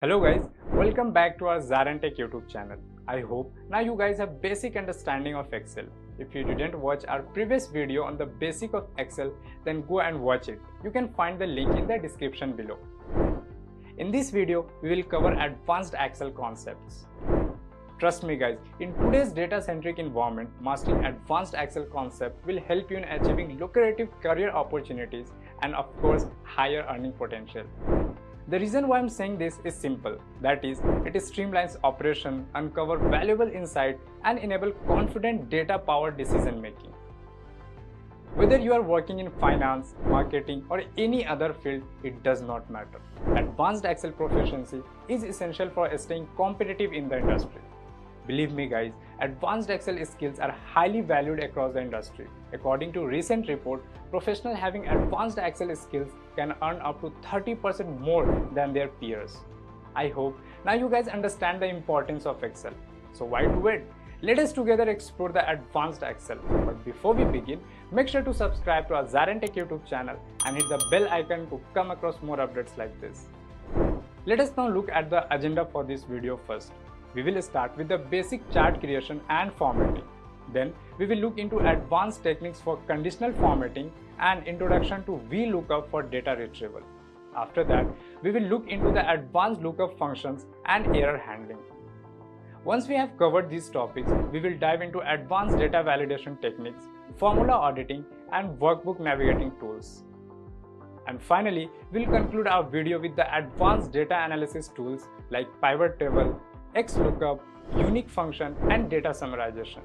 Hello guys, welcome back to our ZaranTech YouTube channel. I hope now you guys have basic understanding of Excel. If you didn't watch our previous video on the basic of Excel, then go and watch it. You can find the link in the description below. In this video, we will cover advanced Excel concepts. Trust me guys, in today's data-centric environment, mastering advanced Excel concept will help you in achieving lucrative career opportunities and of course, higher earning potential. The reason why I'm saying this is simple, that is, it streamlines operation, uncover valuable insight and enable confident data-powered decision making. Whether you are working in finance, marketing or any other field, it does not matter. Advanced Excel proficiency is essential for staying competitive in the industry. Believe me guys, advanced Excel skills are highly valued across the industry. According to recent report, professionals having advanced Excel skills can earn up to 30% more than their peers. I hope now you guys understand the importance of Excel. So why to wait? Let us together explore the advanced Excel. But before we begin, make sure to subscribe to our ZaranTech YouTube channel and hit the bell icon to come across more updates like this. Let us now look at the agenda for this video first. We will start with the basic chart creation and formatting. Then we will look into advanced techniques for conditional formatting and introduction to VLOOKUP for data retrieval. After that, we will look into the advanced lookup functions and error handling. Once we have covered these topics, we will dive into advanced data validation techniques, formula auditing, and workbook navigating tools. And finally, we'll conclude our video with the advanced data analysis tools like pivot table, XLOOKUP, unique function, and data summarization.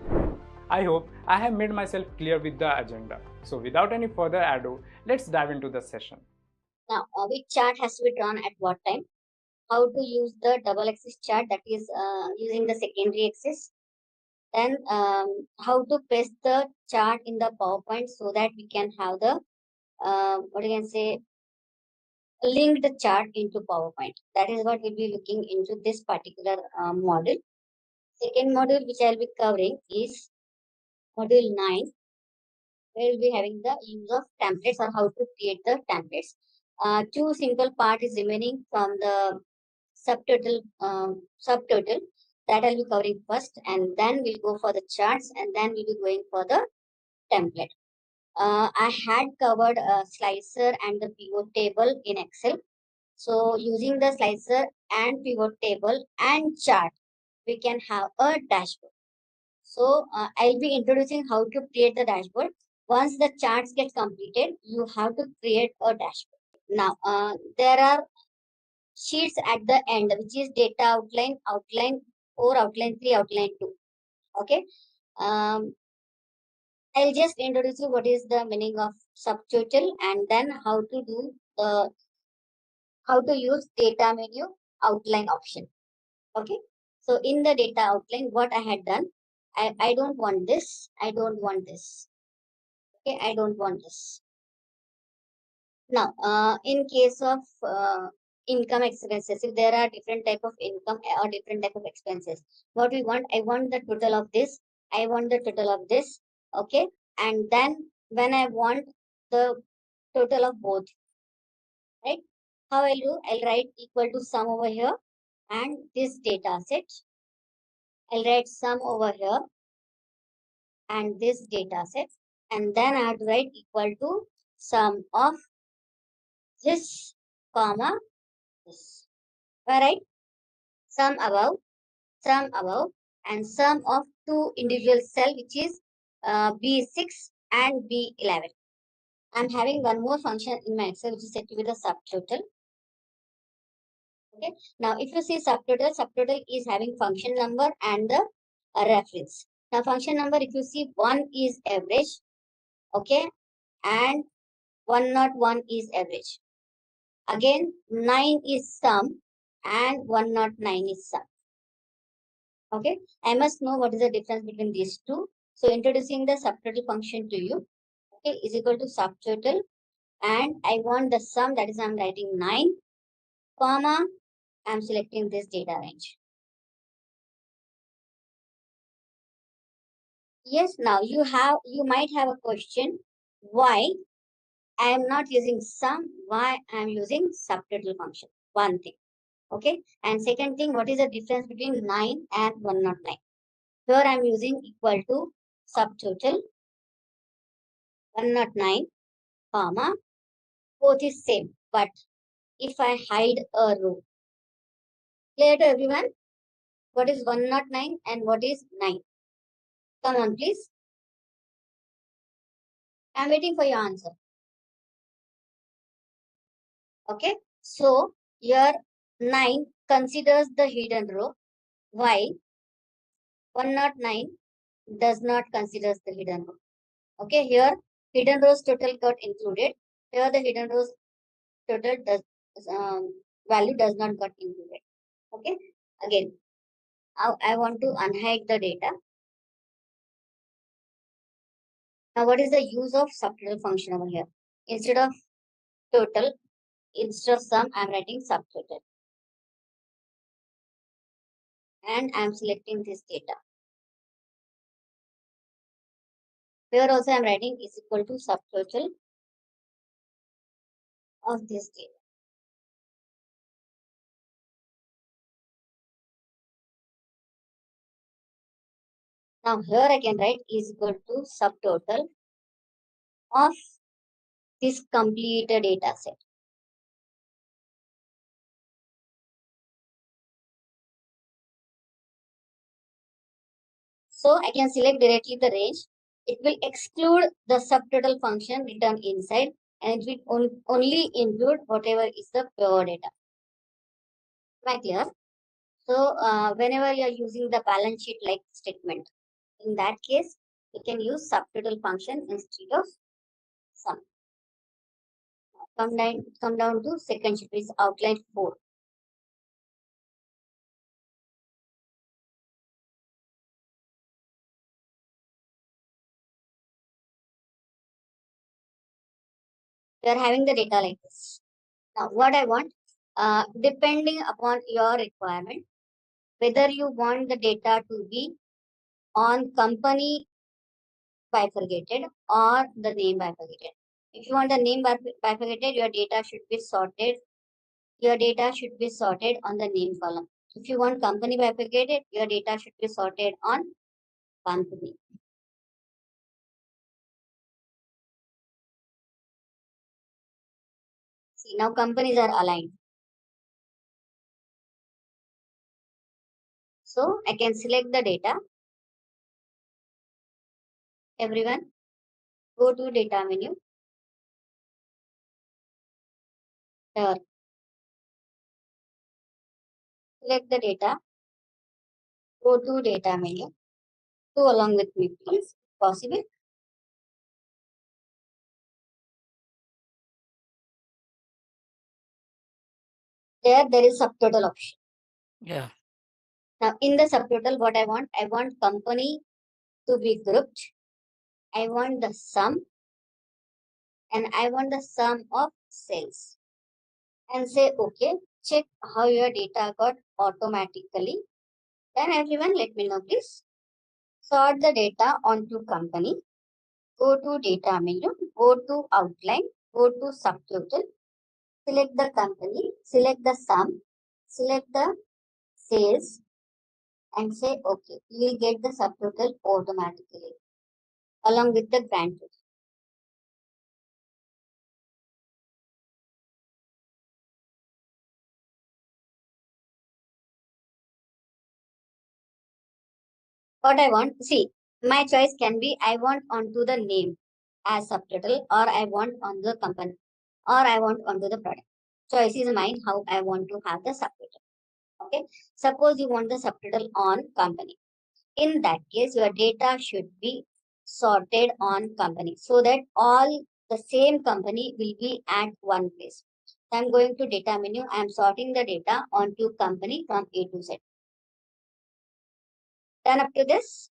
I hope I have made myself clear with the agenda. So without any further ado, let's dive into the session. Now, which chart has to be drawn at what time? How to use the double axis chart, that is using the secondary axis. Then how to paste the chart in the PowerPoint so that we can have the linked chart into PowerPoint. That is what we'll be looking into this particular module. Second module which I'll be covering is module 9, where we'll be having the use of templates or how to create the templates. Two simple part is remaining from the subtotal that I'll be covering first, and then we'll go for the charts, and then we'll be going for the template. I had covered a slicer and the pivot table in Excel. So using the slicer and pivot table and chart, we can have a dashboard. So I'll be introducing how to create the dashboard. Once the charts get completed, you have to create a dashboard. Now, there are sheets at the end, which is data outline, outline 4, outline 3, outline 2. Okay. I'll just introduce you what is the meaning of subtotal and then how to use data menu outline option. Okay. So in the data outline, what I had done, I don't want this. I don't want this. Okay. I don't want this. Now, in case of income expenses, if there are different type of income or different type of expenses, what we want, I want the total of this, I want the total of this, okay, and then when I want the total of both, right, how I'll do, I'll write equal to sum over here and this data set, I'll write sum over here and this data set, and then I have to write equal to sum of this comma this. Alright, sum above, and sum of two individual cell, which is B6 and B11. I'm having one more function in my Excel, which is set to be the subtotal. Okay. Now, if you see subtotal is having function number and the reference. Now, function number, if you see, 1 is average, okay, and 101 is average. Again, 9 is sum and 109 is sum. Okay, I must know what is the difference between these two. So introducing the subtotal function to you, okay, is equal to subtotal, and I want the sum, that is I'm writing 9, comma, I'm selecting this data range. Yes, now you might have a question, why I am not using sum, why I am using subtotal function. One thing. Okay. And second thing, what is the difference between 9 and 109? Here I am using equal to subtotal 109, comma, both is same. But if I hide a row, clear to everyone? What is 109 and what is 9? Come on, please. I'm waiting for your answer. Okay. So here 9 considers the hidden row, while 109 does not consider the hidden row. Okay. Here hidden rows total got included. Here the hidden rows total does value does not got included. Okay. Again, I want to unhide the data. Now, what is the use of subtotal function over here? Instead of total, instead of sum, I'm writing subtotal. And I'm selecting this data. Here also I'm writing is equal to subtotal of this data. Now here I can write is equal to subtotal of this complete data set. So I can select directly the range. It will exclude the subtotal function written inside, and it will only include whatever is the pure data. Am I clear? So whenever you are using the balance sheet like statement, in that case, you can use subtotal function instead of sum. Come down to second sheet, is outline 4. We are having the data like this. Now, what I want, depending upon your requirement, whether you want the data to be on company bifurcated or the name bifurcated. If you want the name bifurcated, your data should be sorted. Your data should be sorted on the name column. If you want company bifurcated, your data should be sorted on company. See, now companies are aligned. So I can select the data. Everyone, go to data menu. Here, select the data. Go to data menu. Go along with me, please, if possible. There is subtotal option. Yeah. Now, in the subtotal, what I want company to be grouped. I want the sum, and I want the sum of sales. And say, okay, check how your data got automatically. Then everyone, let me know, please. Sort the data onto company. Go to data menu. Go to outline. Go to subtotal. Select the company. Select the sum. Select the sales. And say, okay, you will get the subtotal automatically along with the grand total. What I want, see, my choice can be I want onto the name as subtotal, or I want on the company, or I want onto the product. Choice is mine how I want to have the subtotal. Okay. Suppose you want the subtotal on company. In that case, your data should be sorted on company so that all the same company will be at one place. I'm going to data menu. I'm sorting the data onto company from A to Z. Done up to this?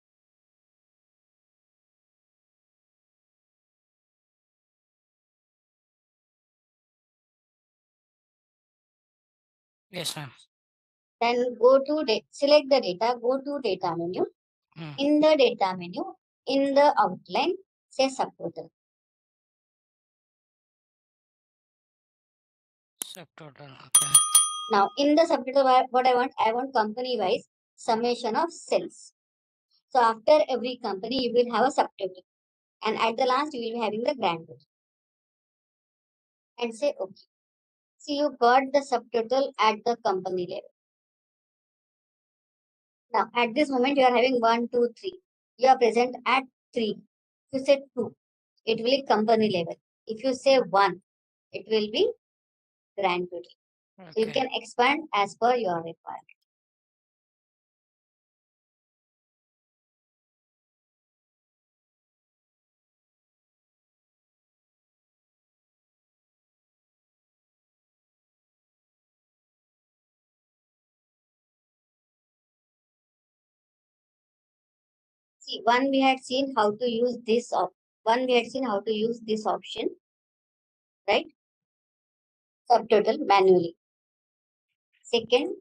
Yes, ma'am. Then go to select the data, go to data menu. In the data menu, in the outline, say subtotal. Subtotal. Okay. Now in the subtotal, what I want company wise summation of cells. So after every company, you will have a subtotal, and at the last, you will be having the grand total. And say okay. So you got the subtotal at the company level. Now at this moment, you are having 1, 2, 3. You are present at 3. If you say 2, it will be company level. If you say 1, it will be grand total. Okay. So you can expand as per your requirement. See, one we had seen how to use this option, right? Subtotal manually. Second,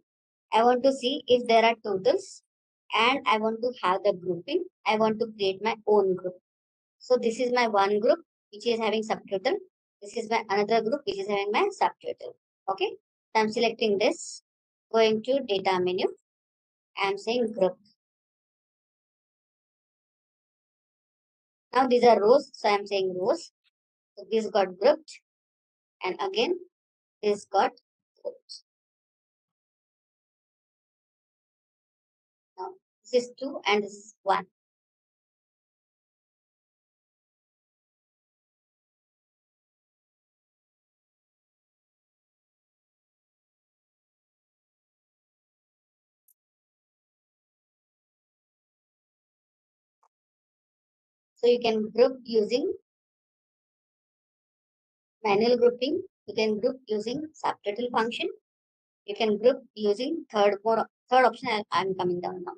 I want to see if there are totals and I want to have the grouping. I want to create my own group. So this is my one group which is having subtotal. This is my another group which is having my subtotal. Okay. So I'm selecting this, going to data menu. I'm saying group. Now these are rows. So I'm saying rows. So this got grouped. And again, this got grouped. Now this is 2 and this is 1. So you can group using manual grouping. You can group using subtotal function. You can group using third option. I'm coming down now.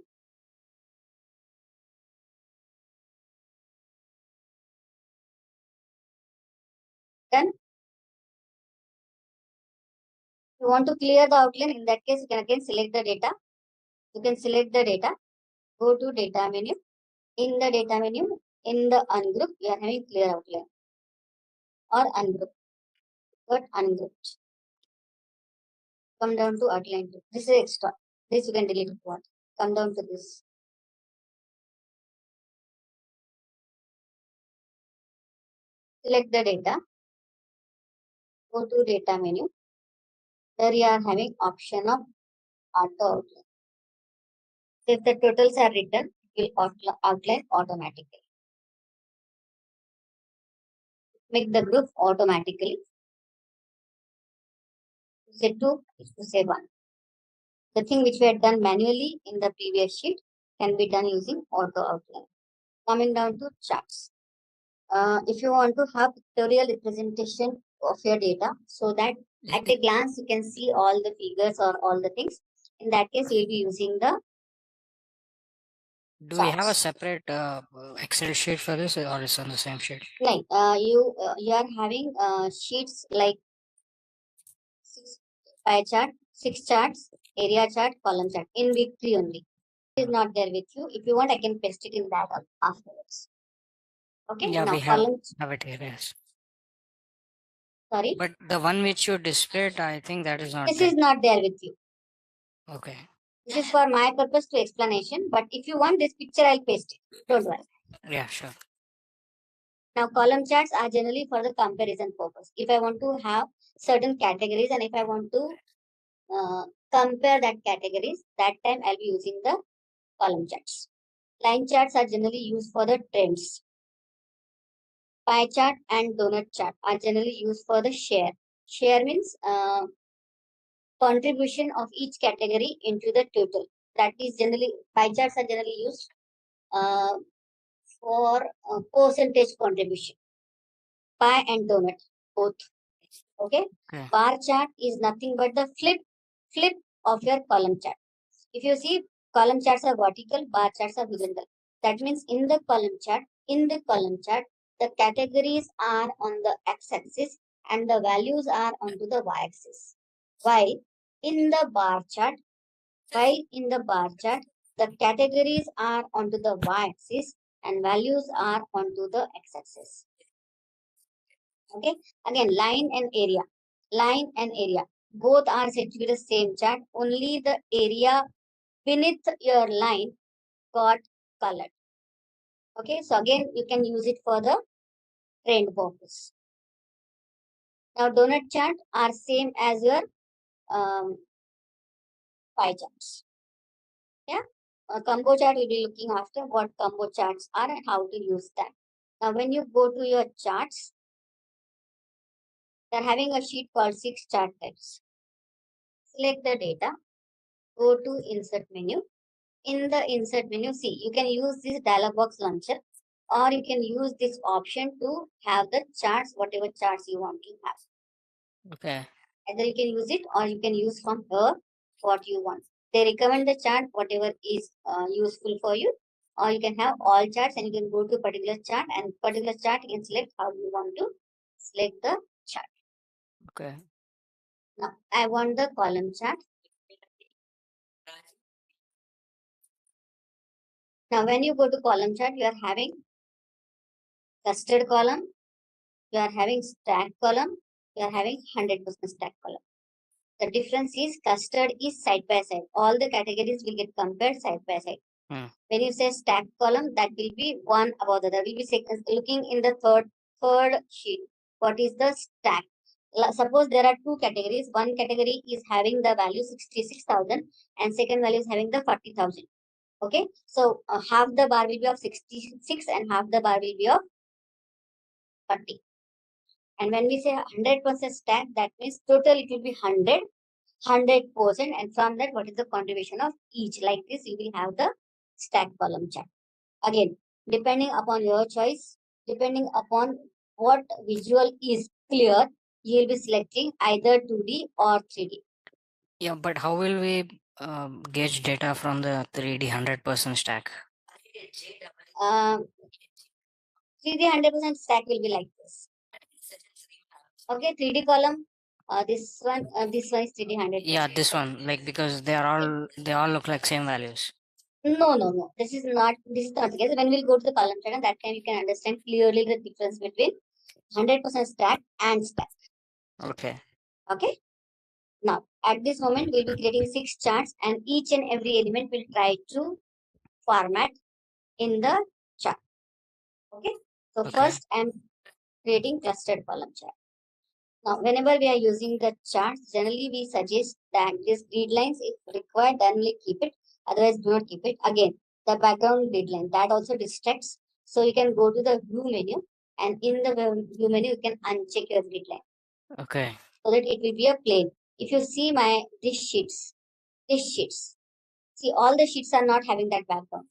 Then you want to clear the outline. In that case, you can again select the data. You can select the data. Go to data menu. In the data menu, in the ungroup, we are having clear outline or ungroup. But ungrouped. Come down to outline 2. This is extra. This you can delete if you want. Come down to this. Select the data. Go to data menu. There you are having option of auto outline. If the totals are written, it will outline automatically. Make the group automatically. Say 2, say 1. The thing which we had done manually in the previous sheet can be done using auto outline. Coming down to charts. If you want to have pictorial representation of your data so that at a glance you can see all the figures or all the things, in that case you will be using the Do we have a charts. separate Excel sheet for this, or is on the same sheet? Like you are having sheets like 6 pie chart, 6 charts, area chart, column chart in week 3 only. It is not there with you. If you want, I can paste it in that afterwards. Okay. Yeah, Now we have column. it here. Yes. Sorry. But the one which you displayed, I think that is not This there. is not there with you. Okay. This is for my purpose to explanation. But if you want this picture, I'll paste it. Don't worry. Yeah, sure. Now column charts are generally for the comparison purpose. If I want to have certain categories and if I want to compare that categories, that time I'll be using the column charts. Line charts are generally used for the trends. Pie chart and donut chart are generally used for the share. Share means contribution of each category into the total. That is generally, pie charts are generally used for percentage contribution. Pie and donut, both. Okay. Bar chart is nothing but the flip of your column chart. If you see, column charts are vertical, bar charts are horizontal. That means in the column chart, the categories are on the x-axis and the values are onto the y-axis. While in the bar chart, the categories are onto the y-axis and values are onto the x-axis. Okay. Again, line and area. both are set to be the same chart, only the area beneath your line got colored. Okay, so again, you can use it for the trend purpose. Now, donut chart are same as your pie charts. Yeah, combo chart will be looking after what combo charts are and how to use them. Now, when you go to your charts, they're having a sheet called 6 chart types. Select the data, go to insert menu. In the insert menu, see, you can use this dialog box launcher, or you can use this option to have the charts, whatever charts you want to have. Okay. Either you can use it or you can use from here what you want. They recommend the chart, whatever is useful for you, or you can have all charts and you can go to particular chart, and particular chart you can select how you want to select the chart. Okay. Now, I want the column chart. Now, when you go to column chart, you are having clustered column, you are having stack column, you are having 100% stack column. The difference is clustered is side by side. All the categories will get compared side by side. When you say stack column, that will be one above the other. Will be looking in the third sheet. What is the stack? Suppose there are two categories. One category is having the value 66,000 and second value is having the 40,000. Okay, so half the bar will be of 66 and half the bar will be of 40. And when we say 100% stack, that means total it will be 100%, and from that, what is the contribution of each? Like this, you will have the stack column chart. Again, depending upon your choice, depending upon what visual is clear, you will be selecting either 2D or 3D. Yeah, but how will we gauge data from the 3D 100% stack? 3D 100% stack will be like this. Okay, 3D column. This one is 3D 100%. Yeah, this one, like, because they all look like same values. No. This is not the case. When we'll go to the column chart, that time you can understand clearly the difference between 100% stack and stack. Okay. Okay. Now, at this moment, we'll be creating 6 charts, and each and every element will try to format in the chart. Okay. So first, I'm creating clustered column chart. Now, whenever we are using the charts, generally we suggest that this grid lines, if required, then we keep it. Otherwise, do not keep it. Again, the background grid line, that also distracts. So you can go to the view menu, and in the view menu, you can uncheck your grid line. Okay. So that it will be a plain. If you see these sheets, see all the sheets are not having that background.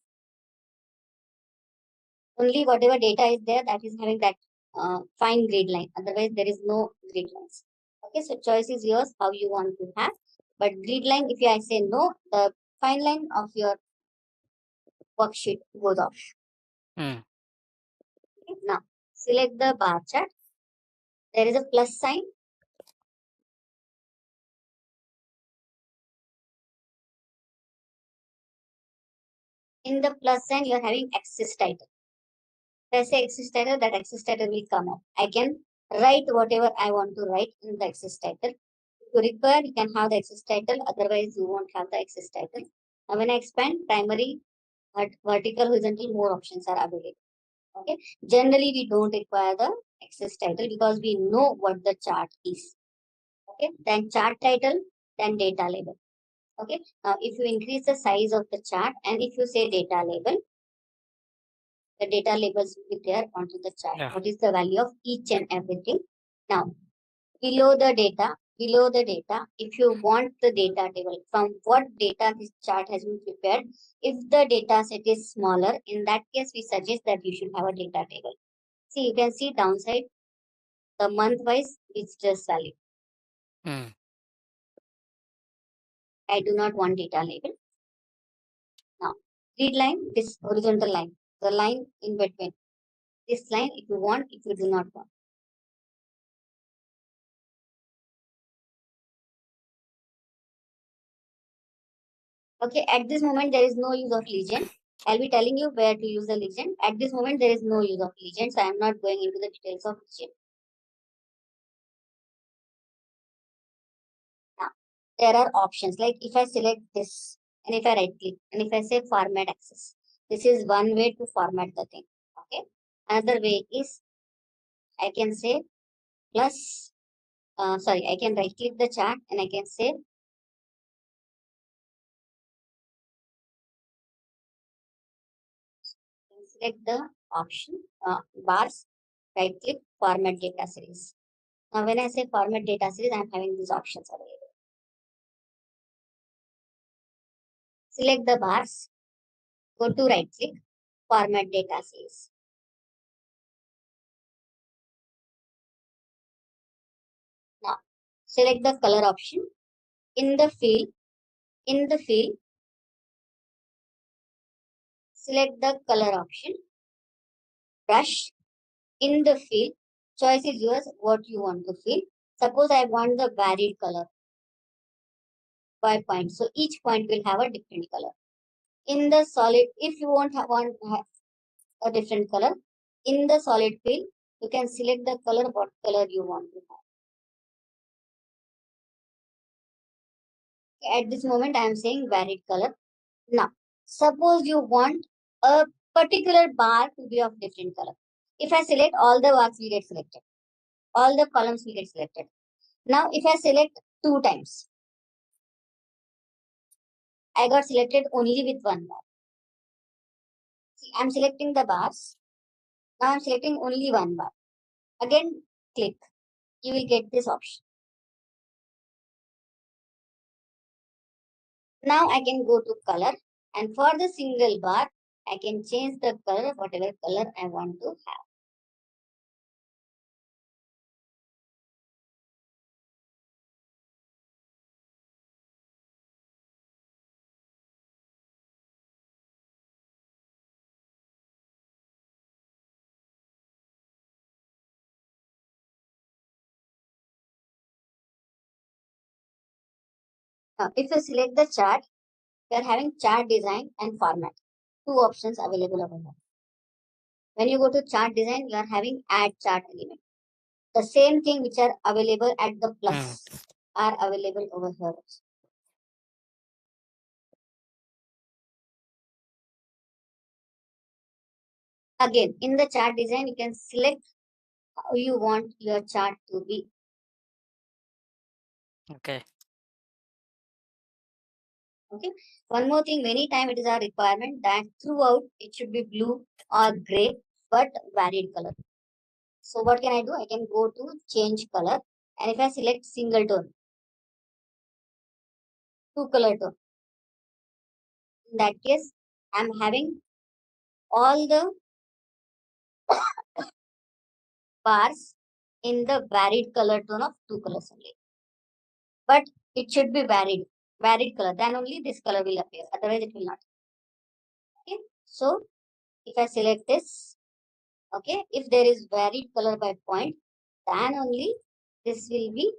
Only whatever data is there, that is having that fine grid line. Otherwise, there is no grid lines. Okay, so choice is yours how you want to have. But grid line, if I say no, the fine line of your worksheet goes off. Okay, now, select the bar chart. There is a plus sign. In the plus sign, you are having access title. If I say access title, that access title will come up. I can write whatever I want to write in the access title. If you require, you can have the access title. Otherwise, you won't have the access title. Now, when I expand primary, vertical, horizontal, more options are available. Okay. Generally, we don't require the access title because we know what the chart is. Okay. Then chart title, then data label. Okay. Now, if you increase the size of the chart and if you say data label, the data labels will be there onto the chart. Yeah. What is the value of each and everything? Now, below the data, if you want the data table, from what data this chart has been prepared, if the data set is smaller, in that case, we suggest that you should have a data table. See, you can see downside, the month wise, it's just value. I do not want data label. Now, grid line, this horizontal line, the line in between. This line, if you want, if you do not want. Okay, at this moment, there is no use of legend. I'll be telling you where to use the legend. At this moment, there is no use of legend, so I'm not going into the details of legend. there are options. Like if I select this and if I right click and if I say format access, this is one way to format the thing. Okay. Another way is I can say plus, I can right click the chart and I can say select the option bars, right click, format data series. Now, when I say format data series, I'm having these options available. Select the bars, go to right click, format data series. Now, select the color option. In the field, select the color option. Brush, in the field, choice is yours, what you want to fill. Suppose I want the varied color by point. So each point will have a different color. In the solid, if you want a different color, in the solid field, you can select the color, what color you want to have. At this moment, I am saying varied color. Now, suppose you want a particular bar to be of different color. If I select, all the bars will get selected. All the columns will get selected. Now, if I select 2 times, I got selected only with one bar. See, I'm selecting the bars. Now I'm selecting only one bar. Again, click. You will get this option. Now I can go to color, and for the single bar, I can change the color, whatever color I want to have. Now, if you select the chart, we are having chart design and format. 2 options available over here. When you go to chart design, you are having add chart element. The same thing which are available at the plus are available over here. Again, in the chart design, you can select how you want your chart to be. Okay. Okay. One more thing, many times it is a requirement that throughout it should be blue or gray, but varied color. So what can I do? I can go to change color, and if I select single tone, 2 color tone, in that case, I'm having all the bars in the varied color tone of 2 colors only. But it should be varied color. Then only this color will appear. Otherwise, it will not. Okay. So if I select this, okay, if there is varied color by point, then only this will be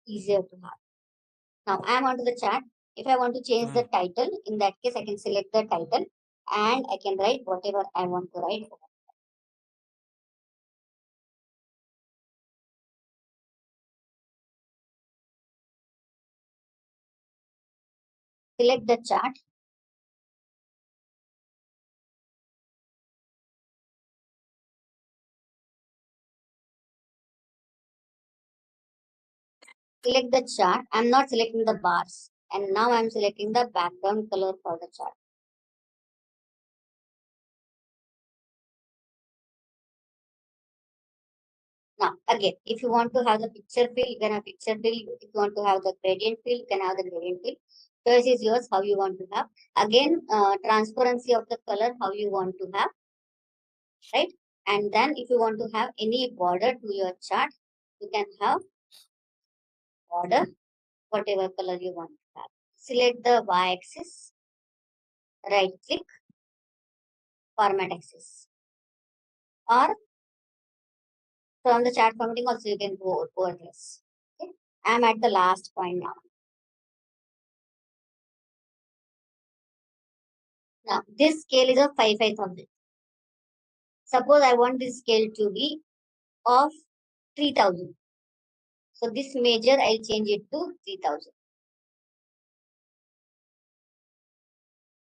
easier to have. Now I am onto the chart. If I want to change the title, in that case, I can select the title and I can write whatever I want to write. Select the chart. Select the chart. I'm not selecting the bars. And now I'm selecting the background color for the chart. Now, again, if you want to have the picture fill, you can have picture fill. If you want to have the gradient fill, you can have the gradient fill. Choice is yours, how you want to have. Again, transparency of the color, how you want to have, right? And then if you want to have any border to your chart, you can have border, whatever color you want to have. Select the y-axis, right click, format axis. Or from the chart formatting also you can go over this. Okay? I'm at the last point now. Now, this scale is of 5,000. Suppose I want this scale to be of 3,000. So this measure I'll change it to 3,000.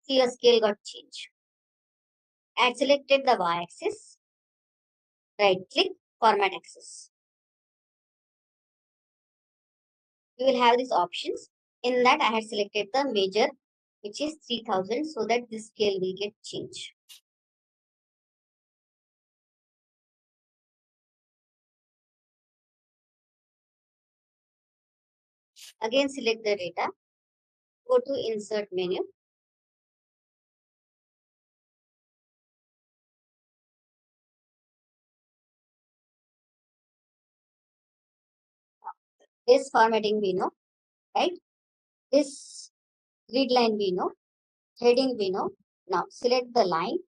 See, your scale got changed. I had selected the y-axis. Right click, format axis. You will have these options. In that, I had selected the major, which is 3000, so that this scale will get changed. Again, select the data. Go to insert menu. This formatting we know, right? This grid line we know, heading we know. Now select the line.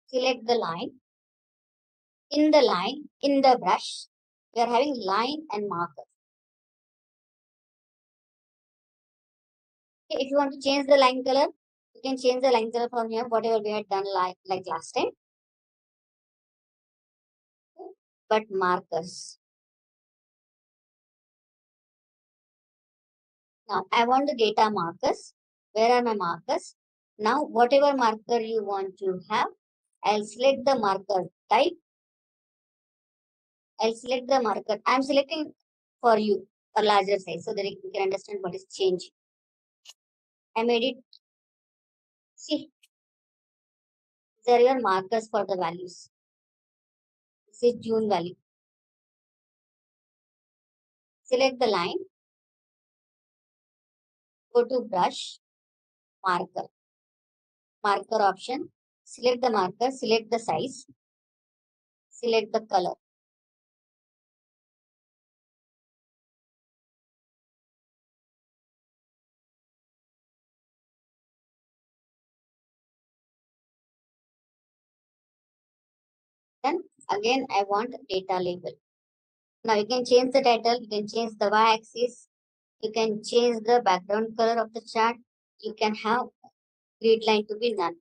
Select the line. In the line, in the brush, we are having line and marker. Okay, if you want to change the line color, you can change the line color from here, whatever we had done like last time. Okay. But markers. Now I want the data markers. Where are my markers? Now whatever marker you want to have, I'll select the marker type. I'll select the marker. I'm selecting for you a larger size so that you can understand what is changing. I made it. See, these are your markers for the values. This is June value. Select the line. Go to brush, marker. Marker option. Select the marker. Select the size. Select the color. Then again, I want data label. Now you can change the title. You can change the y-axis. You can change the background color of the chart. You can have grid line to be none.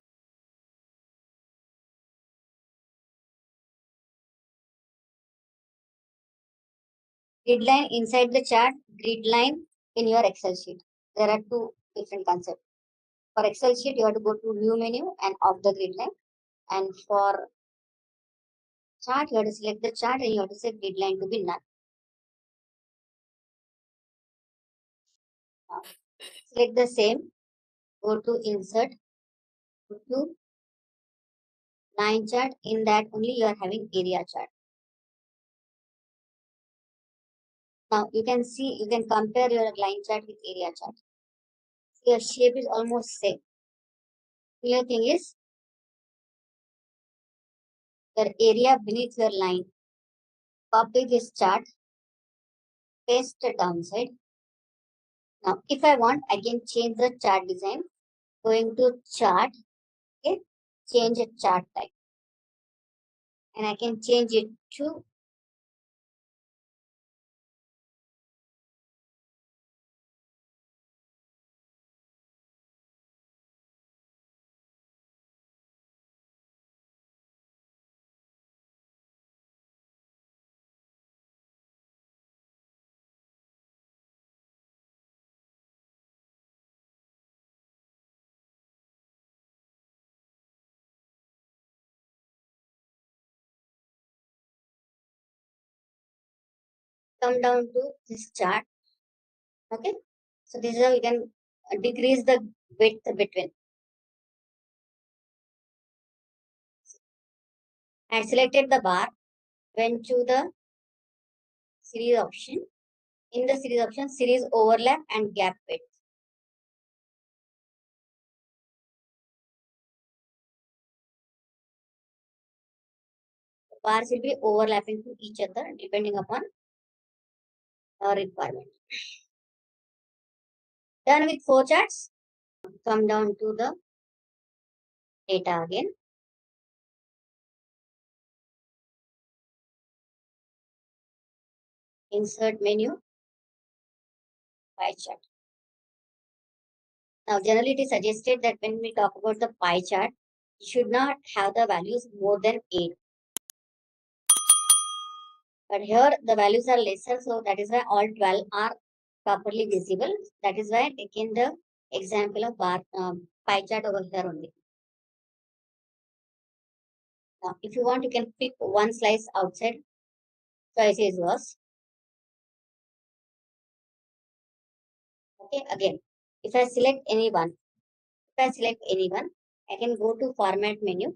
Grid line inside the chart, grid line in your Excel sheet. There are two different concepts. For Excel sheet, you have to go to view menu and off the grid line. And for chart, you have to select the chart and you have to set grid line to be none. Now, select the same. Go to insert. Go to line chart. In that only you are having area chart. Now you can see, you can compare your line chart with area chart. Your shape is almost same. Clear thing is, the area beneath your line. Copy this chart, paste the downside. Now, if I want, I can change the chart design. Going to chart, okay, change a chart type. And I can change it to come down to this chart. Okay, so this is how you can decrease the width between. I selected the bar, went to the series option. In the series option, series overlap and gap width. The bars will be overlapping to each other depending upon our requirement. Done with 4 charts. Come down to the data again. Insert menu, pie chart. Now, generally it is suggested that when we talk about the pie chart, you should not have the values more than 8. But here the values are lesser, so that is why all 12 are properly visible. That is why I taken the example of pie chart over here only. Now, if you want, you can pick one slice outside. Choice is yours. Okay, again, if I select any one, I can go to format menu.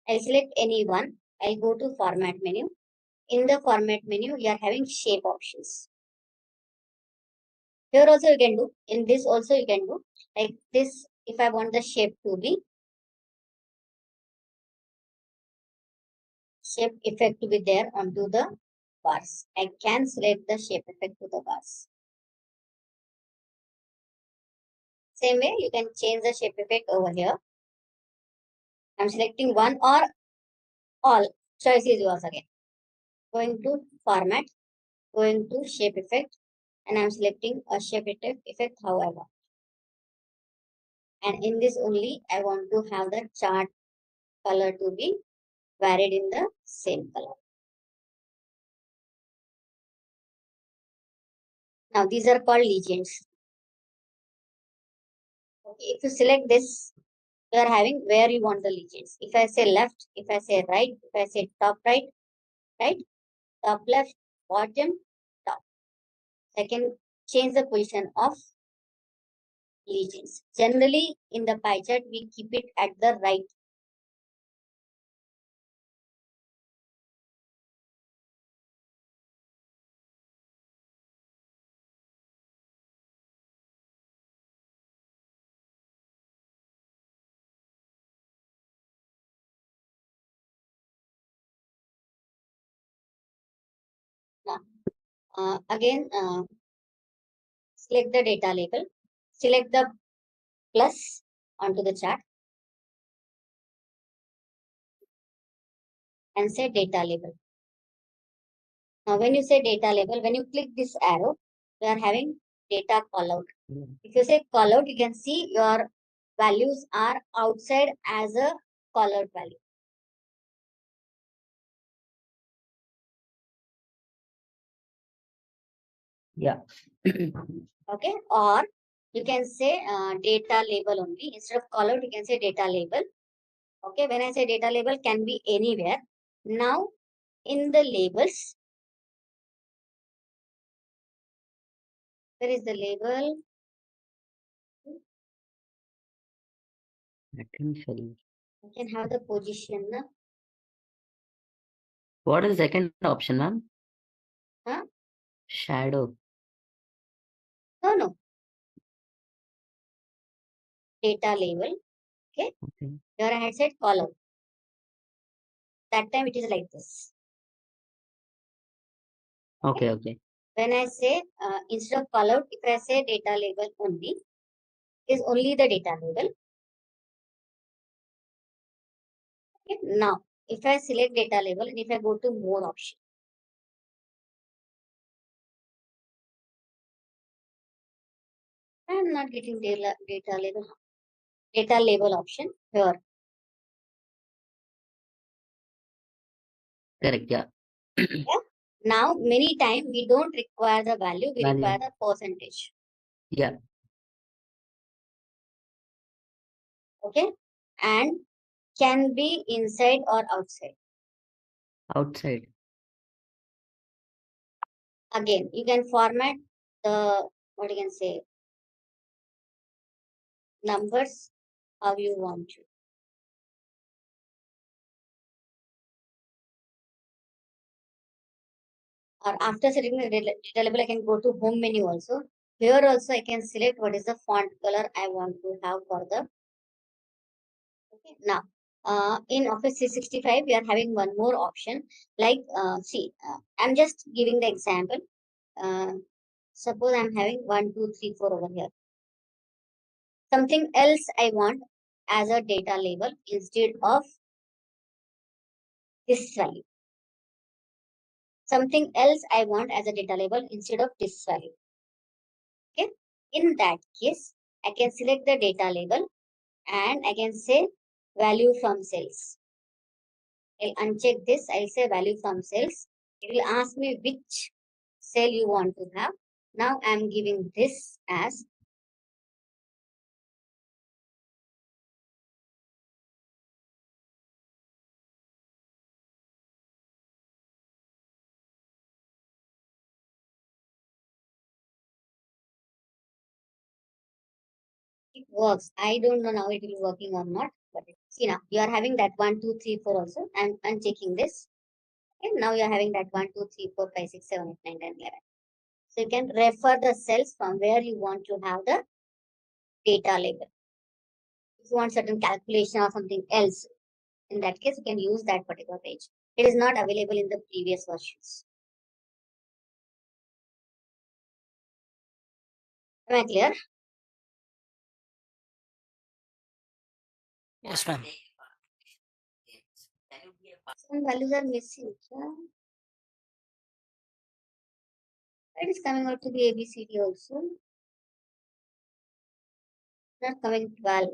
I'll select any one. I'll go to format menu. In the format menu, you are having shape options. Here also you can do. In this also you can do. Like this, if I want the shape to be, shape effect to be there onto the bars. I can select the shape effect to the bars. Same way, you can change the shape effect over here. I'm selecting one or all. Choice is yours again. Going to format, going to shape effect, and I'm selecting a shape effect how I want. And in this only, I want to have the chart color to be varied in the same color. Now these are called legends. Okay, if you select this, you are having where you want the legends. If I say left, if I say right, if I say top right, top left, bottom, top. I can change the position of legends. Generally, in the pie chart, we keep it at the right. Now, again, select the data label, select the plus onto the chart and say data label. Now, when you say data label, when you click this arrow, you are having data callout. If you say callout, you can see your values are outside as a callout value. Yeah. Okay, or you can say data label only. Instead of callout, you can say data label. Okay, when I say data label, can be anywhere. Now, in the labels, where is the label? Potentially. I can have the position. What is the second option, ma'am? Huh? Shadow. No. Data label. Okay. Here I had said column. That time it is like this. Okay. When I say instead of callout, if I say data label only, is only the data label. Okay. Now, if I select data label and if I go to more option, I am not getting data label. Data label option here. Correct, yeah. Yeah. Now, many times we don't require the value, we Value. require the percentage. Yeah. Okay. And can be inside or outside. Outside. Again, you can format the, what you can say, numbers how you want to. Or after selecting the data label, I can go to home menu also. Here also I can select what is the font color I want to have for the. Okay. Now, in Office 365, we are having one more option. Like, I'm just giving the example. Suppose I'm having 1, 2, 3, 4 over here. Something else I want as a data label instead of this value. Something else I want as a data label instead of this value. Okay. In that case, I can select the data label and I can say value from cells. I'll uncheck this. I'll say value from cells. It will ask me which cell you want to have. Now I'm giving this as it works. I don't know now it will be working or not, but see now you are having that 1, 2, 3, 4 also. I'm unchecking this. And now you're having that 1, 2, 3, 4, 5, 6, 7, 8, 9, 10, 11. So you can refer the cells from where you want to have the data label. If you want certain calculation or something else, in that case, you can use that particular page. It is not available in the previous versions. Am I clear? Yes, ma'am. Some values are missing. It is coming out to be ABCD also. Not coming 12.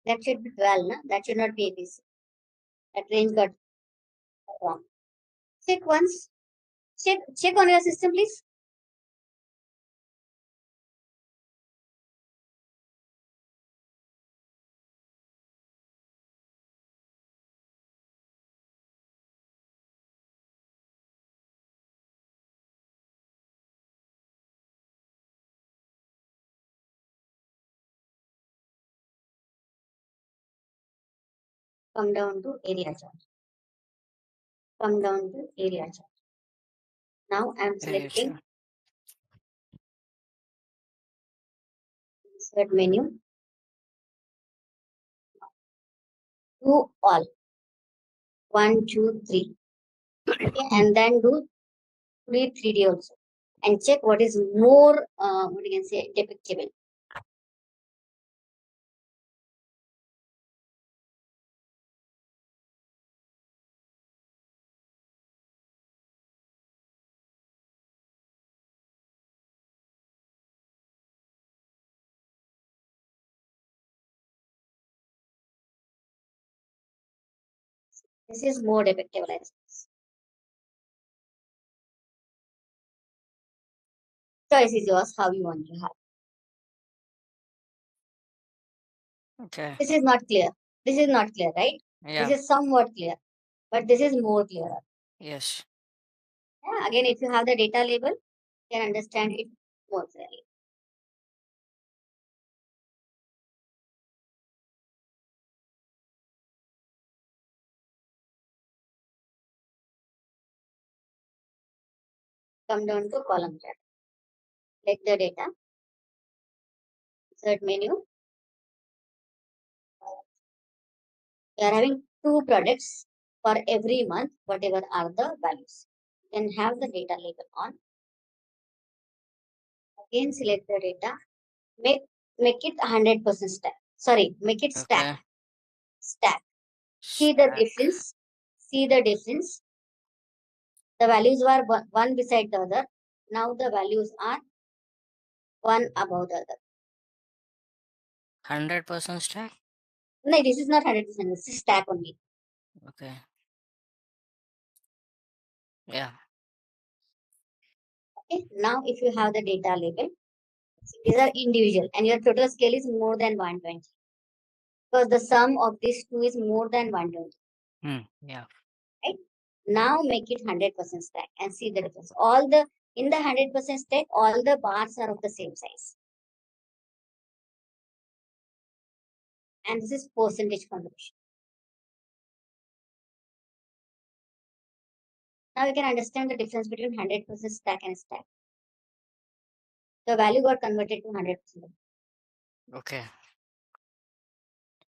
That should be 12, no? That should not be ABC. That range got wrong. Check once. Check on your system, please. Come down to area chart. Come down to area chart. Now I'm selecting insert menu. Do all. 1, 2, 3. Okay, and then do 3D also. And check what is more, what you can say, depictable. This is more depictable. Choice is yours, how you want to have. Okay. This is not clear. This is not clear, right? Yeah. This is somewhat clear, but this is more clearer. Yes. Yeah, again, if you have the data label, you can understand it more clearly. Come down to column chart. Select the data. Insert menu. You are having 2 products for every month, whatever are the values. You can have the data label on. Again, select the data. Make it 100% stack. Sorry, make it stack. Okay. Stack. See the difference. See the difference. The values were one beside the other. Now the values are one above the other. 100% stack? No, this is not 100%. This is stack only. Okay. Yeah. Okay. Now, if you have the data label, these are individual and your total scale is more than 120. Because the sum of these two is more than 120. Yeah. Right? Now make it 100% stack and see the difference. In the 100% stack, all the bars are of the same size. And this is percentage contribution. Now you can understand the difference between 100% stack and stack. The value got converted to 100%. Okay.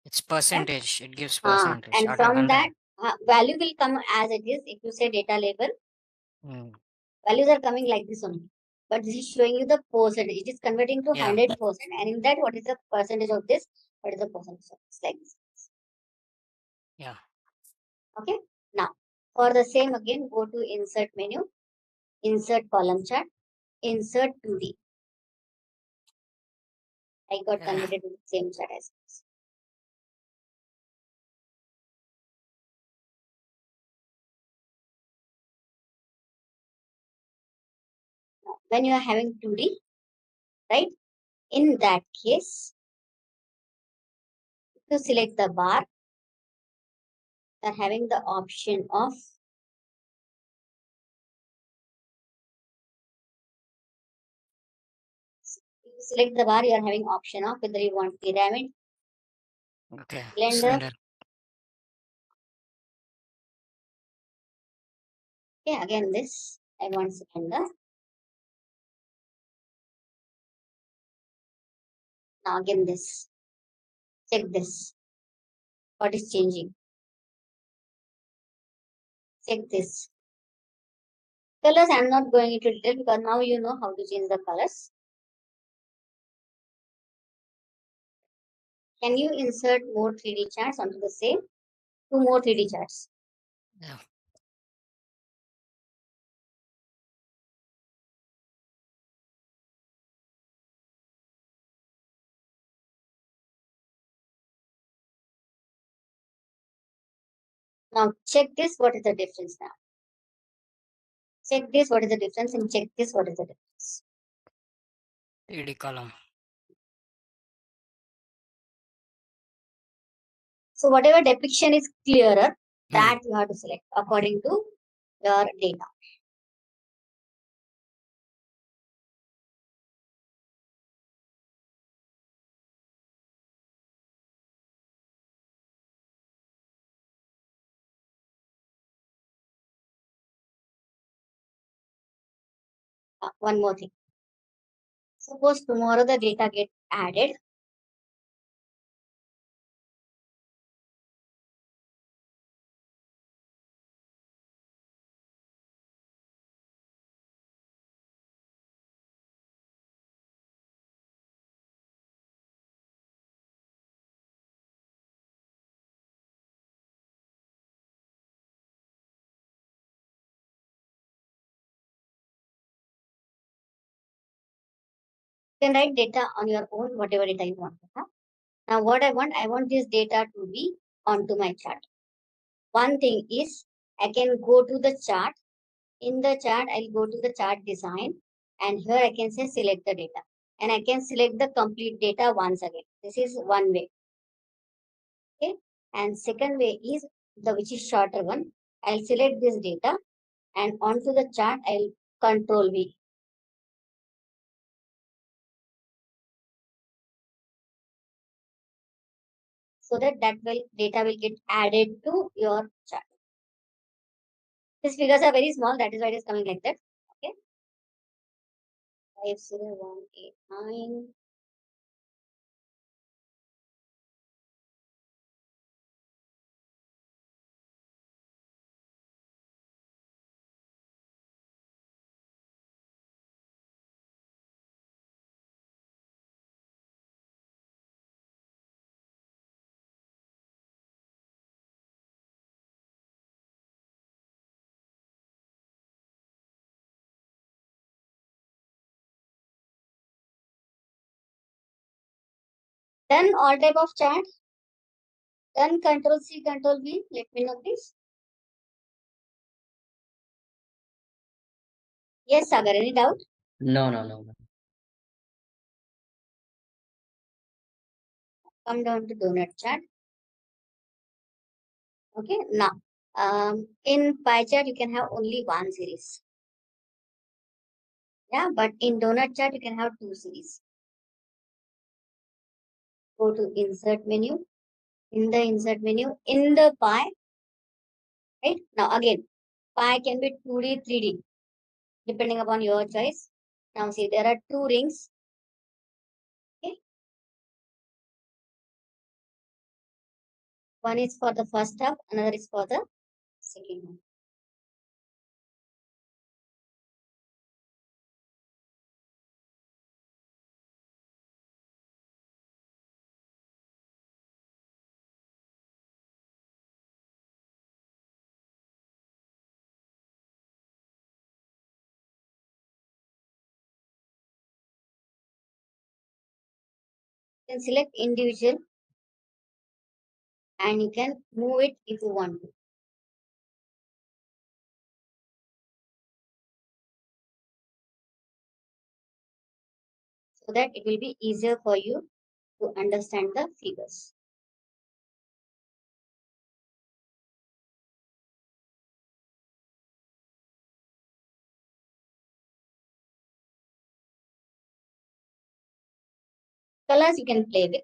It's percentage. It gives And percentage. Out of from 100. that, value will come as it is. If you say data label, values are coming like this only. But this is showing you the percentage. It is converting to 100%. And in that, what is the percentage of this? What is the percentage of this? Like this. Yeah. Okay. Now, For the same again, go to insert menu, insert column chart, insert 2D. I got Yeah. converted to the same chart as this. Now, when you are having 2D, right? In that case, to select the bar, you are having the option of select the bar, you are having option of whether you want pyramid, Okay. cylinder. Cylinder. Okay, again this, I want cylinder. Now again this, check this. What is changing? Check this. Colors, I'm not going into detail because now you know how to change the colors. Can you insert more 3D charts onto the same? 2 more 3D charts. Yeah. Now check this, what is the difference now? Check this, what is the difference? And check this, what is the difference? 3D column. So whatever depiction is clearer, Hmm. that you have to select according to your data. One more thing. Suppose tomorrow the data get added. You can write data on your own, whatever data you want to have. Now what I want this data to be onto my chart. One thing is I can go to the chart. In the chart, I'll go to the chart design and here I can say select the data and I can select the complete data once again. This is one way. Okay. And second way is the which is shorter one. I'll select this data and onto the chart, I'll control V. So that data will get added to your chart. These figures are very small, that is why it is coming like that. Okay. 50189. Then all type of chart. Then control C, control V. Let me know please. Yes, Sagar, any doubt? No, no, no. Come down to donut chart. Okay, now in pie chart you can have only one series. Yeah, but in donut chart you can have two series. Go to insert menu. In the insert menu, in the pie, right? Now again, pie can be 2D, 3D, depending upon your choice. Now see, there are two rings. Okay, one is for the first half, another is for the second half. can select individual and you can move it if you want to. So that it will be easier for you to understand the figures. Colors you can play with.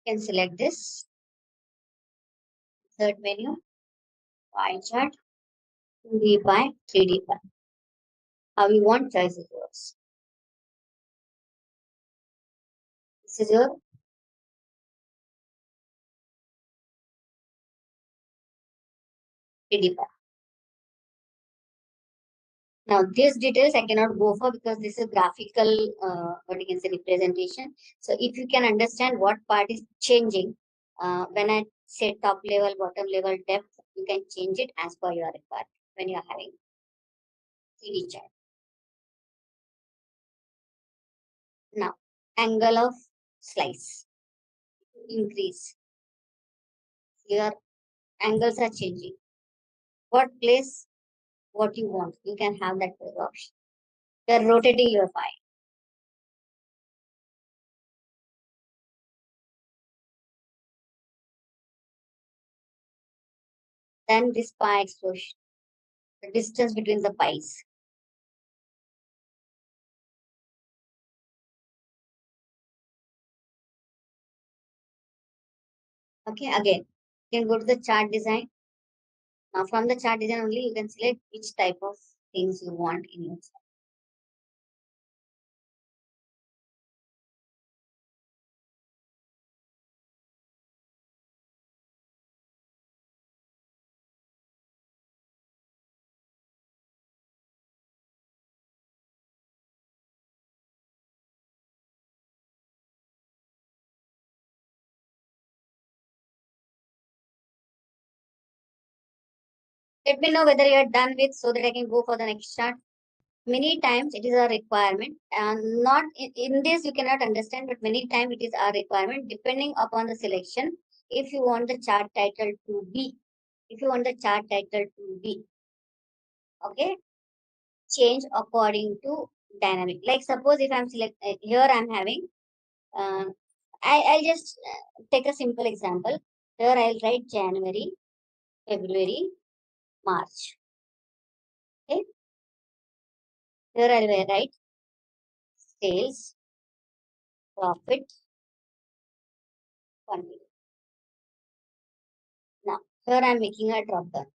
You can select this. Third menu, pie chart, 2D pie, 3D pie. How you want, choice is yours. This is your 3D pie. Now, these details I cannot go for because this is graphical, what you can say, representation. So, if you can understand what part is changing, when I say top level, bottom level, depth, you can change it as per your requirement when you are having 3D chart. Now, angle of slice, increase. Your angles are changing. What place, what you want, you can have that option. You are rotating your pie. Then this pie explosion, the distance between the pies. Okay, again, you can go to the chart design. Now, from the chart design only, you can select which type of things you want in your chart. Let me know whether you are done with so that I can go for the next chart. Many times it is a requirement and not in this you cannot understand, but many times it is a requirement depending upon the selection. If you want the chart title to be, okay, change according to dynamic. Like suppose if I'm here I'm having, I'll just take a simple example. Here I'll write January, February, March. Okay. Here I'll write sales, profit, quantity. Now, here I'm making a drop down.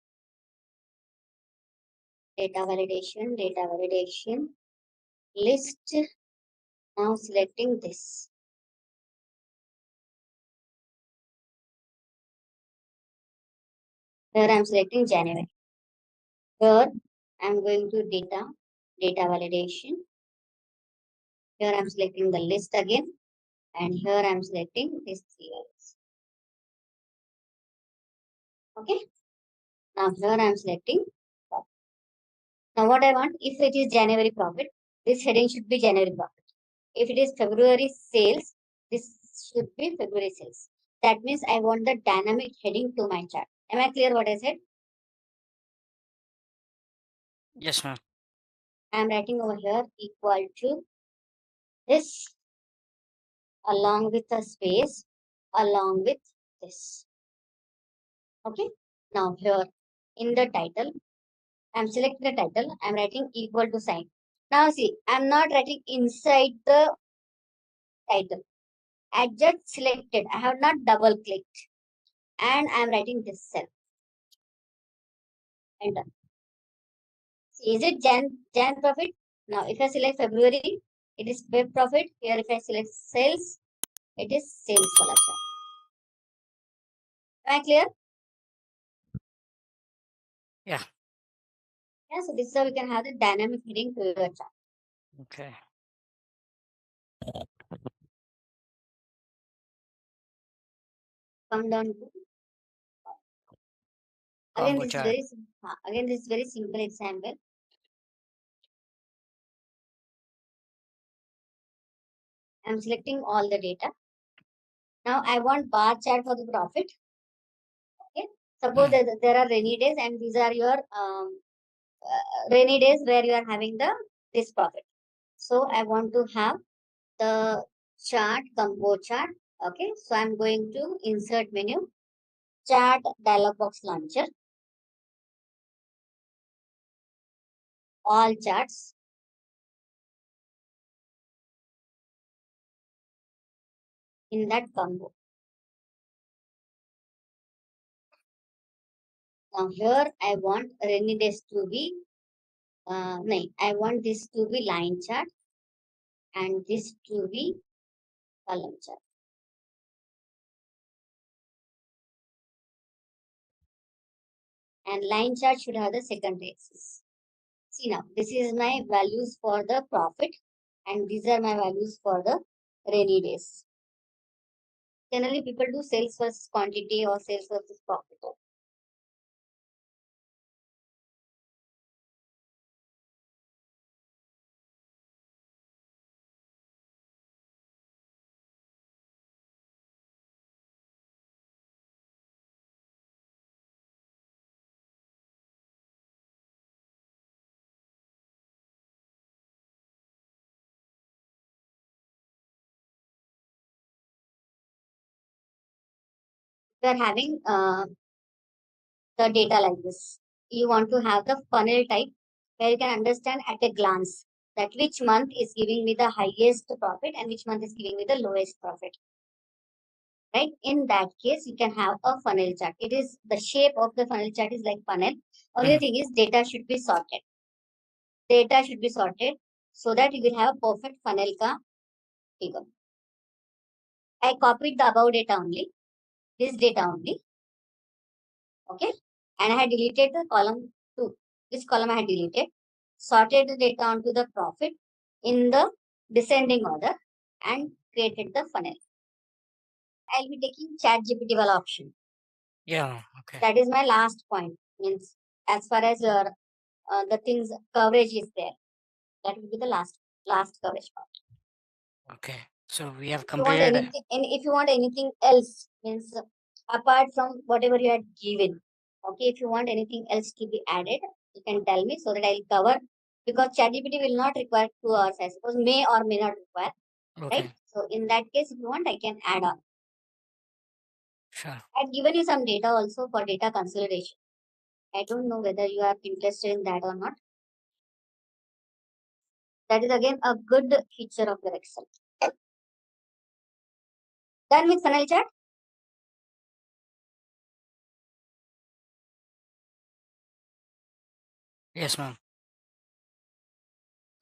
Data validation, list. Now selecting this. Here I'm selecting January. Here I'm going to data validation. Here I'm selecting the list again. And here I'm selecting this 3 values. Okay. Now here I'm selecting profit. Now what I want, if it is January profit, this heading should be January profit. If it is February sales, this should be February sales. That means I want the dynamic heading to my chart. Am I clear what I said? Yes, ma'am. I am writing over here equal to this along with a space along with this. Okay. Now here in the title, I am selecting the title. I am writing equal to sign. Now see, I am not writing inside the title. I just selected. I have not double clicked. And I am writing this cell. Enter. See, is it Jan profit? Now if I select February, it is Feb profit. Here if I select sales, it is sales collection. Am I clear? Yeah. Yeah, so this is how you can have the dynamic heading to your chart. Okay. Come down to Combo chart. again this is very simple example. I'm selecting all the data. Now I want bar chart for the profit. Okay. Suppose that there are rainy days and these are your rainy days where you are having this profit. So I want to have the chart, combo chart. Okay. So I'm going to insert menu, chart dialog box launcher, all charts. In that combo. Now here I want rainy days to be, no, I want this to be line chart and this to be column chart. And line chart should have the secondary axis. See now, this is my values for the profit and these are my values for the rainy days. Generally people do sales versus quantity or sales versus profit. We are having the data like this. You want to have the funnel type where you can understand at a glance that which month is giving me the highest profit and which month is giving me the lowest profit. Right? In that case, you can have a funnel chart. It is the shape of the funnel chart is like funnel. Only thing is data should be sorted. Data should be sorted so that you will have a perfect funnel ka figure. I copied the above data only, this data only. Okay. And I had deleted the column 2. This column I had deleted. Sorted the data onto the profit in the descending order and created the funnel. I'll be taking ChatGPT wala option. Yeah. Okay. That is my last point. Means as far as your the things coverage is there, that will be the last coverage part. Okay. So we have If you want completed. anything, and if you want anything else, means apart from whatever you had given, okay, if you want anything else to be added, you can tell me so that I'll cover. Because ChatGPT will not require 2 hours, I suppose, may or may not require, Okay. right? So in that case, if you want, I can add on. Sure. I've given you some data also for data consolidation. I don't know whether you are interested in that or not. That is again a good feature of your Excel. Done with funnel chart? Yes, ma'am.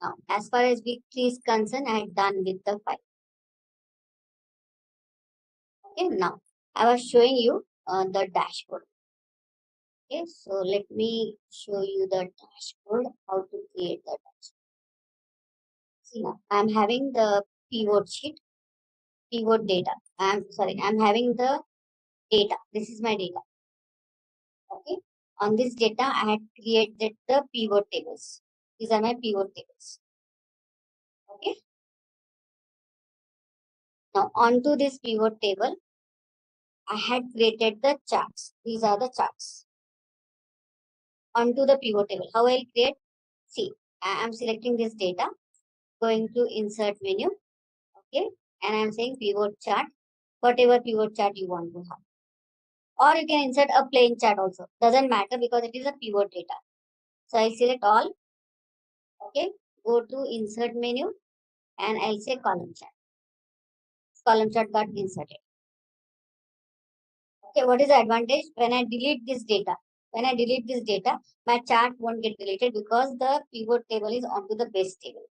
Now, as far as weekly is concerned, I had done with the file. Okay, now I was showing you the dashboard. Okay, so let me show you the dashboard, how to create the dashboard. See now, I'm having the pivot sheet, pivot data. I'm having the data. This is my data. Okay, on this data, I had created the pivot tables. These are my pivot tables. Okay, now onto this pivot table, I had created the charts. These are the charts. Onto the pivot table, how I'll create? See, I am selecting this data, going to insert menu, okay, and I'm saying pivot chart, whatever pivot chart you want to have. Or you can insert a plain chart also, doesn't matter because it is a pivot data. So I'll select all, okay, go to insert menu and I'll say column chart. Column chart got inserted. Okay, what is the advantage? When I delete this data, my chart won't get deleted because the pivot table is onto the base table.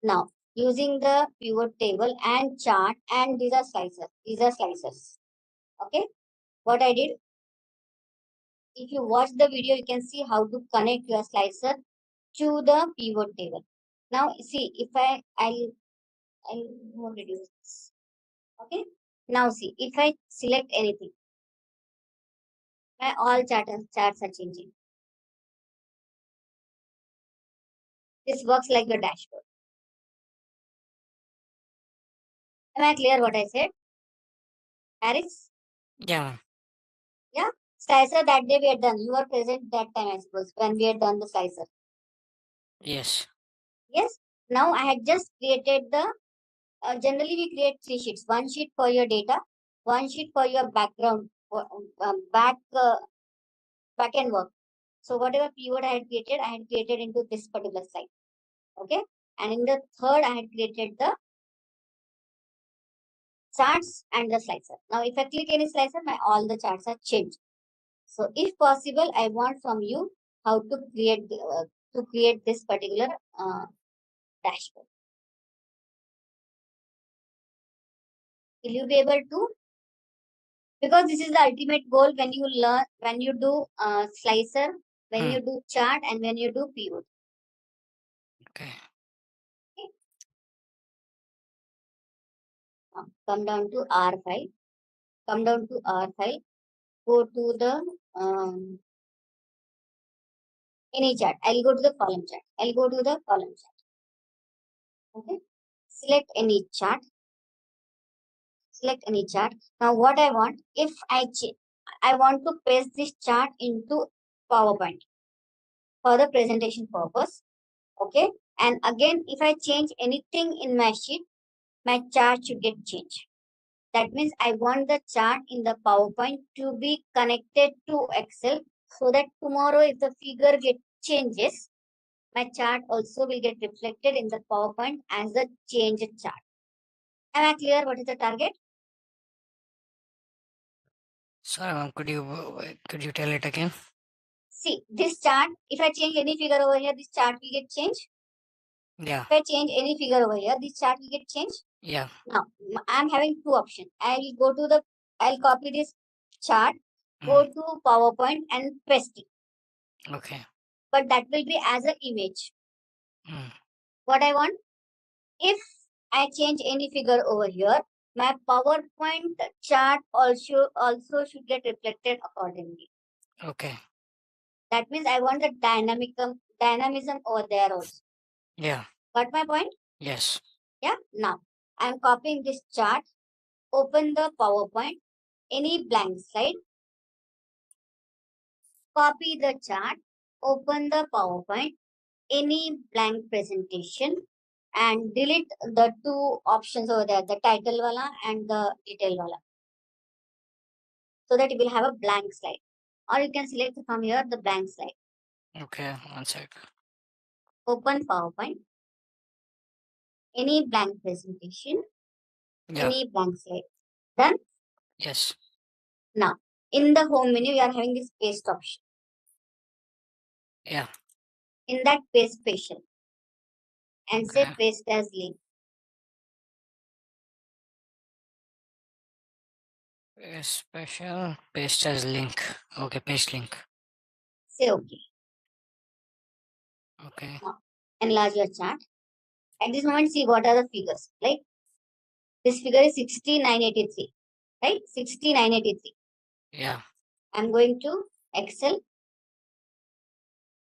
Now, using the pivot table and chart, and these are slicers. Okay, what I did, if you watch the video, you can see how to connect your slicer to the pivot table. Now see, if I'll reduce this. Okay. Now see, if I select anything, my all charts are changing. This works like your dashboard. Am I clear what I said? Harris? Yeah. Yeah. Slicer that day we had done. You were present that time, I suppose, when we had done the slicer. Yes. Yes. Now I had just created the, generally we create 3 sheets. One sheet for your data, one sheet for your background, back end work. So whatever pivot I had created into this particular slide. Okay. And in the third, I had created the charts and the slicer. Now, if I click any slicer, all the charts are changed. So, if possible, I want from you how to create this particular dashboard. Will you be able to? Because this is the ultimate goal when you learn, when you do slicer, when you do chart, and when you do pivot. Okay. Come down to R file. Come down to R file. Go to the any chart. I'll go to the column chart. I'll go to the column chart. Okay. Select any chart. Select any chart. Now what I want, if I want to paste this chart into PowerPoint for the presentation purpose. Okay. And again, if I change anything in my sheet, my chart should get changed. That means I want the chart in the PowerPoint to be connected to Excel so that tomorrow if the figure changes, my chart also will get reflected in the PowerPoint as a changed chart. Am I clear what is the target? Sorry, ma'am, could you tell it again? See, this chart, if I change any figure over here, this chart will get changed. Yeah. If I change any figure over here, this chart will get changed. Yeah. Now, I'm having two options. I'll copy this chart, go to PowerPoint and paste it. Okay. But that will be as an image. Mm. What I want, if I change any figure over here, my PowerPoint chart also should get reflected accordingly. Okay. That means I want the dynamism over there also. Yeah. Got my point? Yes. Yeah. Now I'm copying this chart. Open the PowerPoint. Any blank slide. Copy the chart. Open the PowerPoint. Any blank presentation. And delete the two options over there, the title wala and the detail wala. So that you will have a blank slide. Or you can select from here the blank slide. Okay, one sec. Open PowerPoint. Any blank presentation. Yeah. Any blank slide. Done? Yes. Now, in the home menu, you are having this paste option. Yeah. In that paste special. And Okay. say paste as link. Special paste as link. Okay, paste link. Say okay. Okay. Now, enlarge your chart. At this moment, see what are the figures. Like this figure is 6983. Right? 6983. Yeah. I'm going to Excel.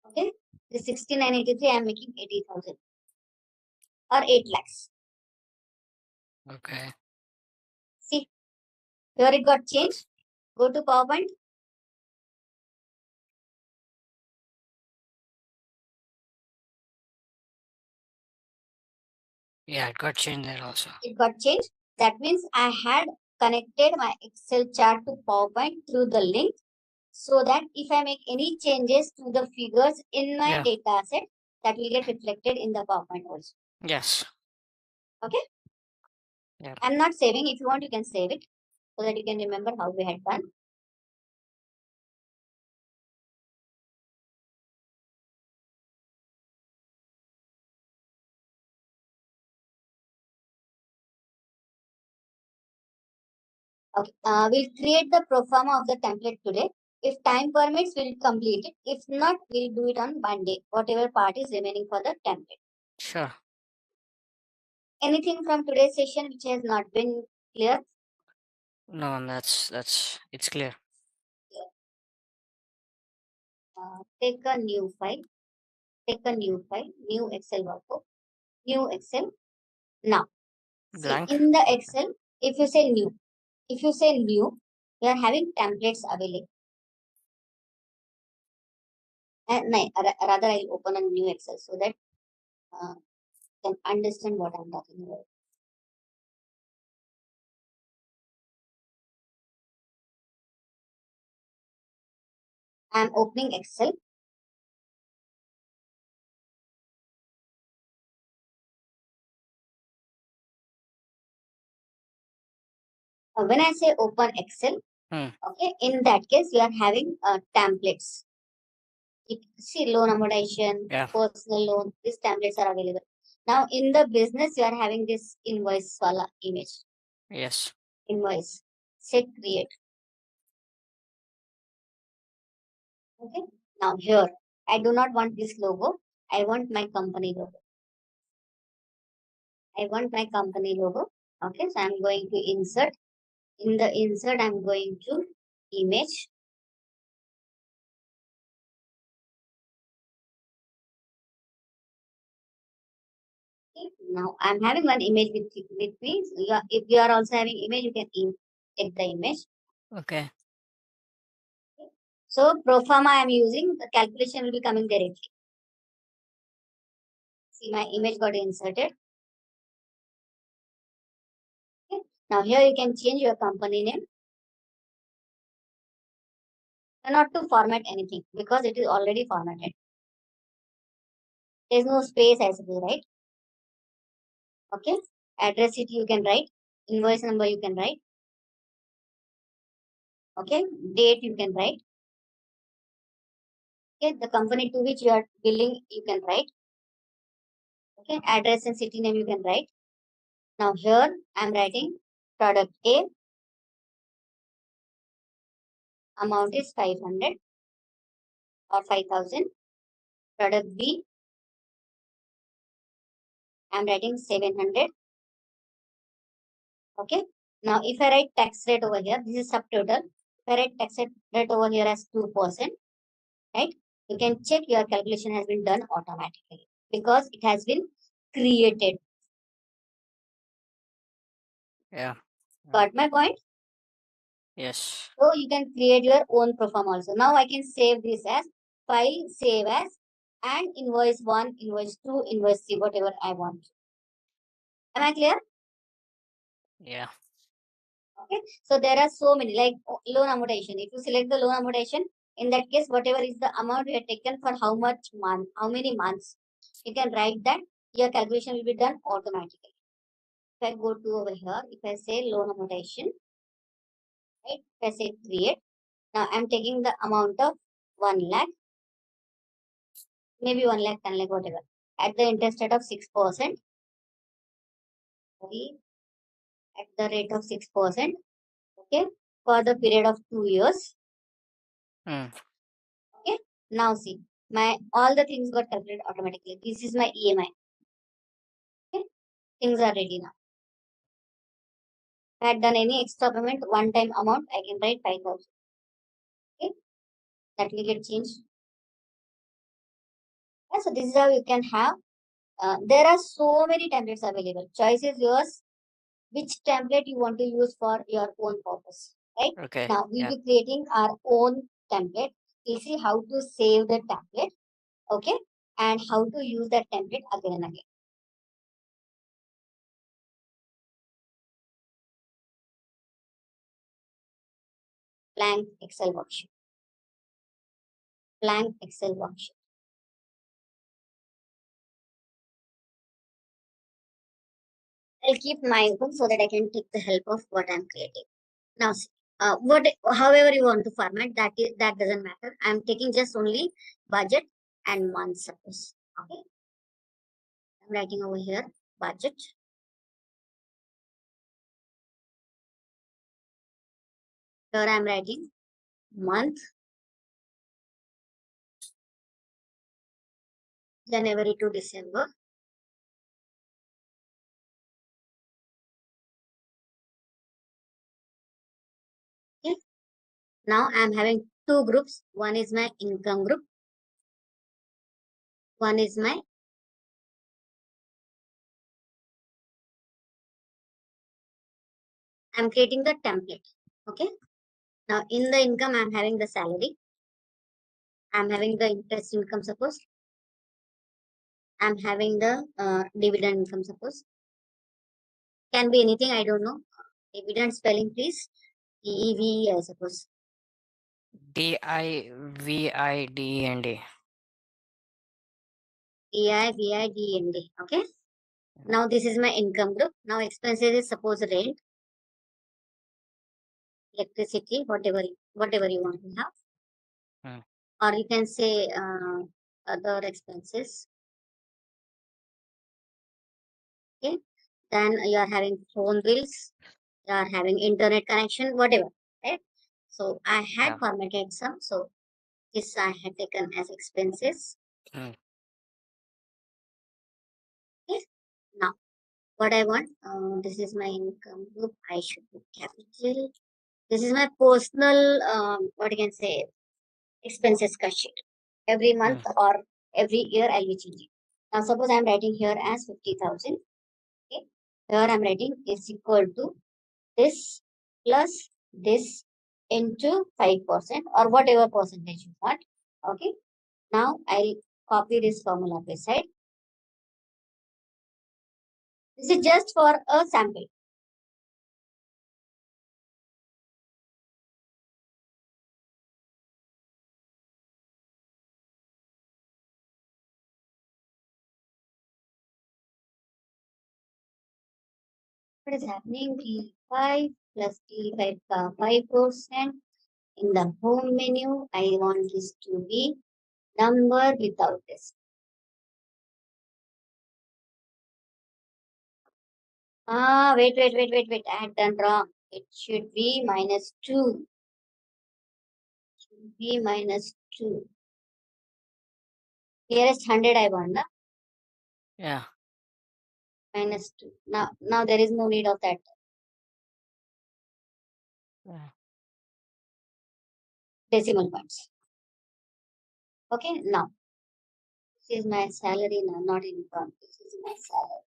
Okay. The 6983, I'm making 80,000 or 8 lakhs. Okay. See, here it got changed. Go to PowerPoint. Yeah, it got changed there also. It got changed. That means I had connected my Excel chart to PowerPoint through the link so that if I make any changes to the figures in my data set, that will get reflected in the PowerPoint also. Yes. Okay. Yeah. I'm not saving. If you want, you can save it so that you can remember how we had done. Okay. We'll create the pro forma of the template today. If time permits, we'll complete it. If not, we'll do it on Monday, whatever part is remaining for the template. Sure. Anything from today's session which has not been clear? No, it's clear. Take a new file. New Excel workbook. New Excel. Now, see, Blank. in the Excel, if you say new, you are having templates available. Rather, I'll open a new Excel so that you can understand what I'm talking about. I'm opening Excel. When I say open Excel, okay, in that case, you are having templates. See, loan accommodation, Yeah. personal loan, these templates are available. Now, in the business, you are having this invoice wala image. Yes. Invoice. Set create. Okay. Now, here, I do not want this logo. I want my company logo. Okay, so I'm going to insert. In the insert, I'm going to image. Okay. Now, I'm having one image with me. So if you are also having image, you can take the image. Okay. So, pro forma I'm using, the calculation will be coming directly. See, my image got inserted. Okay. Now, here you can change your company name. Not to format anything because it is already formatted. There's no space as well, right? Okay. Address it you can write. Invoice number you can write. Okay. Date you can write. Okay. The company to which you are billing you can write. Okay. Address and city name you can write. Now here I'm writing product A. Amount is 500 or 5,000. Product B. I'm writing 700. Okay. Now if I write tax rate over here, this is subtotal. If I write tax rate over here as 2%, right? You can check your calculation has been done automatically because it has been created. Yeah. Got my point? Yes. So you can create your own proform also. Now I can save this as file, save as, and invoice 1, invoice 2, invoice 3, whatever I want. Am I clear? Yeah. Okay. So there are so many like loan amortization. If you select the loan amortization, in that case, whatever is the amount you have taken for how many months, you can write that. Your calculation will be done automatically. If I go to over here, if I say loan amortization, right? If I say create, now I'm taking the amount of 1 lakh, maybe 1 lakh, 10 lakh, whatever, at the interest rate of 6%. Sorry, at the rate of 6%. Okay, for the period of 2 years. Okay, now see, my all the things got calculated automatically. This is my EMI. Okay, things are ready now. If I had done any extra payment, one time amount, I can write 5,000. Okay, that will get changed. Yeah, so this is how you can have. There are so many templates available. Choice is yours. Which template you want to use for your own purpose, right? Okay. Now we'll be creating our own template. We'll see how to save the template, okay, and how to use that template again and again. Blank Excel worksheet. Blank Excel worksheet. I'll keep my open so that I can take the help of what I'm creating. Now, however you want to format, that doesn't matter. I'm taking just only budget and month, suppose. Okay. I'm writing over here budget. Here I'm writing month. January to December. Okay. Now I'm having two groups. One is my income group. One is my I'm creating the template. Okay. Now in the income, I'm having the salary. I'm having the interest income, suppose. I'm having the dividend income, suppose. Can be anything, I don't know. Dividend spelling, please. DEV, I suppose. DIVIDEND. DIVIDND. Okay. Now this is my income group. Now expenses is suppose rent, electricity, whatever you want to have. Or you can say other expenses. Okay. Then you are having phone bills, you are having internet connection, whatever. Right. So I had formatted some. So this I had taken as expenses. Okay. Now what I want, this is my income group. I should put capital. This is my personal, what you can say, expenses cut sheet. Every month or every year I'll be changing. Now suppose I'm writing here as 50,000. Okay. Here I'm writing is equal to this plus this into 5% or whatever percentage you want. Okay. Now I'll copy this formula beside. This is just for a sample. What is happening? T5 plus T5 5%. In the home menu, I want this to be number without this. Wait. I had done wrong. It should be -2. Should be -2. Nearest 100 I want, na? Yeah. -2. Now there is no need of that. Decimal points. Okay, now this is my salary now, not income. This is my salary.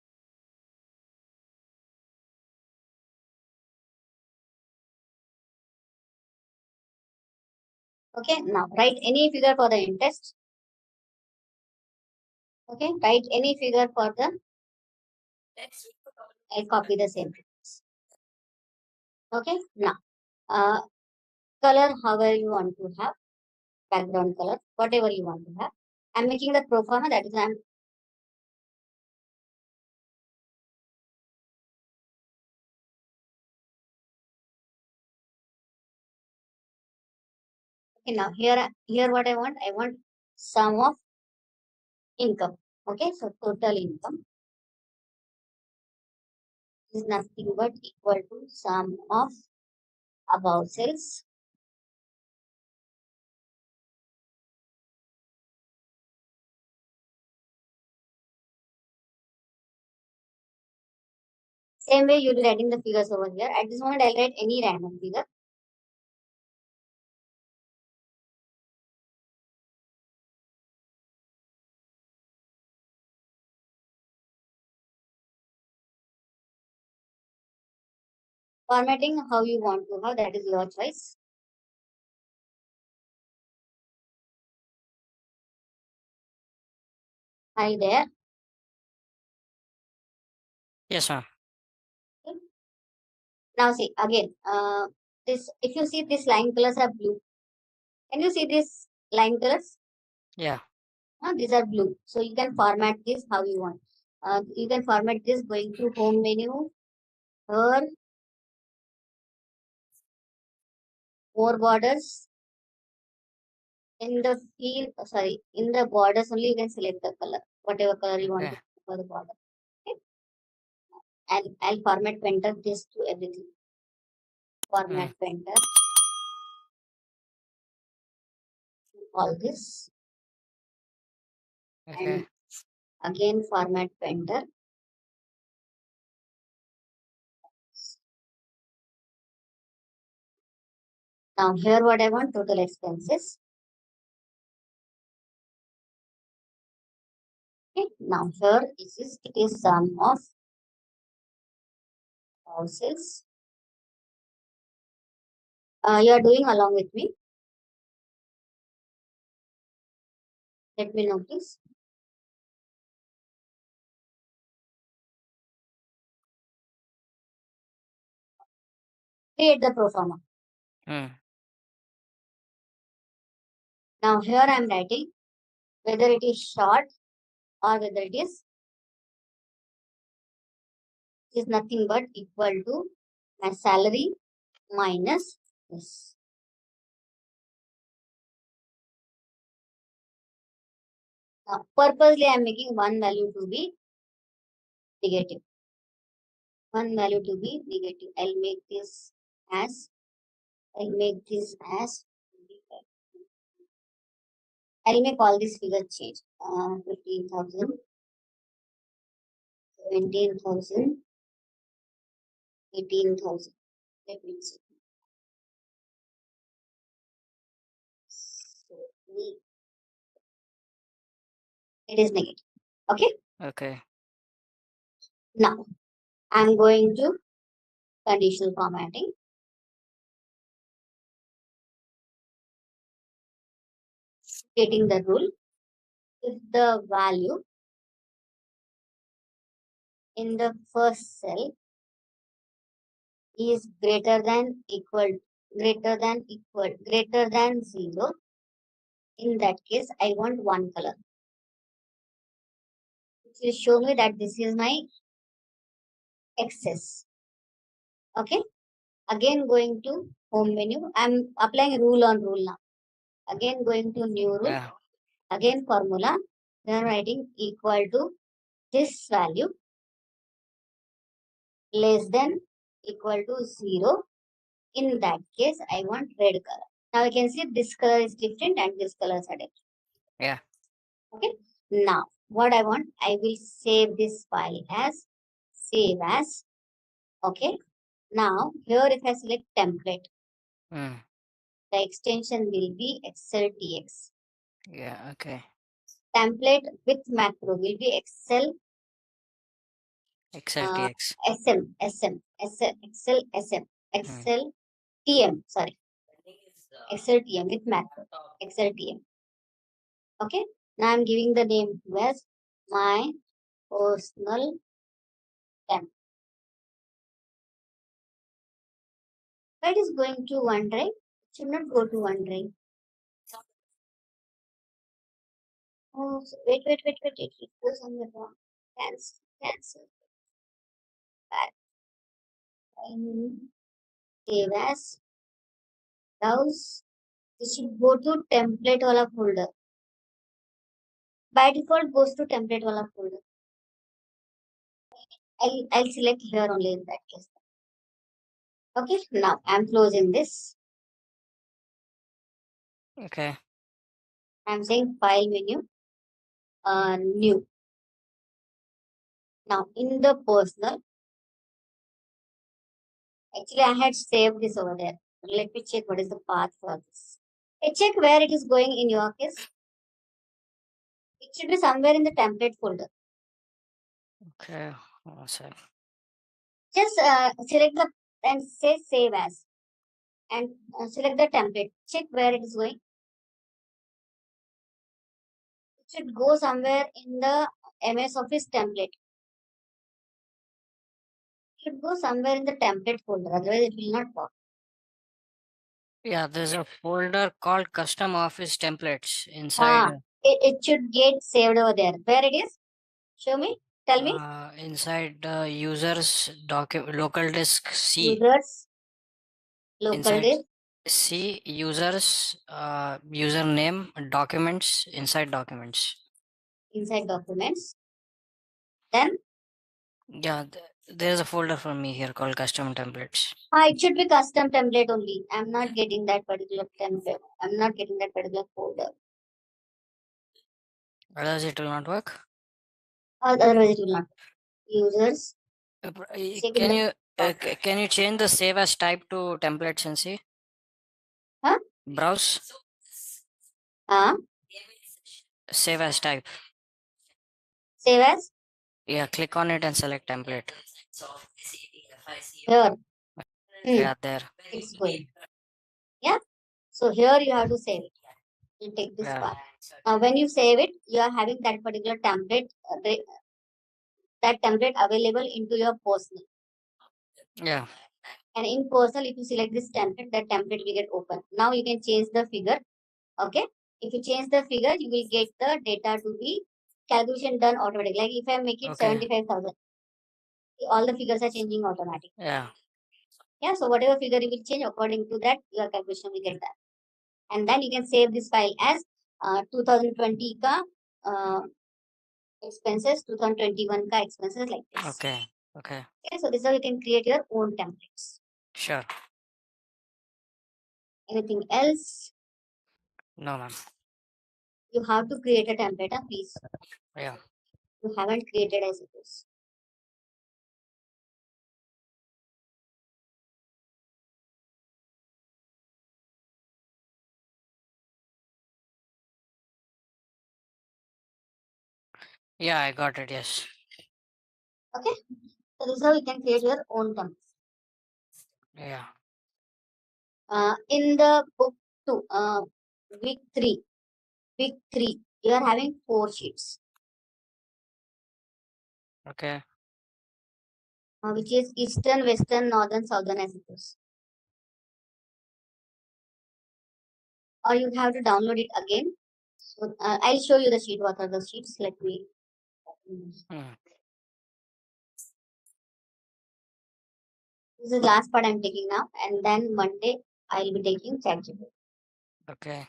Okay, now write any figure for the interest. Okay, write any figure for the. I copy the same figures. Okay, now color however you want to have, background color, whatever you want to have. I'm making the pro forma, that is I'm okay. Now here what I want sum of income. Okay, so total income is nothing but equal to sum of above sales same way you'll be writing the figures over here. At this moment I'll write any random figure. Formatting how you want to have, that is your choice. Are you there? Yes, ma'am. Okay. Now see again, this if you see this line colors are blue. Can you see this line colors? Yeah. These are blue. So you can format this how you want. You can format this going to home menu, or more borders. In the field, sorry, in the borders only you can select the color, whatever color you want to for the border. Okay. And I'll format painter this to everything. Format painter. All this. And Again, format vendor. Now here what I want, total expenses. Okay, now here it is sum of houses. You are doing along with me. Let me know, please. Create the pro forma. Now here I am writing whether it is short or whether it is nothing but equal to my salary minus this. Now purposely I am making one value to be negative. One value to be negative. I'll make this as I'll make all these figures change. 15,000, 17,000, 18,000. Let me see. So it is negative. Okay. Okay. Now I'm going to conditional formatting. Stating the rule. If the value in the first cell is greater than 0, in that case I want one color, which will show me that this is my excess. Okay, again going to home menu. I'm applying rule on rule now. Again going to new rule. Yeah. Again formula. Then writing equal to this value less than equal to 0. In that case, I want red color. Now you can see this color is different and this colors are different. Yeah. Okay. Now what I want, I will save this file as save as. Okay. Now here if I select template, the extension will be XLTX. Yeah. Okay. Template with macro will be Excel XLTX. Excel TM. Sorry, Excel TM with macro. Excel TM. Okay. Now I'm giving the name as my personal temp. That is going to OneDrive. It should not go to OneDrive. Oh, so wait. It goes on the wrong. Cancel. Back. Save as. Browse. This should go to template wala folder. By default goes to template wala folder. I'll select here only in that case. Okay, now I'm closing this. Okay. I'm saying file menu, new. Now in the personal, actually I had saved this over there. Let me check what is the path for this. Check where it is going in your case. It should be somewhere in the template folder. Okay. One sec. Just select the and say save as and select the template. Check where it is going. It should go somewhere in the MS Office template. It should go somewhere in the template folder. Otherwise, it will not work. Yeah, there's a folder called custom office templates inside. It should get saved over there. Where it is? Show me. Tell me. Inside users local disk C. Users. Local Inside disk. C users username documents inside documents. Inside documents. Then. Yeah, there's a folder for me here called custom templates. It should be custom template only. I'm not getting that particular template. I'm not getting that particular folder. Otherwise, it will not work. Otherwise it will not. Users. Check in Can the you can you change the save as type to templates and see? Huh? Browse save as type. Save as Yeah, click on it and select template. here. Yeah, there. It's going. Yeah. So here you have to save it. You take this Yeah. part. When you save it, you are having that particular template, that template available into your personal. Yeah. And in personal, if you select this template, that template will get open. Now you can change the figure. Okay. If you change the figure, you will get the data to be calculation done automatically. Like if I make it Okay. 75,000, all the figures are changing automatically. Yeah. Yeah. So whatever figure you will change according to that, your calculation will get done. And then you can save this file as 2020 ka expenses, 2021 ka expenses, like this. Okay. Okay. Okay, so this is how you can create your own templates. Sure. Anything else? No, ma'am. You have to create a template, please. Yeah. You haven't created, I suppose. Yeah, I got it. Yes. Okay, so this is how you can create your own template. Yeah. In the book 2, week 3, you are having 4 sheets, Okay. which is Eastern, Western, Northern, Southern, I suppose. Or you have to download it again. So I'll show you the sheet. What are the sheets? Let me. Hmm. This is the last part I'm taking now, and then Monday I'll be taking ChatGPT. Okay.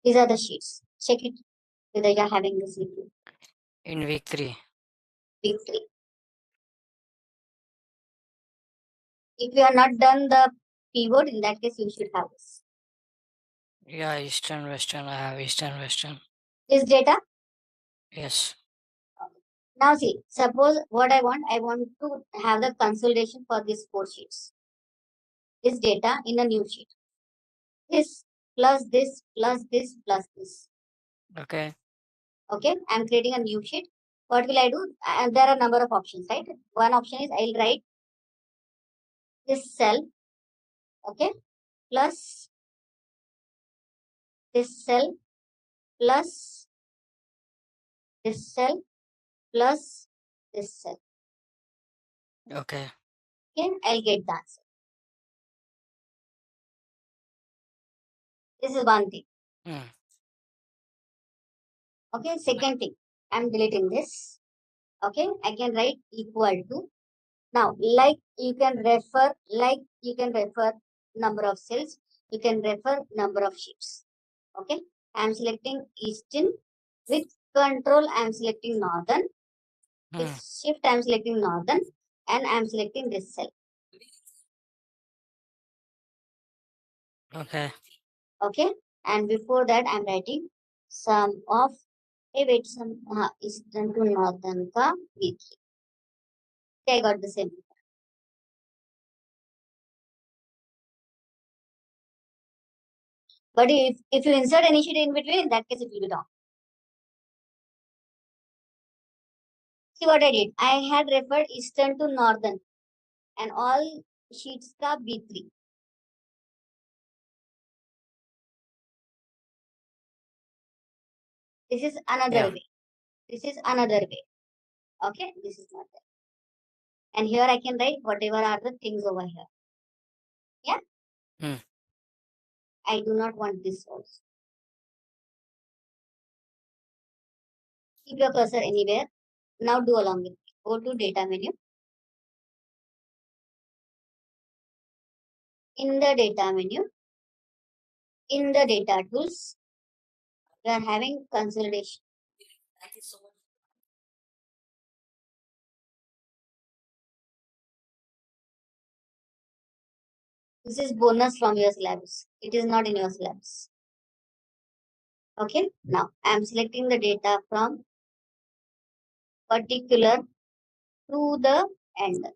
These are the sheets. Check it whether you're having this with you. In week 3. Week 3. If you are not done the pivot, in that case you should have this. Yeah, Eastern, Western. I have Eastern, Western. This data. Yes. Now see, suppose what I want to have the consolidation for these 4 sheets. This data in a new sheet. This plus this plus this plus this. Okay. Okay, I'm creating a new sheet. What will I do? And there are a number of options, right? One option is I'll write this cell, okay, plus this cell plus this cell plus this cell. Okay. Okay, I'll get the answer. This is one thing. Hmm. Okay, second thing, I'm deleting this. Okay, I can write equal to. Now, like you can refer number of cells, you can refer number of sheets. Okay, I'm selecting Eastern. With control, I'm selecting Northern. With shift, I'm selecting Northern, and I'm selecting this cell. Okay. Okay, and before that, I'm writing sum of some Eastern to Northern ka V3. Okay, I got the same. But if you insert any sheet in between, in that case it will be wrong. See what I did? I had referred Eastern to Northern and all sheets ka B3. This is another way. This is another way. Okay, this is not there. And here I can write whatever are the things over here. Yeah. I do not want this also. Keep your cursor anywhere. Now do along with me. Go to data menu. In the data menu, in the data tools, we are having consolidation. This is bonus from your syllabus. It is not in your syllabus. Okay. Now I am selecting the data from particular to the end.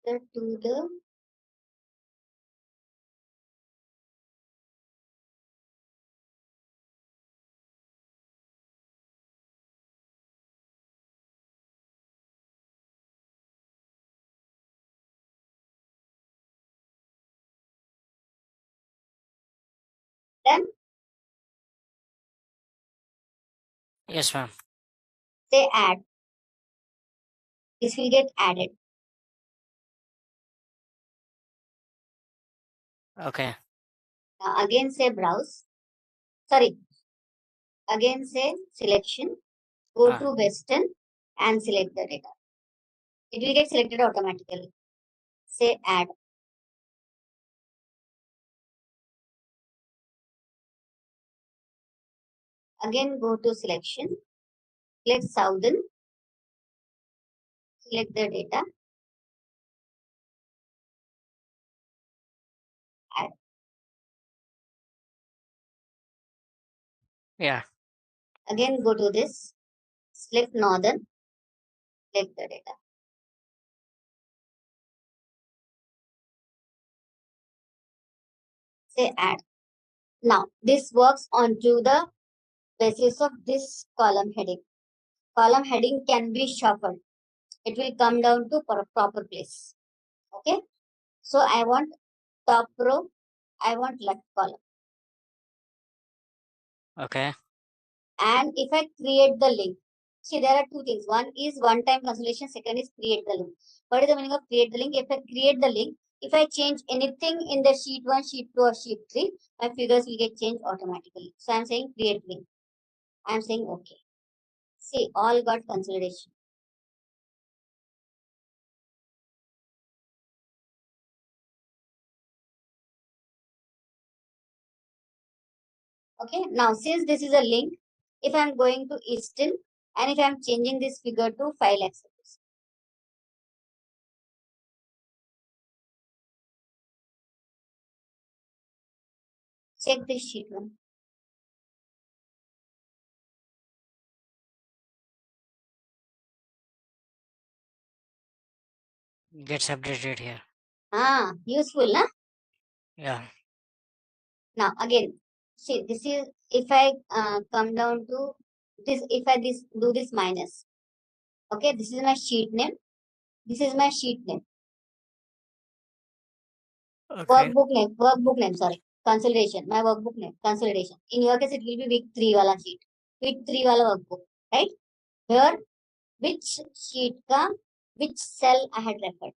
To the then Yes, ma'am. say add. This will get added. Okay. Now again say browse. Sorry. Again say selection. Go to Western and select the data. It will get selected automatically. Say add. Again go to selection. Select Southern. Select the data. Add. Yeah. Again go to this. Select Northern. Select the data. Say add. Now this works onto the basis of this column heading. Column heading can be shuffled. It will come down to proper place. Okay. So I want top row. I want left column. Okay. And if I create the link, see there are two things. One is one-time consolidation. Second is create the link. What is the meaning of create the link? If I create the link, if I change anything in the sheet 1, sheet 2 or sheet 3, my figures will get changed automatically. So I'm saying create link. I'm saying okay. See, all got consolidation. Okay, now since this is a link, if I'm going to Eastern and if I'm changing this figure to file access, check this sheet 1. Gets updated here. Useful, huh? Yeah. Now again, see this is if I come down to this, if I do this minus. Okay, this is my sheet name. This is my sheet name. Okay. Workbook name, sorry. Consolidation. My workbook name, consolidation. In your case, it will be week 3 wala sheet. Week 3 wala workbook, right? Here, which sheet ka, which cell I had referred.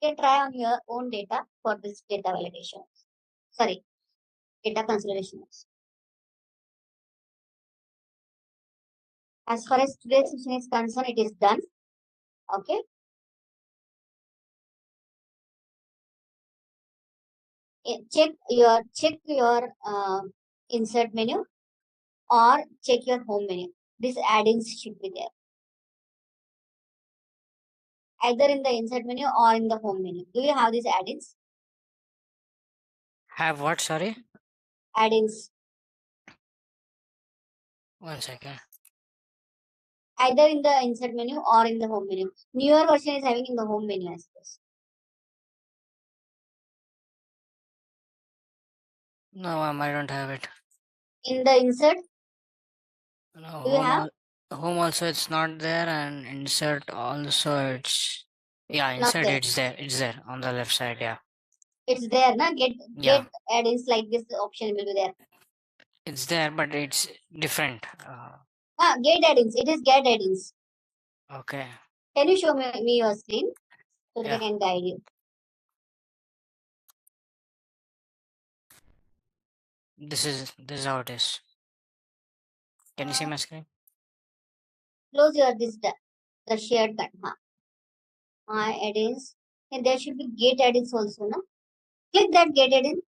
You can try on your own data for this data validation. Sorry, data consolidation. As far as today's session is concerned, it is done. Okay. Check your insert menu or check your home menu. These add-ins should be there. Either in the insert menu or in the home menu. Do you have these add-ins? Have what? Sorry. Add-ins. 1 second. Either in the insert menu or in the home menu. Newer version is having in the home menu, I suppose. No, ma'am, I don't have it. In the insert, No, do you have? home also it's not there, and insert also it's Not insert there. it's there. It's there on the left side. Yeah. It's there, na? Get add-ins like this option will be there. It's there, but it's different. Get add-ins. It is get add-ins. Okay. Can you show me your screen so that I Yeah. can guide you? This is how it is. Can you see my screen? Close your the shared cut. My add-ins. And there should be get add-ins also, no? Click that get add-in.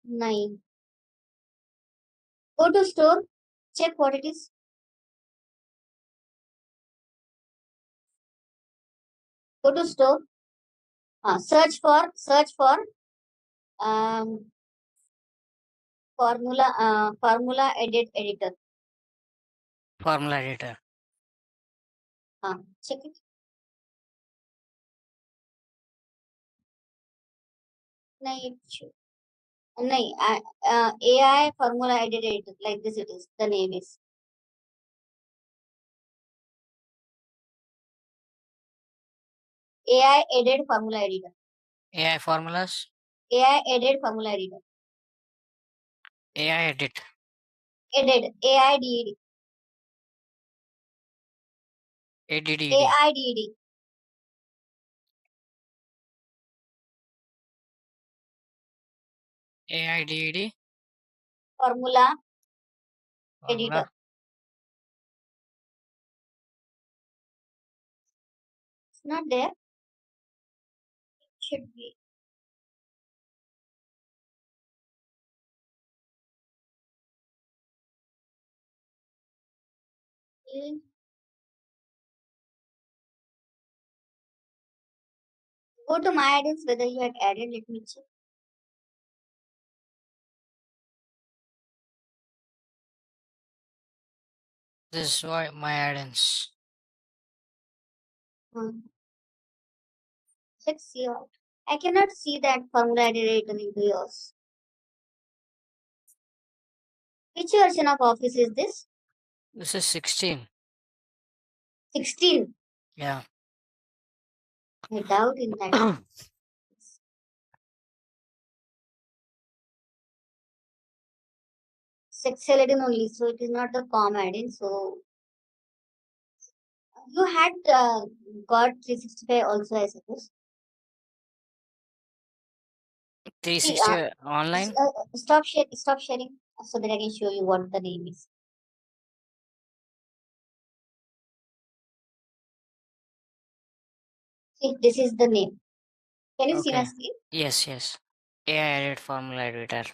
9. Go to store. Check what it is. Go to store. Search for formula edit editor. Formula editor. Check it. नहीं AI formula edit editor, like this it is. The name is AI edit formula editor. AI formulas. AI edit formula editor. AI edit. Edit. AIDED. ADDED. AIDED. AIDED. Formula editor. Formula. It's not there. It should be. Go to my add-ins whether you had added. Let me check. This is why my add-ins. Check see out. I cannot see that formula editor into yours. Which version of Office is this? This is 16. 16. Yeah. I doubt in that. Excel add-in only, so it is not the com add-in. So you had got 365 also, I suppose. 360 online. Stop sharing so that I can show you what the name is. See, this is the name. Can you see my Okay. screen? Yes, yes. AI edit formula editor.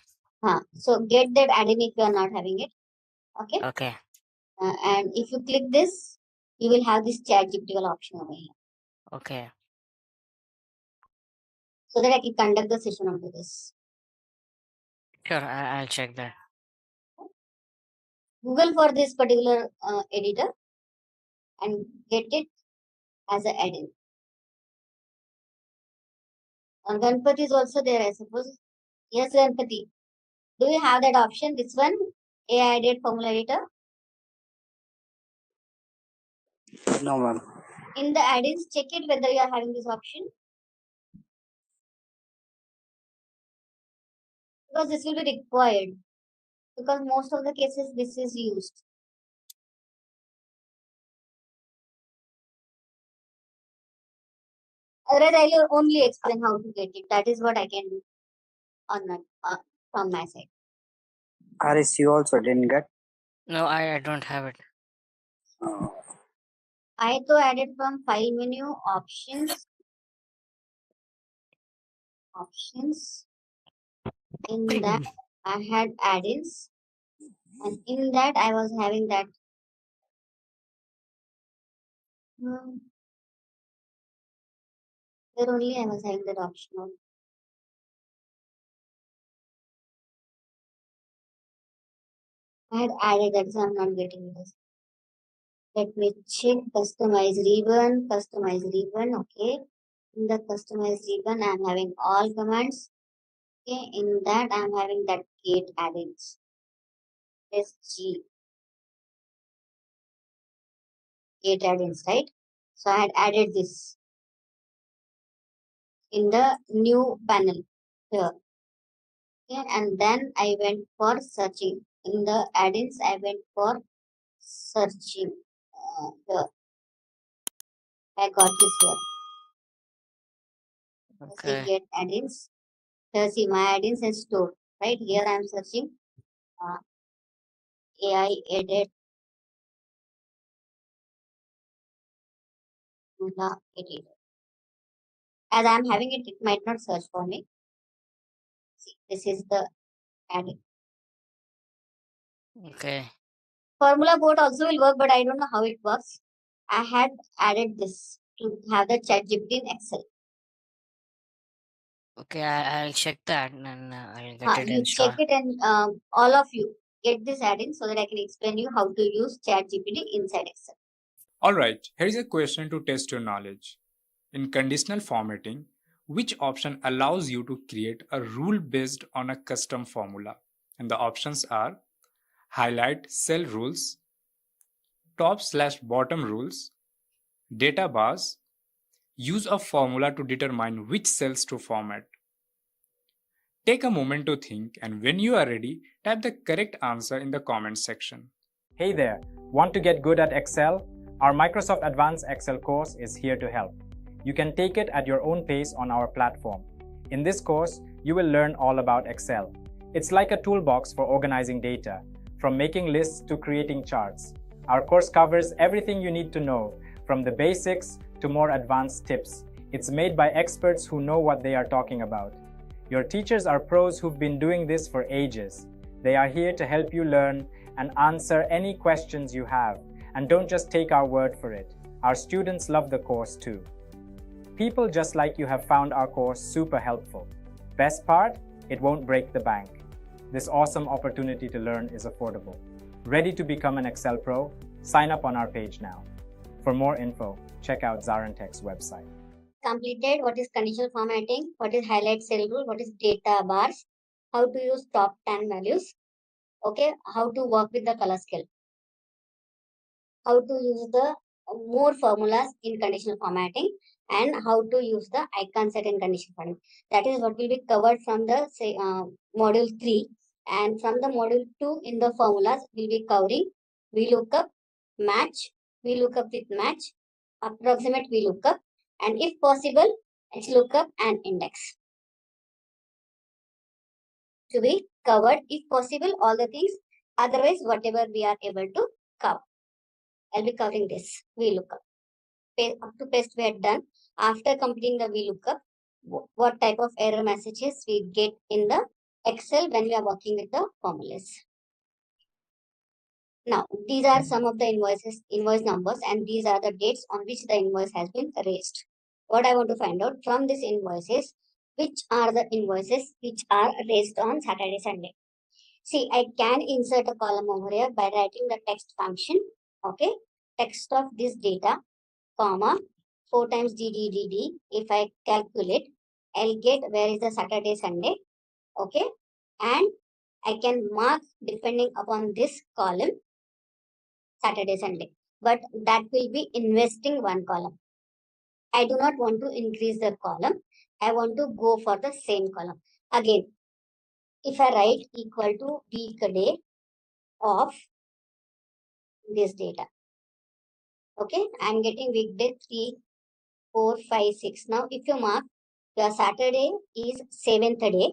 So get that add-in if you are not having it. Okay. Okay. And if you click this, you will have this chat GPT option over here. Okay. So that I can conduct the session onto this. Sure, I'll check that. Google for this particular editor and get it as an add-in. Ganpati is also there, I suppose. Yes, Ganpati. Do you have that option? This one, AI edit formula editor. No, ma'am. In the add-ins, check it whether you are having this option. Because this will be required. Because most of the cases this is used. Otherwise, I will only explain how to get it. That is what I can do on from my side. Aris, you also didn't get? No, I don't have it. I to added from file menu options. In that I had add-ins, and in that I was having that. There only I was having that option. I had added that, so I'm not getting this. Let me check customize ribbon. Okay. In the customize ribbon, I'm having all commands. Okay. In that, I'm having that get add-ins. SG. Get add-ins, right? So I had added this in the new panel here. Okay. And then I went for searching. In the add-ins, I went for searching. Here. I got this here. Okay. Get add-ins. Here, see my add-ins and store. Right here, I am searching AI edit formula editor. As I am having it, it might not search for me. See, this is the added. Okay. Formula board also will work, but I don't know how it works. I had added this to have the ChatGPT in Excel. Okay, I'll check that and I'll get it You installed. check it and all of you get this add-in so that I can explain you how to use ChatGPT inside Excel. Alright, here is a question to test your knowledge. In conditional formatting, which option allows you to create a rule based on a custom formula? And the options are highlight cell rules, top/bottom rules, data bars, use a formula to determine which cells to format. Take a moment to think, and when you are ready, type the correct answer in the comments section. Hey there, want to get good at Excel? Our Microsoft Advanced Excel course is here to help. You can take it at your own pace on our platform. In this course, you will learn all about Excel. It's like a toolbox for organizing data, from making lists to creating charts. Our course covers everything you need to know, from the basics to more advanced tips. It's made by experts who know what they are talking about. Your teachers are pros who've been doing this for ages. They are here to help you learn and answer any questions you have. And don't just take our word for it. Our students love the course too. People just like you have found our course super helpful. Best part? It won't break the bank. This awesome opportunity to learn is affordable. Ready to become an Excel pro? Sign up on our page now. For more info, check out ZaranTech's website. Completed what is conditional formatting, what is highlight cell rule, what is data bars, how to use top 10 values, okay, how to work with the color scale, how to use the more formulas in conditional formatting, and how to use the icon set in conditional formatting. That is what will be covered from the module 3, and from the module 2 in the formulas will be covering VLOOKUP, match, VLOOKUP with match, approximate VLOOKUP, and if possible, XLOOKUP and index to be covered, if possible, all the things. Otherwise, whatever we are able to cover. I'll be covering this VLOOKUP. Up to paste we are done. After completing the VLOOKUP, what type of error messages we get in the Excel when we are working with the formulas. Now, these are some of the invoice numbers, and these are the dates on which the invoice has been raised. What I want to find out from these invoices, which are the invoices which are raised on Saturday, Sunday. See, I can insert a column over here by writing the text function, okay, text of this data, comma, 4 times DDDD. If I calculate, I'll get where is the Saturday, Sunday, okay, and I can mark depending upon this column Saturday, Sunday, but that will be investing one column. I do not want to increase the column. I want to go for the same column. Again, if I write equal to weekday of this data, okay, I'm getting weekday 3, 4, 5, 6. Now, if you mark, your Saturday is 7th day,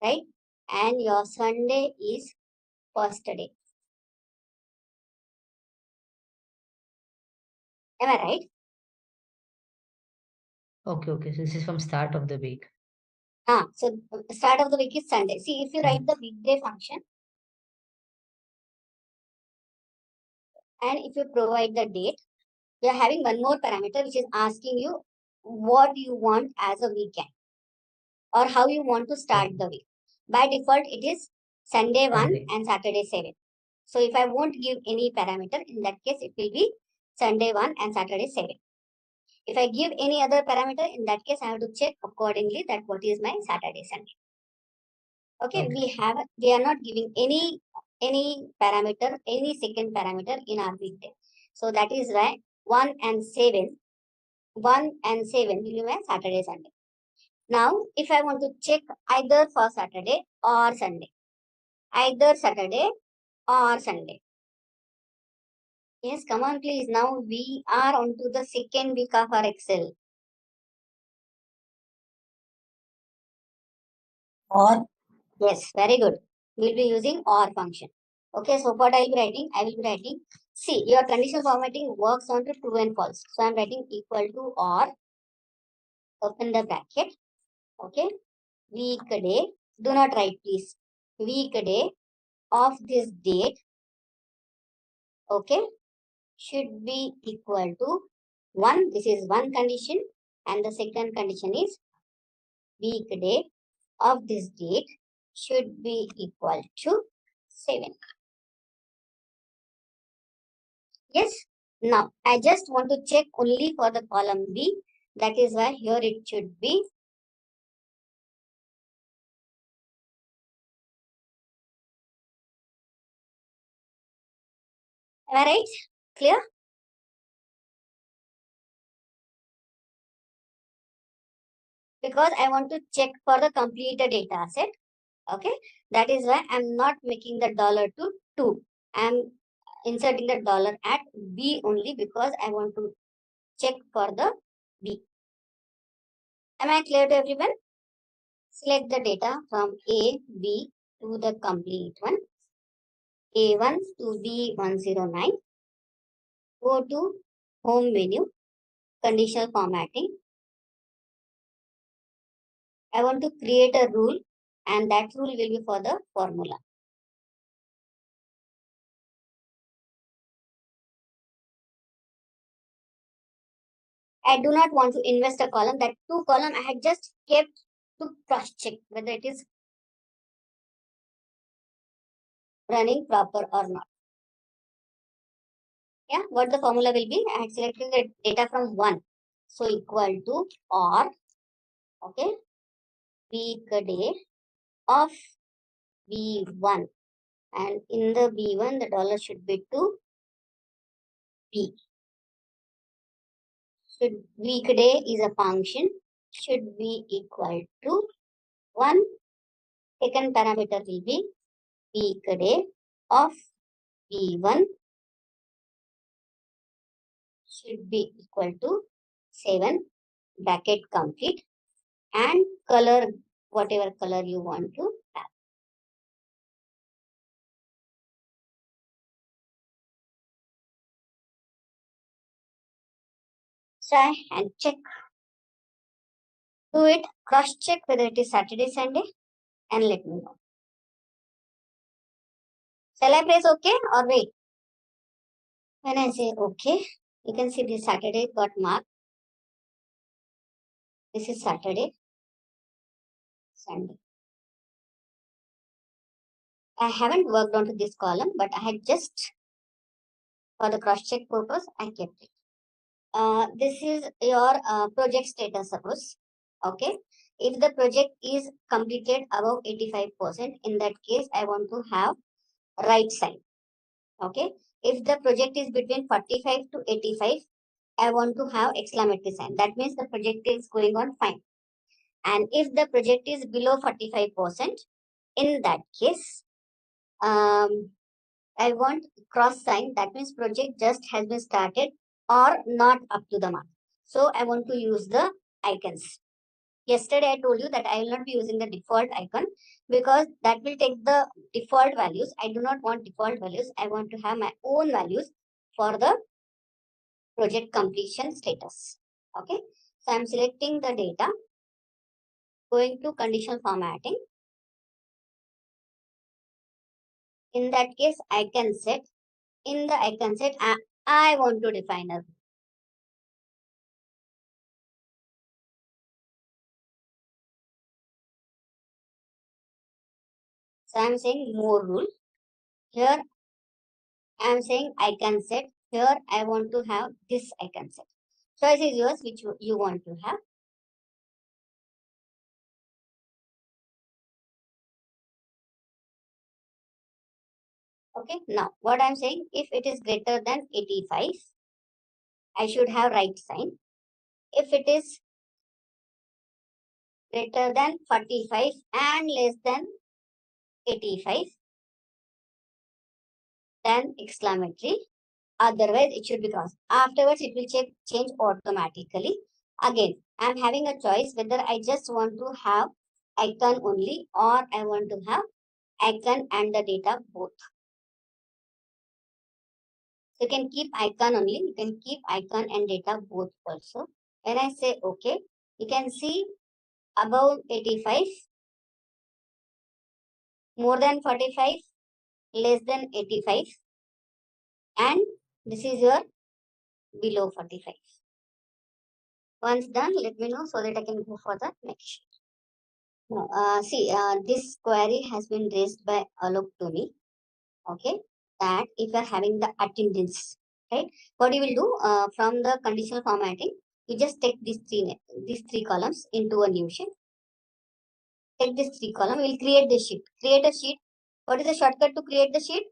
right? And your Sunday is 1st day. Am I right? Okay. So this is from start of the week. So start of the week is Sunday. See, if you write the weekday function, and if you provide the date, you are having one more parameter which is asking you what you want as a weekend or how you want to start the week. By default, it is Sunday 1 Sunday. and Saturday 7. So if I won't give any parameter, in that case, it will be Sunday 1 and Saturday 7. If I give any other parameter, in that case, I have to check accordingly that what is my Saturday, Sunday. Okay. We are not giving any parameter, any second parameter in our weekday. So that is why 1 and 7 will be my Saturday, Sunday. Now, if I want to check either for Saturday or Sunday, either Saturday or Sunday. Yes, come on, please. Now we are on to the second week of our Excel. Or? Yes, very good. We'll be using OR function. Okay, so what I will be writing, see, your conditional formatting works on to true and false. So I'm writing equal to or, open the bracket, okay, weekday, do not write please, weekday of this date, okay, should be equal to 1. This is one condition, and the second condition is weekday of this date should be equal to 7. Yes. Now, I just want to check only for the column B. That is why here it should be am I right? Clear? Because I want to check for the completed data set. Okay. That is why I'm not making the dollar to 2. I'm inserting the dollar at B only because I want to check for the B. Am I clear to everyone? Select the data from A, B to the complete one. A1 to B109. Go to home menu, conditional formatting. I want to create a rule, and that rule will be for the formula. I do not want to invest a column. That 2 column I had just kept to cross check whether it is running proper or not. Yeah, what the formula will be? I had selected the data from 1. So equal to or, okay, weekday of B1. And in the B1, the dollar should be to B. Should weekday is a function, should be equal to 1. Second parameter will be weekday of B1 should be equal to 7, bracket complete, and color, whatever color you want to have. Try and check. Do it, cross check whether it is Saturday, Sunday, and let me know. Shall I press OK or wait? When I say OK, you can see this Saturday got marked. This is Saturday, Sunday. I haven't worked onto this column, but I had just, for the cross-check purpose, I kept it. This is your project status, suppose. Okay. If the project is completed above 85%, in that case, I want to have right sign. Okay. If the project is between 45 to 85, I want to have exclamatory sign. That means the project is going on fine. And if the project is below 45%, in that case, I want cross sign. That means project just has been started or not up to the mark. So I want to use the icons. Yesterday I told you that I will not be using the default icon because that will take the default values. I do not want default values. I want to have my own values for the project completion status. Okay. So I'm selecting the data, going to conditional formatting. In that case, icon set. In the icon set, I want to define a. So I'm saying more rule. Here I'm saying icon set. Here I want to have this icon set. Choice is yours, which you want to have. Okay. Now what I'm saying, if it is greater than 85, I should have right sign. If it is greater than 45 and less than 85, then exclamatory. Otherwise, it should be cross. Afterwards, it will change automatically. Again, I'm having a choice whether I just want to have icon only or I want to have icon and the data both. You can keep icon only. You can keep icon and data both also. When I say okay, you can see above 85, more than 45, less than 85, and this is your below 45. Once done, let me know so that I can go for the next sheet. Now, this query has been raised by Alok to me. Okay, that if you are having the attendance, right? What you will do from the conditional formatting, you just take these three columns into a new sheet. Take this three column. We will create the sheet. Create a sheet. What is the shortcut to create the sheet?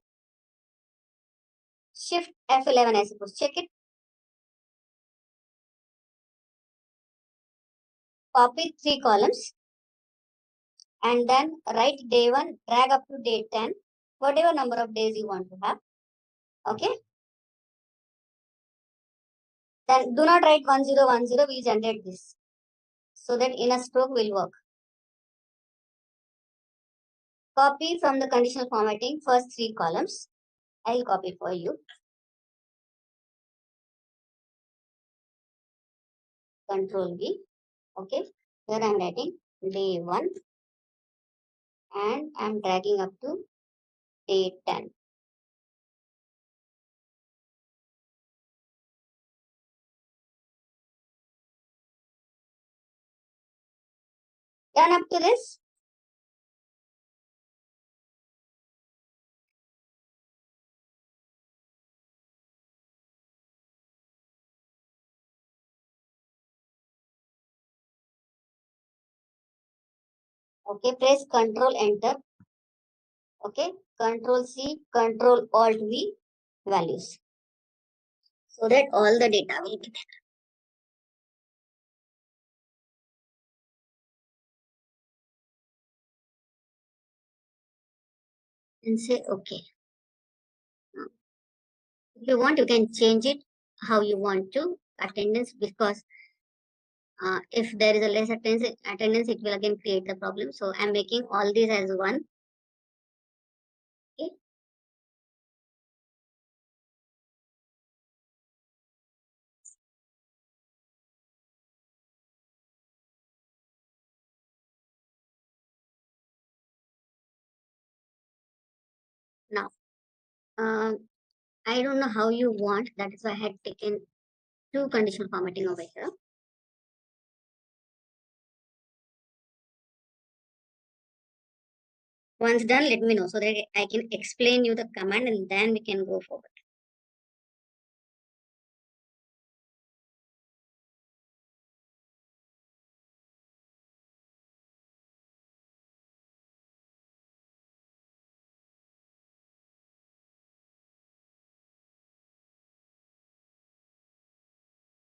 Shift F11, I suppose. Check it. Copy three columns and then write day 1, drag up to day 10, whatever number of days you want to have. Okay. Then do not write 1010, we generate this so that in a stroke will work. Copy from the conditional formatting first three columns. I will copy for you. Control V. Okay. Here I am writing day 1 and I am dragging up to day 10. Done up to this. Okay, press Control Enter. Okay, Control C, Control Alt V values. So that all the data will be there. And say okay. Now, if you want, you can change it how you want to attendance, because if there is a less attendance, it will again create the problem. So I'm making all these as one. Okay. Now, I don't know how you want. That is why I had taken two conditional formatting over here. Once done, let me know so that I can explain you the command and then we can go forward.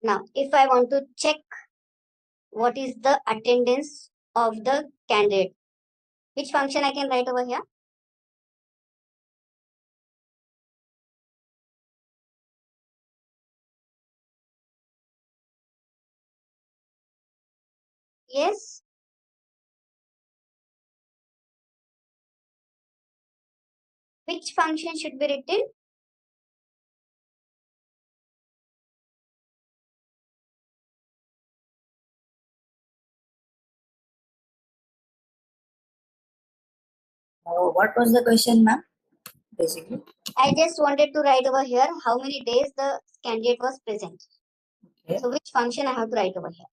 Now, if I want to check what is the attendance of the candidate, which function I can write over here? Yes. Which function should be written? What was the question, ma'am? Basically. I just wanted to write over here how many days the candidate was present. Okay. So which function I have to write over here?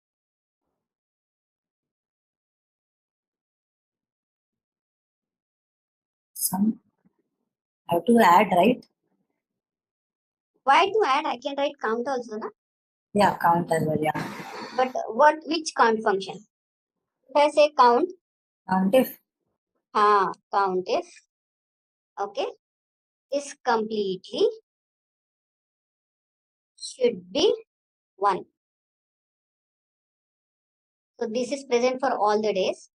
Some have to add, right? Why to add? I can write count also, na? Yeah, count as well. Yeah. But which count function? If I say count, Count if. count if, okay, is completely should be 1. So this is present for all the days.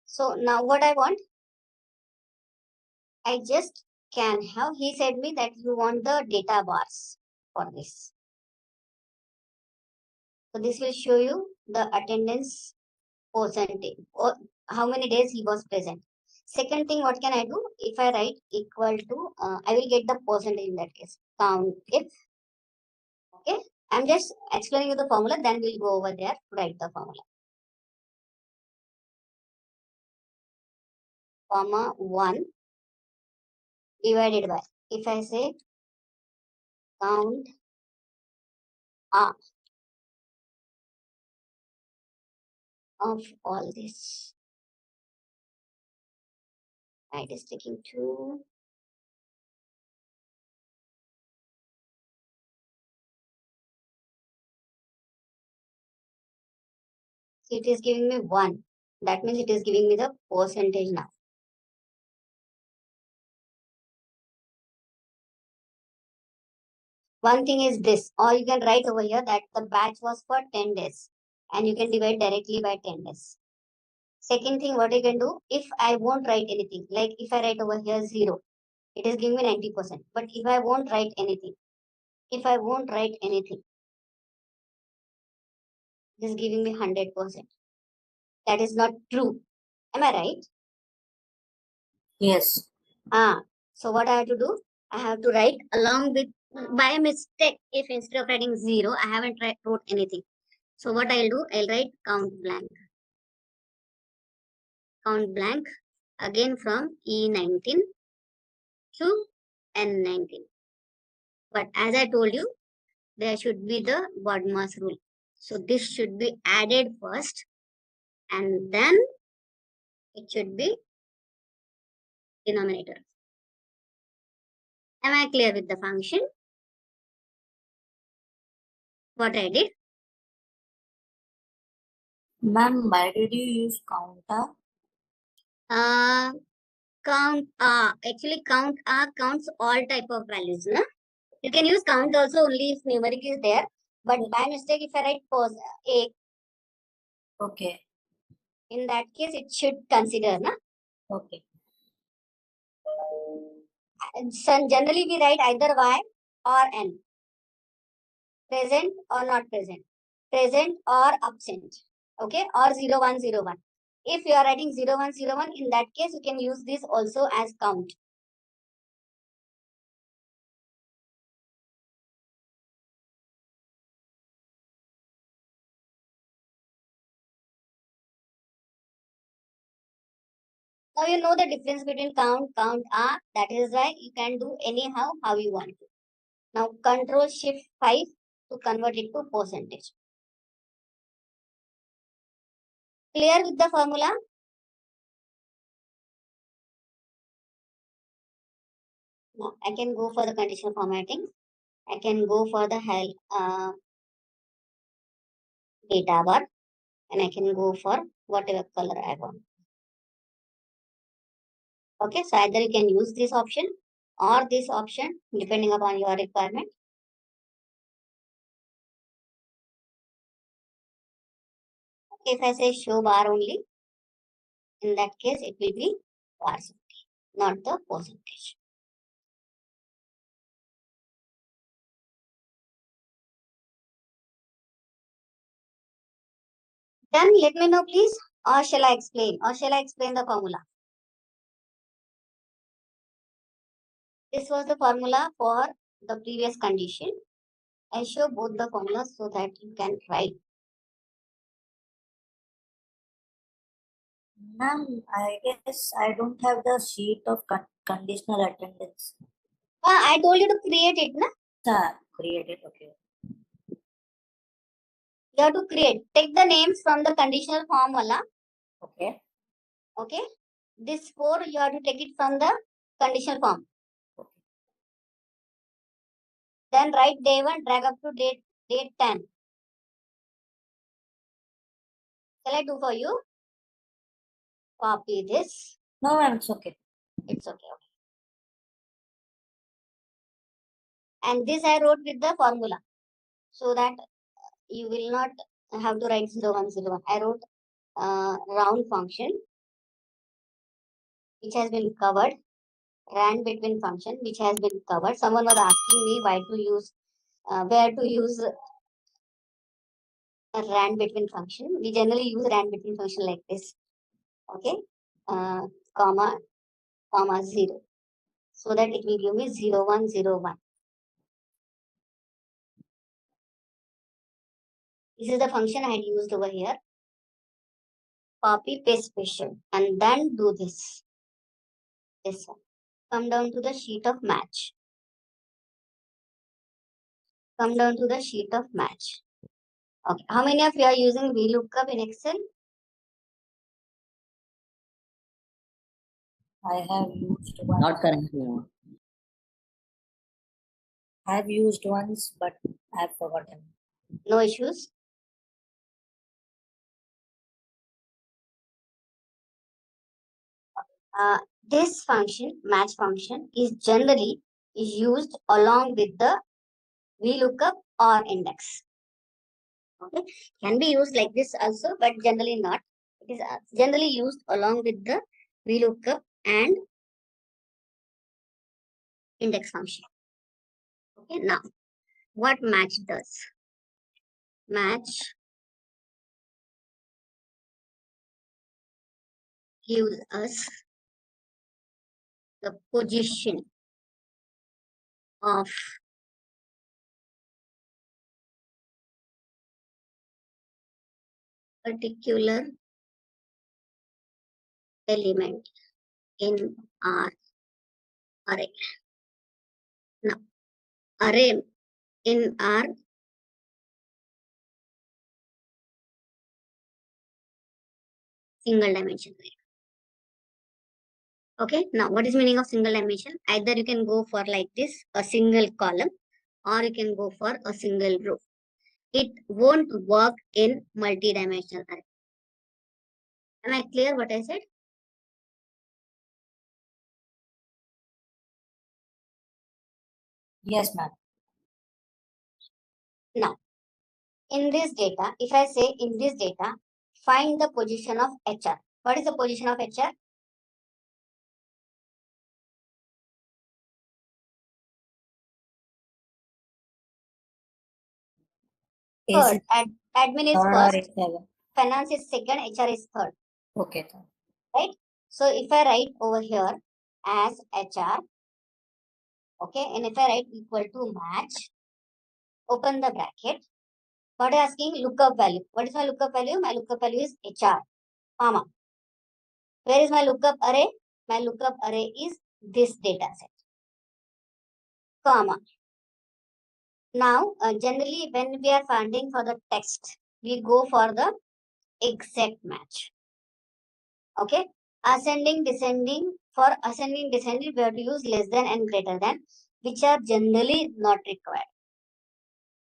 So now what I want, I just can have, he said me that you want the data bars for this. So this will show you the attendance percentage or how many days he was present. Second thing, what can I do? If I write equal to, I will get the percentage in that case. Count if, okay. I'm just explaining you the formula, then we'll go over there to write the formula. Comma 1 divided by, if I say count R of all this. It is taking 2. It is giving me 1. That means it is giving me the percentage now. One thing is this, or you can write over here that the batch was for 10 days and you can divide directly by 10 days. Second thing, what you can do, if I won't write anything, like if I write over here 0, it is giving me 90%. But if I won't write anything, it is giving me 100%. That is not true. Am I right? Yes. So what I have to do? I have to write along with, by mistake, if instead of writing 0, I haven't wrote anything. So what I'll do, I'll write count blank. Count blank again from E19 to N19. But as I told you, there should be the word mass rule. So this should be added first and then it should be denominator. Am I clear with the function? What I did? Ma'am, why did you use counter? Count actually count counts all type of values. No? You can use count also only if numeric is there. But by mistake, if I write pause a, Okay. in that case it should consider, na? Okay. So generally we write either y or n. Present or not present. Present or absent. Okay, or 0101. If you are writing 0101, in that case you can use this also as count. Now you know the difference between count, count are. That is why you can do anyhow how you want to. Now Control Shift 5 to convert it to percentage. Clear with the formula? Now I can go for the conditional formatting. I can go for the data bar and I can go for whatever color I want. Okay, so either you can use this option or this option depending upon your requirement. If I say show bar only, in that case it will be percentage, not the percentage. Then let me know please, or shall I explain? Or shall I explain the formula? This was the formula for the previous condition. I show both the formulas so that you can write. Ma'am, I guess I don't have the sheet of conditional attendance. I told you to create it, na? Sir, created. Okay. You have to create. Take the names from the conditional formula. Okay. Okay. This 4 you have to take it from the conditional form. Okay. Then write day 1, drag up to date 10. Shall I do for you? Copy this. No, ma'am, it's okay. It's okay. And this I wrote with the formula so that you will not have to write 0101. I wrote round function which has been covered, rand between function which has been covered. Someone was asking me why to use, where to use a rand between function. We generally use rand between function like this. Okay. comma, 0. So that it will give me 0, 1, 0, 1. This is the function I had used over here. Copy, paste question, and then do this. This one. Come down to the sheet of match. Come down to the sheet of match. Okay. How many of you are using VLOOKUP in Excel? I have used one. Not currently. No. I have used once, but I have forgotten. No issues. This function, match function, is generally used along with the VLOOKUP or index. Okay, can be used like this also, but generally not. It is generally used along with the VLOOKUP and index function. Okay, now what match does? Match gives us the position of particular element in our array. Now, array in our single dimension array. Okay, now what is meaning of single dimension? Either you can go for like this, a single column, or you can go for a single row. It won't work in multi-dimensional array. Am I clear what I said? Yes, ma'am. Now, in this data, if I say in this data, find the position of HR. What is the position of HR? Is Third. it Admin is third or first, seven? finance is second, HR is third. Okay, sir. Right? So if I write over here as HR, okay, and if I write equal to match, open the bracket. What is asking? Lookup value. What is my lookup value? My lookup value is HR, comma. Where is my lookup array? My lookup array is this data set, comma. Now, generally, when we are finding for the text, we go for the exact match. Okay, ascending, descending. For ascending, descending, we have to use less than and greater than, which are generally not required.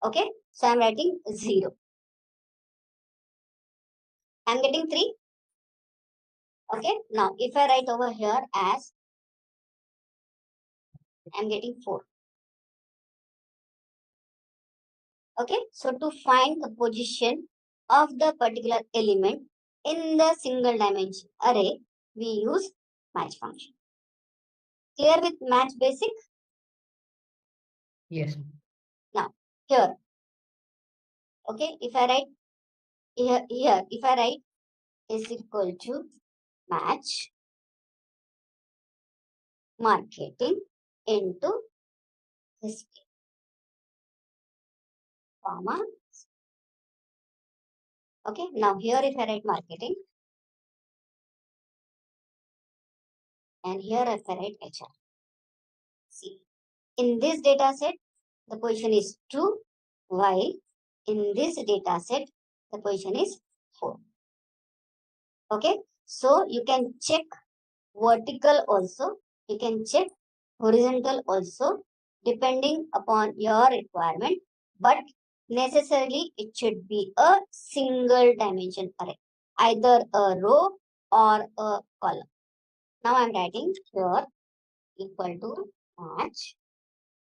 Okay, so I'm writing 0. I'm getting 3. Okay, now if I write over here as I'm getting 4. Okay, so to find the position of the particular element in the single dimension array, we use match function. Clear with match basic? Yes. Now, here, okay, if I write here, if I write is equal to match marketing into this comma. Okay, now here if I write marketing, and here if I write HR. See, in this data set, the position is 2, while in this data set, the position is 4. Okay, so you can check vertical also, you can check horizontal also, depending upon your requirement, but necessarily it should be a single dimension array, either a row or a column. Now I'm writing here equal to match,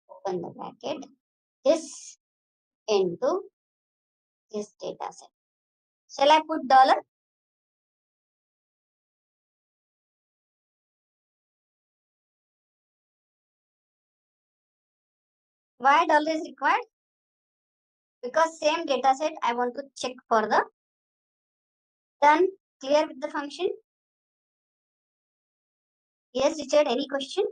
open the bracket, this into this data set. Shall I put dollar? Why dollar is required? Because same data set I want to check for the done. Clear with the function? Yes, Richard, any question?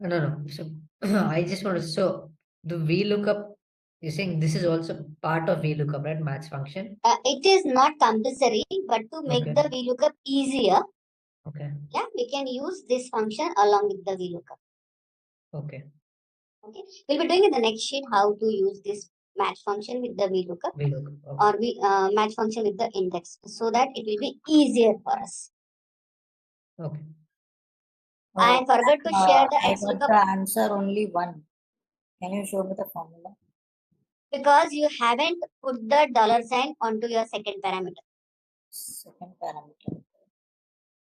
No. So I just want to, so the VLOOKUP, you're saying this is also part of VLOOKUP, right? Match function. It is not compulsory, but to make Okay. the VLOOKUP easier, Okay. yeah, we can use this function along with the VLOOKUP. Okay. Okay, we'll be doing in the next sheet how to use this match function with the VLOOKUP VLOOKUP. Okay. or match function with the index, so that it will be easier for us. Okay. I forgot to share the I XLOOKUP got the answer only one. Can you show me the formula? because you haven't put the dollar sign onto your second parameter. Second parameter.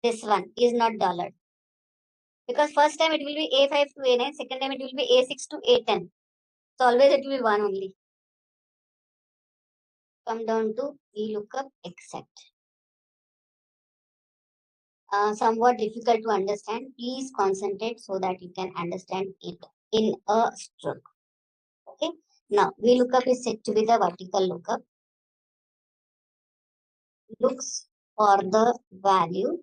This one is not dollar. Because first time it will be A5 to A9, second time it will be A6 to A10. So always it will be 1 only. Come down to VLOOKUP except. Somewhat difficult to understand. Please concentrate so that you can understand it in a stroke. Okay. Now VLOOKUP is set to be the vertical lookup. Looks for the value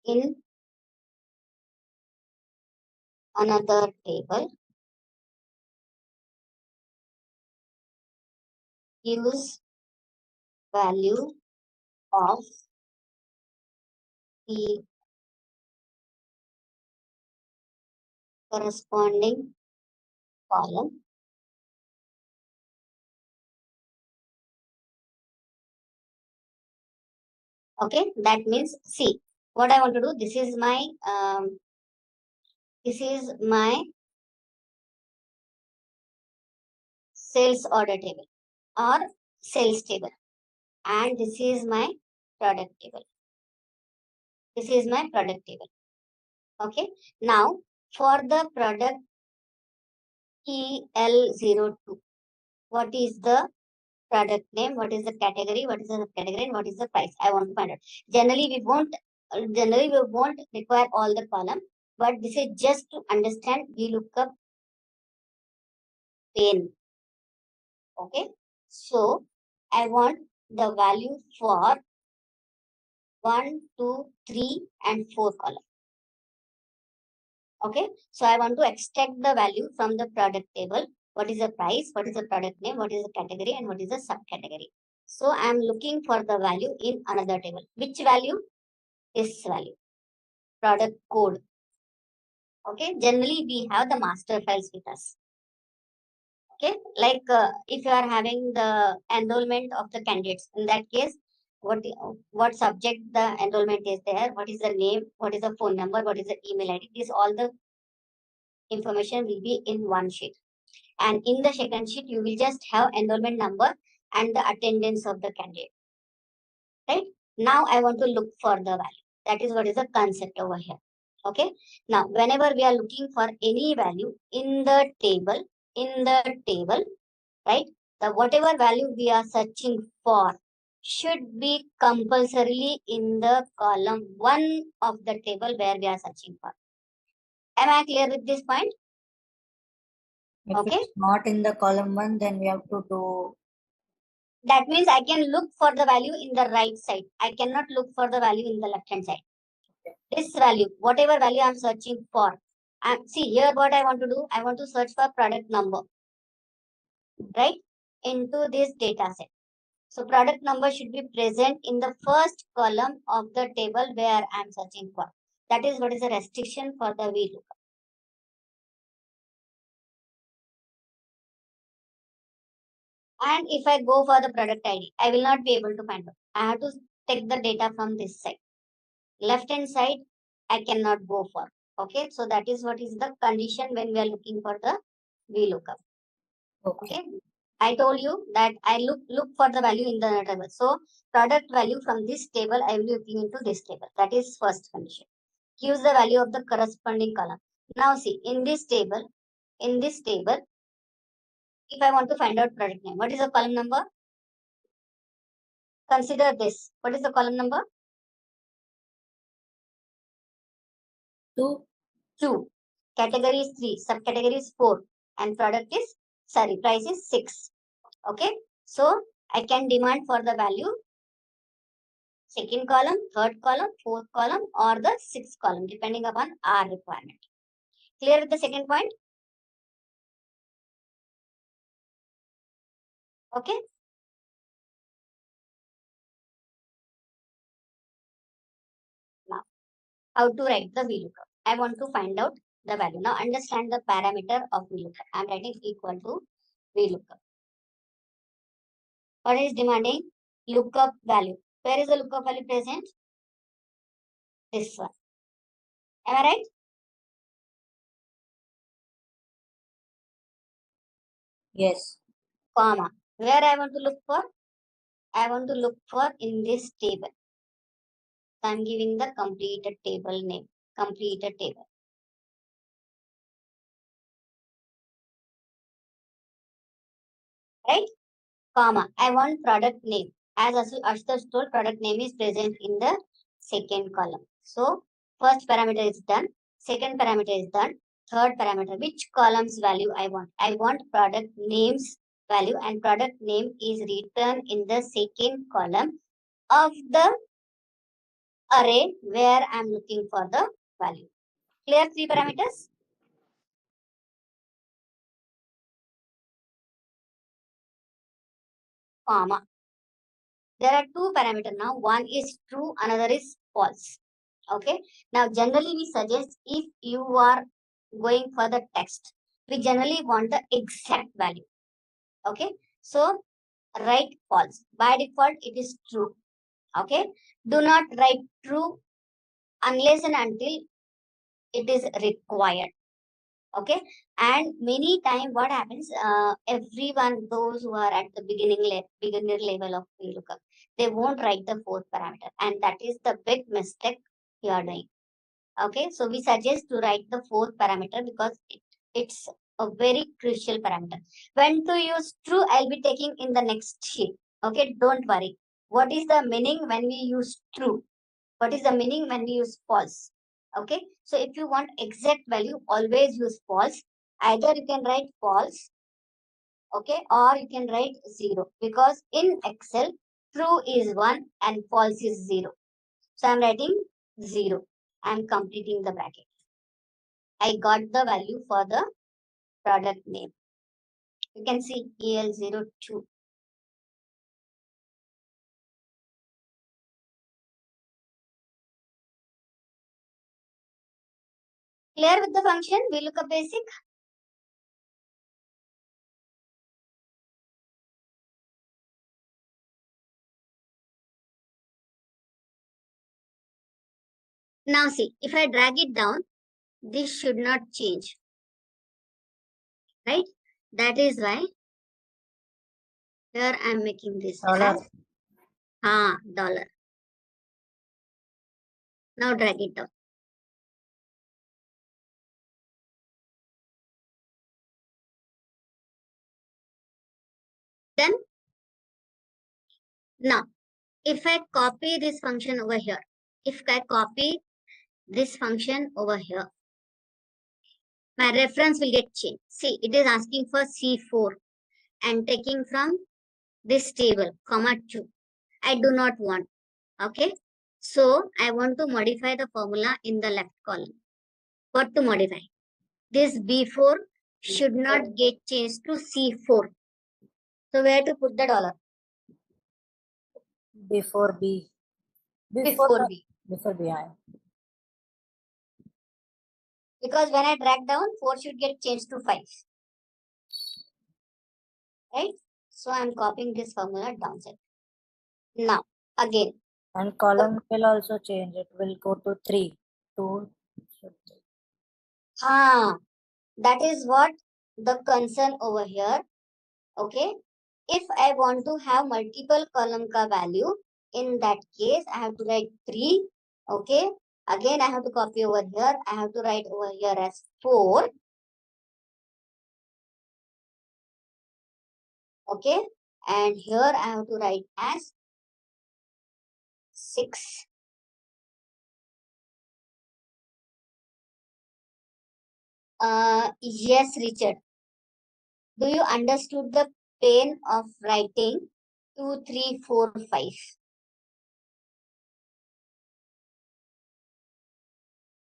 in another table. Use value of the corresponding column. Okay, that means, see, what I want to do, this is my sales order table or sales table, and this is my product table. This is my product table. Okay, now for the product EL02, what is the product name, what is the category, what is the subcategory, and what is the price? I want to find out. Generally we won't require all the column, but this is just to understand VLOOKUP pane. Okay, so I want the value for 1, 2, 3, and 4 column. Okay, so I want to extract the value from the product table. What is the price, what is the product name, what is the category, and what is the subcategory. So I am looking for the value in another table. Which value? This value, product code. Okay, generally we have the master files with us. Okay, like if you are having the enrollment of the candidates, in that case, what subject the enrollment is there, what is the name, what is the phone number, what is the email ID, this all the information will be in one sheet. And in the second sheet, you will just have enrollment number and the attendance of the candidate. Right? Now I want to look for the value. That is what is the concept over here. Okay. Now, whenever we are looking for any value in the table, right? The whatever value we are searching for should be compulsorily in the column 1 of the table where we are searching for. Am I clear with this point? If okay, it's not in the column 1, then we have to do. That means I can look for the value in the right side. I cannot look for the value in the left hand side. This value, whatever value I'm searching for. See here what I want to do. I want to search for product number. Right? Into this data set. So product number should be present in the first column of the table where I'm searching for. That is what is a restriction for the VLOOKUP. And if I go for the product ID, I will not be able to find out. I have to take the data from this side. Left hand side, I cannot go for. Okay, so that is what is the condition when we are looking for the VLOOKUP. Okay. I told you that I look for the value in the table. So product value from this table, I will be looking into this table. That is first condition. Gives the value of the corresponding column. Now see, in this table, if I want to find out product name, what is the column number? Consider this. What is the column number? 2. Category is 3, subcategory is 4, and price is 6. Okay, so I can demand for the value second column, third column, fourth column, or the sixth column, depending upon our requirement. Clear with the second point? Okay. Now, how to write the VLOOKUP? I want to find out the value. Now, understand the parameter of VLOOKUP. I am writing equal to VLOOKUP. What is demanding? Lookup value. Where is the lookup value present? This one. Am I right? Yes. Comma. Where I want to look for? I want to look for in this table. So I'm giving the completed table name. Completed table. Right? Comma. I want product name. As Ashutosh told, product name is present in the second column. So first parameter is done. Second parameter is done. Third parameter. Which column's value I want? I want product name's value, and product name is written in the second column of the array where I'm looking for the value. Clear? 3 parameters? Comma. There are 2 parameters now. One is true, another is false. Okay. Now, generally we suggest if you are going for the text, we generally want the exact value. Okay. So, write false. By default, it is true. Okay. Do not write true unless and until it is required. Okay. And many times what happens, everyone, those who are at the beginner level of VLOOKUP, they won't write the 4th parameter, and that is the big mistake you are doing. Okay, so we suggest to write the 4th parameter because it's a very crucial parameter. When to use true, I'll be taking in the next sheet. Okay, don't worry. What is the meaning when we use true? What is the meaning when we use false? Okay, so if you want exact value, always use false. Either you can write false, okay, or you can write 0, because in Excel, true is 1 and false is 0. So I'm writing 0. I'm completing the bracket. I got the value for the product name. You can see EL02. Clear with the function? VLOOKUP basic. Now see, if I drag it down, this should not change. Right? That is why here I am making this Dollar. as dollar. Now drag it down. Then, now, if I copy this function over here, if I copy this function over here, my reference will get changed. See, it is asking for C4 and taking from this table, comma 2. I do not want. Okay. So, I want to modify the formula in the left column. What to modify? This B4 should not get changed to C4. So, where to put the dollar? Before B. Before B. Before B. Because when I drag down, 4 should get changed to 5. Right? So, I am copying this formula downside. Now, again. And column will also change. It will go to 3. 2. That is what the concern over here. Okay. If I want to have multiple column ka value, in that case, I have to write 3. Okay. Again, I have to copy over here. I have to write over here as 4. Okay. And here I have to write as 6. Yes, Richard. Do you understood the pain of writing 2, 3, 4, 5?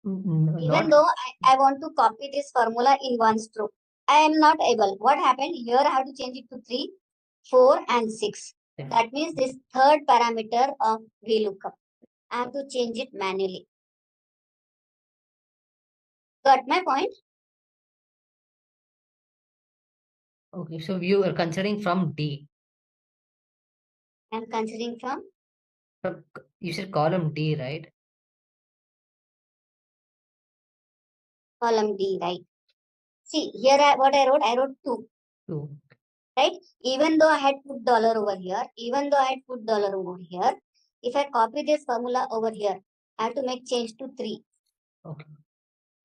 Even Not though I want to copy this formula in one stroke, I am not able. What happened? Here I have to change it to 3, 4 and 6. Yeah. That means this third parameter of VLOOKUP, I have to change it manually. Got my point? okay. So you are considering from D. I am considering from You said column D, right? column D, right? See, here what I wrote 2. 2. Right? Even though I had put dollar over here, even though I had put dollar over here, if I copy this formula over here, I have to make change to 3. Okay.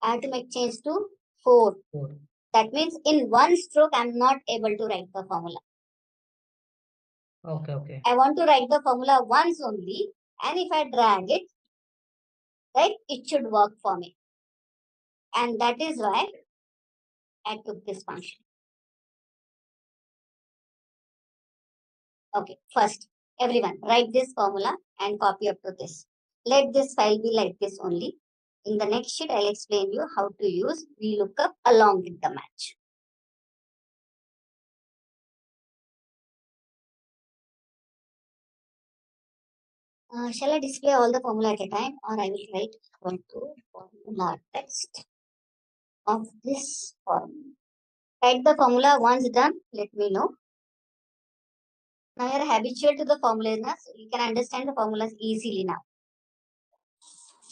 I have to make change to 4. 4. That means in one stroke, I'm not able to write the formula. Okay, okay. I want to write the formula once only, and if I drag it, right, it should work for me. And that is why I took this function. Okay, first, everyone, write this formula and copy up to this. Let this file be like this only. In the next sheet, I'll explain you how to use VLOOKUP along with the match. Shall I display all the formula at a time, or I will write equal to formula text of this formula? Write the formula once done, let me know. Now you are habitual to the formulas, so you can understand the formulas easily now.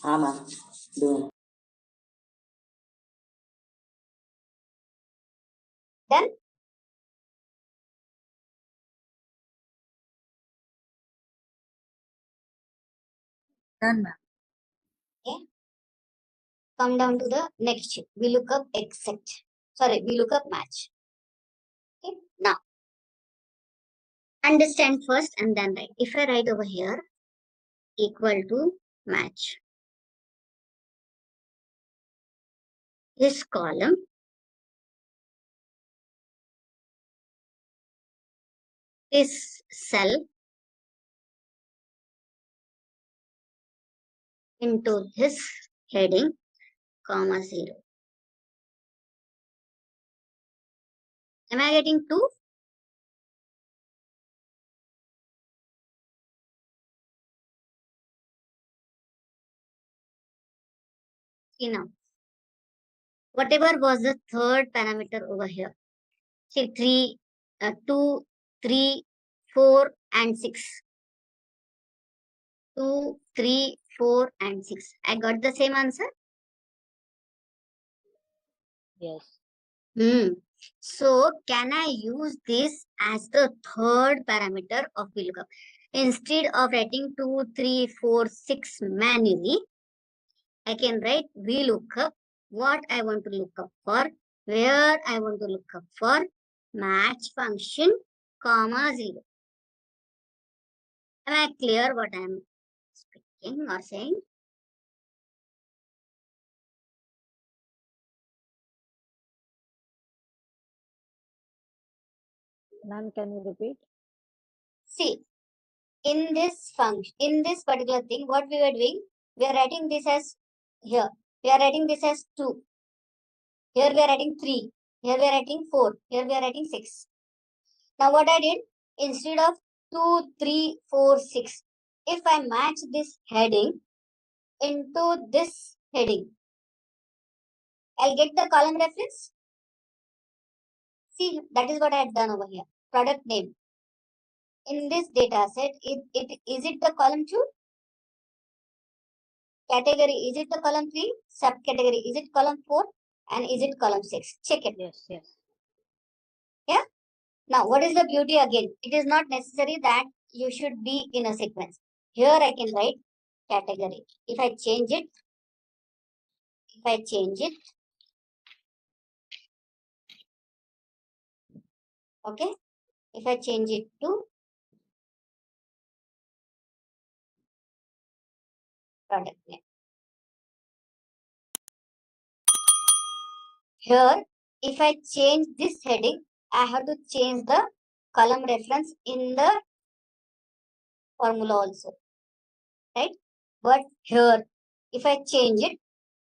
ma'am. Doing. Done? Done, ma'am. Okay. Come down to the next sheet. VLOOKUP except. Sorry, VLOOKUP match. Okay. Now, understand first and then write. If I write over here, equal to match. This column is cell into this heading, comma 0. Am I getting 2? See now. Whatever was the third parameter over here. See 2, 3, 4 and 6. 2, 3, 4 and 6. I got the same answer? Yes. So can I use this as the third parameter of VLOOKUP? Instead of writing 2, 3, 4, 6 manually, I can write VLOOKUP, what I want to look up for, where I want to look up for, match function, comma 0. Am I clear what I am speaking or saying? Ma'am, can you repeat? See, in this function, in this particular thing, what we were doing, we are writing this as here. We are writing this as 2. Here we are writing 3. Here we are writing 4. Here we are writing 6. Now what I did, instead of 2, 3, 4, 6, if I match this heading into this heading, I'll get the column reference. See, that is what I had done over here. Product name. In this data set, is it the column 2? Category, is it the column 3? Subcategory, is it column 4? And is it column 6? Check it. Yes, yes. Yeah. Now, what is the beauty again? It is not necessary that you should be in a sequence. Here I can write category. If I change it, okay. If I change it to product name. Here, if I change this heading, I have to change the column reference in the formula also, right? But here, if I change it,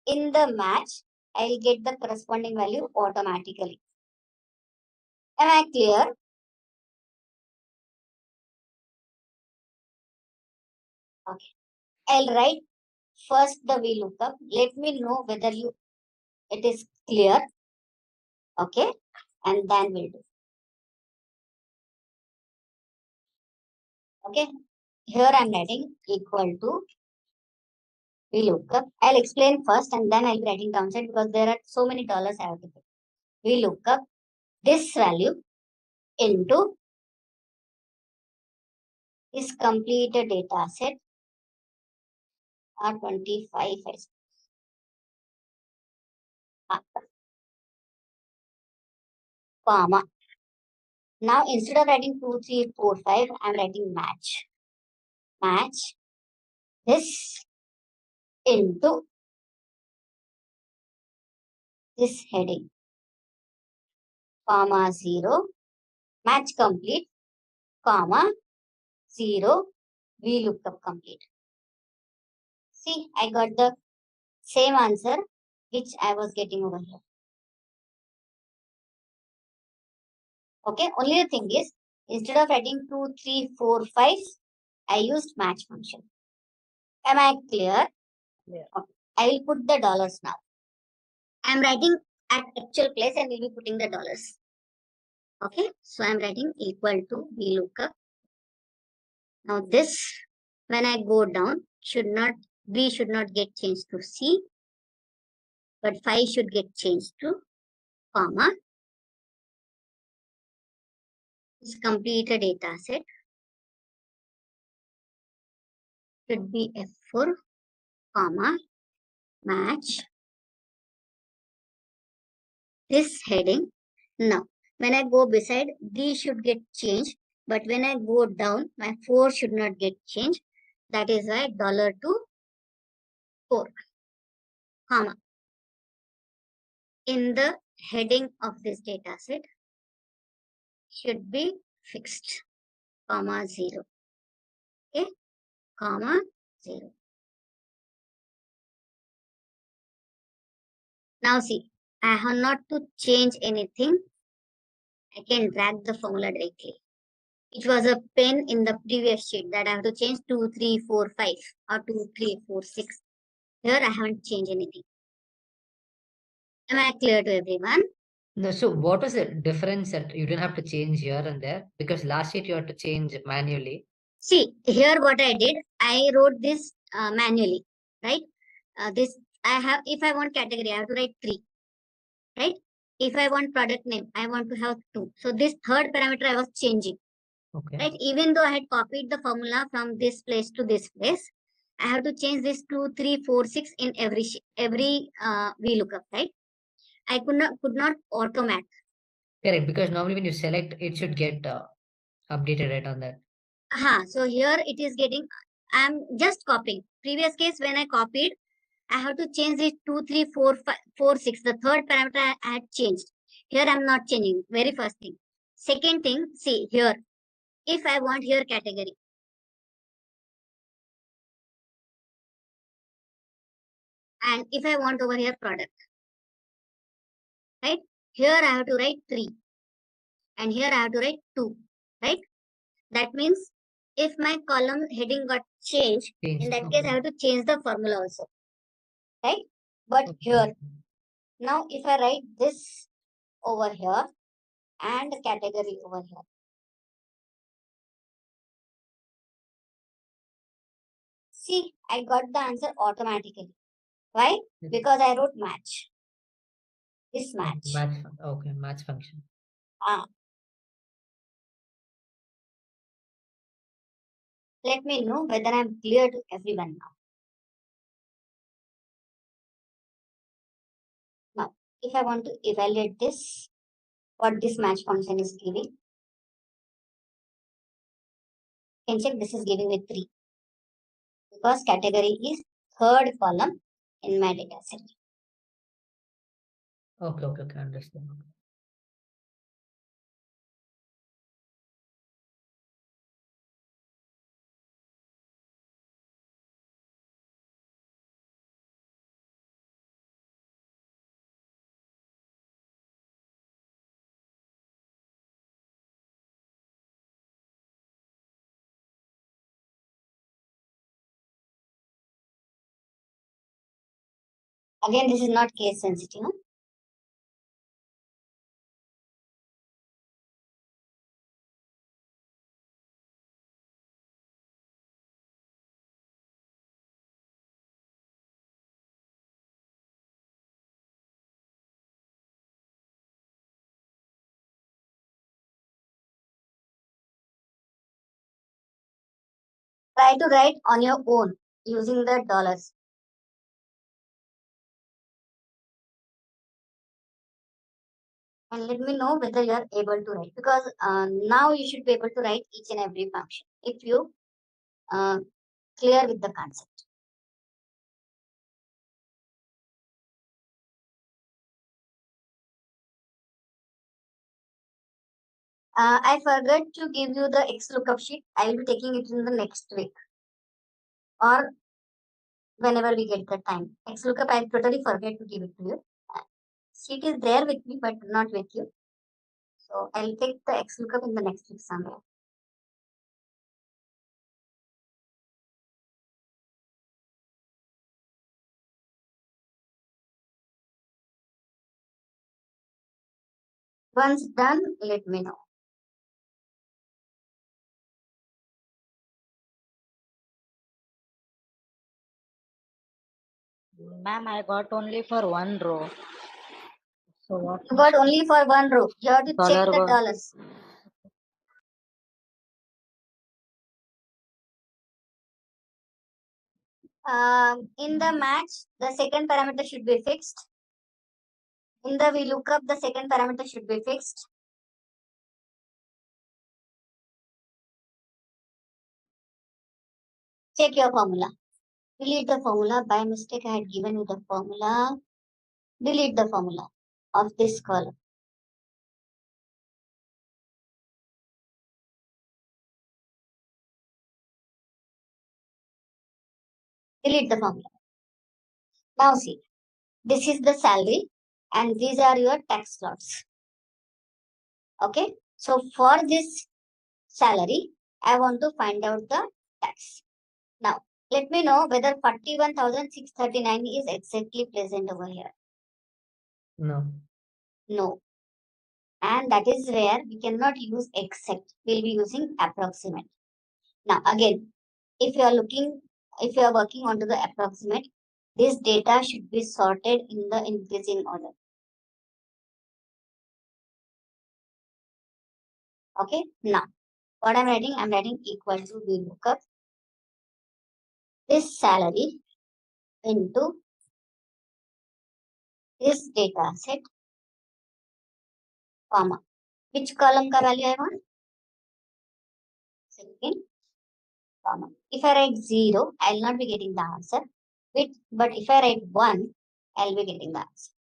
in the match, I'll get the corresponding value automatically. Am I clear? Okay. I'll write first the VLOOKUP. Let me know whether it is clear. Okay. And then we'll do. Okay. Here I'm writing equal to VLOOKUP. I'll explain first and then I'll be writing downside because there are so many dollars I have to put. VLOOKUP this value into this completed data set R25 comma. Now instead of writing 2, 3, 4, 5, I'm writing match. Match this into this heading, comma 0, match complete, comma 0, VLOOKUP complete. See, I got the same answer which I was getting over here. Okay, only the thing is, instead of writing 2, 3, 4, 5, I used match function. Am I clear? Yeah. Okay. I will put the dollars now. I am writing at actual place and will be putting the dollars. Okay, so I am writing equal to VLOOKUP. Now this, when I go down, B should not get changed to C, but 5 should get changed to comma. This completed data set should be F4, comma, match this heading. Now, when I go beside, these should get changed, but when I go down, my 4 should not get changed. That is why $2 4, comma. In the heading of this data set should be fixed, comma 0. Okay, comma 0. Now see, I have not to change anything. I can drag the formula directly. It was a pen in the previous sheet that I have to change 2, 3, 4, 5 or 2, 3, 4, 6. Here I haven't changed anything. Am I clear to everyone? No, so what was the difference that you didn't have to change here and there? Because last sheet you had to change manually. See, here what I did, I wrote this manually, right? If I want category, I have to write 3, right? If I want product name, I want to have 2. So this third parameter I was changing, Okay. right? Even though I had copied the formula from this place to this place, I have to change this 2, 3, 4, 6 in every VLOOKUP, right? I could not automate. Correct, because normally when you select, it should get updated right on that. So here it is getting, I'm just copying. Previous case when I copied, I have to change this 2, 3, 4, 5, 4, 6. The third parameter I had changed. Here I'm not changing. Very first thing. Second thing, see here. If I want here category. And if I want over here product. Right? Here I have to write 3. And here I have to write 2. Right? That means if my column heading got changed, in that case I have to change the formula also. Right? But here, now if I write this over here and category over here. See, I got the answer automatically. Why? Because I wrote match. This match. Okay, match function. Let me know whether I'm clear to everyone now. Now, if I want to evaluate this, what this match function is giving, you can check this is giving me 3. Because category is third column in my data set. Okay, understand. Again, this is not case sensitive. Huh? Try to write on your own using the dollars. And let me know whether you are able to write, because now you should be able to write each and every function if you clear with the concept. I forgot to give you the XLOOKUP sheet. I will be taking it in the next week or whenever we get the time. XLOOKUP, I totally forget to give it to you. Sheet is there with me, but not with you. So I'll take the XLOOKUP in the next week somewhere. Once done, let me know. Ma'am, I got only for one row. So what? You got only for one row. You have to check the Dollar dollars. In the match, the second parameter should be fixed. In the VLOOKUP, the second parameter should be fixed. Check your formula. Delete the formula. By mistake, I had given you the formula. Delete the formula of this column. Delete the formula. Now see, this is the salary and these are your tax slots. Okay. So for this salary, I want to find out the tax. Now, let me know whether 41,639 is exactly present over here. No. No. And that is where we cannot use exact. We'll be using approximate. Now, again, if you are working onto the approximate, this data should be sorted in the increasing order. Okay. Now, what I'm writing equal to VLOOKUP this salary into this data set, comma. Which column ka value I want? Second, comma. If I write 0, I'll not be getting the answer. But if I write 1, I'll be getting the answer.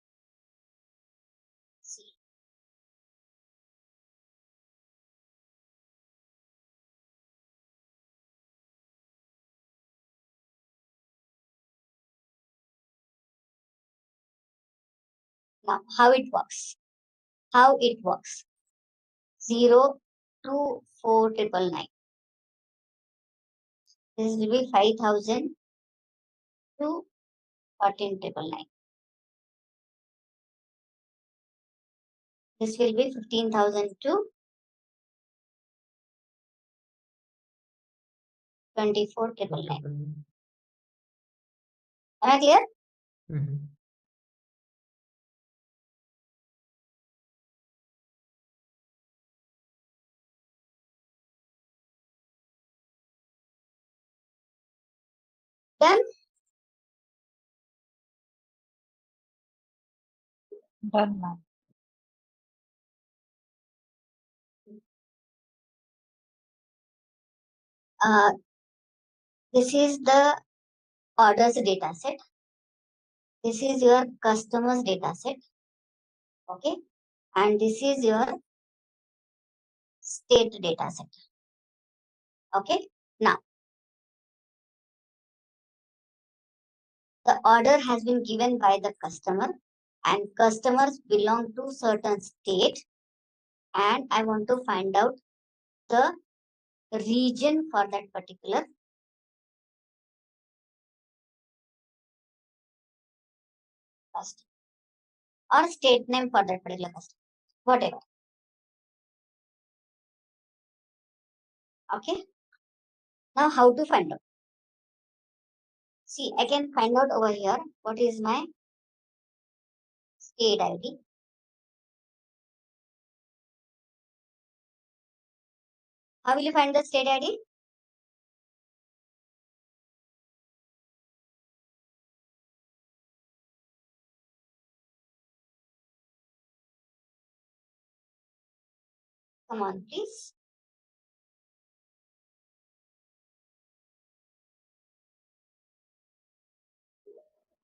See. Now, how it works? 0 to 4,999. This will be 5,000 to 14,999. This will be 15,000 to 24,999. Am I clear? Mm-hmm. Done? done, ma'am. This is the orders data set. This is your customers data set. Okay. And this is your state data set. Okay. Now, the order has been given by the customer and customers belong to certain state, and I want to find out the region for that particular customer or state name for that particular customer, whatever. Okay. Now how to find out? See, I can find out over here what is my state ID. How will you find the state ID? Come on, please.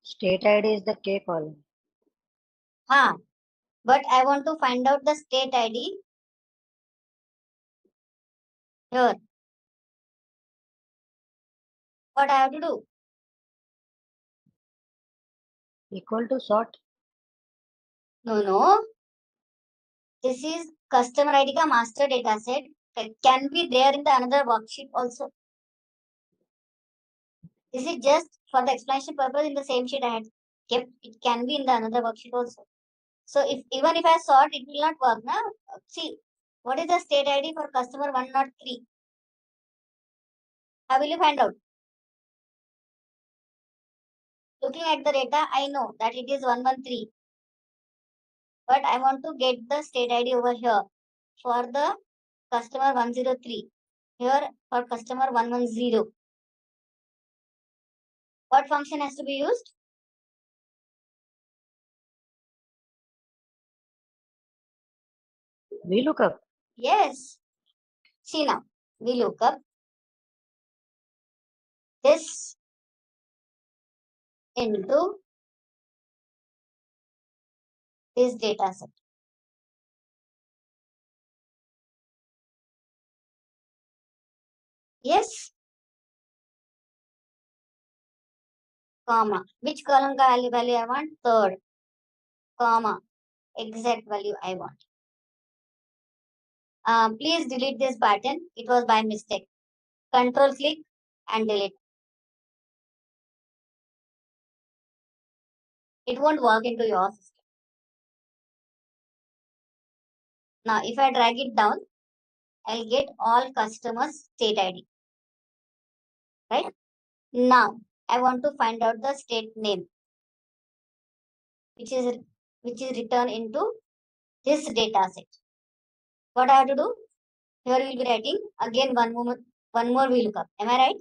State ID is the K column. But I want to find out the state ID here. What I have to do? Equal to sort. No. This is customer ID ka master data set. It can be there in the another worksheet also. This is just for the explanation purpose. In the same sheet I had kept. It can be in the another worksheet also. So even if I sort, it will not work now. See, what is the state ID for customer 103? How will you find out? Looking at the data, I know that it is 113. But I want to get the state ID over here for the customer 103. Here for customer 110. What function has to be used? VLOOKUP. Yes. See now, we look up this into this data set. Yes. Comma. Which column ka value I want? Third. Comma. Exact value I want. Please delete this button. It was by mistake. Control click and delete. It won't work into your system. Now, if I drag it down, I'll get all customers state ID. Right? Now, I want to find out the state name, which is returned into this data set. What I have to do? Here we will be writing again one more VLOOKUP. Am I right?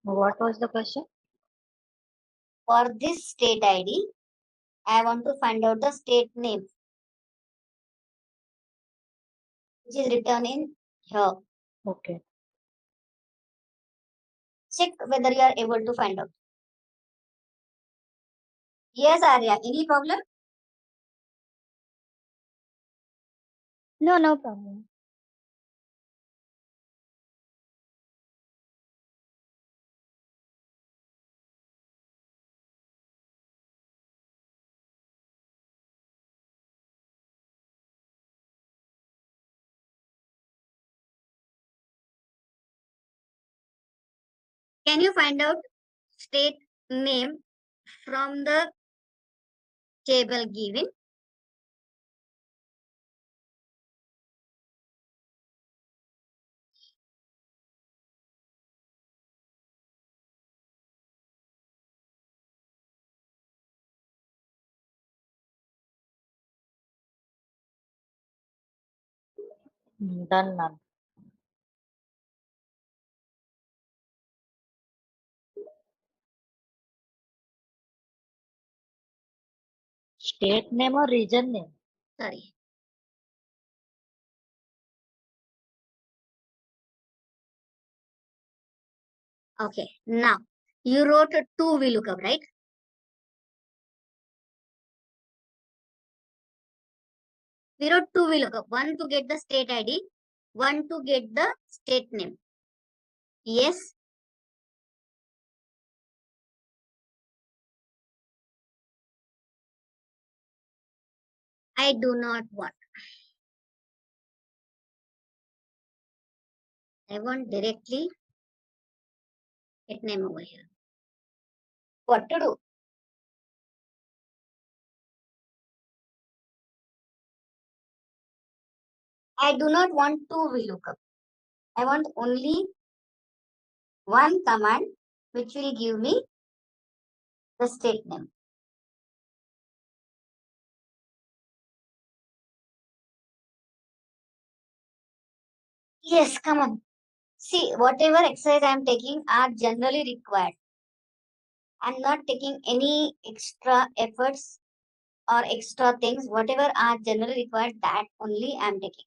What was the question? For this state ID, I want to find out the state name, which is written in here. Okay. Check whether you are able to find out. Yes, Arya. Any problem? No problem. Can you find out state name from the table given? Done, ma'am. State name or region name? Sorry. Okay. Now, you wrote two VLOOKUP, right? We wrote two VLOOKUP. One to get the state ID, one to get the state name. Yes. I do not want. I want directly get name over here. What to do? I do not want two VLOOKUP. I want only one command which will give me the state name. Yes, come on. See, whatever exercise I am taking are generally required. I am not taking any extra efforts or extra things. Whatever are generally required, that only I am taking.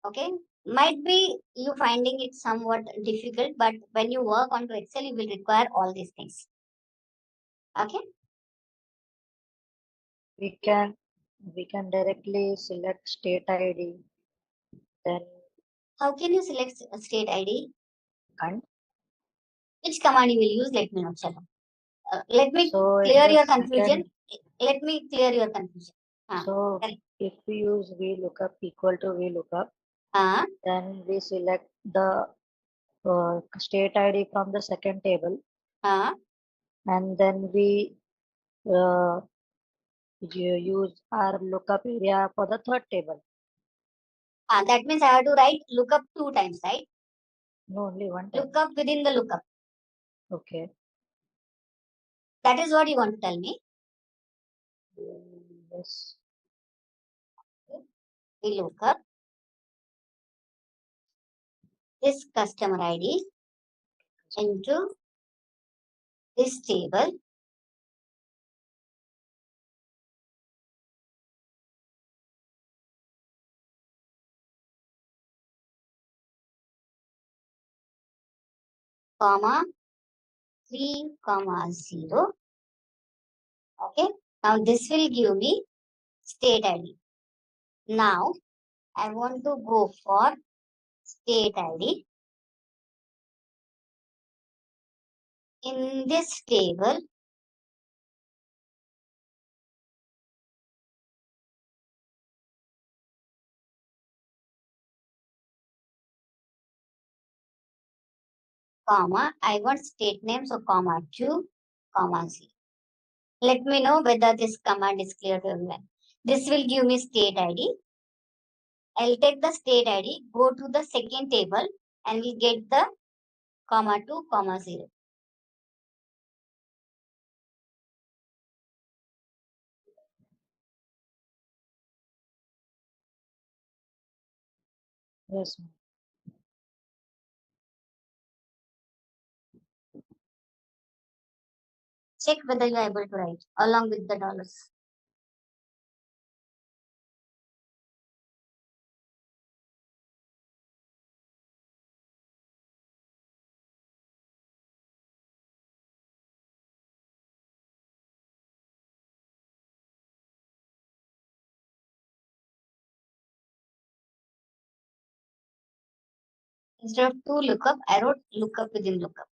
Okay? Might be you finding it somewhat difficult, but when you work onto Excel, you will require all these things. Okay? We can directly select state ID, then How can you select a state ID? and Which command you will use? Let me know. Chalo. Let me so in clear your this we confusion. can, Let me clear your confusion. so correct. if we use VLOOKUP equal to VLOOKUP, then we select the state ID from the second table, and then we use our lookup area for the third table. That means I have to write lookup 2 times, right? No, only one time. Lookup within the lookup. Okay. That is what you want to tell me. Yes. We look up this customer ID into this table. Comma 3, 0. Okay. Now this will give me state ID. Now I want to go for state ID. In this table, comma, I want state name, so comma 2, 0. Let me know whether this command is clear to everyone. This will give me state ID. I'll take the state ID, go to the second table, and we'll get the comma 2, 0. Yes. Check whether you are able to write along with the dollars. Instead of 2 lookup, I wrote lookup within lookup.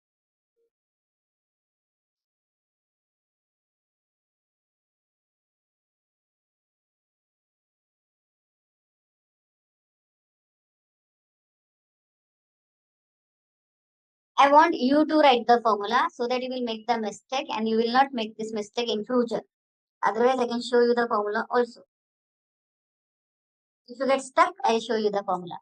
I want you to write the formula so that you will make the mistake and you will not make this mistake in future. Otherwise, I can show you the formula also. If you get stuck, I'll show you the formula.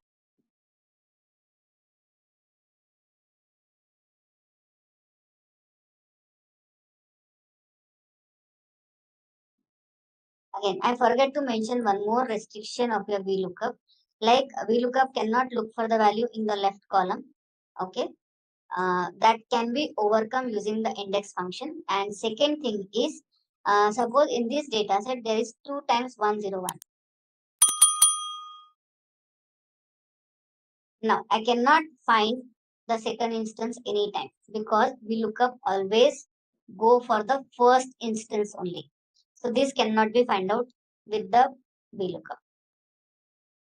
Again, I forget to mention one more restriction of your VLOOKUP. Like VLOOKUP cannot look for the value in the left column. Okay. That can be overcome using the index function. And second thing is, suppose in this data set there is 2 times 101. Now I cannot find the second instance anytime because VLOOKUP always go for the first instance only. So this cannot be found out with the VLOOKUP.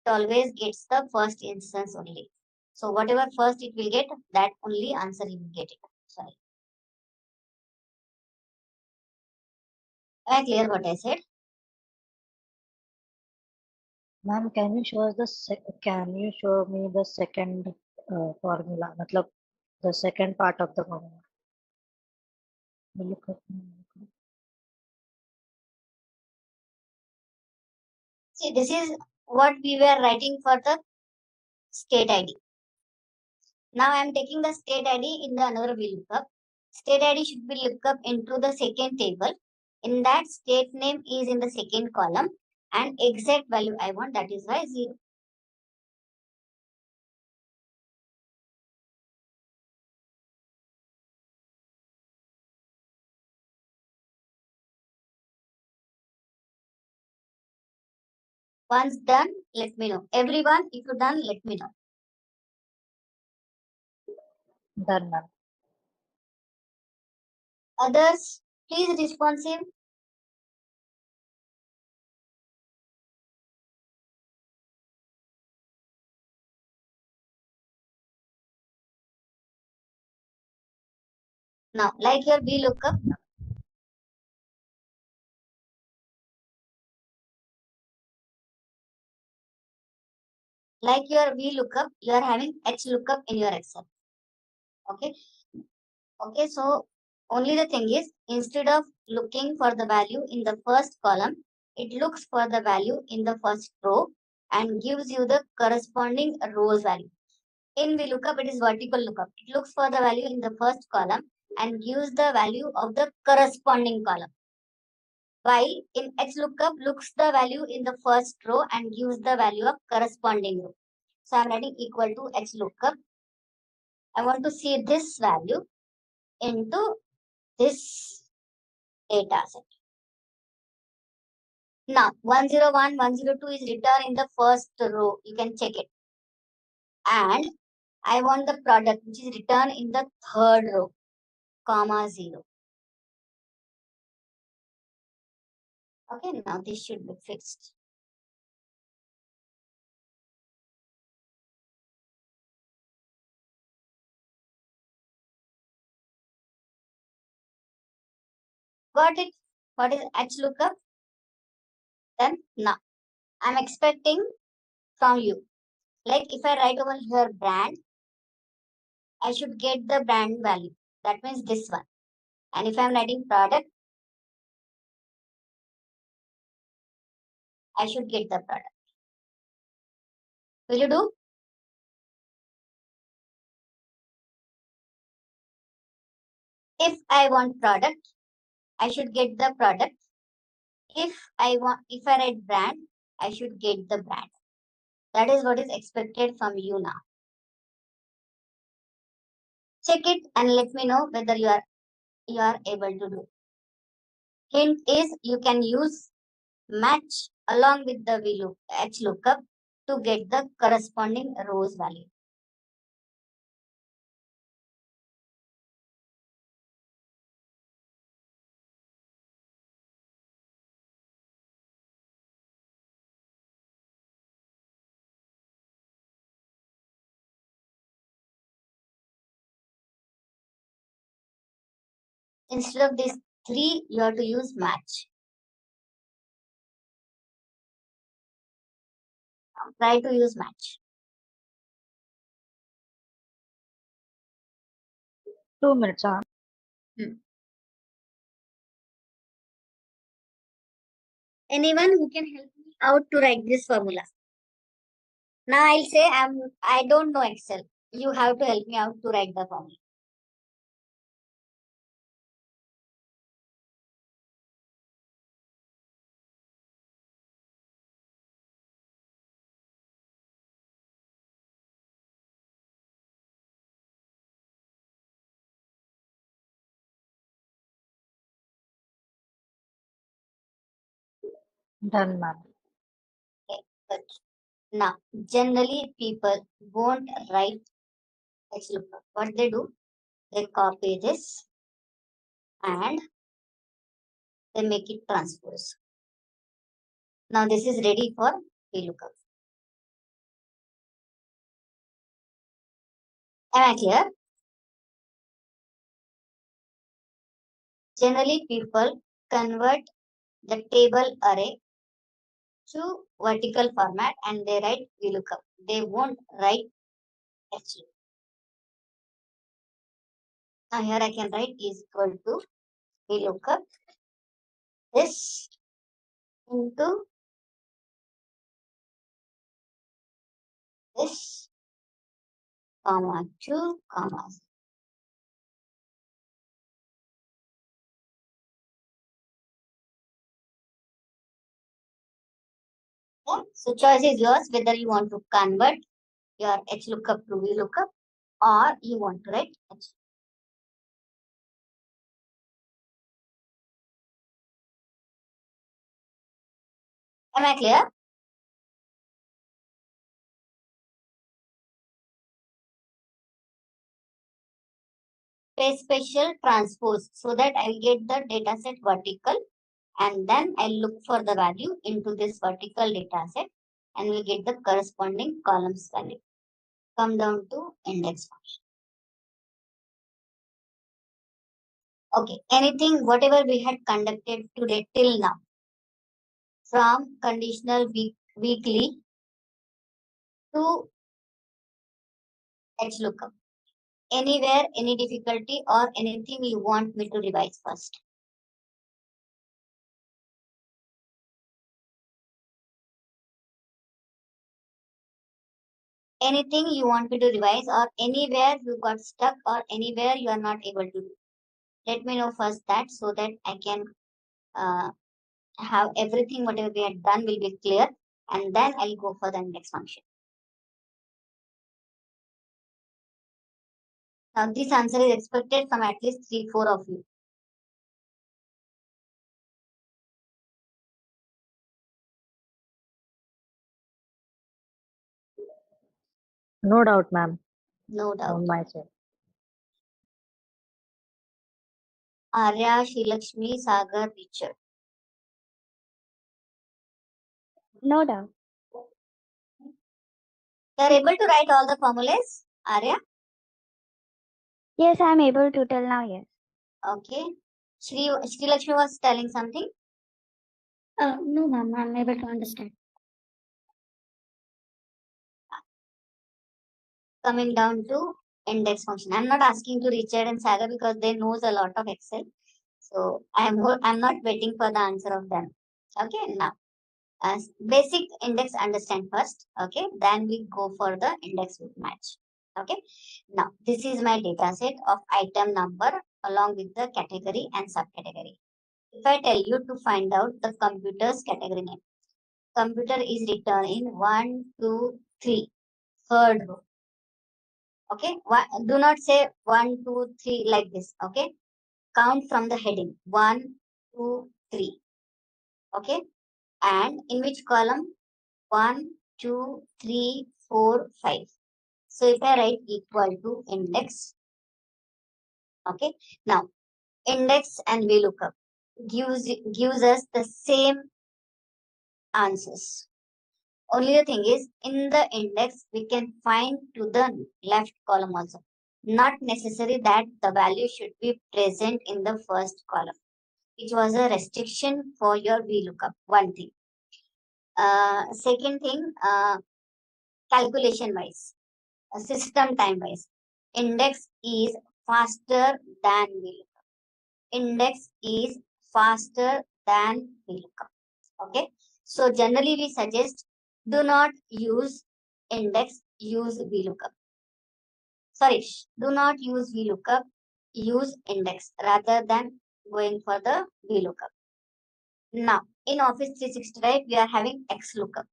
It always gets the first instance only. So whatever first it will get, that only answer you will get it. Sorry. Am I clear what I said? Ma'am, can you show us can you show me the second formula? Matlab, the second part of the formula. See, this is what we were writing for the state ID. Now I am taking the state ID in the another VLOOKUP. State ID should be looked up into the second table. In that, state name is in the second column and exact value I want, that is why 0. Once done, let me know. Everyone, if you're done, let me know. Done, ma'am. Others, please responsive. Now, like your VLOOKUP, you are having HLOOKUP in your Excel. Okay. Okay, so only the thing is, instead of looking for the value in the first column, it looks for the value in the first row and gives you the corresponding rows value. In VLOOKUP, it is vertical lookup. It looks for the value in the first column and gives the value of the corresponding column. While in HLOOKUP, looks the value in the first row and gives the value of corresponding row. So I'm writing equal to HLOOKUP. I want to see this value into this data set. Now, 101, 102 is written in the first row. You can check it. And I want the product which is written in the third row, comma 0. Okay, now this should be fixed. Got it? What is HLOOKUP? Then now, I'm expecting from you. Like if I write over here brand, I should get the brand value. That means this one. And if I'm writing product, I should get the product. Will you do? If I want product, I should get the product. If I write brand, I should get the brand. That is what is expected from you now. Check it and let me know whether you are able to do. Hint is you can use match along with the HLOOKUP to get the corresponding rows value. Instead of these 3, you have to use match. Try to use match. 2 minutes. Anyone who can help me out to write this formula? Now I'll say I don't know Excel. You have to help me out to write the formula. Done, ma'am. Okay, but now generally people won't write HLOOKUP. What they do? They copy this and they make it transpose. Now this is ready for VLOOKUP. Am I clear? Generally people convert the table array to vertical format and they write VLOOKUP. They won't write HLOOKUP. Now here I can write is equal to VLOOKUP this into this comma 2 commas. Okay? So choice is yours whether you want to convert your HLOOKUP to VLOOKUP or you want to write H. Am I clear? Special transpose so that I'll get the data set vertical and then I'll look for the value into this vertical data set and we'll get the corresponding columns value. Come down to index function. Okay, anything, whatever we had conducted today till now, from conditional weekly to HLOOKUP. Anywhere, any difficulty or anything you want me to revise first? Anything you want me to revise or anywhere you got stuck or anywhere you are not able to do? Let me know first that so that I can have everything whatever we had done will be clear and then I'll go for the index function. Now this answer is expected from at least 3-4 of you. No doubt, ma'am. No doubt. On my side. Arya, Shilakshmi, Sagar, Richard. No doubt. You are able to write all the formulas, Arya? Yes, I am able to tell now, yes. Okay. Shilakshmi was telling something. No, ma'am, I'm able to understand. Coming down to index function. I'm not asking to Richard and Sagar because they knows a lot of Excel. So I'm not waiting for the answer of them. Okay, now as basic index understand first. Okay, then we go for the index with match. Okay, now this is my data set of item number along with the category and subcategory. If I tell you to find out the computer's category name, computer is written in 1, 2, 3, third row. Okay, do not say 1, 2, 3 like this. Okay, count from the heading 1, 2, 3. Okay, and in which column? 1, 2, 3, 4, 5. So if I write equal to index, okay, now index and VLOOKUP gives us the same answers. Only the thing is, in the index, we can find to the left column also. Not necessary that the value should be present in the first column, which was a restriction for your VLOOKUP, one thing. Second thing, calculation wise, system time wise, index is faster than VLOOKUP. Index is faster than VLOOKUP. Okay, so generally we suggest do not use index, use VLOOKUP. Sorry, do not use VLOOKUP, use index rather than going for the VLOOKUP. Now, in Office 365, we are having XLOOKUP.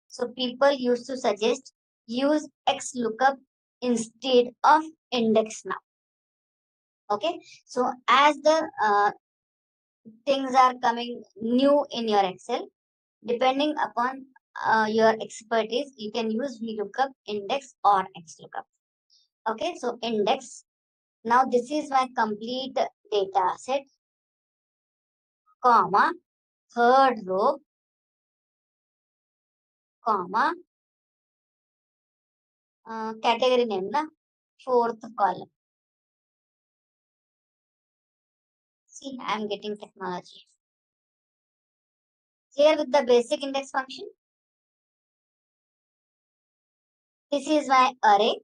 So people used to suggest use XLOOKUP instead of index now. Okay, so as the things are coming new in your Excel, depending upon your expertise, you can use VLOOKUP, index or XLOOKUP. Okay, so index. Now this is my complete data set, comma, third row, comma, category name, na, fourth column. See, I am getting technology. Here with the basic index function. This is my array.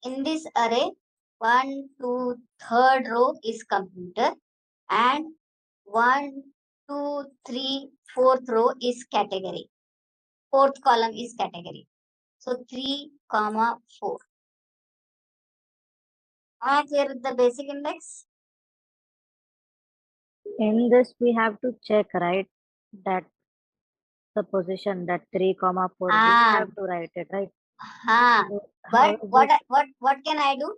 In this array, 1, 2, third row is computer, and 1, 2, 3, fourth row is category. Fourth column is category. So 3, 4. Am I clear with the basic index? In this, we have to check, right? That the position that 3, 4. We have to write it, right? So But what can I do?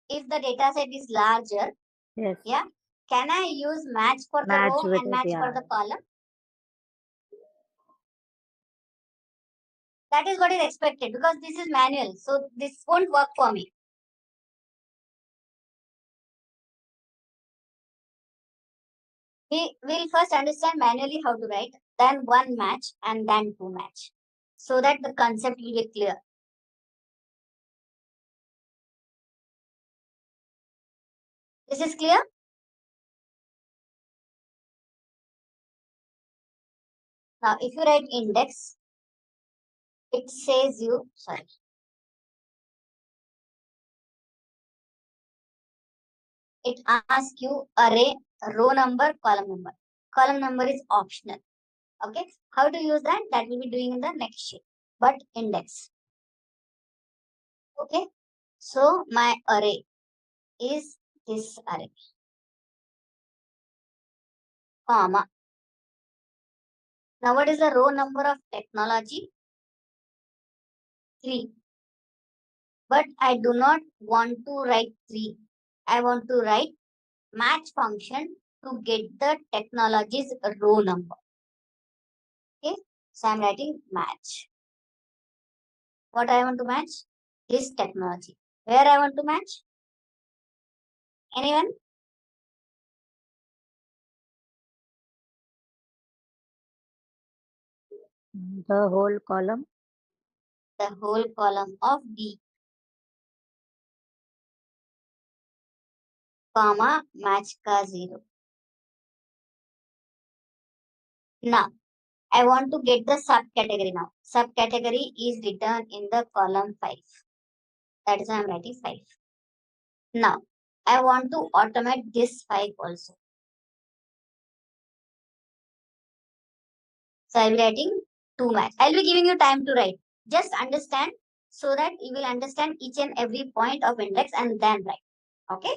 If the data set is larger, yes, yeah, can I use match for the match row with and it, match yeah. for the column? That is what is expected because this is manual. So this won't work for me. We will first understand manually how to write, then one match and then two match, so that the concept will be clear. This is clear? Now, if you write index, it says you, sorry. It asks you array, row number, column number. Column number is optional. Okay. How to use that? That will be doing in the next sheet. But index. Okay. So my array is this array. Comma. Now what is the row number of technology? 3. But I do not want to write 3. I want to write match function to get the technology's row number. Okay. So I'm writing match. What I want to match? This technology. Where I want to match? Anyone? The whole column. The whole column of D. Comma match ka 0. Now, I want to get the subcategory now. Subcategory is written in the column 5. That is why I am writing 5. Now, I want to automate this 5 also. So, I will be writing 2 match. I will be giving you time to write. Just understand so that you will understand each and every point of index and then write. Okay.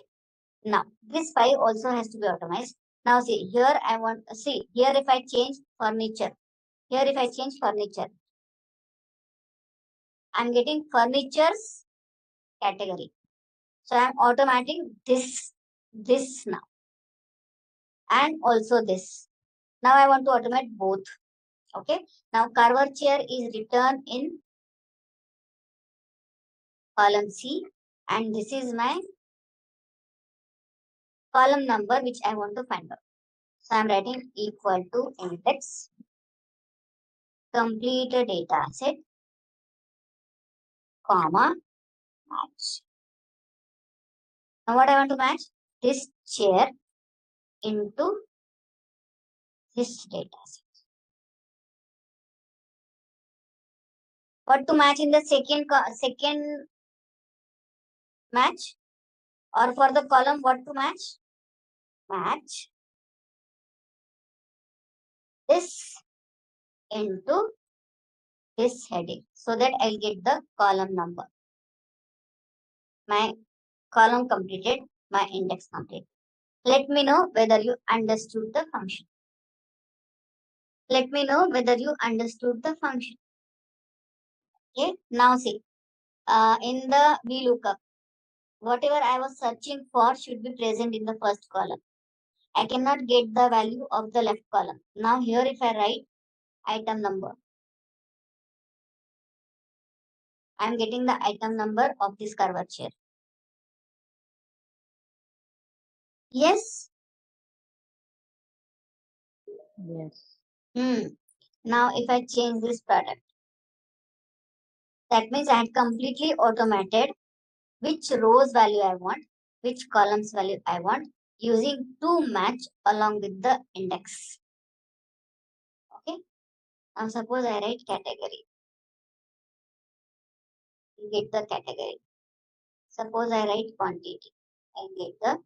Now, this 5 also has to be automated. Now, see, here I want, see, here if I change furniture, here if I change furniture, I'm getting furniture's category. So, I'm automating this now. And also this. Now, I want to automate both. Okay. Now, curvature is written in column C. And this is my column number which I want to find out. So, I'm writing equal to index complete data set, comma, match. Now what I want to match? This chair into this data set. What to match in the second match? Or for the column, what to match? Match this into this heading so that I'll get the column number. My column completed, my index completed. Let me know whether you understood the function. Let me know whether you understood the function. Okay, now see, in the VLOOKUP, whatever I was searching for should be present in the first column. I cannot get the value of the left column. Now here if I write item number, I am getting the item number of this curvature. Yes? Yes. Now if I change this product, that means I had completely automated which rows value I want, which columns value I want using to match along with the index. Okay. Now suppose I write category. You get the category. Suppose I write quantity. I get the.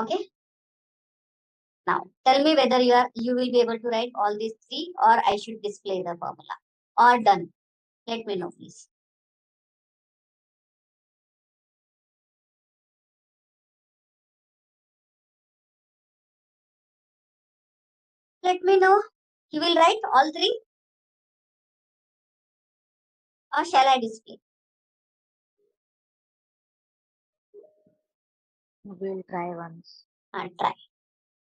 Okay. Now tell me whether you will be able to write all these three, or I should display the formula. Or done. Let me know, please. Let me know. You will write all three, or shall I display? We'll try once. Try.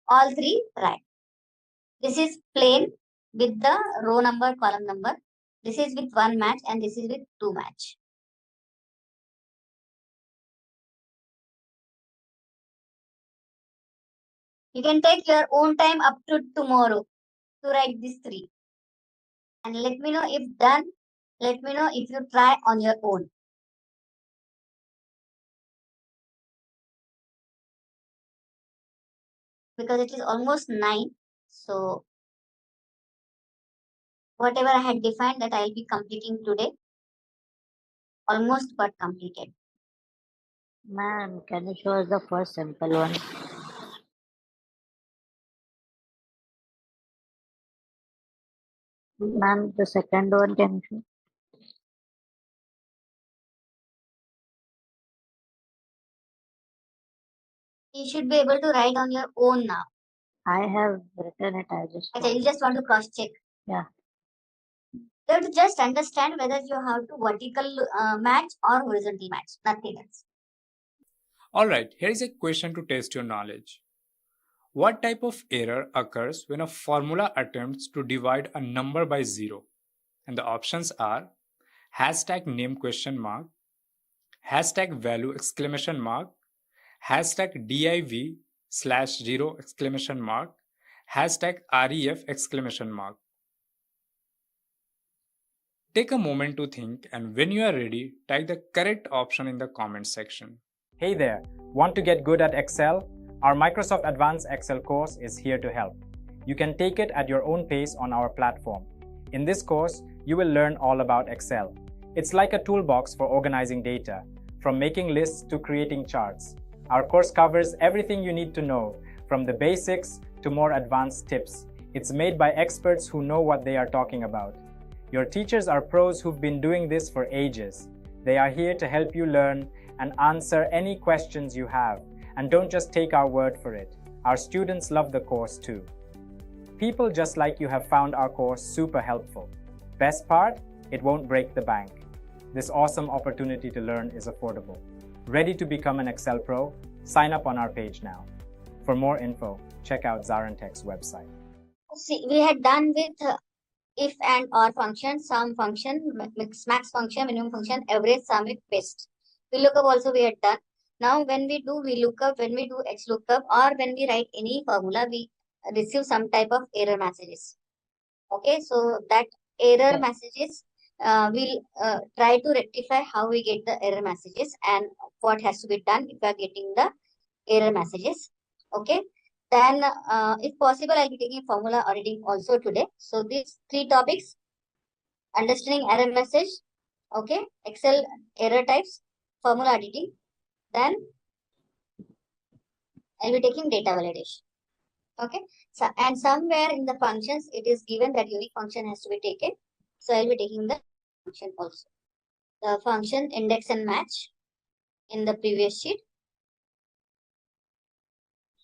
All three, right. This is plain with the row number, column number. This is with one match and this is with two match. You can take your own time up to tomorrow to write these three. And let me know if done. Let me know if you try on your own. Because it is almost 9. So whatever I had defined that I will be completing today, almost got completed. Ma'am, can you show us the first simple one? Ma'am, the second one can you show? You should be able to write on your own now. I have written it. I just. Okay, you just want to cross check. Yeah. You have to just understand whether you have to vertical match or horizontal match. Nothing else. Alright, here is a question to test your knowledge. What type of error occurs when a formula attempts to divide a number by 0? And the options are hashtag name question mark, hashtag value exclamation mark, hashtag div/0 exclamation mark, hashtag ref exclamation mark. Take a moment to think, and when you are ready, type the correct option in the comment section. Hey there, want to get good at Excel? Our Microsoft Advanced Excel course is here to help. You can take it at your own pace on our platform. In this course, you will learn all about Excel. It's like a toolbox for organizing data, from making lists to creating charts. Our course covers everything you need to know, from the basics to more advanced tips. It's made by experts who know what they are talking about. Your teachers are pros who've been doing this for ages. They are here to help you learn and answer any questions you have. And don't just take our word for it. Our students love the course too. People just like you have found our course super helpful. Best part? It won't break the bank. This awesome opportunity to learn is affordable. Ready to become an Excel pro? Sign up on our page now. For more info, check out ZaranTech's website. See, we had done with if and or function, sum function, max function, minimum function, average, sum with best. VLOOKUP also we had done. Now when we do VLOOKUP, when we do XLOOKUP, or when we write any formula, we receive some type of error messages. Okay, so that error messages we'll try to rectify how we get the error messages and what has to be done if we are getting the error messages. Okay, then if possible, I'll be taking formula auditing also today. So these three topics: understanding error message, okay, Excel error types, formula auditing. Then I'll be taking data validation. Okay, so and somewhere in the functions it is given that unique function has to be taken. So I'll be taking the function also. The function index and match in the previous sheet.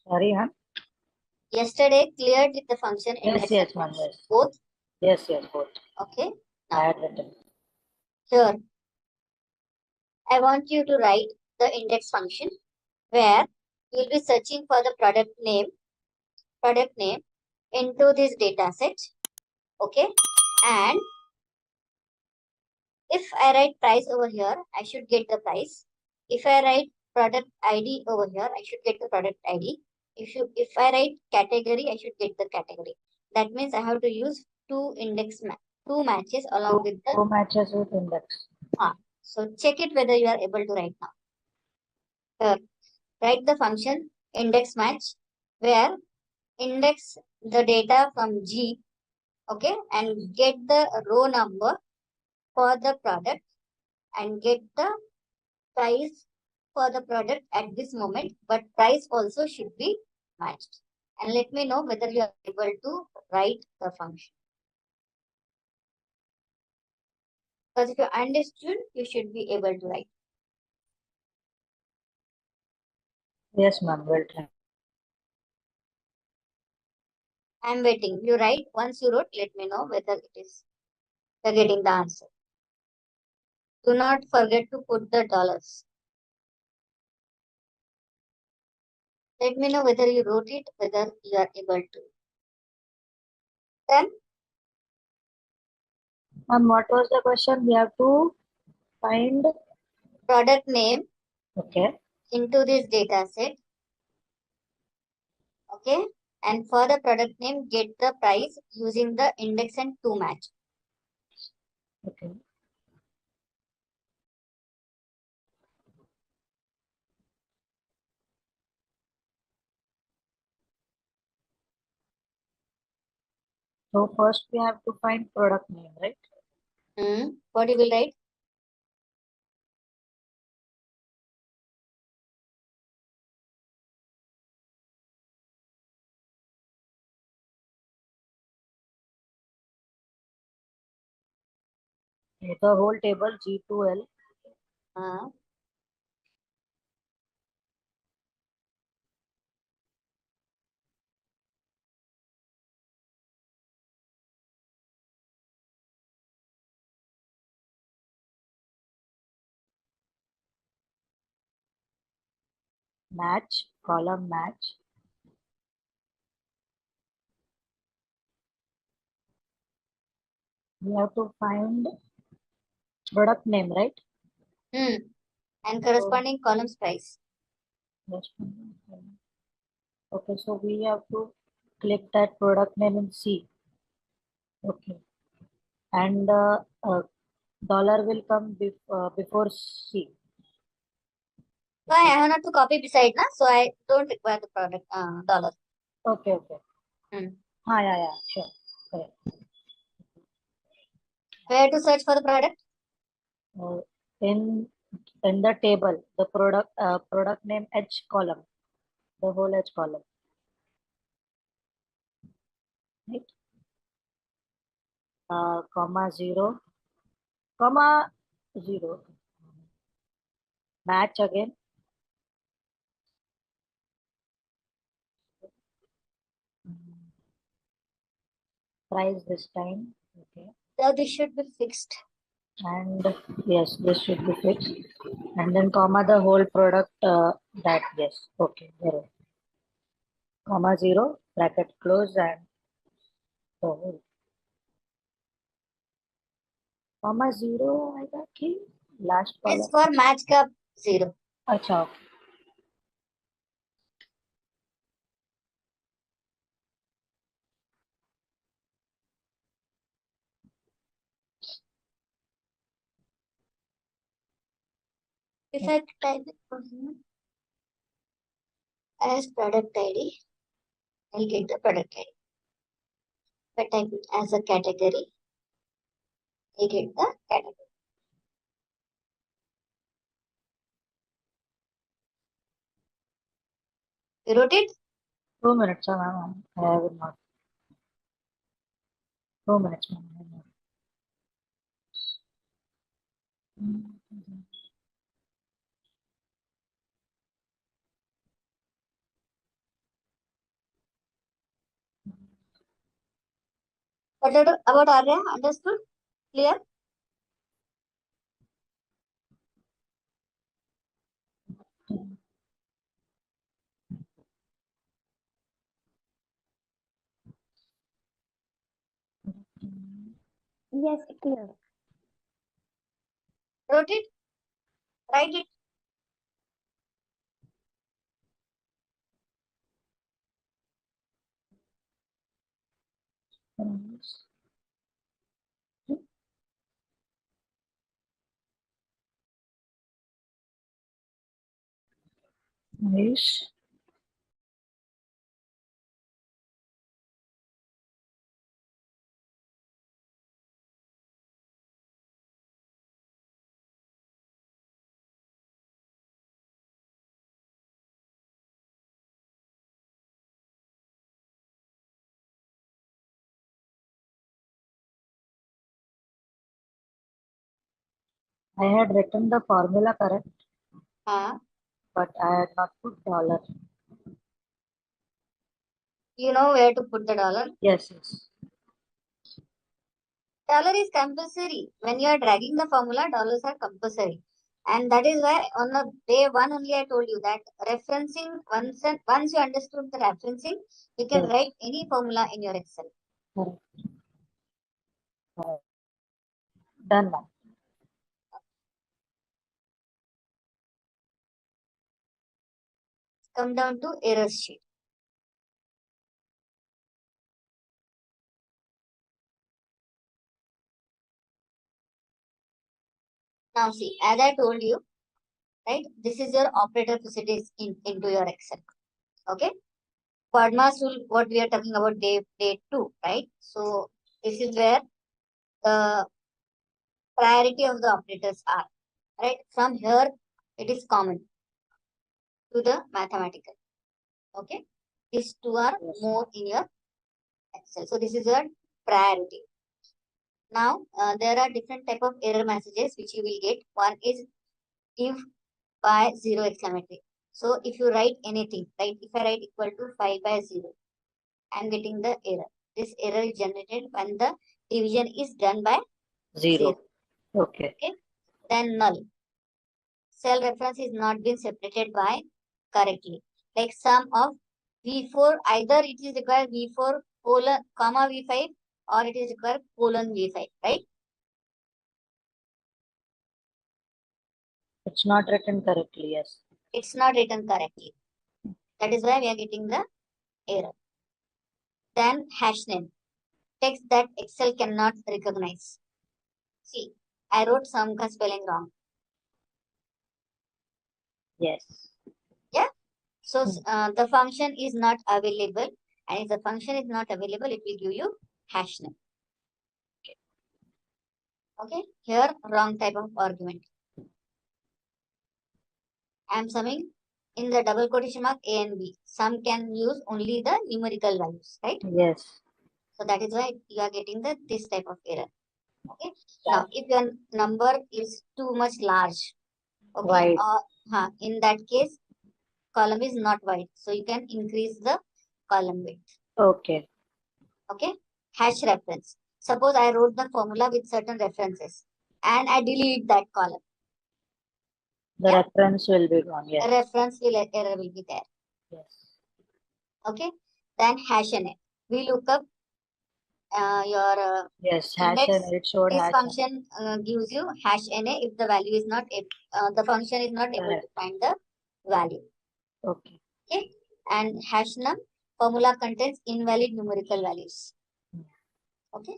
Sorry, huh? Yesterday cleared with the function index Yes, and ma'am. match. Yes. Both? Yes, both. Okay. I had written. Here, I want you to write the index function where you will be searching for the product name into this data set. Okay. And if I write price over here, I should get the price. If I write product ID over here, I should get the product ID. If I write category, I should get the category. That means I have to use two matches along with the two matches with index. So check it whether you are able to write now. Here, write the function index match where index the data from G, okay, and get the row number for the product and get the price for the product at this moment, but price also should be matched. And let me know whether you are able to write the function. Because if you understood, you should be able to write. Yes, ma'am. Well done. I'm waiting. You write. Once you wrote, let me know whether it is you're getting the answer. Do not forget to put the dollars. Let me know whether you wrote it, whether you are able to. Then, What was the question? We have to find product name okay. into this data set. Okay. And for the product name, get the price using the index and to match. Okay. So first we have to find product name, right? What you will write? Okay, the whole table G2L. Match, column match. We have to find product name, right? And corresponding columns price. Yes. Okay, so we have to click that product name in C. Okay. And dollar will come before C. So I have not to copy beside, na? So I don't require the product dollar. Okay, okay. Yeah, sure. Correct. Where to search for the product? In the table, the product name H column, the whole H column. Right? Comma 0, comma 0. Match again. Price this time. Okay. So this should be fixed. And yes, this should be fixed. And then comma the whole product that yes. Okay. There. Comma 0, bracket close and the whole. Comma 0 I got key. Last column. It's for match cup 0. Acha. If I type it as product ID, I'll get the product ID. If I type it as a category, I'll get the category. You wrote it? 2 minutes, ma'am. I have not. 2 minutes, ma'am. What about Arya? Understood? Clear? Yes, clear. Wrote it? Write it. Nice. I had written the formula correct, but I had not put dollar. You know where to put the dollar? Yes, yes. Dollar is compulsory. When you are dragging the formula, dollars are compulsory. And that is why on the day one only I told you that referencing, once you understood the referencing, you can Yes. write any formula in your Excel. Correct. Correct. Done, ma'am. Come down to error sheet. Now see, as I told you, right, this is your operator facilities into your Excel. Okay. Padma's rule, what we are talking about day 2, right? So this is where the priority of the operators are, right? From here, it is common to the mathematical. Okay. These two are more in your Excel. So this is your priority. Now, there are different type of error messages which you will get. One is div by 0 exclamatory. So if you write anything, right? If I write equal to 5 by 0, I am getting the error. This error is generated when the division is done by 0. Okay. Okay. Then null. Cell reference is not been separated by correctly. Like sum of V4, either it is required V4 colon comma V5 or it is required colon V5, right? It's not written correctly, yes. It's not written correctly. That is why we are getting the error. Then hash name. Text that Excel cannot recognize. See, I wrote some spelling wrong. Yes. Yeah. So the function is not available. And if the function is not available, it will give you hash name. Okay. Here, wrong type of argument. I am summing in the double quotation mark A and B. Some can use only the numerical values, right? Yes. So that is why you are getting this type of error. Okay. Now, if your number is too much large, okay, in that case, column is not wide. So you can increase the column width. Okay. Okay. Hash reference. Suppose I wrote the formula with certain references and I delete that column. The reference will be gone, yes. Error will be there. Yes. Okay. Then hash NA. We look up your yes, hash index. NA, it showed This hash function gives you hash NA if the value is not, the function is not able to find the value. Okay. Okay. And hash num formula contains invalid numerical values. Okay.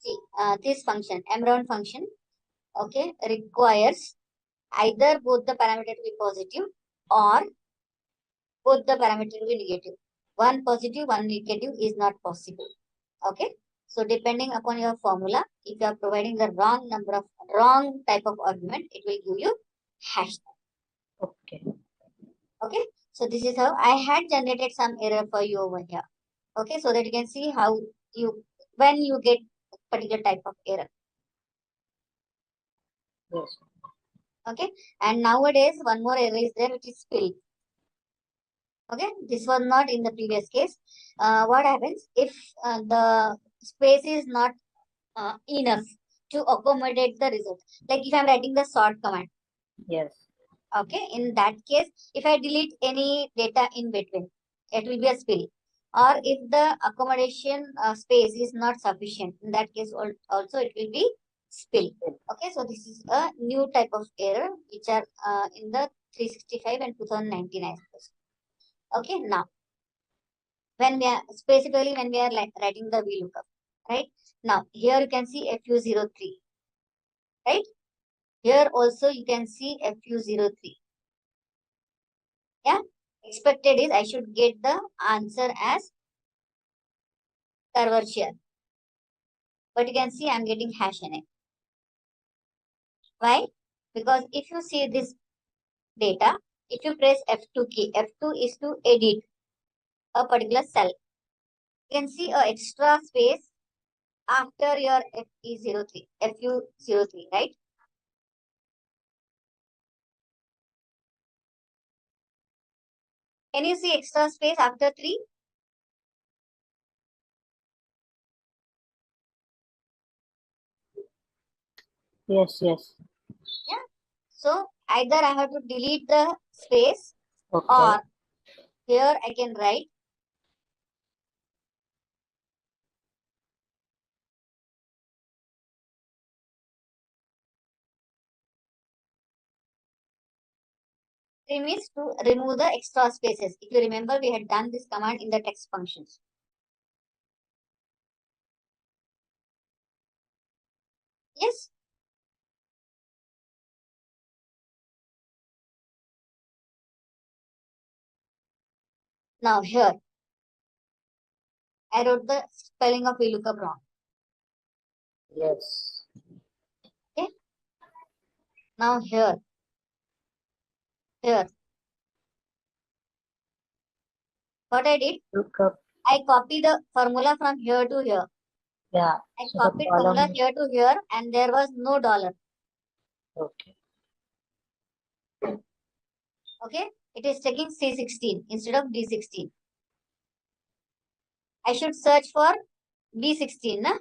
See, this function, mround function, okay, requires either both the parameter to be positive or both the parameter to be negative. One positive, one negative is not possible. Okay. So depending upon your formula, if you are providing the wrong type of argument, it will give you hash. Okay. Okay. So this is how I had generated some error for you over here. Okay. So that you can see how when you get particular type of error. Yes. Okay. And nowadays, one more error is there, which is spill. Okay. This was not in the previous case. What happens if the space is not enough to accommodate the result? Like if I'm writing the sort command. Yes. Okay. In that case, if I delete any data in between, it will be a spill. Or if the accommodation space is not sufficient, in that case also it will be spill. Okay, so this is a new type of error which are in the 365 and 2019. Okay, now when we are specifically when we are like writing the VLOOKUP, right? Now here you can see FU03, right? Here also you can see FU03. Yeah, expected is I should get the answer as curvature, but you can see I'm getting hash NA. Why? Because if you see this data, if you press F2 key, F2 is to edit a particular cell. You can see a extra space after your FU03, right? Can you see extra space after 3? Yes, yes. Yeah. So either I have to delete the space Okay. or here I can write is to remove the extra spaces. If you remember, we had done this command in the text functions. Yes. Now here, I wrote the spelling of VLOOKUP wrong. Yes. Okay. Now here, what I did, Lookup. I copy the formula from here to here. Yeah. I So the copied formula column. here to here and there was no dollar. Okay. Okay. It is taking C16 instead of D16. I should search for B16. Na?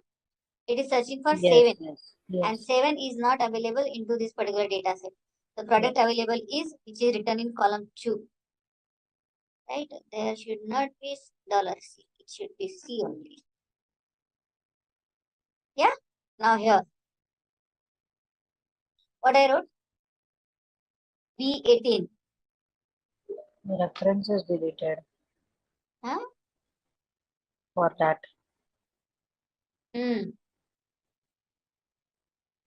It is searching for Yes, 7. yes, yes. And 7 is not available into this particular data set. The product available is which is written in column 2. Right? There should not be $C. It should be C only. Yeah? Now here. What I wrote? B18. The reference is deleted Huh? for that.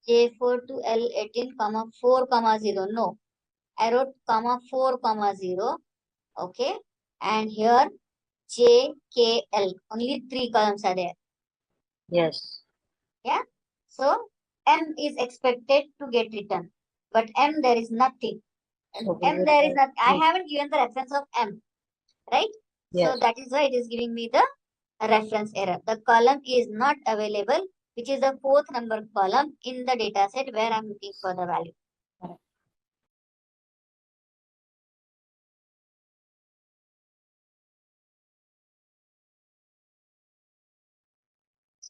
J4 to L18, comma 4, comma 0. No. I wrote comma 4, comma 0. Okay. And here J, K, L. Only 3 columns are there. Yes. Yeah. So M is expected to get written. But M there is nothing. So M there is nothing. I haven't given the reference of M. Right? Yes. So that is why it is giving me the reference error. The column is not available, which is the 4th number column in the data set where I'm looking for the value. Correct.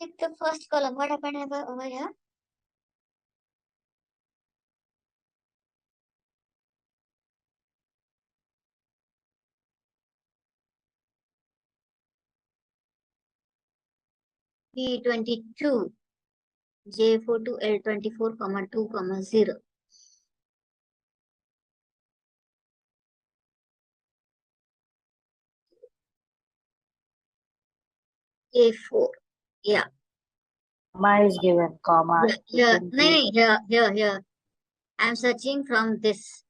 Check the first column. What happened over here? B22, J4 to L24, comma 2, comma 0. J4. Yeah. Comma is given, comma. Yeah. Here. I'm searching from this.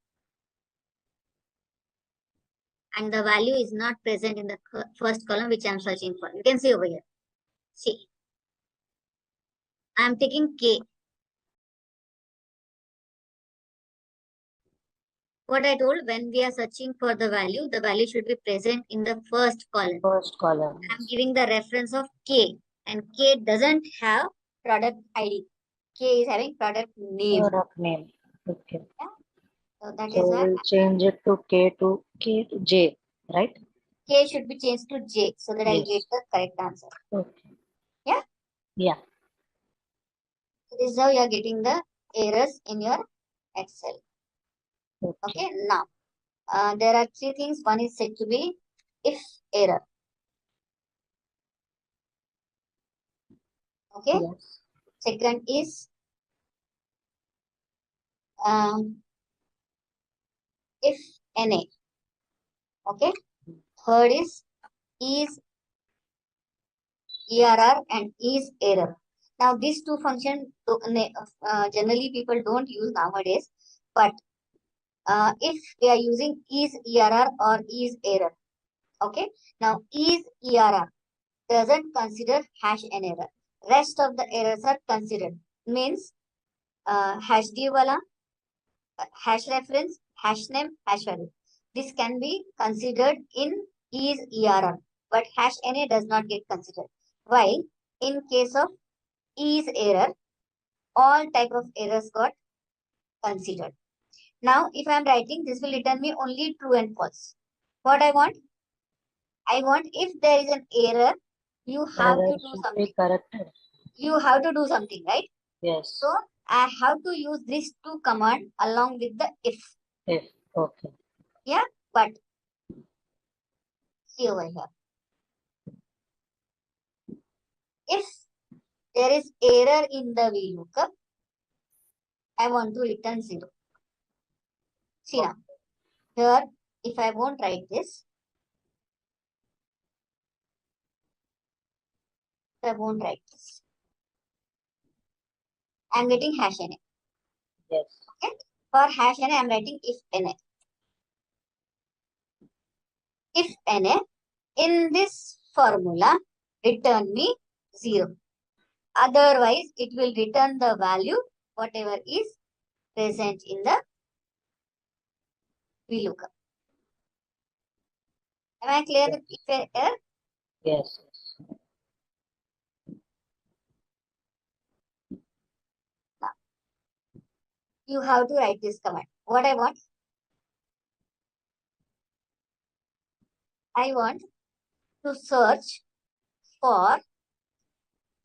And the value is not present in the first column which I'm searching for. You can see over here. See. I'm taking K. What I told, when we are searching for the value should be present in the first column. First column. I'm giving the reference of K. And K doesn't have product ID. K is having product name. Product name. Okay. Yeah. So that So is why we'll change it to K to J, right? K should be changed to J so that I'll get the correct answer. Okay. Yeah? Yeah. So this is how you are getting the errors in your Excel. Okay. Now, there are 3 things. One is said to be if error. Okay. Yes. Second is if NA. Okay. Third is ERR and is error. Now these 2 functions generally people don't use nowadays, but if we are using is ERR or is error. Okay. Now is ERR doesn't consider hash and error. Rest of the errors are considered. Means hash wala, hash reference, hash name, hash value. This can be considered in is ERR, but hash NA does not get considered. While in case of is error, all type of errors got considered. Now, if I am writing, this will return me only true and false. What I want? I want if there is an error, you have Error to do should something. be corrected. You have to do something, right? Yes. So I have to use these two commands along with the if. If. Okay. Yeah, but see over here. If there is error in the VLOOKUP, I want to return 0. See now, here if I won't write this, I won't write this. I'm getting hash NA. Yes. Okay. For hash NA, I'm writing if NA. If NA, in this formula, return me 0. Otherwise, it will return the value, whatever is present in the VLOOKUP. Am I clear with if error? Yes. Now, you have to write this command. What I want? I want to search for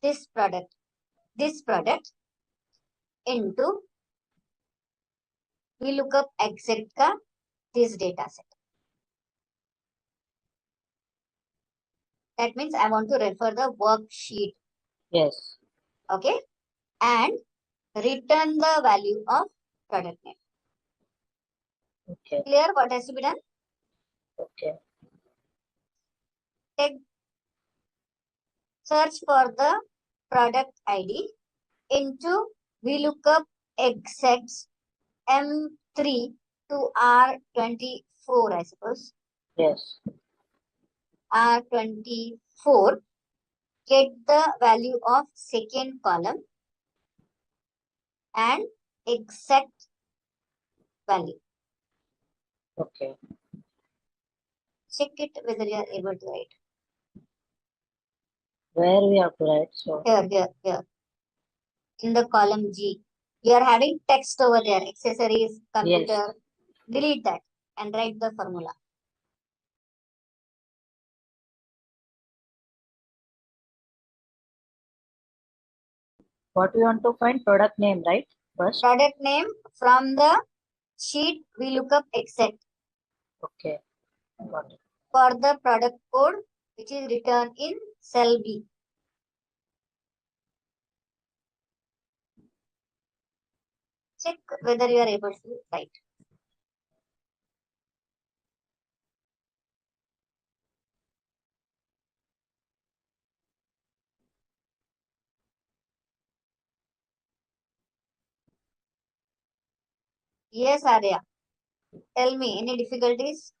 this product into VLOOKUP exact ka this data set. That means I want to refer the worksheet. Yes. Okay. And return the value of product name. Okay. Clear what has to be done? Okay. Search for the product ID into VLOOKUP exects M3 to R24, I suppose. Yes. R24. Get the value of second column and exact value. Okay. Check it whether you are able to write. Where we have to write? So Here. In the column G. You are having text over there. Accessories, computer. yes. Delete that and write the formula. What we want to find? Product name, right? First. Product name from the sheet VLOOKUP exact Okay. Got it. for the product code which is written in cell B. Check whether you are able to write. Yes, Arya. Tell me, any difficulties?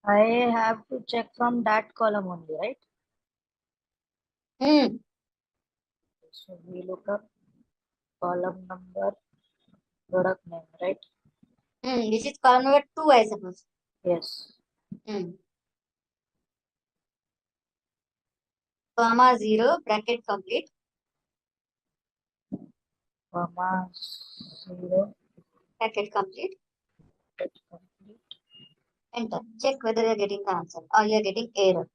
I have to check from that column only, right? So we look up column number, product name, right? This is column number 2, I suppose. Yes. Comma 0, bracket complete. Comma 0. Bracket complete. Bracket complete. Enter. Check whether you are getting the answer or you are getting error.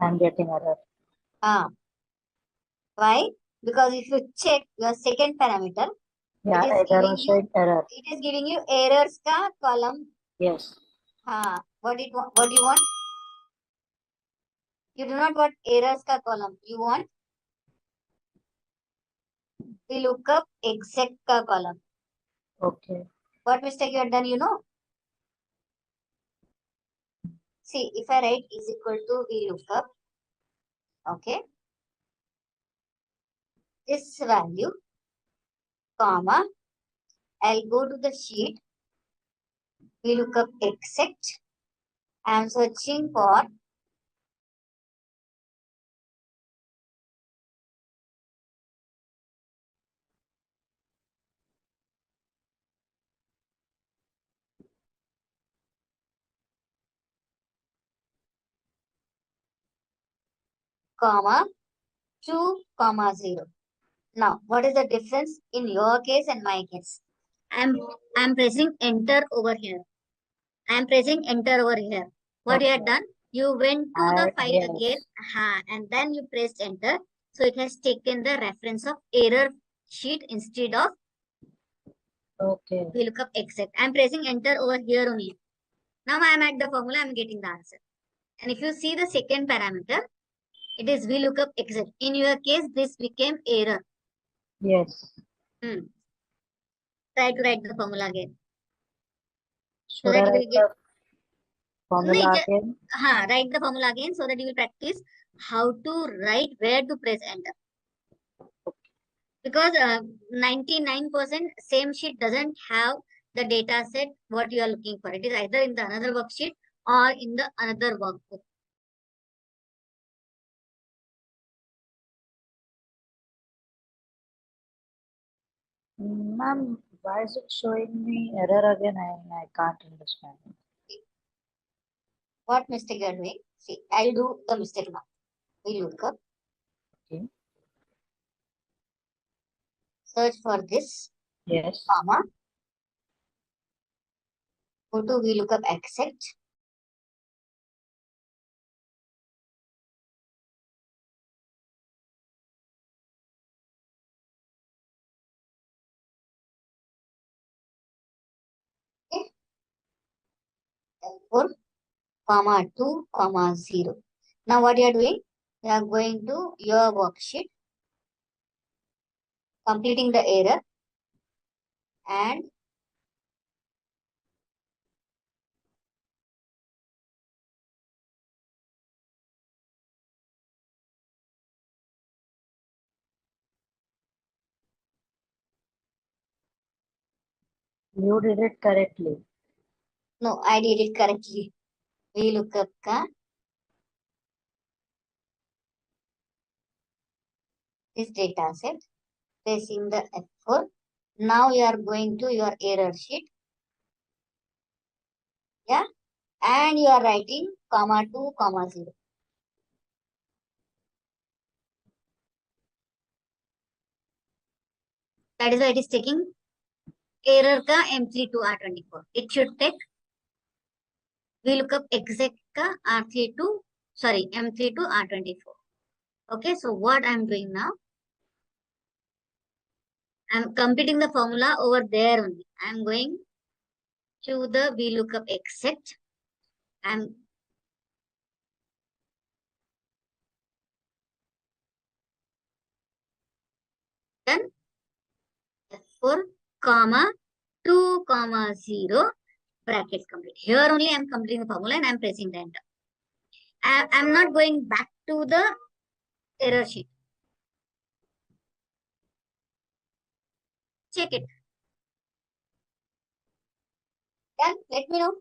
I'm getting error. Why? Because if you check your second parameter, Yeah, it is error giving was you showing error. errors ka column. Yes. What do you want? You do not want errors ka column. You want VLOOKUP exact ka column. Okay. What mistake you have done, you know? See, if I write is equal to VLOOKUP, okay, this value, comma, I'll go to the sheet, VLOOKUP exact. I am searching for comma 2, comma 0. Now, what is the difference in your case and my case? I'm pressing enter over here. I'm pressing enter over here. What you had done? You went to the file Yes. again, and then you pressed enter. So it has taken the reference of error sheet instead of Okay. VLOOKUP exact. I'm pressing enter over here only. Now I'm at the formula. I'm getting the answer. And if you see the second parameter, it is VLOOKUP exact. In your case, this became error. Yes. Try to write the formula again. Should I that you write will get the formula again? write the formula again so that you will practice how to write, where to press enter. Because 99% same sheet doesn't have the data set what you are looking for. It is either in the another worksheet or in the another workbook. Ma'am, why is it showing me error again? I can't understand. What mistake you are doing? See, I'll do the mistake now. VLOOKUP. Okay. Search for this, Yes. comma. Go to VLOOKUP exact. Okay. 4, comma 2, comma 0. Now what you are doing? You are going to your worksheet, completing the error, and You did it correctly. no, I did it correctly. VLOOKUP ka this data set, pressing the F4. Now you are going to your error sheet. Yeah. And you are writing comma 2, comma 0. That is why it is taking error ka M32 R24. It should take VLOOKUP exact ka R32, sorry, M32 R24. Okay, so what I'm doing now? I'm completing the formula over there only. I'm going to the VLOOKUP exact. I'm done. F4, comma 2, comma 0, brackets complete. Here only I'm completing the formula and I'm pressing the enter. I'm not going back to the error sheet. Check it. Done. Let me know.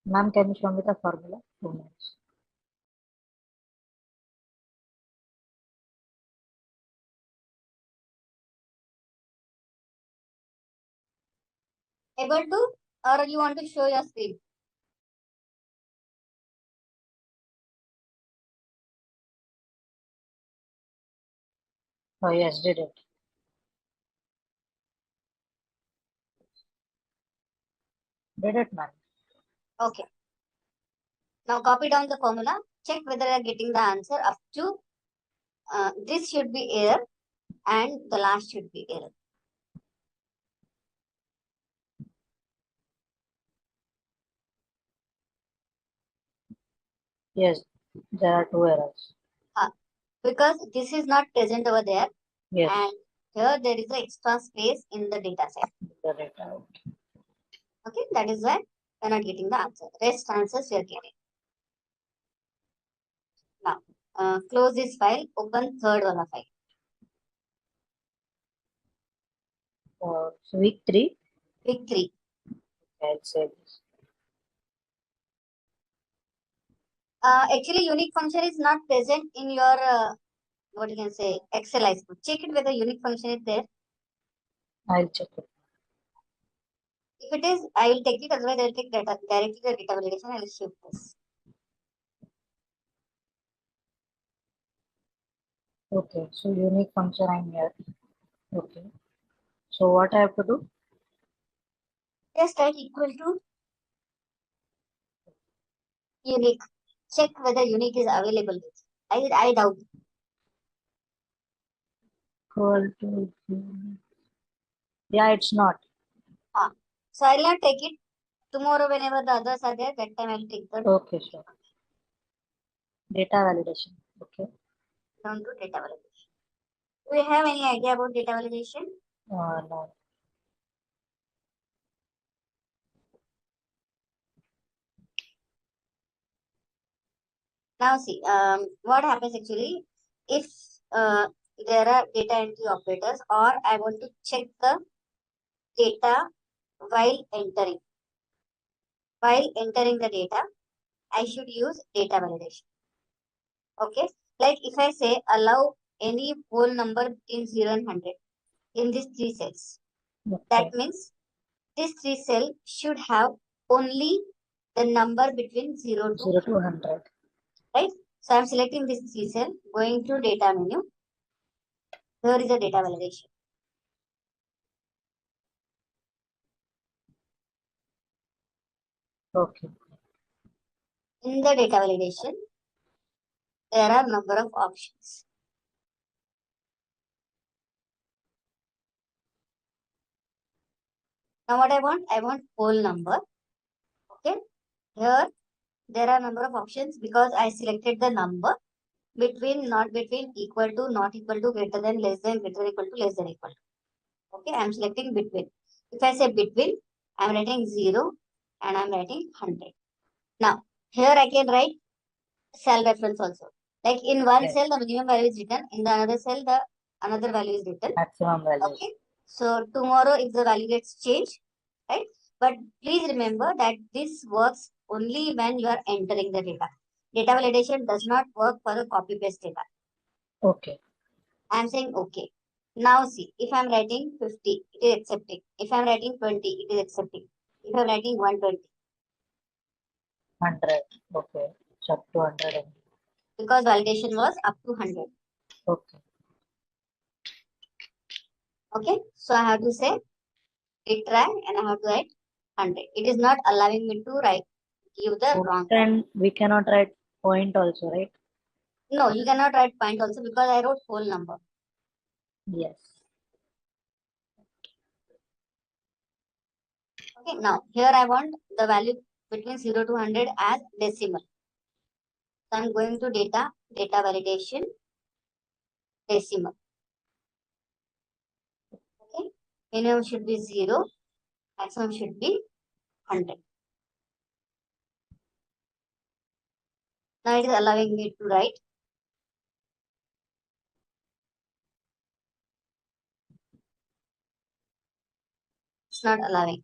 Ma'am, can you show me the formula? 2 minutes. Able to? Or you want to show your screen? Oh, yes, did it. Did it, ma'am. Okay. Now copy down the formula. Check whether you are getting the answer up to this should be error and the last should be error. Yes, there are 2 errors. Because this is not present over there. Yes. And here there is an extra space in the data set. The data. Okay, that is why we are not getting the answer. Rest answers we are getting. Now, close this file, open third wala file. So week 3. Week 3. Let's say this. Actually, unique function is not present in your what you can say, Excel I suppose. Check it whether unique function is there. I'll check it. If it is, I will take it, otherwise I will take data directly the data validation. I will shift this. Okay, so unique function I'm here. Okay. So what I have to do? Just write equal to unique. Check whether unique is available with. I doubt. Equal to unique. Yeah, it's not. So I will not take it. Tomorrow, whenever the others are there, that time I will take the Okay, sure. Data validation. Okay. down to data validation. Do you have any idea about data validation? No. Now see, what happens actually if there are data entry operators, or I want to check the data while entering. While entering the data, I should use data validation. Okay, like if I say allow any whole number between 0 and 100 in these three cells, Okay. that means this three cell should have only the number between 0 to 0 to 100. right? So I'm selecting this three cell, going to data menu. Here is the data validation. Okay. In the data validation, there are number of options. Now what I want whole number. Okay. Here there are number of options because I selected the number between, not between, equal to, not equal to, greater than, less than, greater than, equal to, less than, equal to. Okay, I'm selecting between. If I say between, I'm writing 0 and I'm writing 100. Now here I can write cell reference also. Like in one Yes. cell the minimum value is written, in the another cell the another value is written. Maximum value. Okay. So tomorrow if the value gets changed, right? But please remember that this works only when you are entering the data. Data validation does not work for the copy paste data. Okay. I am saying okay. Now see, if I am writing 50, it is accepting. If I am writing 20, it is accepting. If I am writing 120. 100. Okay. It's up to 100. Because validation was up to 100. Okay. Okay. So I have to say retry and I have to write 100. It is not allowing me to write, give the wrong. Then we cannot write point also, right? No, you cannot write point also because I wrote whole number. Yes. Okay, now here I want the value between 0 to 100 as decimal. So I'm going to data validation, decimal. Okay, minimum should be 0, maximum should be 100. Now it is allowing me to write. It's not allowing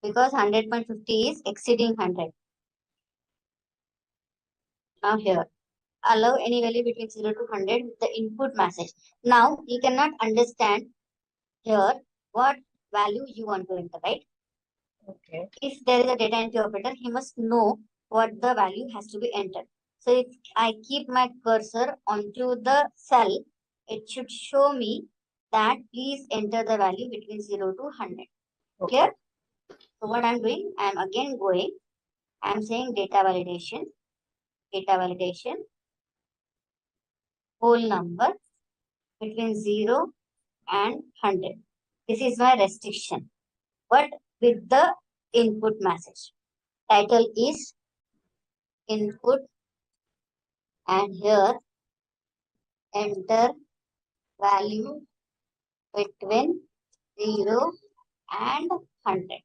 because 100.50 is exceeding 100. Now here, allow any value between 0 to 100 with the input message. Now you cannot understand here what value you want to enter, right? Okay. If there is a data entry operator, he must know what the value has to be entered. So if I keep my cursor onto the cell, it should show me that please enter the value between 0 to 100. Okay. Clear? So what I'm doing, I'm again going, I'm saying data validation, whole number between 0 and 100. This is my restriction, but with the input message. Title is input, and here enter value between 0 and 100.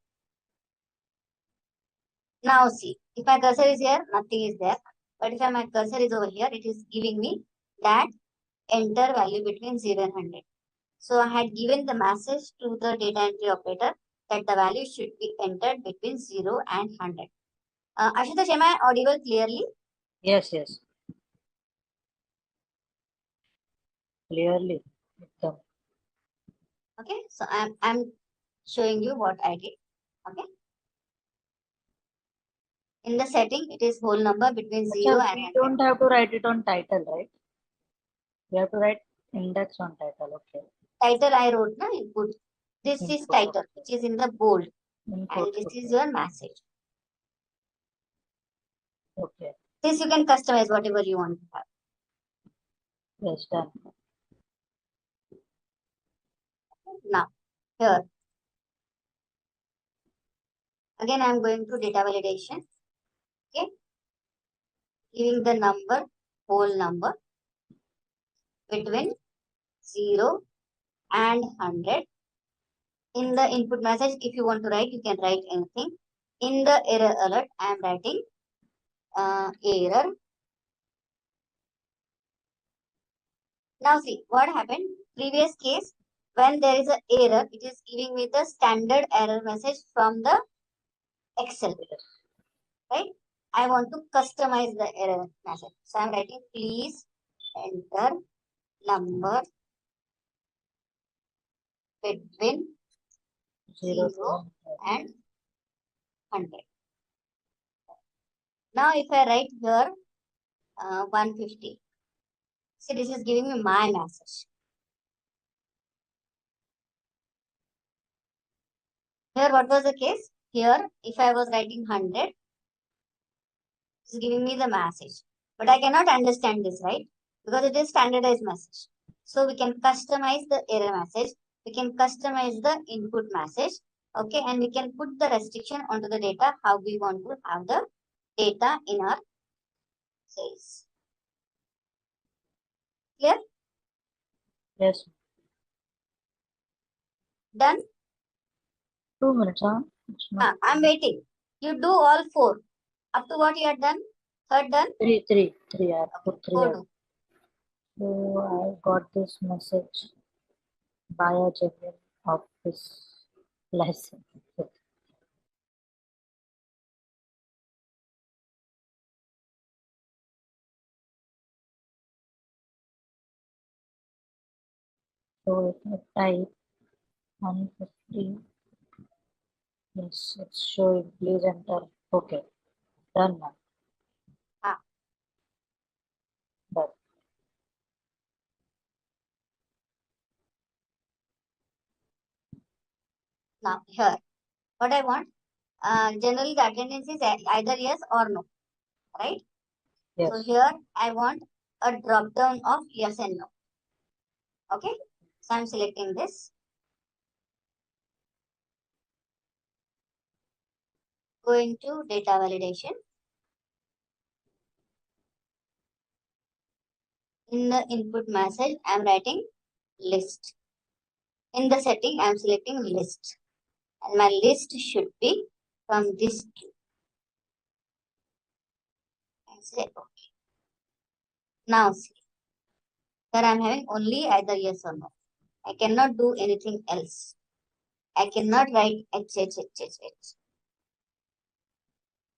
Now see, if my cursor is here, nothing is there. But if my cursor is over here, it is giving me that enter value between 0 and 100. So I had given the message to the data entry operator that the value should be entered between 0 and 100. Ashutosh, am I audible clearly? Yes, yes. clearly. Ekdam. Okay, so I'm showing you what I did. Okay. In the setting, it is whole number between 0 Acha, and we 100. don't have to write it on title, right? We have to write index on title. Okay. Title I wrote na input. This is Input, title, okay. which is in the bold, Input, and this okay. is your message. Okay. This you can customize whatever you want to have. Yes, done. Now, here. Again, I'm going to data validation. Okay. Giving the number, whole number, between 0 and 100. In the input message, if you want to write, you can write anything. In the error alert, I am writing error. Now see what happened. Previous case, when there is an error, it is giving me the standard error message from the Excel. Right? I want to customize the error message. So I'm writing please enter number between 0 and 100. Now if I write here 150. See, this is giving me my message. Here, what was the case? Here, if I was writing 100, it's giving me the message. But I cannot understand this, right? Because it is standardized message. So we can customize the error message. We can customize the input message. Okay, and we can put the restriction onto the data, how we want to have the data in our cells. Clear? Yes. Done? 2 minutes, huh? It's not I'm waiting. You do all 4. Up to what you have done? Third done? 3. I put 3. Go do. So I got this message by a genuine office license. So if I type 150, yes, it's showing. Please enter. Okay, done now. Done. Now here, what I want, generally the attendance is either yes or no, right? Yes. So here I want a drop down of yes and no. Okay, so I'm selecting this. Going to data validation. In the input message, I'm writing list. In the setting, I'm selecting list. And my list should be from this queue. And say okay. Now see, here I'm having only either yes or no. I cannot do anything else. I cannot write H.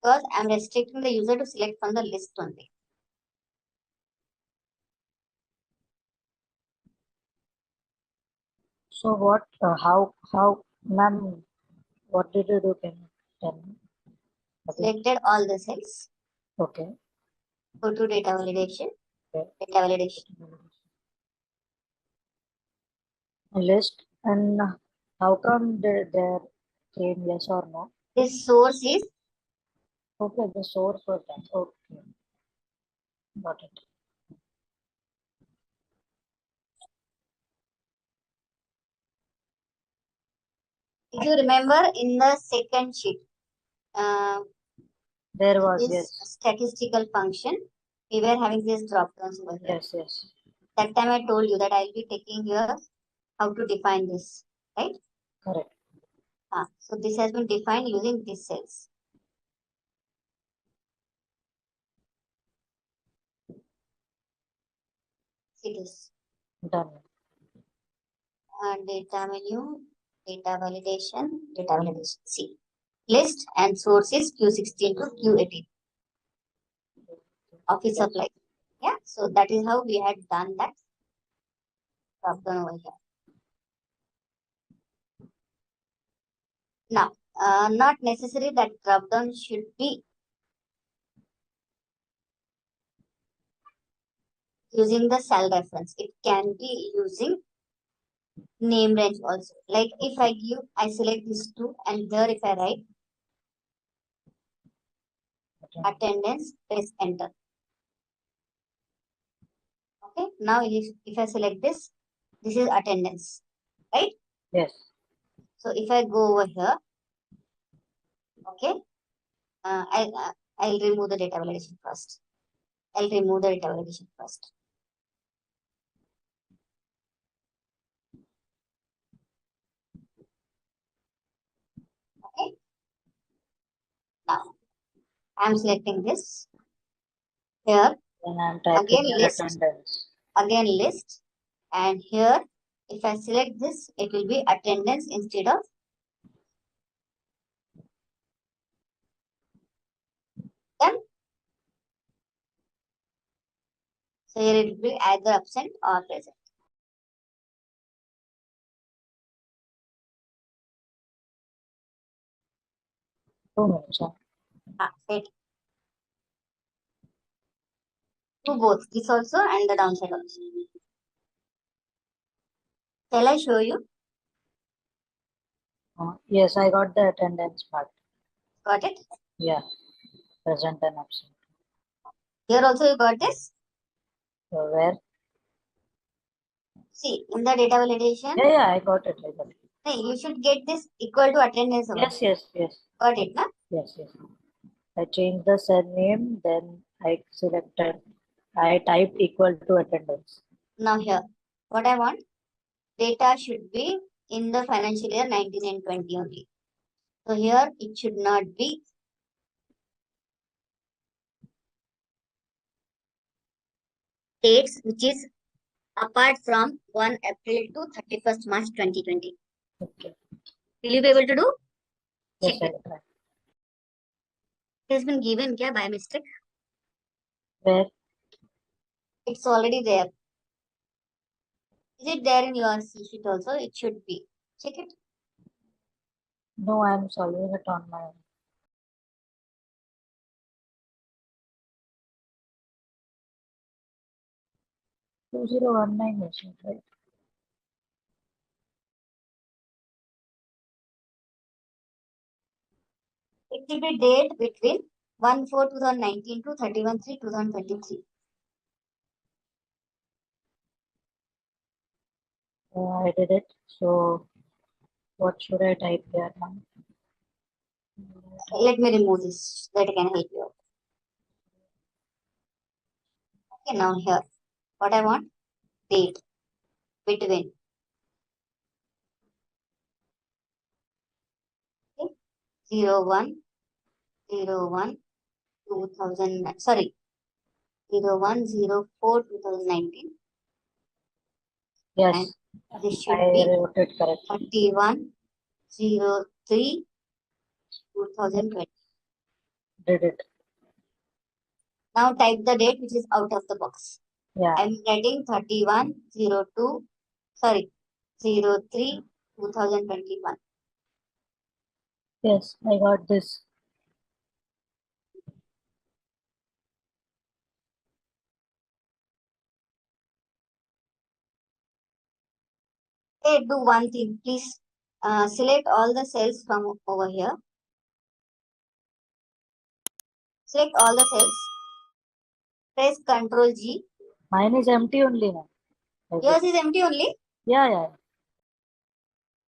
Because I'm restricting the user to select from the list only. So what? How, ma'am? What did you do? Can you tell me? Selected all the cells. Okay. Go to data validation. Okay. Data validation. List, and how come there came yes or no? This source is Okay, the source was that. Okay, got it. if you remember in the second sheet, There was, this yes. statistical function, we were having these drop downs over here. Yes, yes. That time I told you that I'll be taking here how to define this, right? Correct. So this has been defined using these cells. See this. Done. Data menu, data validation. See, list and source is Q16 to Q18. Office supply. Yeah, so that is how we had done that. drop down over here. Now, not necessary that drop down should be using the cell reference. It can be using name range also. Like if I select these two, and here if I write attendance, press enter. Okay, now if I select this is attendance, right? Yes. So if I go over here, okay, I'll remove the data validation first. Okay, now I'm selecting this here. Then I'm typing Again the list. attendance. Again list, and here if I select this, it will be attendance instead of done. So here it will be either absent or present. 2 minutes. Right. Do both, this also and the downside also. Shall I show you? Yes, I got the attendance part. Got it? Yeah, present and absent. Here also you got this? So where? See, in the data validation, Yeah, I got it. hey, you should get this equal to attendance. Yes. Got it, na? Yes. I changed the cell name, then I typed equal to attendance. Now here, what I want, data should be in the financial year 19 and 20 only. So here it should not be dates which is apart from 1 April to 31st March 2020. Okay. Will you be able to do? Yes, Check it. It has been given kya, by mistake? Where? It's already there. Is it there in your C sheet also? It should be. Check it. No, I'm solving it on my own. 2019 is it, right? It will be date between 1/4/2019 to 31/3/2023. I did it. So what should I type here now? Let me remove this. That can help you out. Okay, now here. What I want? Date between. Okay. 01/01/2000. Sorry. 01/04/2019. Yes, And this I should be wrote it correctly. 31/03/2020. Did it. Now type the date which is out of the box. Yeah. I'm writing 31/02, sorry, 03/2021. Yes, I got this. Hey, do one thing, please. Select all the cells from over here. Select all the cells. Press Ctrl G. Mine is empty only now. Yours is empty only. Yeah.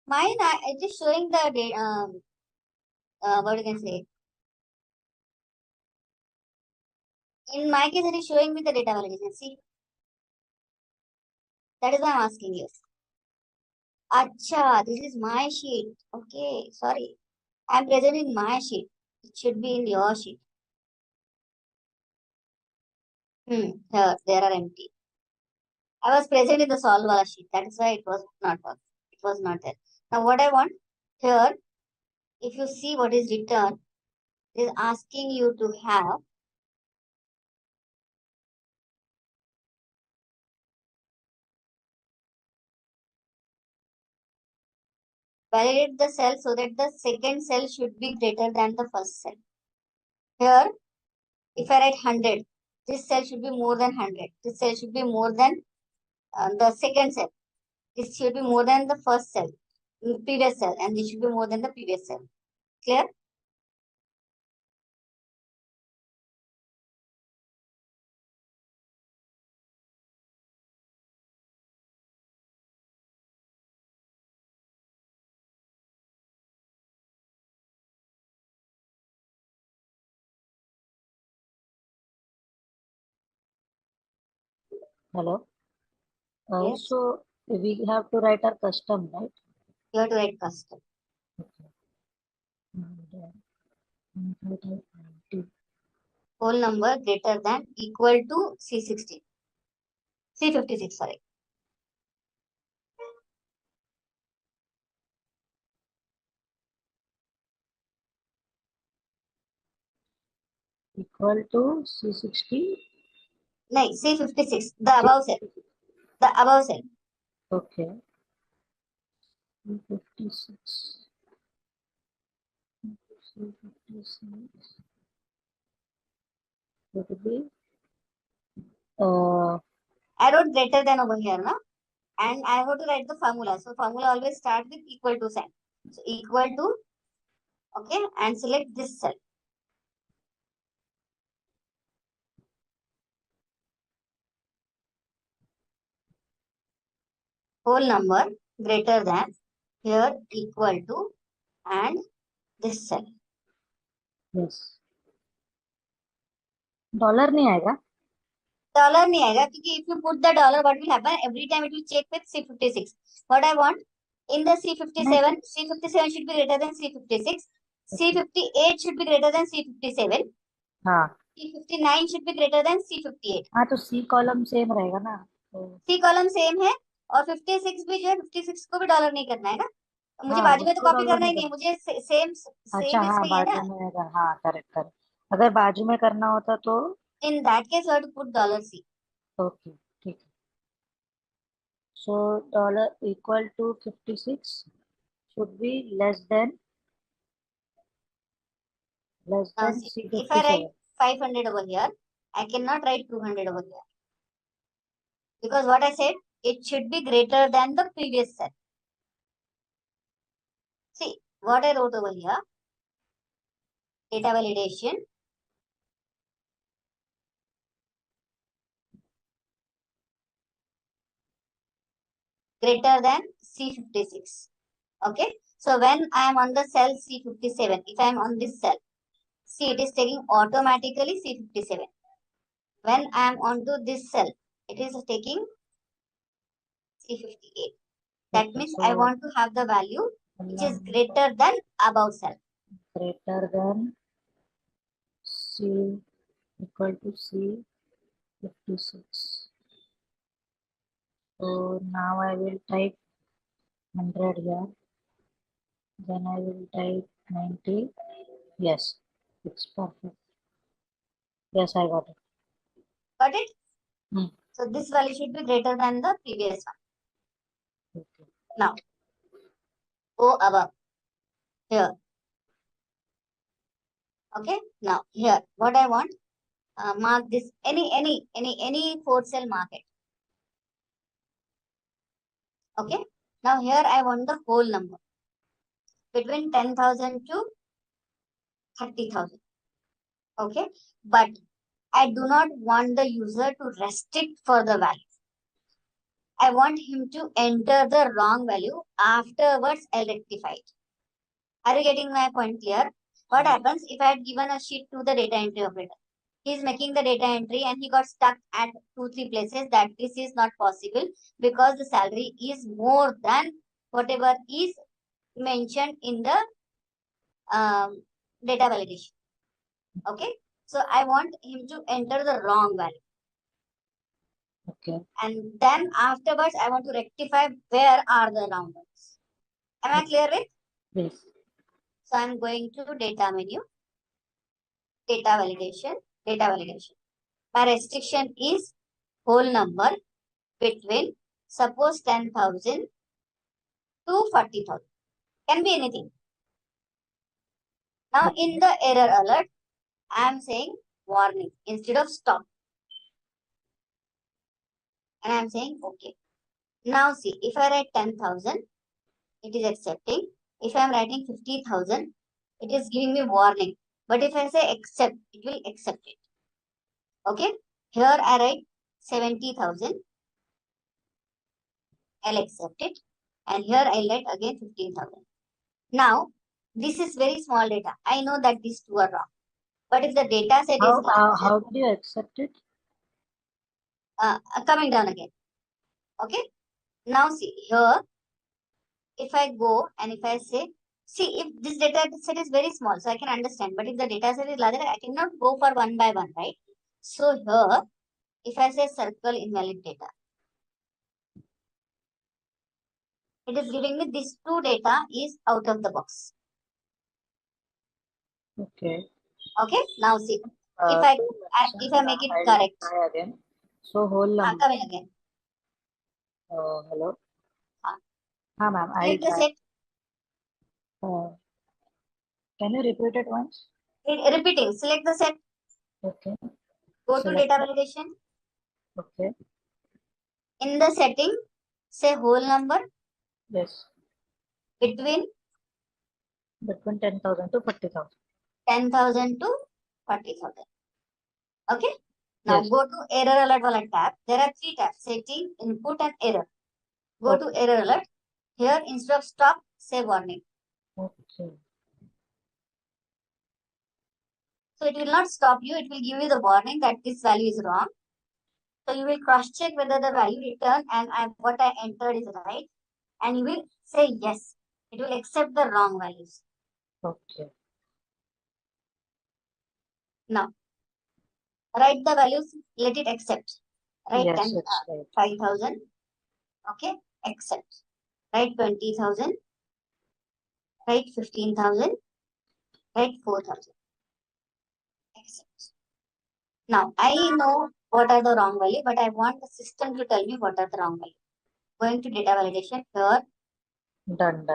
Mine, I just showing the date. What you can say. In my case, it is showing me the data validation. See, that is why I'm asking you. Acha, this is my sheet. Okay, sorry. I'm present in my sheet. It should be in your sheet. Here, there are empty. I was present in the solve sheet. That is why it was not working. It was not there. Now what I want here, if you see what is written, it is asking you to have Validate the cell so that the second cell should be greater than the first cell. Here, if I write 100, this cell should be more than 100. This cell should be more than the second cell. This should be more than the first cell, previous cell, and this should be more than the previous cell. Clear? Hello. Yes. So we have to write our custom, right? You have to write custom. And then 90. Whole number greater than equal to C60. C56, sorry. Equal to C60. No, C56, the above cell. The above cell. Okay. C56. C56 would be I wrote greater than over here, no? And I have to write the formula. So formula always start with equal to sign. So equal to, okay, and select this cell. Whole number greater than, here equal to, and this cell. yes. Dollar नहीं आएगा Dollar नहीं आएगा क्योंकि if you put the dollar, what will happen? Every time it will check with C56. What I want in the C57, C57 should be greater than C56. C58 should be greater than C57. हाँ C59 should be greater than C58. हाँ तो सी column same रहेगा ना तो C column same है और 56 भी जो है 56 को भी डॉलर नहीं करना है ना, मुझे हाँ बाजू में तो उसको कॉपी डॉलर करना ही नहीं नहीं है, मुझे सेम अच्छा सेम हाँ इसमें ही है ना. बाजू में अगर हाँ करेक्ट करेक्ट अगर बाजू में करना होता तो In that case you have to put $C. Okay ठीक है so dollar equal to 56 should be less than Now see, if I write 500 over here, I cannot write 200 over here. Because what I said, it should be greater than the previous cell. See, what I wrote over here, data validation, greater than C56. Okay, so when I am on the cell C57, if I am on this cell, see it is taking automatically C57. When I am onto this cell, it is taking C58. That Okay, means so I want to have the value which is greater than above cell. greater than C equal to C56. So now I will type 100 here. Then I will type 90. Yes, it's perfect. Yes, I got it. Got it? Hmm. So this value should be greater than the previous one. Okay. Now, go above. Here. Okay. Now, here. What I want, mark this, any 4 cell market. Okay. Now, here I want the whole number. Between 10,000 to 30,000. Okay. But I do not want the user to restrict for the value. I want him to enter the wrong value. Afterwards, I'll rectify it. Are you getting my point clear? What happens if I had given a sheet to the data entry operator? He is making the data entry and he got stuck at 2-3 places. That this is not possible because the salary is more than whatever is mentioned in the data validation. Okay. So I want him to enter the wrong value. Okay. And then afterwards, I want to rectify where are the wrong values. Am I clear with? Yes. So I'm going to data menu, data validation, data validation. My restriction is whole number between suppose 10,000 to 40,000. Can be anything. Now in the error alert, I am saying warning instead of stop. And I am saying okay. Now see, if I write 10,000, it is accepting. If I am writing 50,000, it is giving me warning. But if I say accept, it will accept it. Okay. Here I write 70,000. I'll accept it. And here I'll write again 15,000. Now, this is very small data. I know that these two are wrong. But if the data set is How do you accept it? coming down again. Okay. Now see here, if I go and if I say, see, if this data set is very small, so I can understand. But if the data set is larger, I cannot go for one by one, right? So here, if I say circle invalid data, it is giving me this two data is out of the box. Okay. Okay. Now see, if I make it correct. Try again. So whole number. Coming again. Hello. Ma'am. Select the set. Can you repeat it once? Repeating. Select the set. Okay. Go to data validation. Okay. In the setting, say whole number. Yes. Between 10,000 to 40,000. 10,000 to 40,000. Okay. Now Yes. go to error alert wallet tab. There are three tabs: setting, input, and error. Go to error alert. Here instead of stop, say warning. Okay. So it will not stop you. It will give you the warning that this value is wrong. So you will cross check whether the value returned and what I entered is right. And you will say yes. It will accept the wrong values. Okay. Now, write the values. Let it accept. Write Yes, 5,000. Okay. Accept. Write 20,000. Write 15,000. Write 4,000. Accept. Now, I know what are the wrong value, but I want the system to tell me what are the wrong value. Going to data validation here. Done.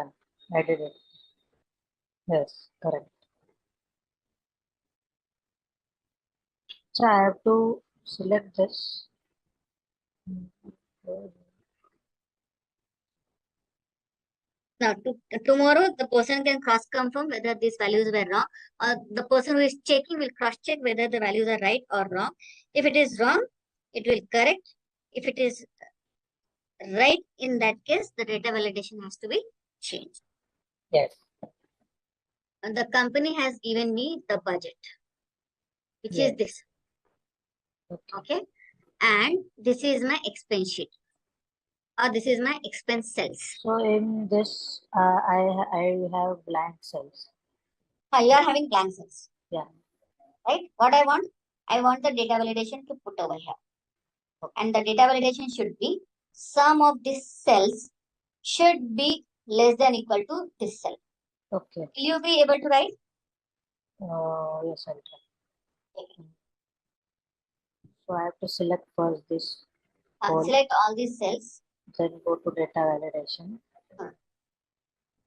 I did it. Yes, correct. So I have to select this. Now, tomorrow, the person can cross-confirm whether these values were wrong, or the person who is checking will cross-check whether the values are right or wrong. If it is wrong, it will correct. If it is right, in that case, the data validation has to be changed. Yes. And the company has given me the budget, which is this. Okay. And this is my expense sheet. Or this is my expense cells. So in this, I have blank cells. You are having blank cells. Yeah. Right? What I want the data validation to put over here. Okay. And the data validation should be sum of these cells should be less than equal to this cell. Okay. Will you be able to write? Yes, I'll try. Okay. So I have to select first this. Select all these cells. Then go to data validation.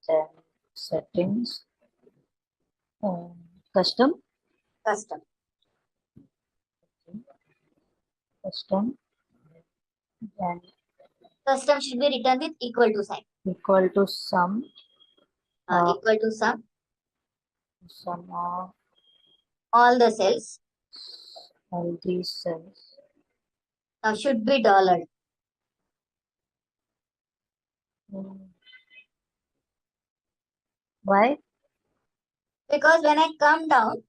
Then settings. Custom. Okay. Custom. And custom should be written with equal to sign. Equal to sum. Equal to sum. Sum of all the cells. All these cells. Now should be dollar. Why? Because when I come down,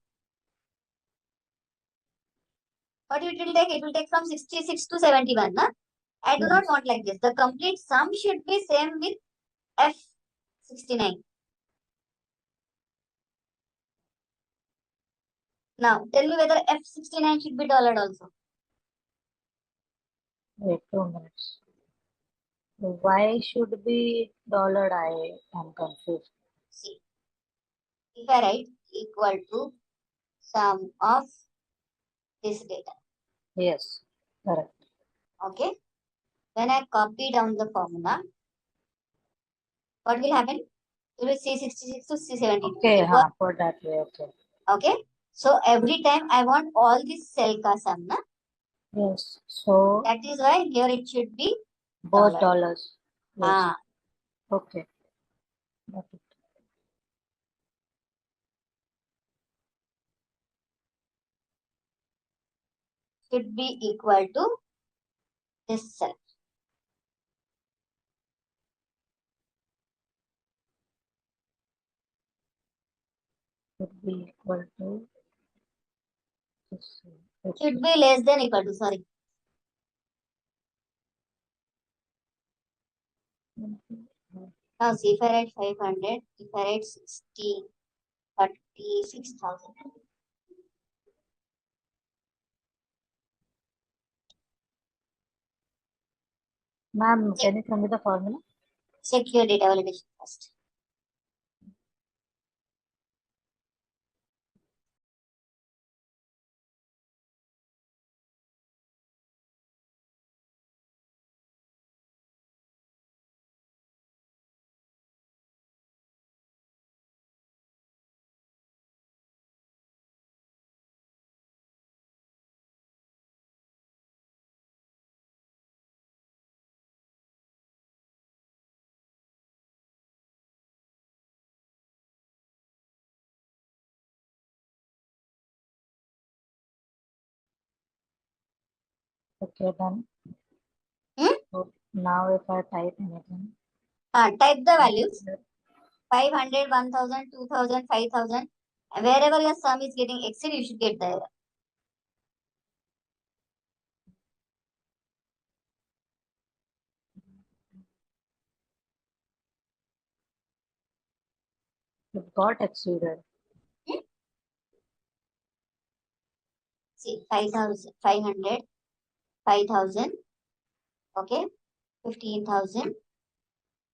what it will take? It will take from 66 to 71. Na? I do not want like this. The complete sum should be same with F69. Now, tell me whether F69 should be dollar also. Wait 2 minutes. Why should be dollar? I am confused. See, if I write equal to sum of this data. Yes, correct. Okay. When I copy down the formula, what will happen? It will be C66 to C72. Okay, for that way. Okay. Okay. So every time I want all this cell ka sum, na? Yes. So That is why here it should be both dollar. dollars. Yes. Ah, Okay. Got it. should be equal to this cell. Should be equal to this. Should be less than equal to, sorry. Now see if I write 500, if I write 36,000. Ma'am, can you tell me the formula? Check your data validation first. Okay, then. So now if I type anything. Type the values 500, 1000, 2000, 5000. And wherever your sum is getting exceed, you should get the error. It got exceeded. See 5,000, 500, 5,000. Okay, 15,000.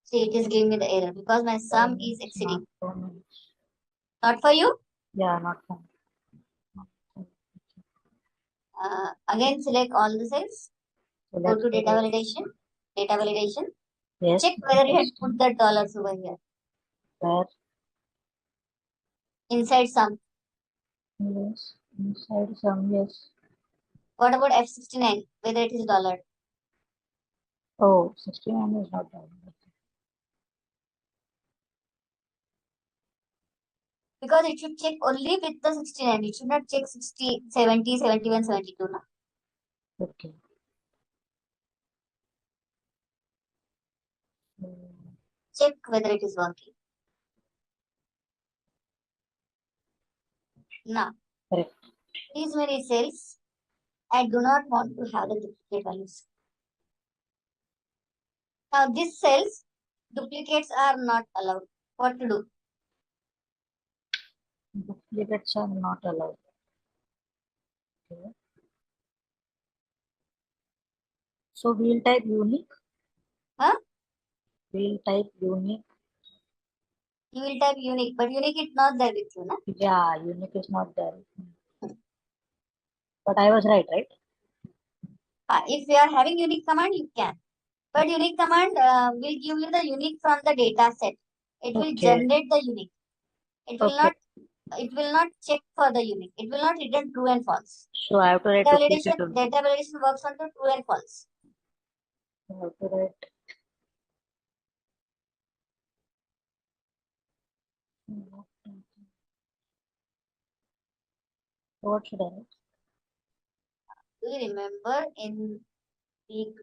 See, it is giving me the error because my sum is exceeding. Not for you? Yeah, not for me. Again, select all the cells. Go to data validation. Data validation. Yes. Check whether you had put the dollars over here. Where? Inside sum. Yes. Inside sum, yes. What about F69? Whether it is dollar. Oh, 69 is not done. Because it should check only with the 69. It should not check 60, 70, 71, 72 now. Okay. Check whether it is working. Now, Correct. these many cells, I do not want to have the duplicate values. Now, these cells, duplicates are not allowed. What to do? Duplicates are not allowed. Okay. So we'll type unique. Huh? We'll type unique. You will type unique, but unique is not there with you, na? Yeah, unique is not there. But I was right? If you are having unique command, you can. But unique command will give you the unique from the data set. It will generate the unique. It will not. It will not check for the unique. It will not return true and false. So I have to write duplicate. Data validation works on the true and false. I have to write. What should I write? Do you remember in week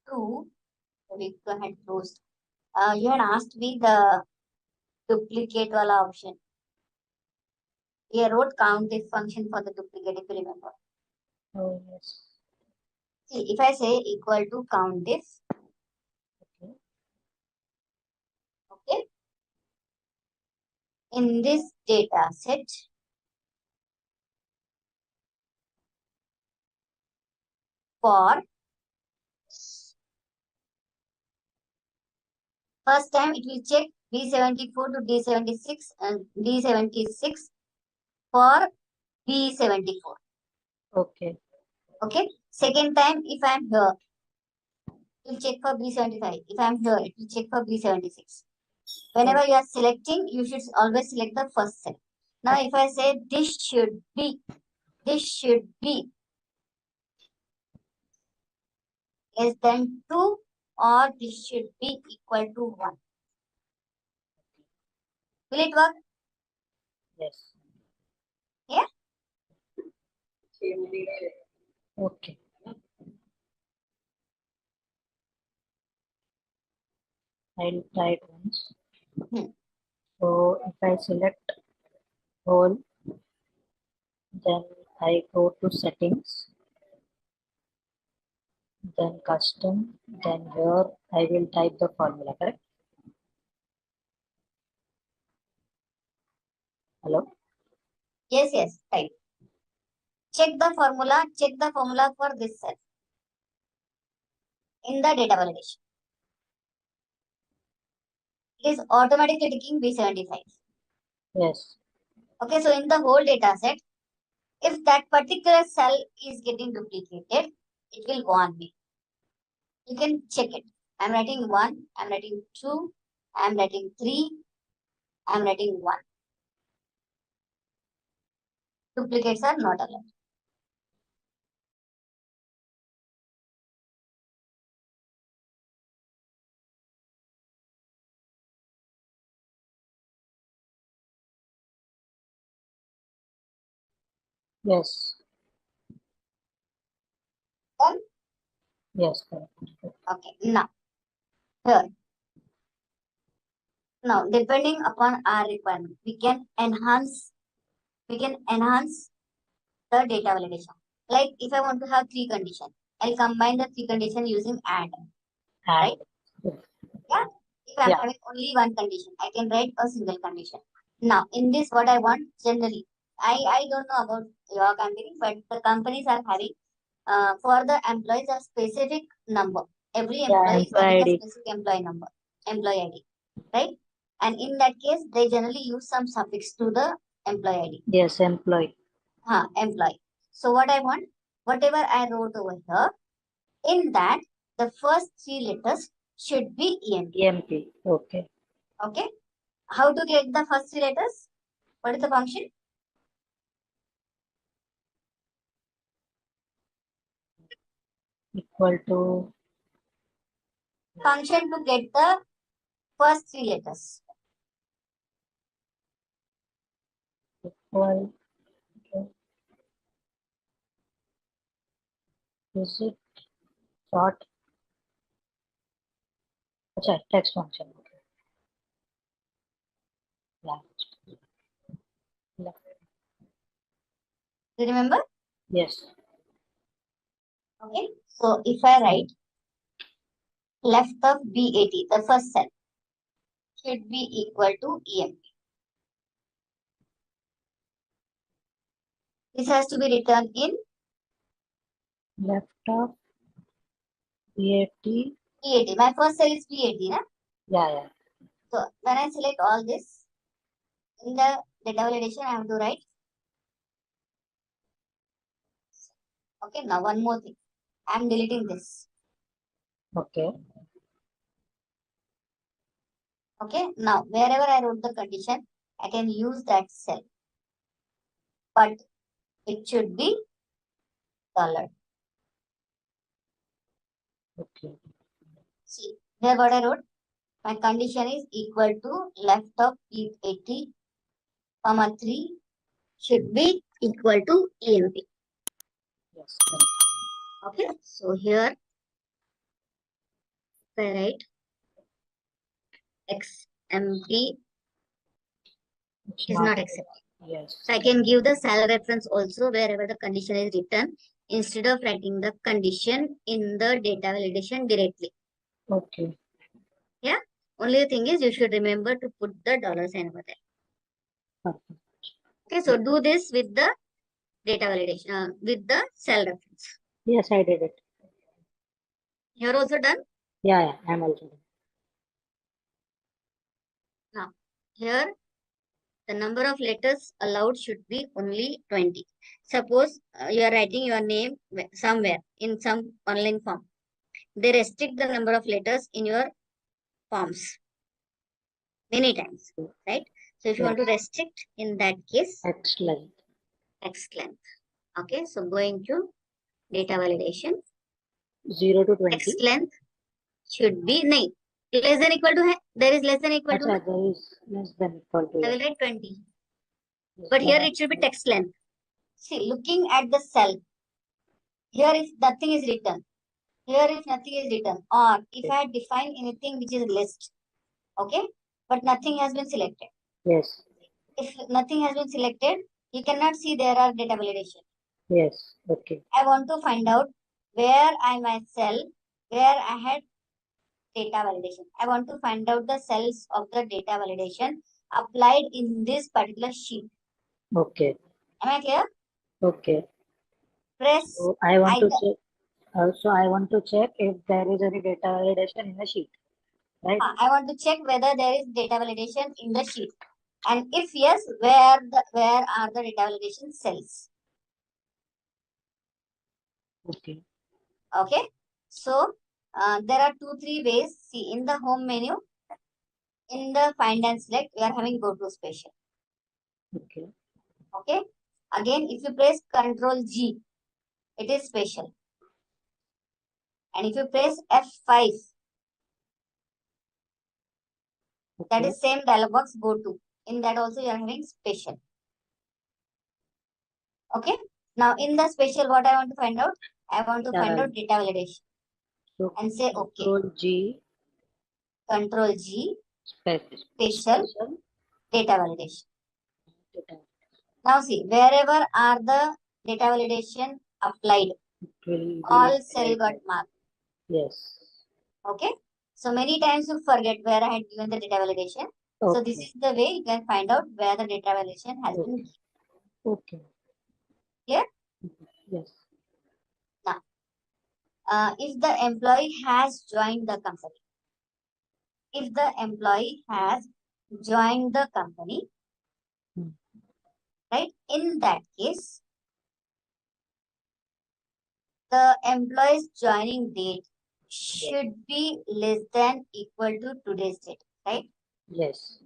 2, the week 2 had closed? You had asked me the duplicate wala option. We wrote count if function for the duplicate, if you remember. Oh, yes. See, if I say equal to count if, okay, in this data set, for first time it will check B74 to D76 and D76 for B74. Okay. Okay. Second time, if I am here, it will check for B75. If I am here, it will check for B76. Whenever you are selecting, you should always select the first cell. Now, if I say this should be less than 2 or this should be equal to 1. Will it work? Yes. Yeah? Okay. I'll try it once. So if I select whole, then I go to settings, then custom, then here I will type the formula, correct? Hello? Yes, type. Check the formula for this cell in the data validation. It is automatically taking B75. Yes. Okay, so in the whole data set, if that particular cell is getting duplicated, it will go on me. You can check it. I'm writing 1, I'm writing 2, I'm writing 3, I'm writing 1. Duplicates are not allowed. Yes. Done? Yes, correct. Okay, now, here. Now, depending upon our requirement, we can enhance the data validation. Like if I want to have 3 conditions, I'll combine the 3 conditions using AND. Right? Yeah. If I'm having only one condition, I can write a single condition. Now, in this, what I want generally, I don't know about your company, but the companies are having for the employees a specific number. Every employee is having a specific employee ID, right? And in that case, they generally use some suffix to the employee ID. Yes, employee. Employee. So what I want, whatever I wrote over here, in that the first 3 letters should be EMP. EMP. Okay. Okay. How to get the first 3 letters? What is the function? Equal to Function to get the first 3 letters. equal to, is it short? Okay, text function. Okay. Yeah. Do you remember? Yes. Okay. So if I write left of B80, the first cell should be equal to EMP. This has to be written in Left of B80. B80. My first cell is B80, na? Yeah. So when I select all this, in the data validation, I have to write. Okay, now one more thing. I am deleting this. Okay. Okay, now wherever I wrote the condition, I can use that cell. But it should be $. Okay. See, here what I wrote, my condition is equal to left of E80, comma 3 should be equal to EMP. Yes. Okay, so here I write XMP is not accepted. Yes. So I can give the cell reference also wherever the condition is written instead of writing the condition in the data validation directly. Okay. Yeah. Only thing is you should remember to put the $sign over there. Okay. So do this with the data validation, with the cell reference. Yes, I did it. You're also done? Yeah, I'm also done. Now, here the number of letters allowed should be only 20. Suppose you are writing your name somewhere in some online form. They restrict the number of letters in your forms. many times, right? So if you want to restrict in that case, Text length. text length. Okay, so going to data validation, 0 to 20. text length should be less than equal to there is less than equal to. Acha, there is less than equal to. I will write 20. Yes, But here then it should be text length. See, looking at the cell, here if nothing is written, here if nothing is written, or if I define anything which is list, okay, but nothing has been selected. Yes. If nothing has been selected, you cannot see there are data validation. Yes. Okay. I want to find out where I my cell, where I had data validation. I want to find out the cells of the data validation applied in this particular sheet. Okay. Am I clear? Okay. Press So I want to either. check. Also, I want to check if there is any data validation in the sheet, right? I want to check whether there is data validation in the sheet, and if yes, where are the data validation cells? Okay. Okay, so there are 2-3 ways. See, in the home menu, in the find and select, we are having go to special. Okay. Okay, again, if you press Ctrl G, it is special, and if you press F5, that Okay. is same dialog box go to. In that also you are having special. Okay, now in the special, what I want to find out? I want to find out data validation. So And say okay. Control G. Control G, Special. data validation. Data. Now see, wherever are the data validation applied, all cell got marked. Yes. Okay, so many times you forget where I had given the data validation. Okay. So this is the way you can find out where the data validation has been given. Okay. Clear? Yes. Now, if the employee has joined the company, if the employee has joined the company, right, in that case, the employee's joining date should be less than equal to today's date, right? Yes.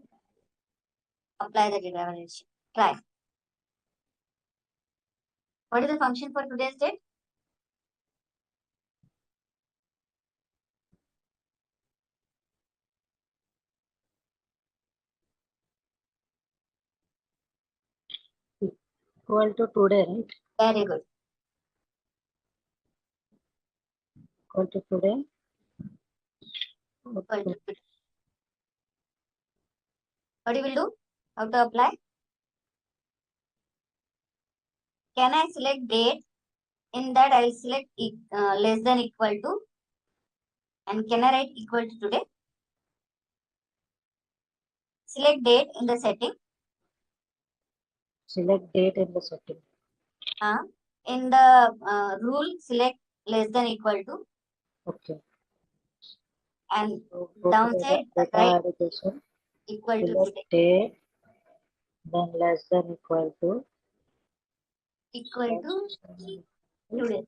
Apply the data validation. Try. What is the function for today's date? Equal to today, right? Very good. Equal to today. Equal to today. What you will do? How to apply? Can I select date? In that I will select less than equal to. And can I write equal to today? Select date in the setting. Select date in the setting. In the rule, select less than equal to. Okay. And So go downside, to data write validation. equal to Select today. date, then less than equal to. Equal to today.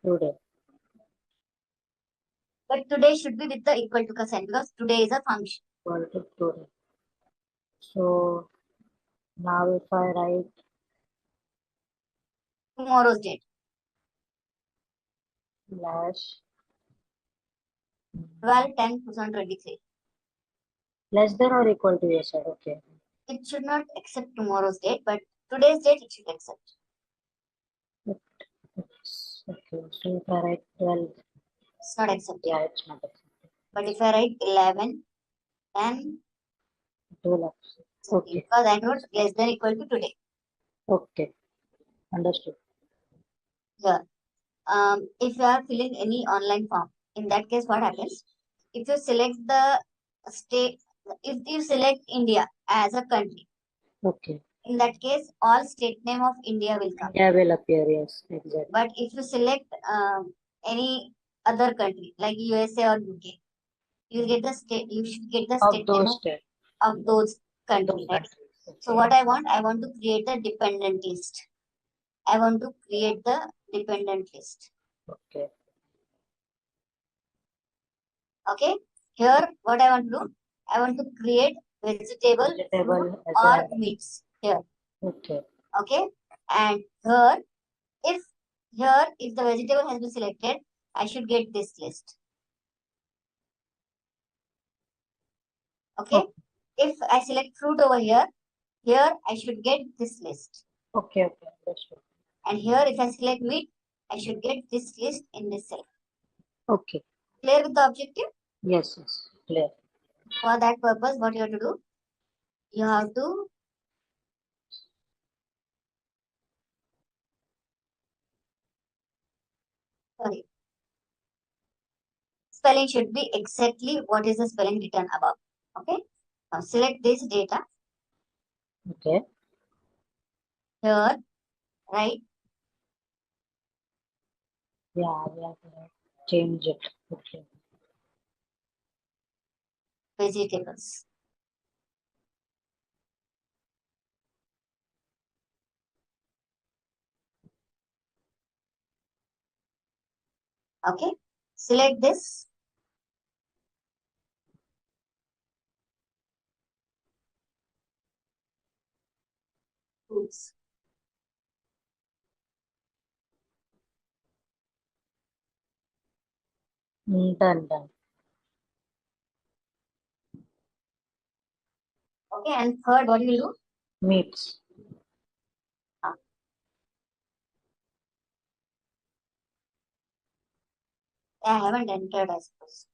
Today. But today should be with the equal to sign because today is a function. Equal to today. So now if I write Tomorrow's date. slash 12/10/2023. less than or equal to, yes, sir. Okay. It should not accept tomorrow's date, but today's date it should accept. Okay. So if I write 12, It's not accepted. yeah, it's not accepted. But if I write 11, then 12. Okay. because I know less than equal to today. Okay. Understood. Here. If you are filling any online form, in that case, what happens? If you select the state, if you select India as a country, Okay. in that case, all state name of India will come. India will appear, yes, exactly. But if you select any other country like USA or UK, you get the state. You should get the state name of those countries, right? Okay. So what I want to create the dependent list. I want to create the dependent list. Okay. Okay. Here, what I want to do, I want to create vegetable, fruit, Vegetable as or a meats here. okay. Okay, and if the vegetable has been selected, I should get this list. Okay, if I select fruit over here I should get this list. Okay, okay, understood. And here if I select meat, I should get this list in this cell. Okay. Clear with the objective? Yes, yes, clear. For that purpose, what you have to do? You have to spelling should be exactly what is the spelling written above. Okay. Now select this data. Okay. Here, right? Yeah, we have to change it. Okay. Vegetables. Okay. Select this. Fruits. Done, done. Okay. And third, what you will do? Meats. I haven't entered, I suppose.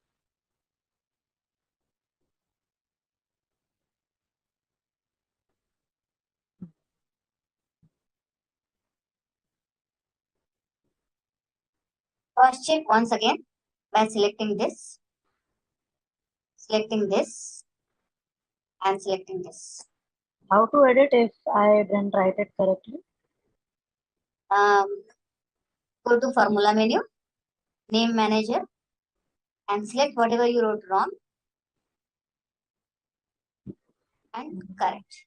First check once again by selecting this, and selecting this. How to edit if I didn't write it correctly? Go to formula menu, name manager, and select whatever you wrote wrong and correct.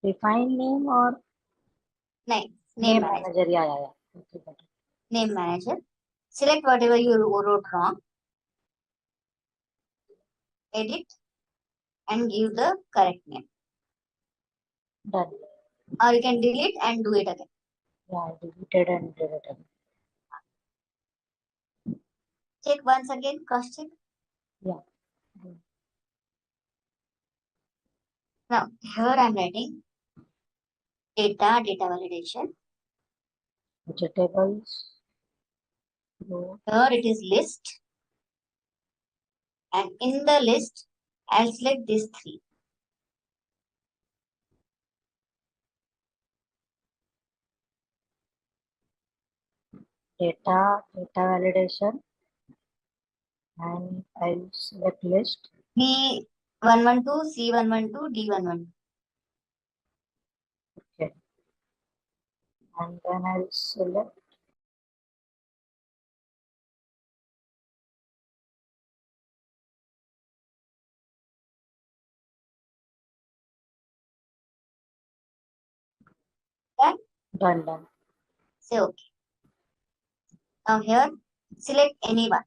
Define name or Name name manager. manager? Yeah, yeah, yeah. Okay, got it. Name manager. Select whatever you wrote wrong, edit, and give the correct name. Done. Or you can delete and do it again. Yeah, I deleted and did it again. Check once again, cross check. Yeah. Now, here I am writing data validation. Vegetables. Fruit. Here it is list. And in the list, I'll select these three. Data validation. And I'll select list. B112, C112, D112. Okay. And then I'll select done, done. Say okay. Now here, select anyone.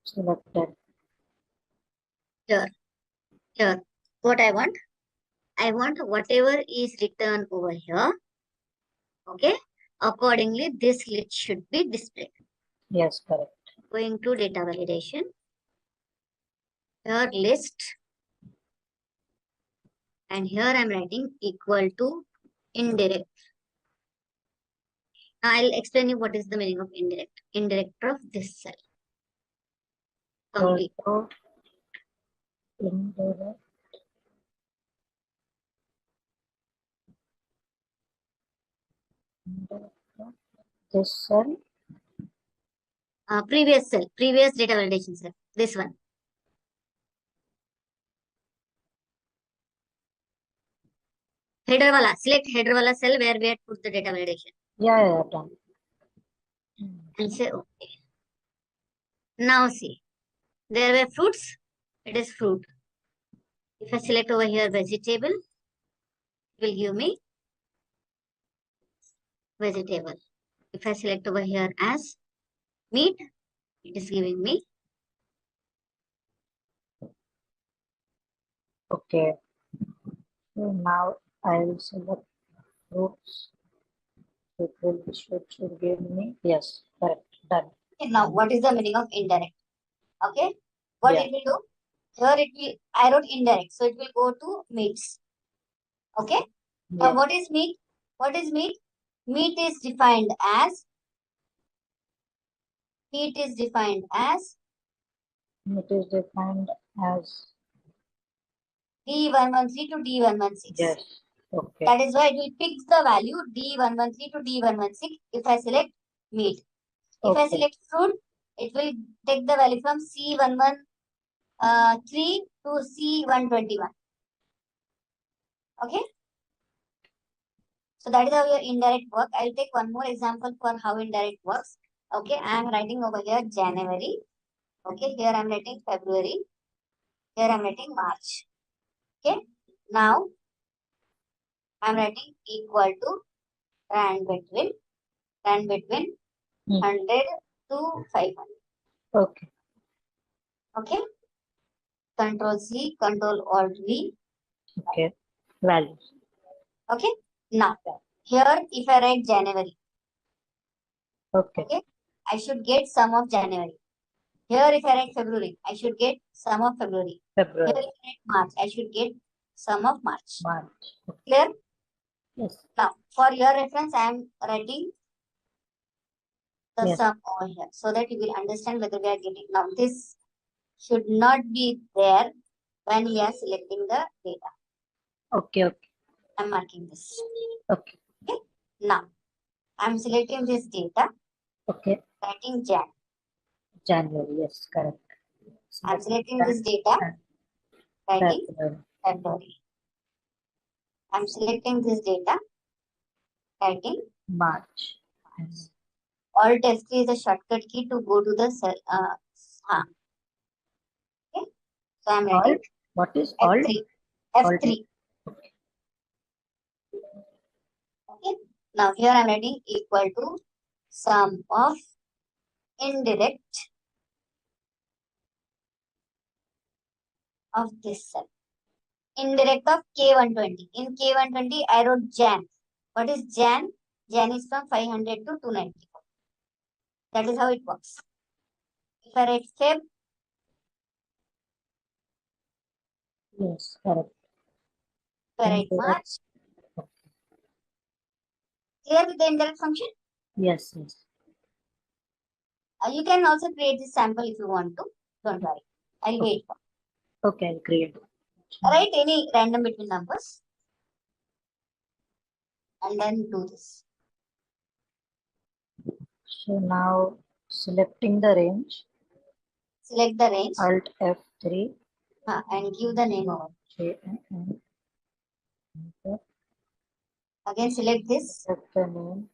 Selected. Here. What I want? I want whatever is written over here. Okay. Accordingly, this list should be displayed. Yes, correct. Going to data validation. Here list. And here I'm writing equal to indirect. Now I'll explain you what is the meaning of indirect. Indirect of this cell. Complete. Also, indirect. This cell. Previous cell. Previous data validation cell. This one. Header wala. Select header wala cell where we had put the data validation. Yeah, done. And say okay. Now see. There were fruits. It is fruit. If I select over here vegetable, it will give me vegetable. If I select over here as meat, it is giving me Okay. So now I will select fruits. It should give me, yes, correct, done. okay. Now what is the meaning of indirect? Okay, what Yeah. it will do? Here it will, I wrote indirect, so it will go to meats. Okay. Now Yeah. what is meat? What is meat? Meat is defined as It is defined as D113 to D116. yes. Okay. That is why it will pick the value D113 to D116 if I select meat. If I Okay. select fruit, it will take the value from C113 to C121. Okay. So that is how your indirect work. I'll take one more example for how indirect works. Okay, I am writing over here January. Okay, here I am writing February. Here I am writing March. Okay, now I am writing equal to rand between 100 to 500. Okay. Okay, Control C, Control Alt V. Okay. Values. Okay, now here if I write January, Okay. okay, I should get sum of January. Here if I write February, I should get sum of February. Here February. if I write March, I should get sum of March. March. Clear? Yes. Now for your reference, I am writing the Yes. sum over here so that you will understand whether we are getting. Now this should not be there when we are selecting the data. Okay. Okay. I'm marking this. Okay. Okay. Now I'm selecting this data, Okay. writing Jan. January. Yes. Correct. I'm selecting this data, And writing February. February. I'm selecting this data, writing March. Alt F3 is a shortcut key to go to the cell. Okay. So I'm writing Alt. What is alt? F3. F3. Okay. Now here I'm writing equal to sum of indirect of this cell. Indirect of K120. In K120, I wrote Jan. What is Jan? Jan is from 500 to 294. That is how it works. If I write Feb, Yes. Correct. if I write March, clear with the indirect function? Yes. Yes. You can also create this sample if you want to. Don't worry. I'll wait for. Okay. I'll create. Write any random between numbers and then do this. So now selecting the range. Select the range Alt F3. and give the name over. JNN. Again, select this. Select the name.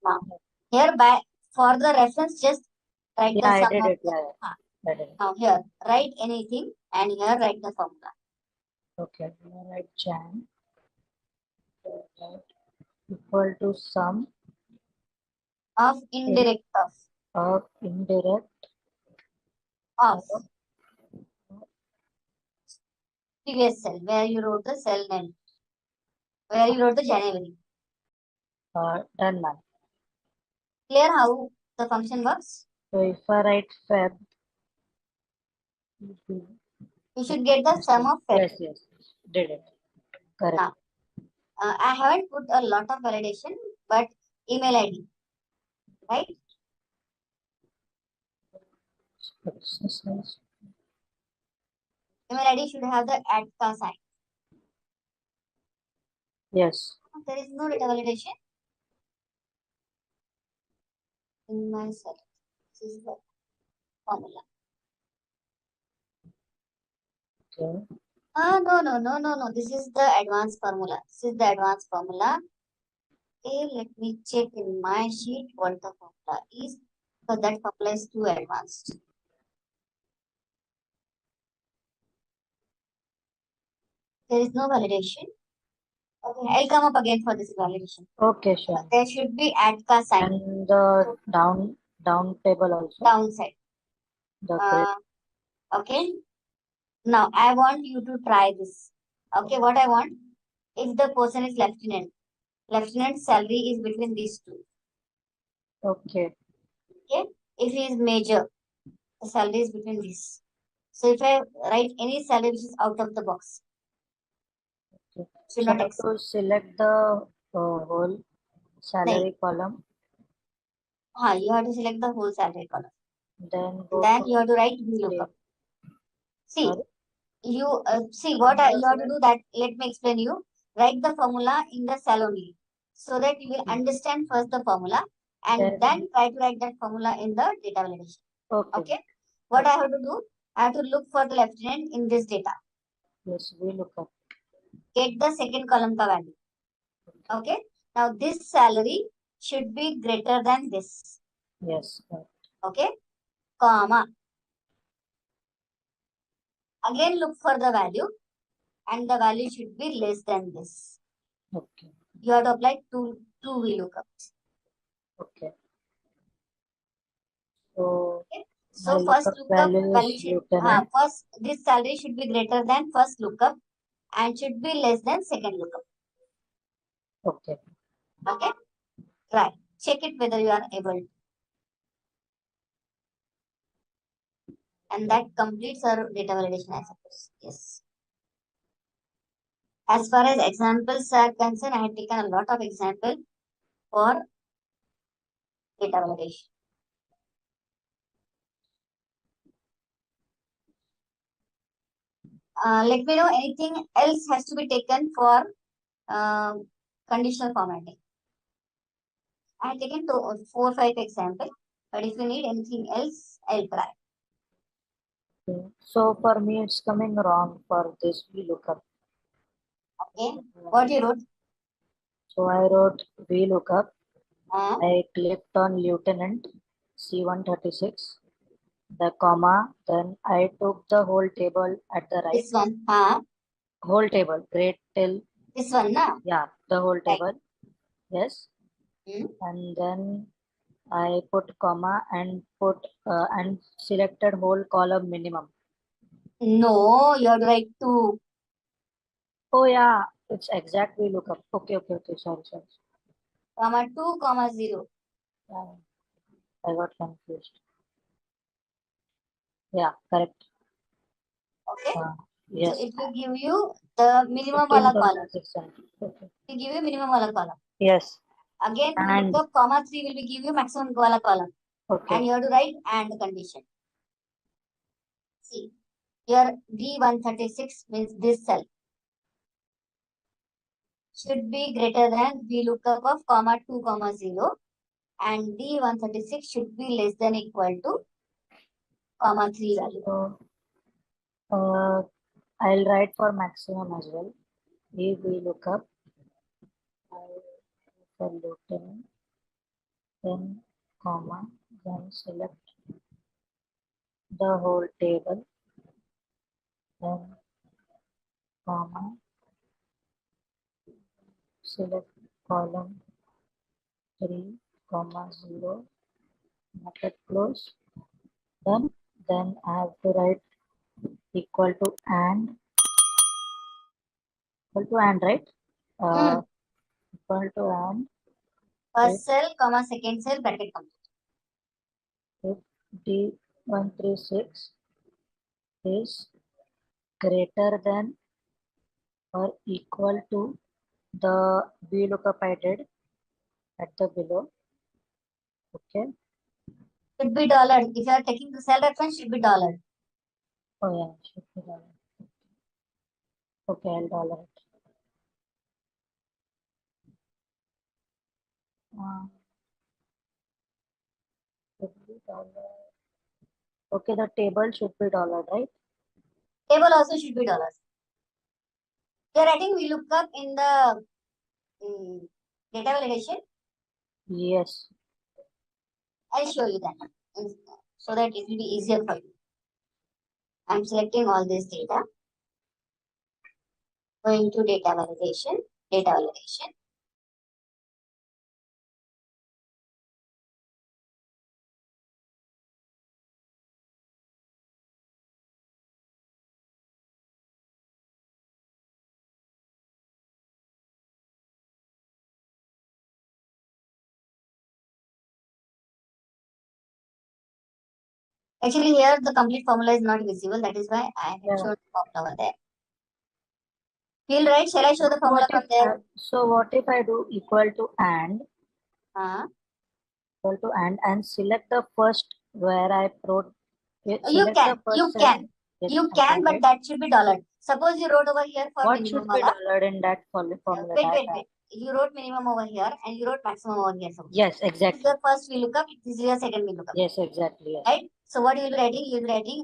Now, here for the reference, just write Yeah, the I sum did of it. Yeah. I did it. Now here, write anything and here write the formula. Okay. Write Jan. Equal to sum Of indirect of indirect of previous cell where you wrote the cell name, where you wrote the January. done now. Clear how the function works? So if I write Feb, You should get the sum of Feb. yes, yes, did it. Correct. Now, I haven't put a lot of validation, but email ID, right? Email ID should have the @ sign. Yes. There is no data validation in my cell. This is the formula. Okay. No. This is the advanced formula. This is the advanced formula. Okay, let me check in my sheet what the formula is, because that formula is too advanced. There is no validation. Okay, I'll come up again for this validation. Okay, sure. There should be ATCA sign And the down table also. downside. The grid. Okay. Now I want you to try this. Okay, what I want, if the person is lieutenant salary is between these two. Okay. Okay. If he is major, the salary is between these. So if I write any salary which is out of the box, Okay. should So not accept. to select the whole salary column, You have to select the whole salary column. then go Then to you have to write VLOOKUP. See, sorry. you see what you have to do that. Let me explain you. Write the formula in the cell only, so that you will understand first the formula and then try to write that formula in the data validation. Okay. What I have to do, I have to look for the lieutenant in this data. Yes, VLOOKUP. Get the second column ka value. Okay. Now this salary should be greater than this. Yes. Okay. Comma. Again look for the value, and the value should be less than this. Okay. You have to apply two VLOOKUPs. Okay. So So my first lookup value value is should lieutenant. first this salary should be greater than first lookup and should be less than second lookup. Okay. Okay. Right. Check it whether you are able to. And that completes our data validation, I suppose. Yes. As far as examples are concerned, I have taken a lot of examples for data validation. Let me know anything else has to be taken for conditional formatting. I have taken 4 or 5 examples, but if you need anything else, I'll try. Okay. So for me, it's coming wrong for this VLOOKUP. Okay. What you wrote? So I wrote VLOOKUP. Uh, I clicked on lieutenant C136, the comma, then I took the whole table at the right. this one. Whole table, grade till. This one, na? Yeah, the whole table. Yes. Hmm. And then I put comma and put and selected whole column minimum. No, you have to write 2. Oh yeah, it's exactly lookup. Okay. Sorry. Comma 2, comma 0. Yeah, I got confused. Yeah, correct. Okay. Yes. So it will give you the minimum wala column. Okay. It will give you minimum wala column. Yes. Again, And lookup comma 3 will be give you maximum wala column. okay. And you have to write and condition. See, here D136 means this cell should be greater than VLOOKUP of comma 2, comma 0. And D136 should be less than equal to comma 3 value. So I'll write for maximum as well. If we look up for lieutenant, then comma, then select the whole table, then comma, select column 3, comma 0, bracket close. Then I have to write equal to and right? Equal to and First cell, comma second cell, bracket complete. if D136 is greater than or equal to the VLOOKUP I did at the below. Okay. Should be dollar. If you are taking the cell reference, should be dollar. Oh yeah, should be dollar. Okay, I'll dollar it. Should be dollar. Okay, the table should be dollar, right? Table also should be dollars. You are writing VLOOKUP in the Data validation. Yes. I'll show you that so that it will be easier for you. I'm selecting all this data. Going to data validation. Data validation. Actually, here the complete formula is not visible. That is why I have shown the formula over there. Feel right? Shall I show the formula from there? So what if I do equal to and and select the first where I wrote. You can, but that should be dollar. Suppose you wrote over here for what minimum. What should be dollar in that formula? Wait. You wrote minimum over here and you wrote maximum over here. Suppose. Yes, exactly. This is your first VLOOKUP. This is your second VLOOKUP. Yes, exactly. Yes. Right? So what you will be writing? You will be writing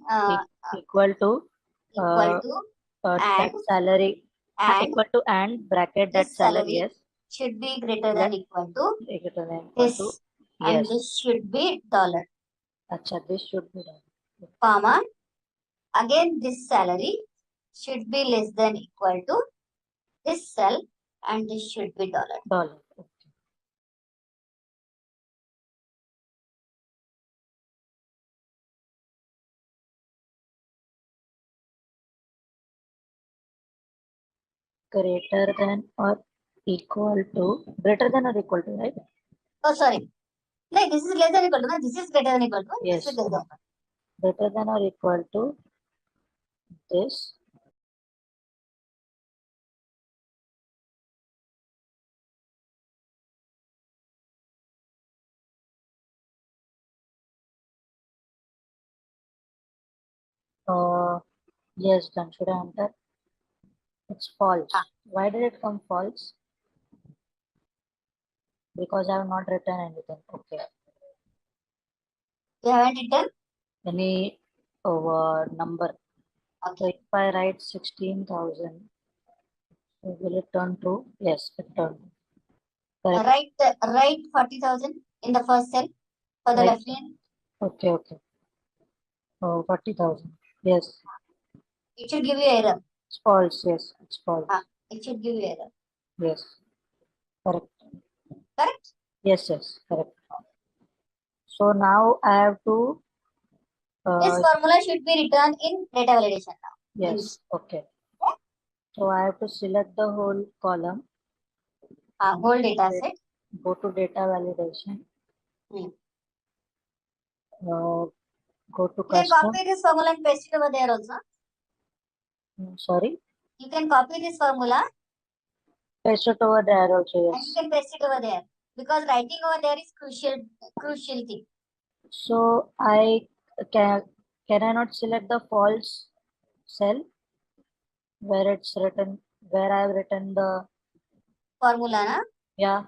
equal to that salary and equal to and bracket that salary. Yes. Should be greater than equal to this. And this should be dollar. Acha, this should be dollar. Comma. Again, this salary should be less than equal to this cell, and this should be dollar. Dollar. Okay. Greater than or equal to, right? Oh, sorry. No, this is less than equal to. No, this is greater than equal to. Yes. This is less than equal to. Greater than or equal to this. Yes, done. Should I enter? It's false. Why did it come false? Because I have not written anything. Okay. You haven't written any number. Okay. So if I write 16,000, so will it turn true? Yes, it turned. Write 40,000 in the first cell for the left hand. Okay. Oh, 40,000. Yes. It should give you error. It's false. Yes, it's false. It should give you error. Yes. Correct. Correct? Yes, correct. So now I have to. This formula should be written in data validation now. Yes. Okay. So I have to select the whole column. Whole data set. Go to data validation. Go to custom. You can copy this formula and paste it over there also. Sorry? You can copy this formula. Paste it over there also, yes. And you can paste it over there. Because writing over there is crucial thing. So I can I not select the false cell where it's written, where I have written the formula, na? Yeah.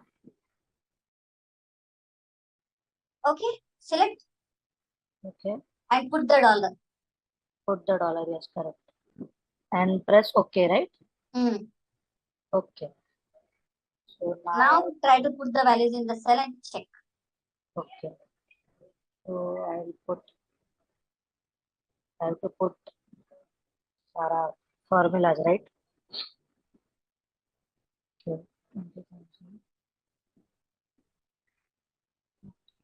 Okay, select. Okay. And put the dollar. Put the dollar, yes, correct. And press OK, right? Okay. So now try to put the values in the cell and check. Okay. So I have to put formulas, right? Okay.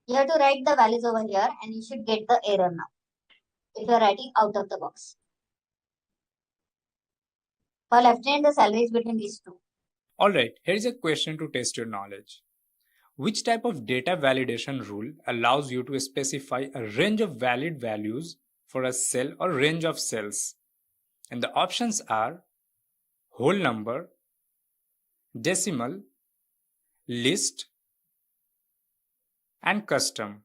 You have to write the values over here and you should get the error now. If you are writing out of the box. For left hand, the salary is between these two. Alright, here is a question to test your knowledge. Which type of data validation rule allows you to specify a range of valid values for a cell or range of cells? And the options are whole number, decimal, list, and custom.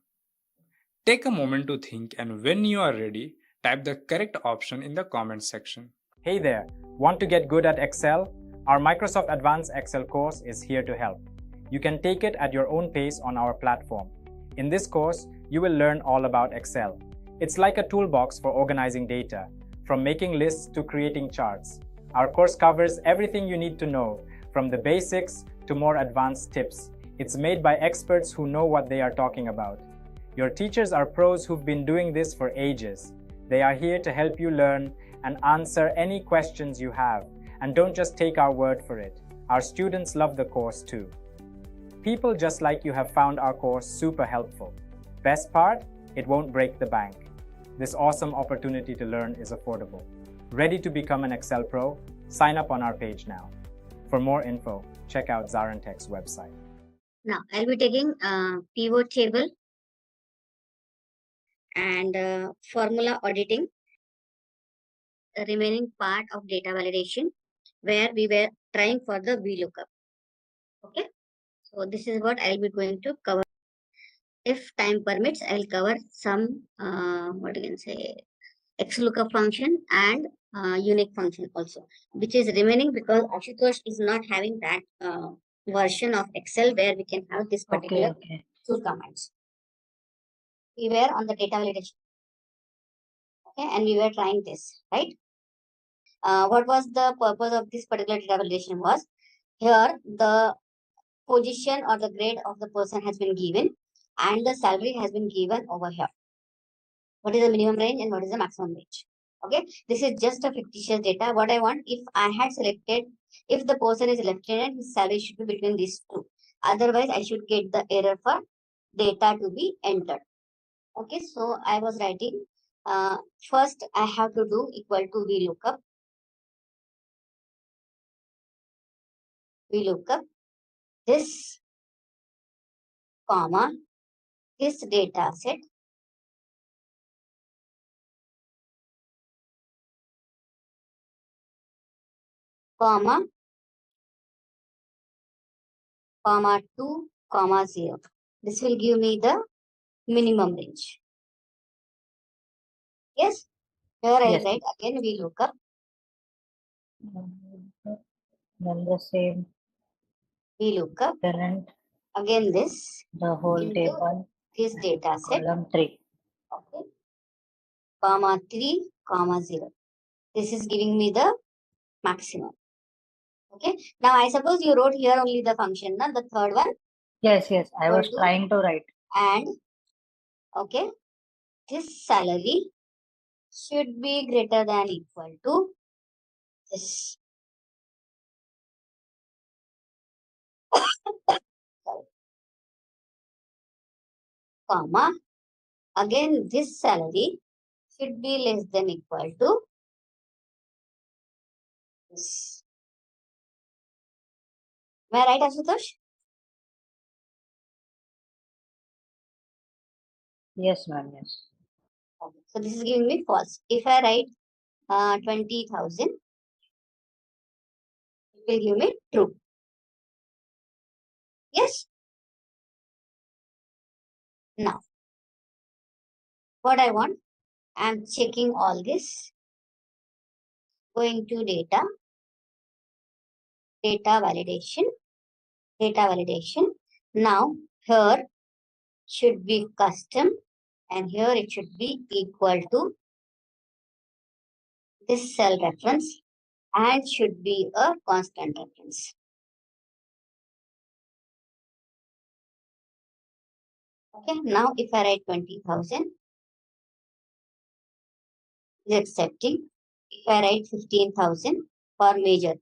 Take a moment to think, and when you are ready, type the correct option in the comment section. Hey there, want to get good at Excel? Our Microsoft Advanced Excel course is here to help. You can take it at your own pace on our platform. In this course, you will learn all about Excel. It's like a toolbox for organizing data, from making lists to creating charts. Our course covers everything you need to know, from the basics to more advanced tips. It's made by experts who know what they are talking about. Your teachers are pros who've been doing this for ages. They are here to help you learn and answer any questions you have. And don't just take our word for it. Our students love the course too. People just like you have found our course super helpful. Best part? It won't break the bank. This awesome opportunity to learn is affordable. Ready to become an Excel pro? Sign up on our page now. For more info, check out ZaranTech's website. Now, I'll be taking pivot table and formula auditing, the remaining part of data validation, where we were trying for the VLOOKUP. Okay, so this is what I'll be going to cover. If time permits, I'll cover some what you can say XLOOKUP function and unique function also, which is remaining because Ashutosh is not having that version of Excel where we can have this particular two commands. We were on the data validation, okay, and we were trying this, right? What was the purpose of this particular data validation was, here the position or the grade of the person has been given and the salary has been given over here. What is the minimum range and what is the maximum range? Okay, this is just a fictitious data. What I want, if I had selected, if the person is left-handed, his salary should be between these two. Otherwise, I should get the error for data to be entered. Okay, so I was writing, first I have to do equal to VLOOKUP this, comma, this data set, comma, 2, 0. This will give me the minimum range. Yes, here I Yes. write again VLOOKUP. Then the same VLOOKUP, parent, again this, the whole into table, this data set, column 3. okay, comma 3, 0. This is giving me the maximum. Okay, now I suppose you wrote here only the function, na? The third one. Yes, I was Equal to, trying to write. and okay, this salary should be greater than equal to this. Comma, again this salary should be less than equal to this. Am I right, Ashutosh? Yes, ma'am, yes. Okay. So this is giving me false. If I write 20,000, it will give me true. Yes. Now, what I want, I'm checking all this. Going to data validation. Now, here should be custom and here it should be equal to this cell reference and should be a constant reference. Okay, now if I write 20,000, is accepting. If I write 15,000 for major,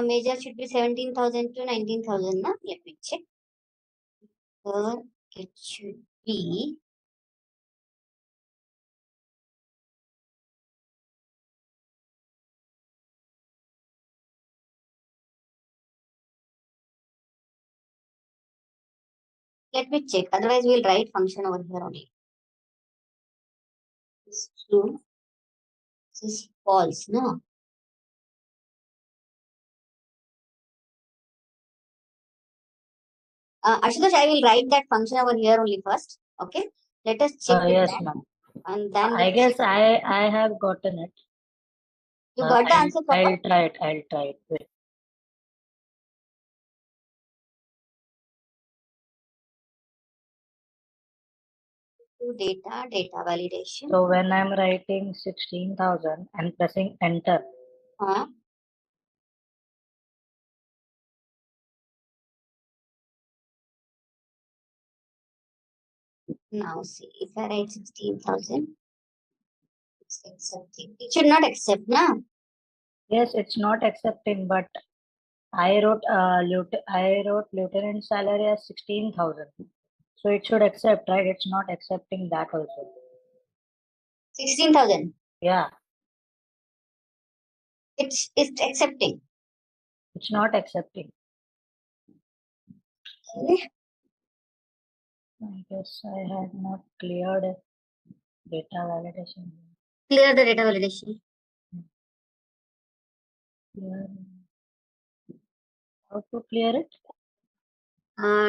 major should be 17,000 to 19,000. Now let me check. Here it should be let me check. Otherwise, we'll write function over here only. This is true. This is false. No. Ashutosh, I will write that function over here only first. Okay. Let us check with Yes, that. ma'am. And then I guess I have gotten it. you got the answer proper? I'll try it. Wait. To data validation. So when I'm writing 16,000 and pressing enter, Now see, if I write 16,000, it's accepting. It should not accept, now. Yes, it's not accepting, but I wrote lieutenant salary as 16,000. So it should accept, right? It's not accepting that also. 16,000. Yeah, It's accepting. it's not accepting. Okay. I guess I had not cleared data validation. Clear the data validation. Clear. How to clear it?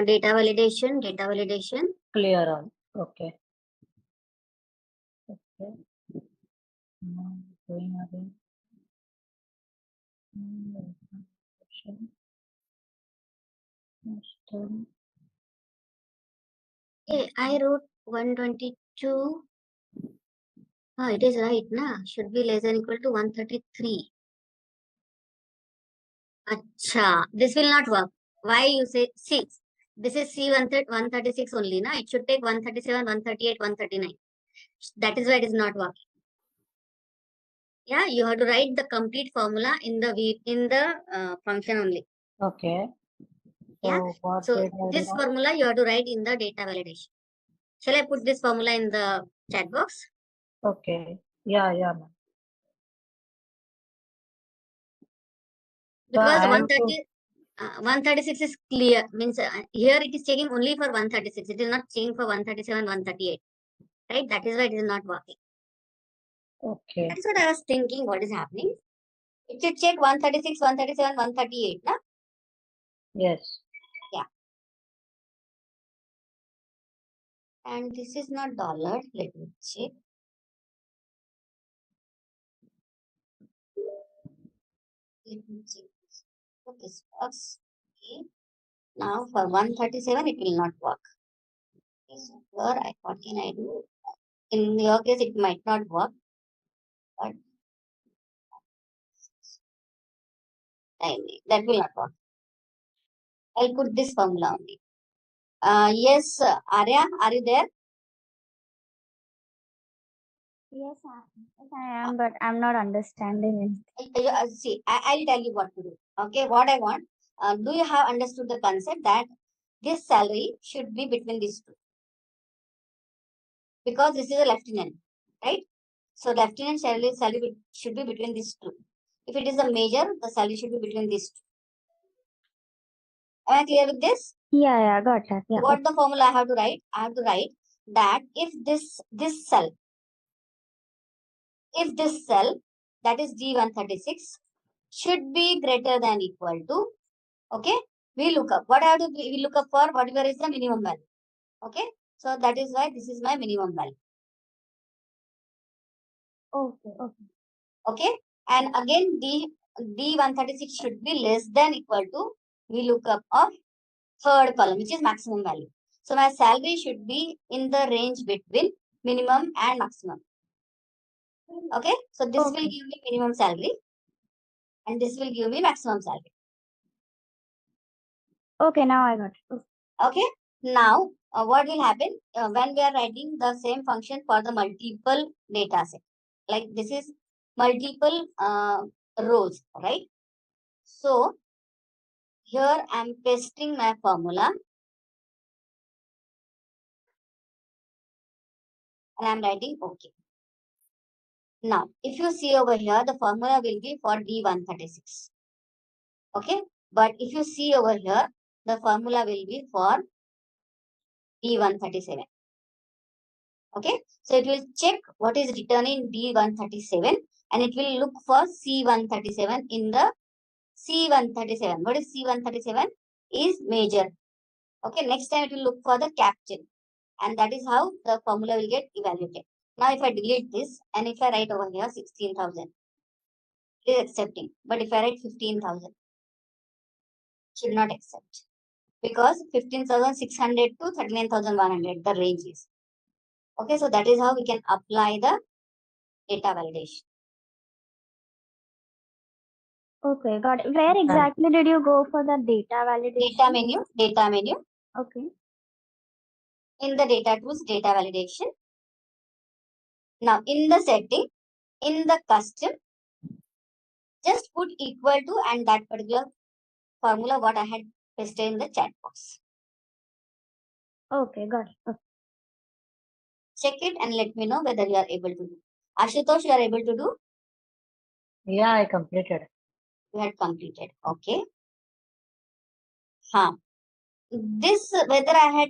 Data validation. Clear all. Okay. Okay. Now going again. Option. Master. Okay, I wrote 122. It is right, na? Should be less than equal to 133. Acha, this will not work. Why you say, see, this is C136 only, na? It should take 137, 138, 139. That is why it is not working. Yeah, you have to write the complete formula in the function only. Okay. Yeah. What So did I this do? formula you have to write in the data validation. Shall I put this formula in the chat box? Okay. Yeah, ma'am. So Because I have to 136 is clear. Means here it is checking only for 136. It is not checking for 137, 138. Right? That is why it is not working. okay. That's what I was thinking. What is happening? It should check 136, 137, 138. Na? Yes. And this is not dollar. Let me check. Let me check this. Okay, this works. Okay. Now for 137, it will not work. Okay, so here, what can I do? In your case, it might not work, but that will not work. I'll put this formula only. Yes, Arya, are you there? Yes, I am, but I'm not understanding See, I'll tell you what to do. Okay, what I want. Do you have understood the concept that this salary should be between these two? Because this is a lieutenant, right? So lieutenant salary should be between these two. If it is a major, the salary should be between these two. Am I clear with this? it. Yeah, got that. Yeah. What the formula I have to write? I have to write that if this cell that is D136 should be greater than equal to, okay, we look up. What I have to we look up for whatever is the minimum value. Okay, so that is why this is my minimum value. Okay. Okay, and again D136 should be less than equal to we look up of third column, which is maximum value. So my salary should be in the range between minimum and maximum. Okay, so this will give me minimum salary and this will give me maximum salary. Okay, now I got it. Okay, now what will happen when we are writing the same function for the multiple data set? Like this is multiple rows, right? So here I am pasting my formula and I am writing OK. Now, if you see over here, the formula will be for D136. Okay, but if you see over here, the formula will be for D137. Okay, so it will check what is written in D137 and it will look for C137 in the C137. What is C137? Is major. Okay, next time it will look for the caption and that is how the formula will get evaluated. Now, if I delete this and if I write over here 16,000, it is accepting. But if I write 15,000, should not accept because 15,600 to 39,100 the range is. Okay, so that is how we can apply the data validation. Okay, got it. Where exactly did you go for the data validation? Data menu. Okay. In the data tools, data validation. Now in the setting, in the custom, just put equal to and that particular formula what I had pasted in the chat box. Okay, got it. Okay. Check it and let me know whether you are able to do. Ashutosh, you are able to do? Yeah, I completed. You had completed. Okay. This whether I had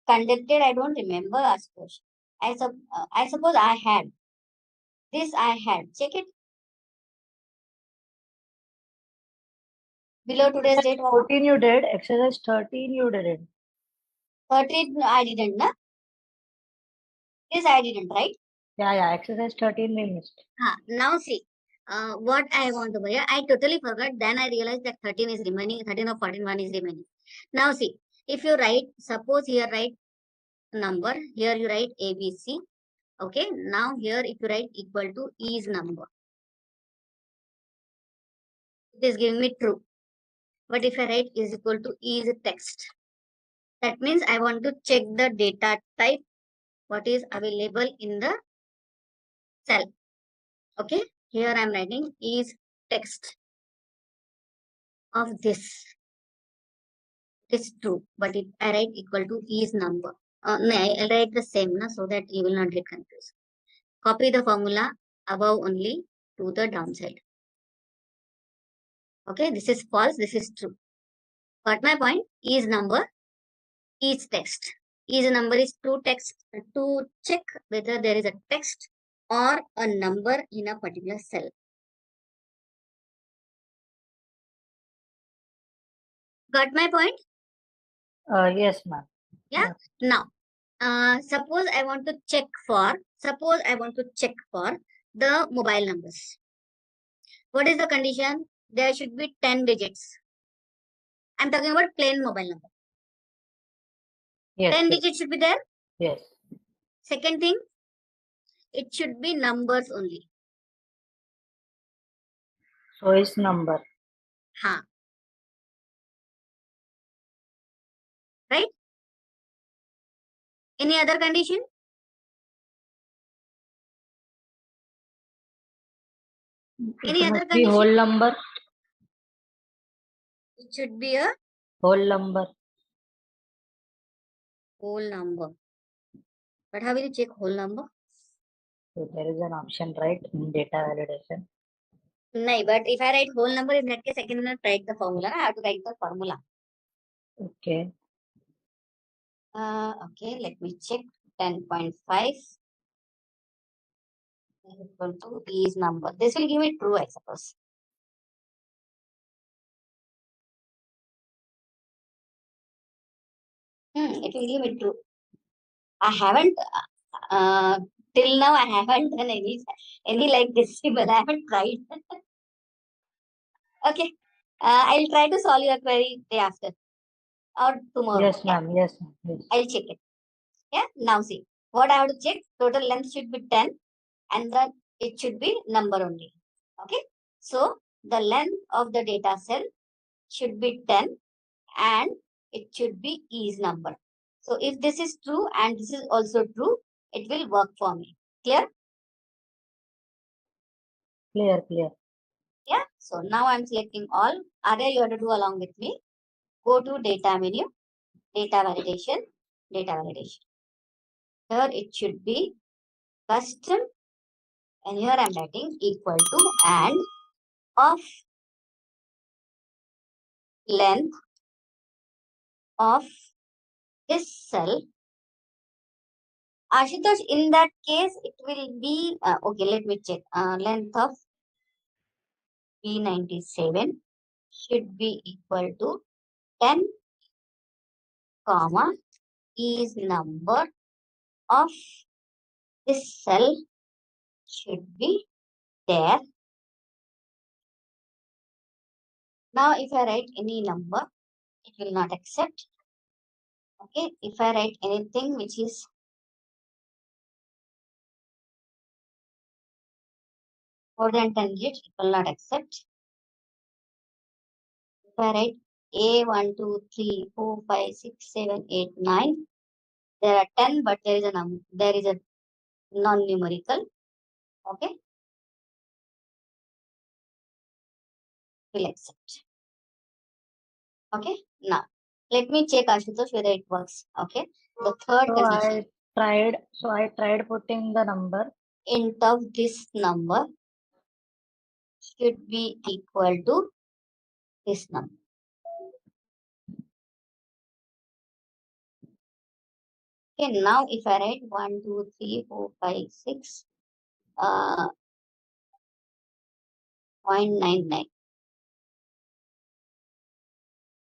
conducted, I don't remember, Ashutosh. I suppose I had. This I had. Check it. Below today's date. 14 you did, exercise 13 you didn't. 13 I didn't, na? This I didn't, right? Yeah, exercise 13 we missed. Now see, what I want over here, I totally forgot. Then I realized that 13 is remaining, 13 or 14, one is remaining. Now see, if you write, suppose here write number, here you write ABC. Okay, now here if you write equal to is number, it is giving me true. But if I write is equal to is text, that means I want to check the data type, what is available in the cell. Okay, here I am writing is text of this. It is true, but if I write equal to is number, no, I'll write the same, na, so that you will not get confused. Copy the formula above only to the downside. Okay, this is false, this is true. But my point is number is text. Is number is true text to check whether there is a text or a number in a particular cell. Got my point? Yes, ma'am. Yeah. Now, suppose I want to check for the mobile numbers. What is the condition? There should be 10 digits. I'm talking about plain mobile number. Yes. 10 digits should be there. Yes. Second thing, it should be numbers only. So is number. Right? Any other condition? Any other condition? Whole number. It should be a whole number. Whole number. But how will you check whole number? So there is an option, right, in data validation. No, but if I write whole number, in that case, I cannot write the formula. I have to write the formula. Okay. Okay, let me check. 10.5 equal to is number. This will give me true, I suppose. It will give me true. I haven't till now. I haven't done any like decimal. I haven't tried. Okay, I'll try to solve your query day after or tomorrow. Yes, ma'am. Yes, ma'am. Yes. I'll check it. Yeah. Now see what I have to check. Total length should be 10, and then it should be number only. Okay. So the length of the data cell should be 10, and it should be is number. So if this is true and this is also true, it will work for me. Clear? Clear. Yeah. So now I'm selecting all. Arya, you have to do along with me. Go to data menu, data validation. Here it should be custom, and here I'm writing equal to and of length of this cell. Ashutosh, in that case, it will be, okay, let me check. Length of P97 should be equal to 10, comma, is number of this cell should be there. Now, if I write any number, it will not accept. Okay, if I write anything which is more than 10 digits, it will not accept. If I write A 1 2 3 4 5 6 7 8 9, There are 10, but there is a non-numerical. Okay. We'll accept. Okay. Now, let me check, Ashutosh, whether it works. Okay. The third condition. I tried putting the number. Int of this number should be equal to this number. Okay, now if I write 1, 2, 3, 4, 5, 6, 0.99.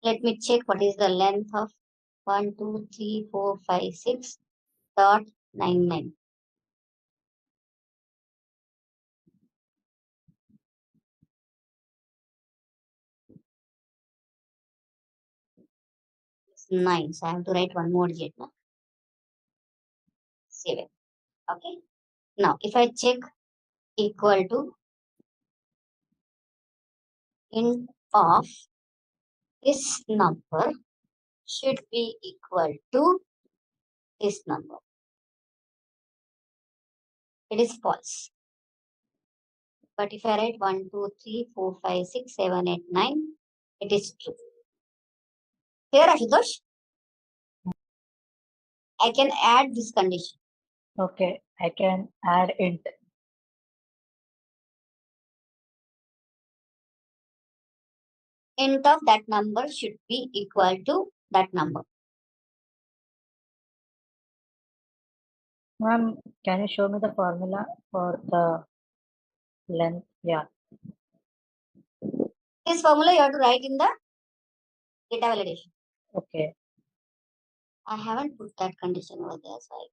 Let me check what is the length of 1, 2, 3, 4, 5, 6 dot 99. It's 9. So I have to write one more digit now. 7. Okay. Now if I check equal to int of this number should be equal to this number. It is false. But if I write 1, 2, 3, 4, 5, 6, 7, 8, 9, it is true. Here, Ashutosh, I can add this condition. Okay, I can add int. Int of that number should be equal to that number. Ma'am, can you show me the formula for the length? Yeah. This formula you have to write in the data validation. Okay. I haven't put that condition over there, so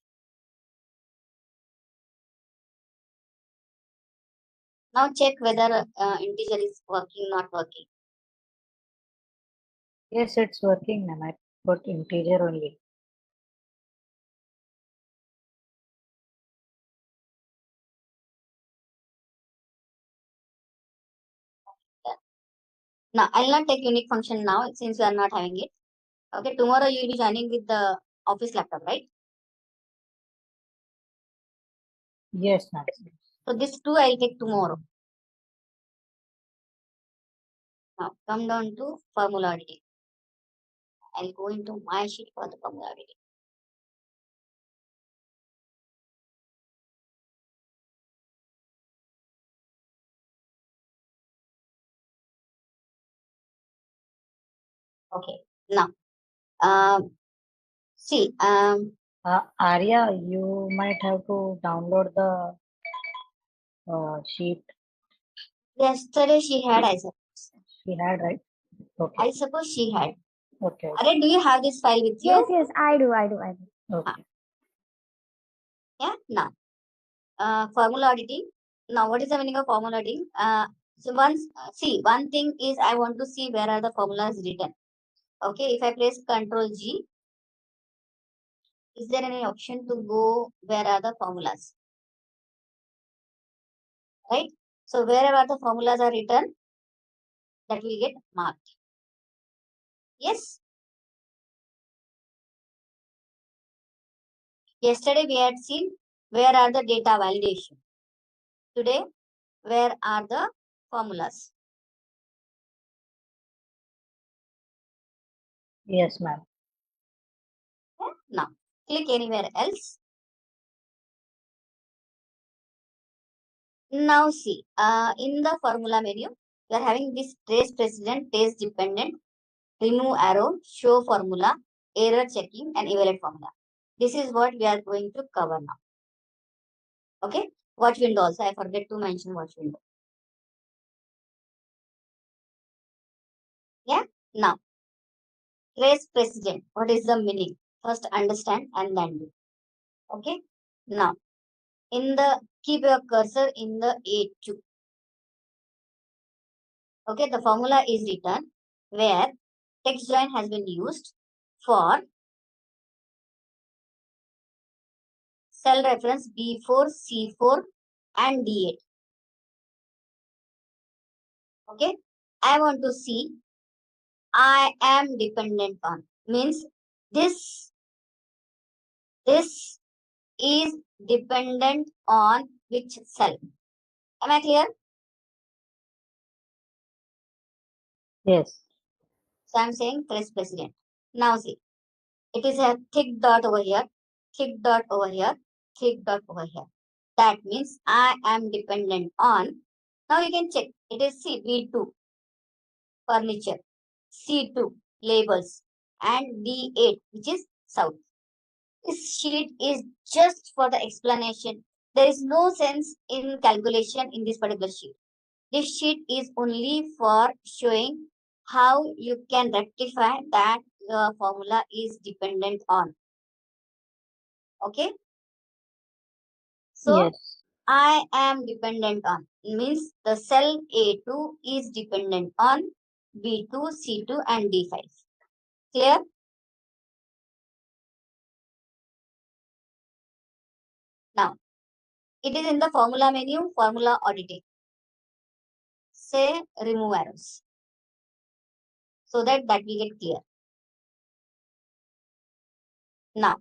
now check whether integer is working, not working. Yes, it's working, ma'am. I put integer only. Now I'll not take unique function now since we are not having it. Okay, tomorrow you will be joining with the office laptop, right? Yes, ma'am. So this two I'll take tomorrow. Now come down to formula editing. I'll go into my sheet for the formula editing. Okay, now see Arya, you might have to download the sheet. yesterday she had, I suppose. She had, right? Okay. I suppose she had. Okay. Are, do you have this file with you? Yes, yes, I do. Okay. Yeah, now formula editing. Now what is the meaning of formula editing? So once see, one thing is I want to see where are the formulas written. Okay, if I press Ctrl G, is there any option to go where are the formulas? Right? So wherever the formulas are written, that will get marked. Yes. Yesterday we had seen where are the data validation. Today, where are the formulas? Yes, ma'am. Yeah. Now, click anywhere else. Now see, in the formula menu, we are having this trace precedent, trace dependent, remove arrow, show formula, error checking, and evaluate formula. This is what we are going to cover now. Okay, watch window also. I forget to mention watch window. Yeah, now trace precedent. What is the meaning? First understand and then do. Okay, now in the keep your cursor in the A2. Okay, the formula is written where text join has been used for cell reference B4, C4 and D8. Okay, I want to see I am dependent on means this This is dependent on which cell? Am I clear? Yes. So I'm saying trace precedent. Now see, it is a thick dot over here, thick dot over here, thick dot over here. That means I am dependent on. Now you can check. It is C, B2, furniture, C2, labels, and D8, which is south. This sheet is just for the explanation. There is no sense in calculation in this particular sheet. This sheet is only for showing how you can rectify that your formula is dependent on. Okay. So Yes. I am dependent on means the cell A2 is dependent on B2, C2 and D5. Clear? Now, it is in the formula menu, formula auditing. Say remove arrows so that will get clear. Now,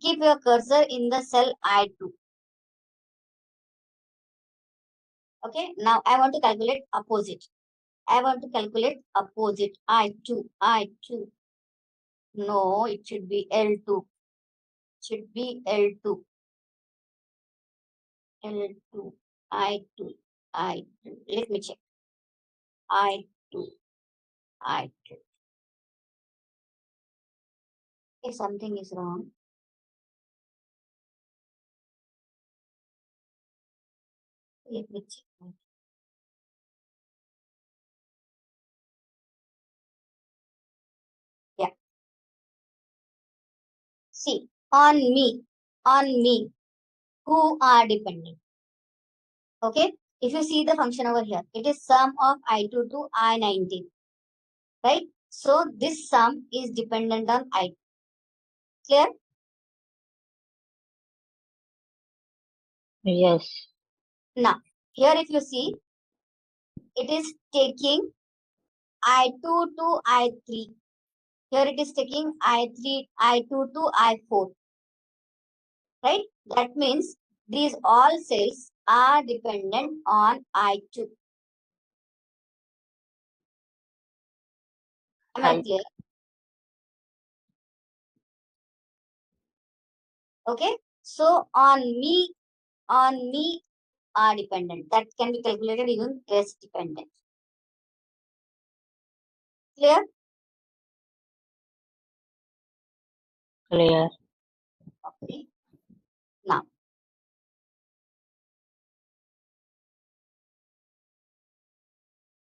keep your cursor in the cell I2. Okay. Now, I want to calculate opposite. I want to calculate opposite I2. No, it should be L2. Should be L2. L2. I2. Let me check. I2. If something is wrong, let me check. Yeah. See, on me, who are dependent. Okay. If you see the function over here, it is sum of I2 to I19. Right? So this sum is dependent on I2. Clear? Yes. Now, here if you see, it is taking I2 to I3. Here it is taking I2 to I4. Right? That means these all cells are dependent on I2. Am I clear? Okay. So on me are dependent. That can be calculated even trace dependent. Clear? Clear. Okay. Now,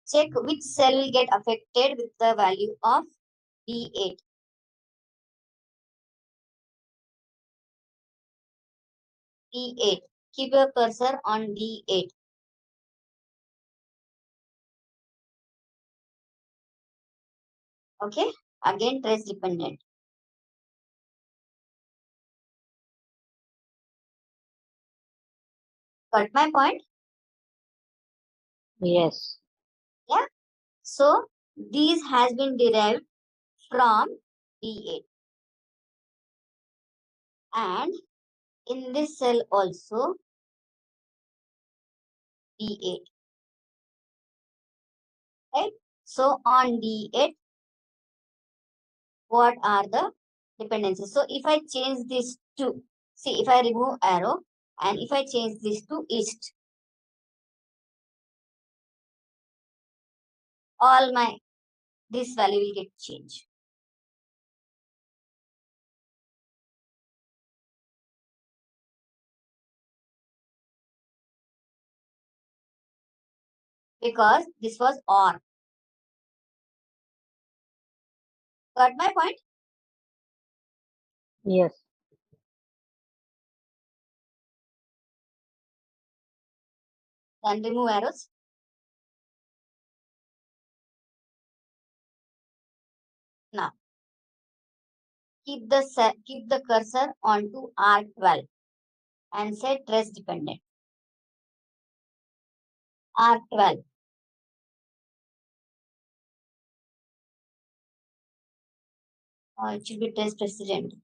check which cell will get affected with the value of D8. D8. Keep your cursor on D8. Okay. Again, trace dependent. Got my point? Yes. Yeah. So, these has been derived from D8. And in this cell also, D8. Right? So, on D8, what are the dependencies? So, if I change this to, see, if I remove arrow and if I change this to east, all this value will get changed. Because this was OR. Got my point? Yes. Then remove arrows. Now, keep the cursor onto R12 and say trace dependent. R12. It should be test precedent.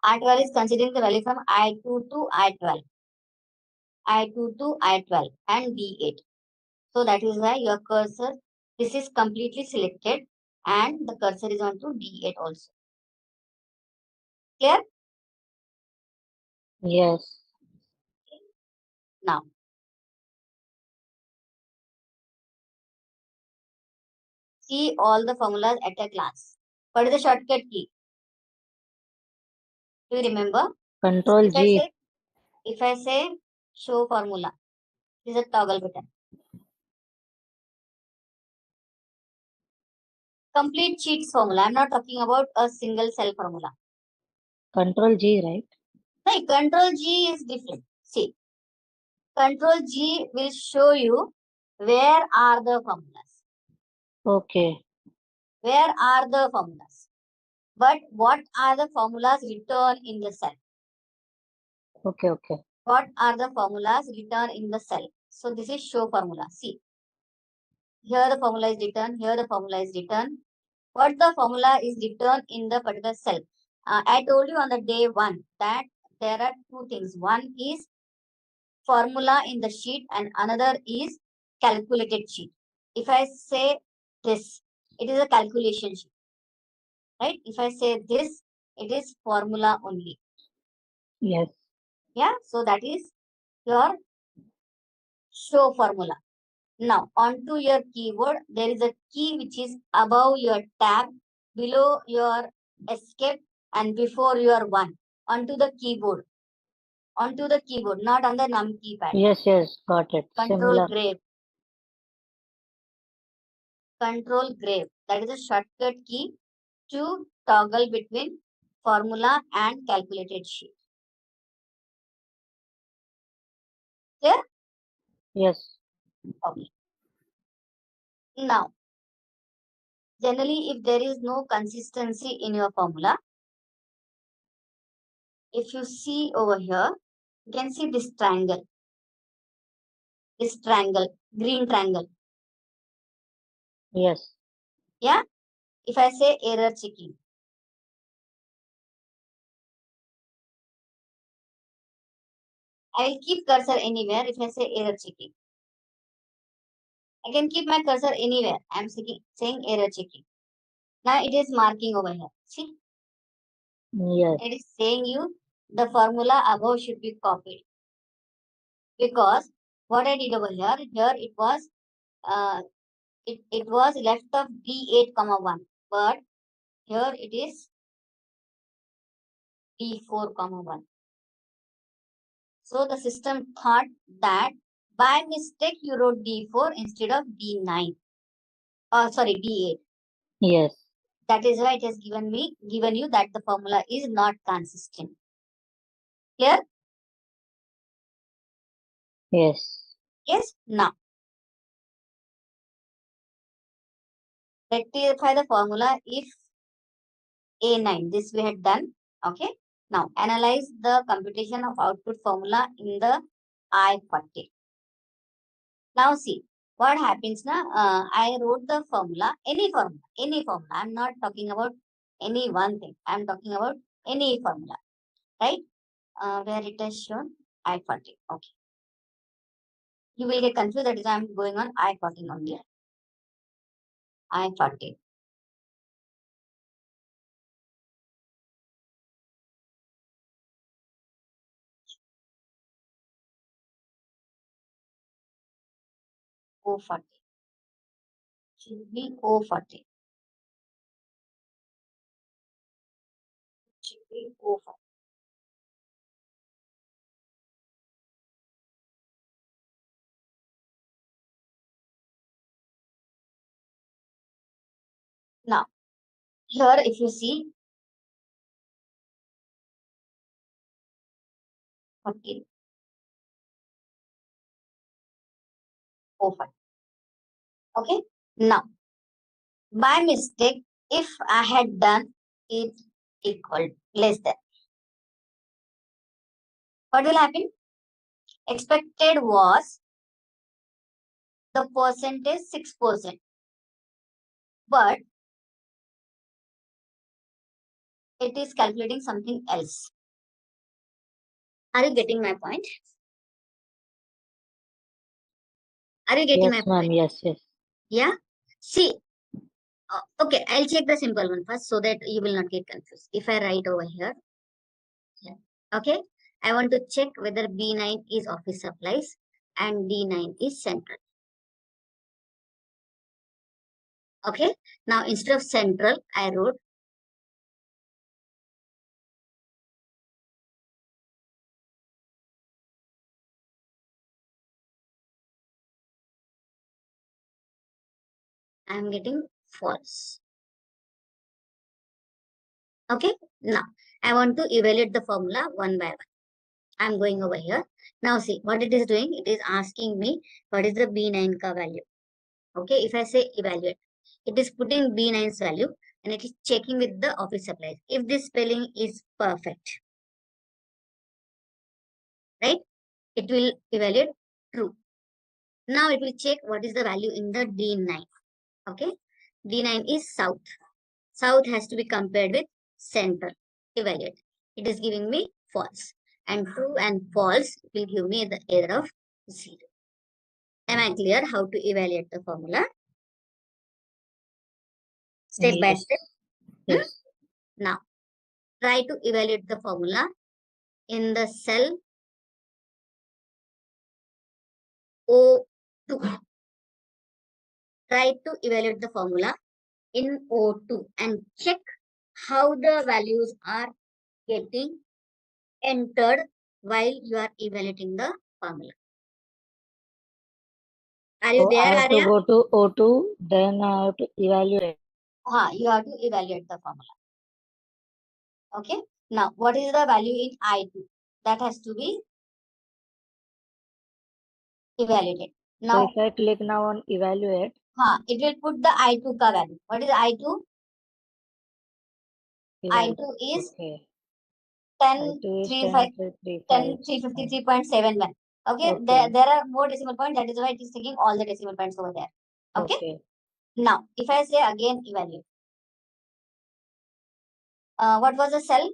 I12 is considering the value from I2 to I12. I2 to I12 and D8. So that is why your cursor, this is completely selected and the cursor is on to D8 also. Clear? Yes. Now, see all the formulas at a glance. What is the shortcut key? Do you remember? Control G. If I say show formula, this is a toggle button. Complete sheets formula. I'm not talking about a single cell formula. Control G, right? No, control G is different. See, control G will show you where are the formulas. Okay. Where are the formulas? But what are the formulas written in the cell? Okay, okay. What are the formulas written in the cell? So this is show formula. See, here the formula is written, here the formula is written. What the formula is written in the particular cell? I told you on the day 1 that there are two things. One is formula in the sheet and another is calculated sheet. If I say this, it is a calculation sheet, right? If I say this, it is formula only. Yes. Yeah, so that is your show formula. Now, onto your keyboard, there is a key which is above your tab, below your escape, and before your 1. Onto the keyboard. Onto the keyboard, not on the num keypad. Yes, yes, got it. Control Similar. grave. Control grave. That is a shortcut key to toggle between formula and calculated sheet. Clear? Yes. Okay. Now, generally, if there is no consistency in your formula, if you see over here, you can see this triangle. This triangle, green triangle. Yes. Yeah? If I say error checking, I will keep cursor anywhere if I say error checking. I can keep my cursor anywhere. I am saying error checking. Now it is marking over here. See? Yes. It is saying you the formula above should be copied. Because what I did over here it was it was left of D8, 1. But here it is D4, 1. So the system thought that by mistake you wrote D4 instead of D9. Sorry, D8. Yes. That is why it has given you that the formula is not consistent. Clear? Yes. Yes? Now, rectify the formula if A9. This we had done. Okay. Now, analyze the computation of output formula in the I40. Now, see what happens now. I wrote the formula, any formula. I'm not talking about any one thing. I'm talking about any formula, right? Where it is shown I40. Okay. You will get confused. That is why I'm going on I40 only. I40. O40. Should be O40. Should be O40. Now, here if you see 40, O40. Okay. Now, by mistake, if I had done it equal less than, what will happen? Expected was the percent is 6%. But it is calculating something else. Are you getting my point? Are you getting my Yes, point? ma'am. Yes, yes. Yeah. See, okay, I'll check the simple one first so that you will not get confused. If I write over here, yeah, okay, I want to check whether B9 is office supplies and D9 is central. Okay, now instead of central, I wrote I am getting false. Okay, now I want to evaluate the formula one by one. I'm going over here. Now see what it is doing. It is asking me what is the B9 ka value. Okay, if I say evaluate, it is putting B9's value and it is checking with the office supplies. If this spelling is perfect, right, it will evaluate true. Now it will check what is the value in the D9. Okay, D9 is south. South has to be compared with central. Evaluate. It is giving me false. And true and false will give me the error of 0. Am I clear how to evaluate the formula? Step by Yes. step. Yes. Now, try to evaluate the formula in the cell O2. Try to evaluate the formula in O2 and check how the values are getting entered while you are evaluating the formula. Are you So there, I have to Arya? go to O2, then I have to evaluate. You have to evaluate the formula. Okay. Now, what is the value in I2? That has to be evaluated. So Now, if I click now on evaluate, it will put the I2 ka value. What is I2? I2 is okay. 10, I2 is 353.71. Okay. Okay. There are more decimal points. That is why it is taking all the decimal points over there. Okay. Okay. Now, if I say again evaluate. What was the cell?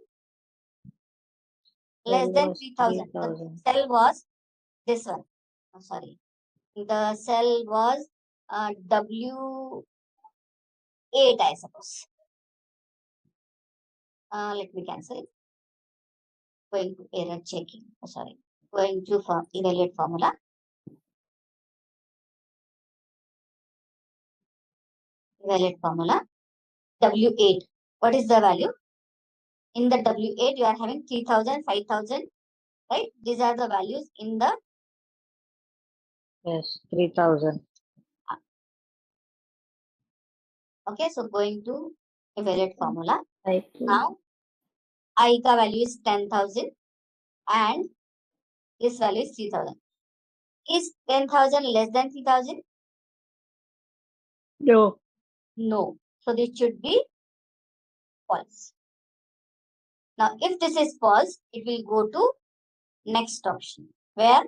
Less than 3,000. The cell was this one. Oh, sorry. The cell was W8, I suppose. Let me cancel it. Going to error checking. Oh, sorry. Going to evaluate formula. Evaluate formula. W8. What is the value? In the W8, you are having 3,000, 5,000, right? These are the values in the. Yes, 3,000. Okay, so going to evaluate formula. I2. Now, I ka value is 10,000 and this value is 3,000. Is 10,000 less than 3,000? No. No. So this should be false. Now, if this is false, it will go to next option where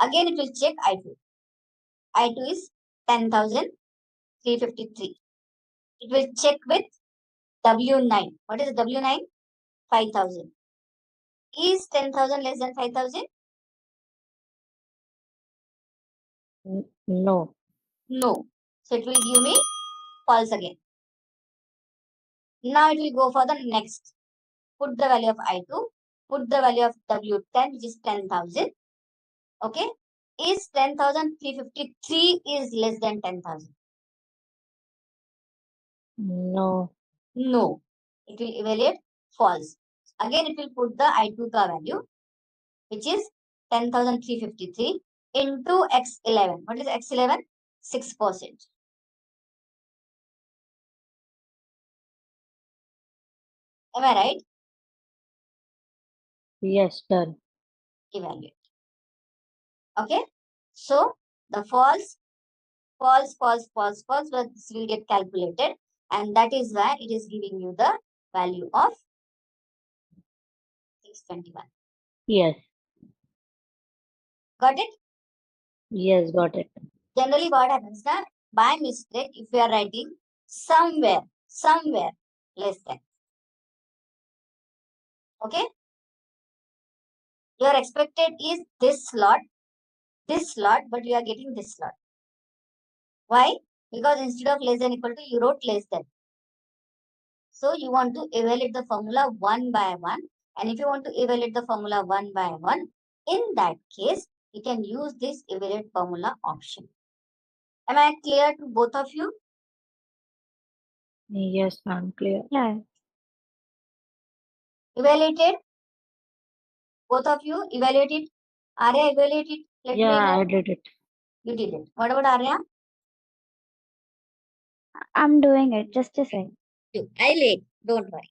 again it will check I2. I2 is 10,353. It will check with W9. What is W9? 5,000. Is 10,000 less than 5,000? No. No. So it will give me false again. Now it will go for the next. Put the value of I2. Put the value of W10, which is 10,000. Okay. Is 10,353 is less than 10,000? No. No. It will evaluate false. Again, it will put the I2 ka value, which is 10,353 into X11. What is X11? 6%. Am I right? Yes, done. Evaluate. Okay. So the false, but this will get calculated. And that is why it is giving you the value of 621. Yes. Got it? Yes, got it. Generally what happens that by mistake, if we are writing somewhere less than. Okay. Your expected is this slot, but you are getting this slot. Why? Because instead of less than equal to, you wrote less than. So you want to evaluate the formula one by one. And if you want to evaluate the formula one by one, in that case, you can use this evaluate formula option. Am I clear to both of you? Yes, ma'am, clear. Yeah. Evaluated? Both of you evaluated? Arya evaluated? Let me Yeah, know. I did it. You did it. What about Arya? I'm doing it. Just a second. I late. Don't worry.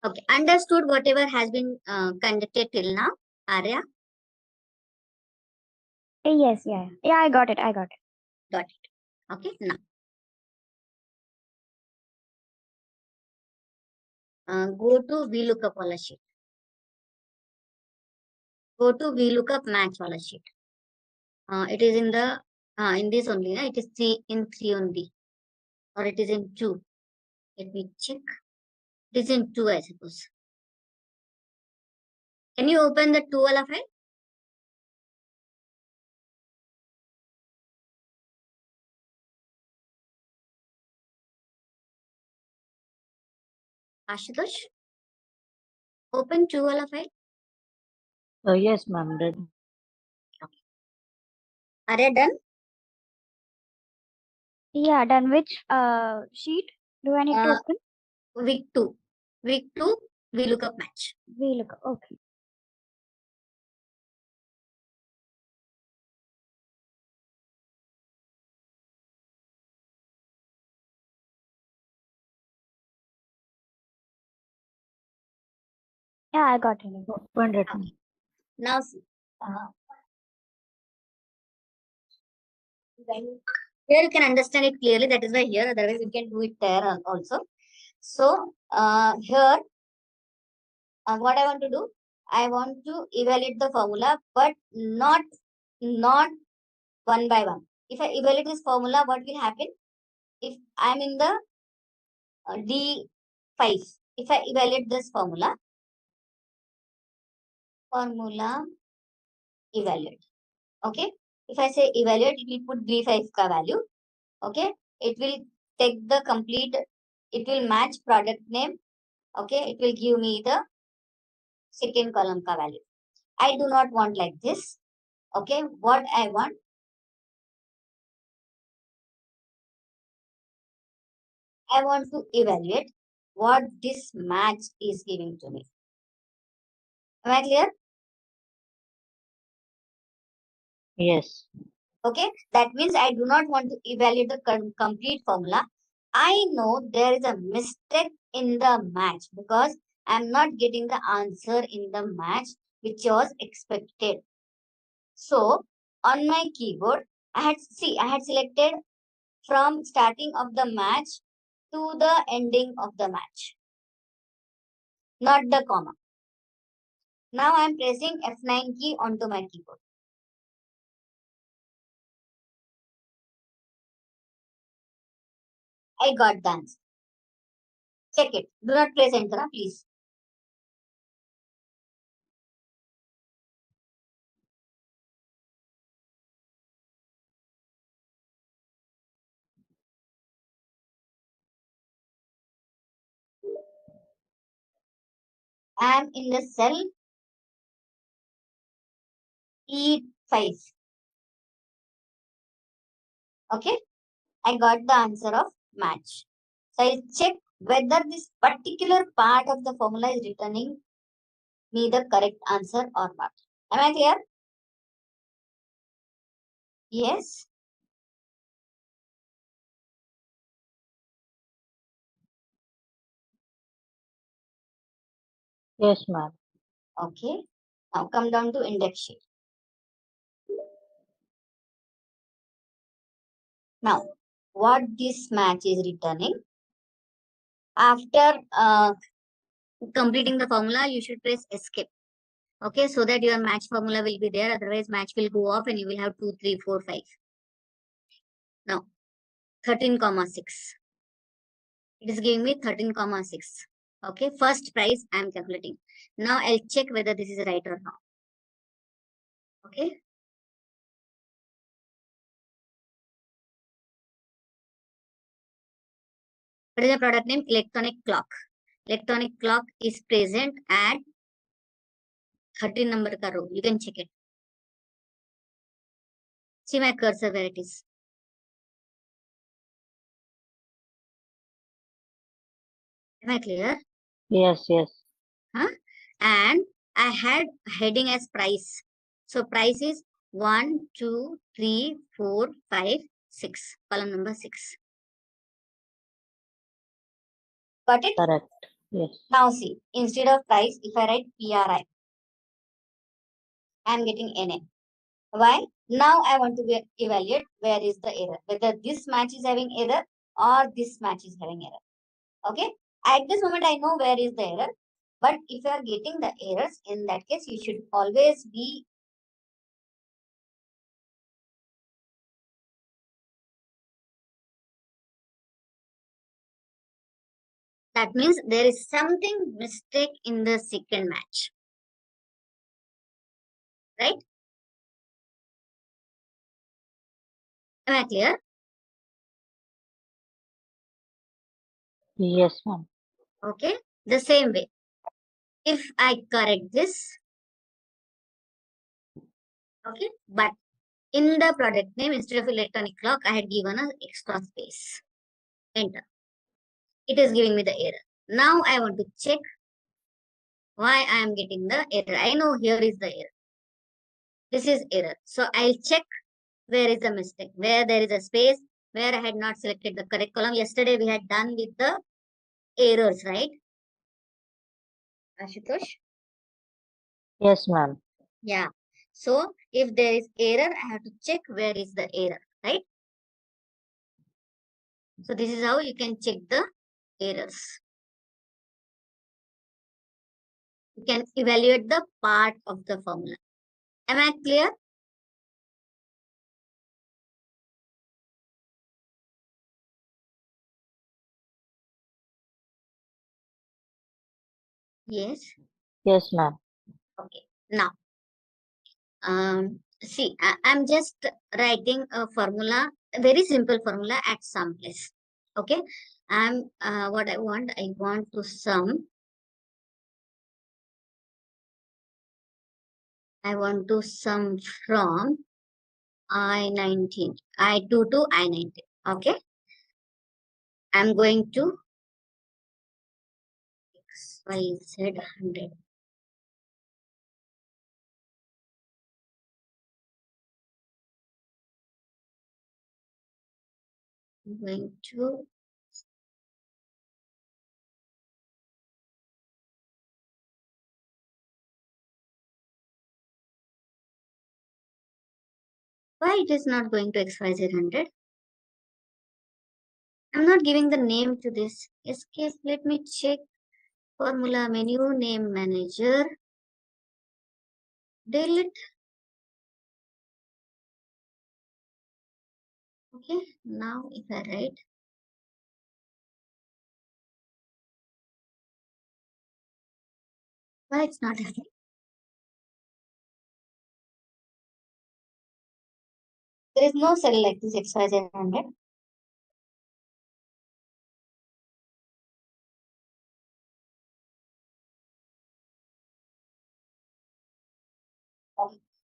Okay. Understood whatever has been conducted till now, Arya? Yes, yeah. Yeah, I got it. I got it. Got it. Okay. Now. Go to VLOOKUP wala sheet. Go to VLOOKUP match wala sheet. It is in the in this only. It is in 3 only, or it is in 2. Let me check. It is in 2, I suppose. Can you open the 2 wala file? Ashutosh? Open 2 wala file. Yes, ma'am, did. Are you done? Yeah, done. Which sheet do I need to open? Week 2. Week 2, VLOOKUP match. VLOOKUP. Okay. Yeah, I got it. Opened it. Okay. Now see. Here you can understand it clearly. That is why here, otherwise you can do it there also. So here, what I want to do, I want to evaluate the formula, but not one by one. If I evaluate this formula, what will happen? If I am in the D5, if I evaluate this formula evaluate. Okay. If I say evaluate, it will put D5 ka value. Okay. It will take the complete, it will match product name. Okay. It will give me the second column ka value. I do not want like this. Okay. What I want, I want to evaluate what this match is giving to me. Am I clear? Yes. Okay. That means I do not want to evaluate the complete formula. I know there is a mistake in the match because I'm not getting the answer in the match which was expected. So on my keyboard, I had selected from starting of the match to the ending of the match, not the comma. Now I'm pressing F9 key onto my keyboard. I got the answer. Check it. Do not press enter, please. I am in the cell E5. Okay. I got the answer of match. So I check whether this particular part of the formula is returning me the correct answer or not. Am I clear? Yes. Yes, ma'am. Okay. Now come down to index sheet. Now, what this match is returning after completing the formula, you should press escape. Okay, so that your match formula will be there. Otherwise, match will go off and you will have 2, 3, 4, 5. Now, 13,6. It is giving me 13,6. Okay, first price I am calculating. Now I'll check whether this is right or not. Okay. What is the product name? Electronic clock. Electronic clock is present at 13 number ka row. You can check it. See my cursor where it is. Am I clear? Yes, yes. Huh? And I had heading as price. So price is 1, 2, 3, 4, 5, 6. Column number 6. Got it? Correct. Yes. Now see, instead of price, if I write PRI, I am getting NA. Why? Now I want to evaluate where is the error. Whether this match is having error or this match is having error. Okay? At this moment, I know where is the error. But if you are getting the errors, in that case, you should always be that means there is something mistake in the second match. Right? Am I clear? Yes, ma'am. Okay. The same way. If I correct this, okay, but in the product name, instead of electronic clock, I had given an extra space. Enter. It is giving me the error. Now I want to check why I am getting the error. I know here is the error. This is error. So I'll check where is the mistake, where there is a space, where I had not selected the correct column. Yesterday we had done with the errors, right? Ashutosh? Yes, ma'am. Yeah. So if there is error, I have to check where is the error, right? So this is how you can check the errors. You can evaluate the part of the formula. Am I clear? Yes. Yes, ma'am. Okay. Now, see, I'm just writing a formula, a very simple formula at some place. Okay. What I want to sum. I want to sum from I-2 to I-19. Okay. I'm going to X, Y, Z 100. I'm going to why it is not going to XYZ 100? I'm not giving the name to this. Escape. Let me check. Formula menu, name manager. Delete. Okay. Now if I write why it's not happening? There is no cell like this XYZ 100.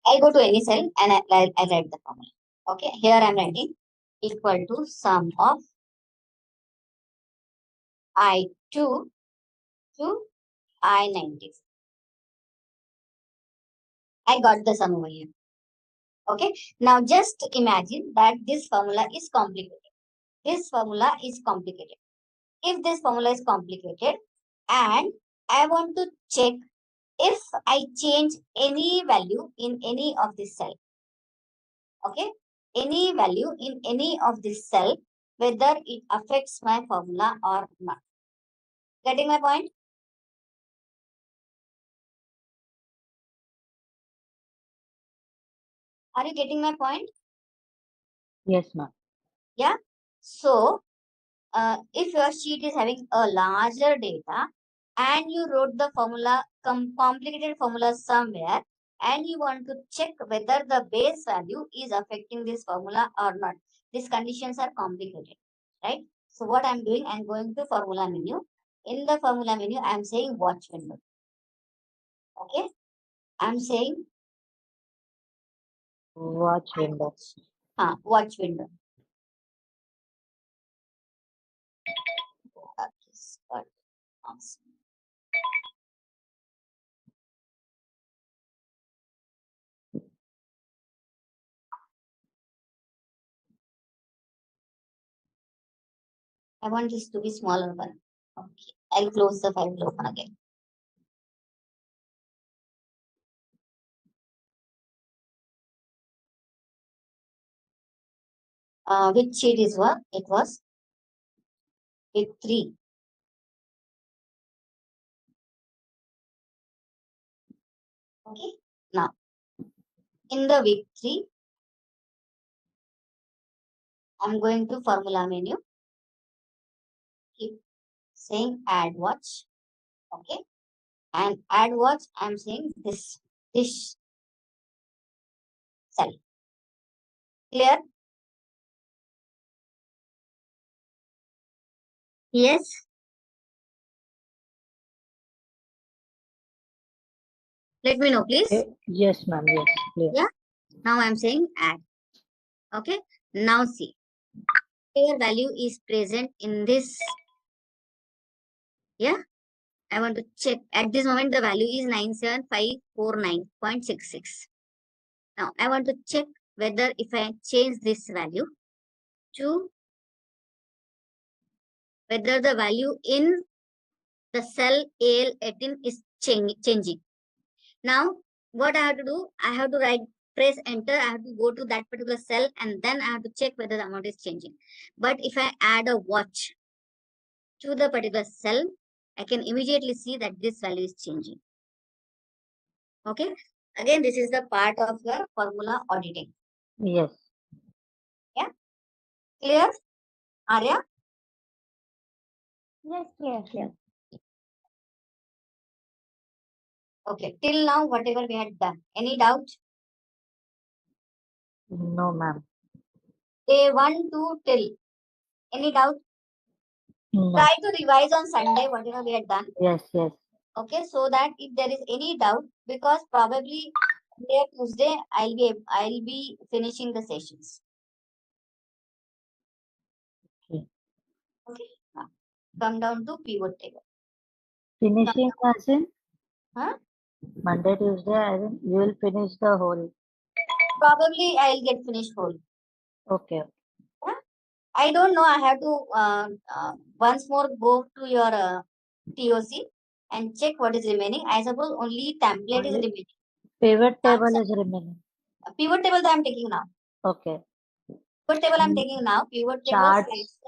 I'll go to any cell and I'll write the formula. Okay, here I'm writing equal to sum of I2 to I-90. I got the sum over here. Okay, now just imagine that this formula is complicated. This formula is complicated. If this formula is complicated and I want to check if I change any value in any of this cell, okay, any value in any of this cell, whether it affects my formula or not. Getting my point? Are you getting my point? Yes, ma'am. Yeah. So, if your sheet is having a larger data and you wrote the formula, complicated formula somewhere, and you want to check whether the base value is affecting this formula or not. These conditions are complicated, right? So what I'm doing, I'm going to formula menu. In the formula menu, I'm saying watch window. Okay. I'm saying Watch window. watch window. Okay, awesome. I want this to be smaller one. Okay, I'll close the file open again. Which sheet is what? It was week 3. Okay, now in the week 3, I'm going to formula menu. Keep saying add watch. Okay, and add watch, I'm saying this cell. Clear? Yes. Let me know, please. Yes, ma'am. Yes, clear. Yeah. Now I'm saying add. Okay. Now see. Your value is present in this. Yeah. I want to check. At this moment, the value is 97549.66. Now I want to check whether if I change this value to whether the value in the cell AL18 is changing. Now, what I have to do, I have to press enter, I have to go to that particular cell and then I have to check whether the amount is changing. But if I add a watch to the particular cell, I can immediately see that this value is changing. Okay. Again, this is the part of your formula auditing. Yes. Yeah. Clear? Arya? Yes, clear. Okay. Till now, whatever we had done. Any doubt? No, ma'am. Day 1 to till. Any doubt? No. Try to revise on Sunday, whatever we had done. Yes, yes. Okay, so that if there is any doubt, because probably Monday or Tuesday I'll be finishing the sessions. Okay. Okay, now come down to pivot table. Finishing as in? Huh? Monday, Tuesday, I think you will finish the whole. Probably I'll get finished whole. Okay. Yeah? I don't know. I have to once more go to your TOC and check what is remaining. I suppose only template is remaining. Pivot table is remaining. Pivot table that I'm taking now. Okay. Pivot table I'm taking now. Pivot table Charts.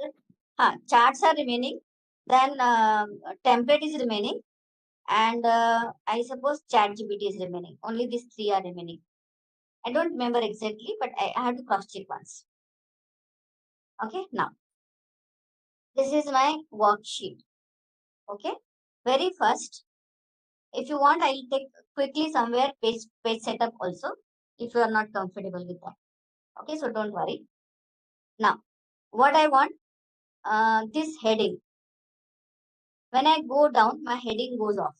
Charts are remaining. Then template is remaining. And I suppose ChatGPT is remaining. Only these 3 are remaining. I don't remember exactly, but I have to cross check once. Okay, now this is my worksheet. Okay, very first, if you want, I'll take quickly somewhere page setup also if you are not comfortable with that. Okay, so don't worry. Now, what I want, this heading. When I go down, my heading goes off.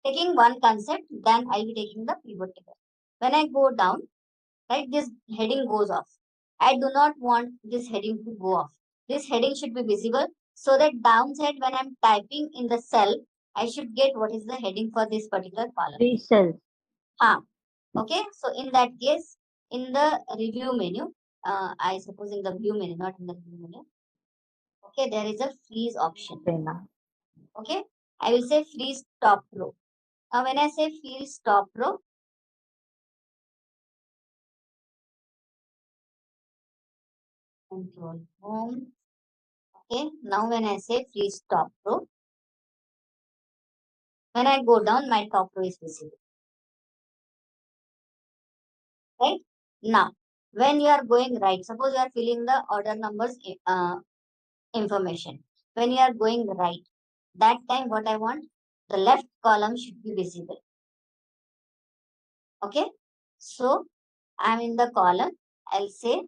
Taking one concept, then I'll be taking the pivot table. When I go down, right, this heading goes off. I do not want this heading to go off. This heading should be visible so that downside when I'm typing in the cell, I should get what is the heading for this particular column. 3 cells. Okay, so in that case, in the review menu, I suppose in the view menu, not in the view menu. Okay, there is a freeze option. Okay, I will say freeze top row. Now, when I say freeze top row, control home. Okay, now when I say freeze top row, when I go down, my top row is visible. right? Now, when you are going right, suppose you are filling the order numbers information. When you are going right, that time what I want, the left column should be visible. Okay, so I'm in the column, I'll say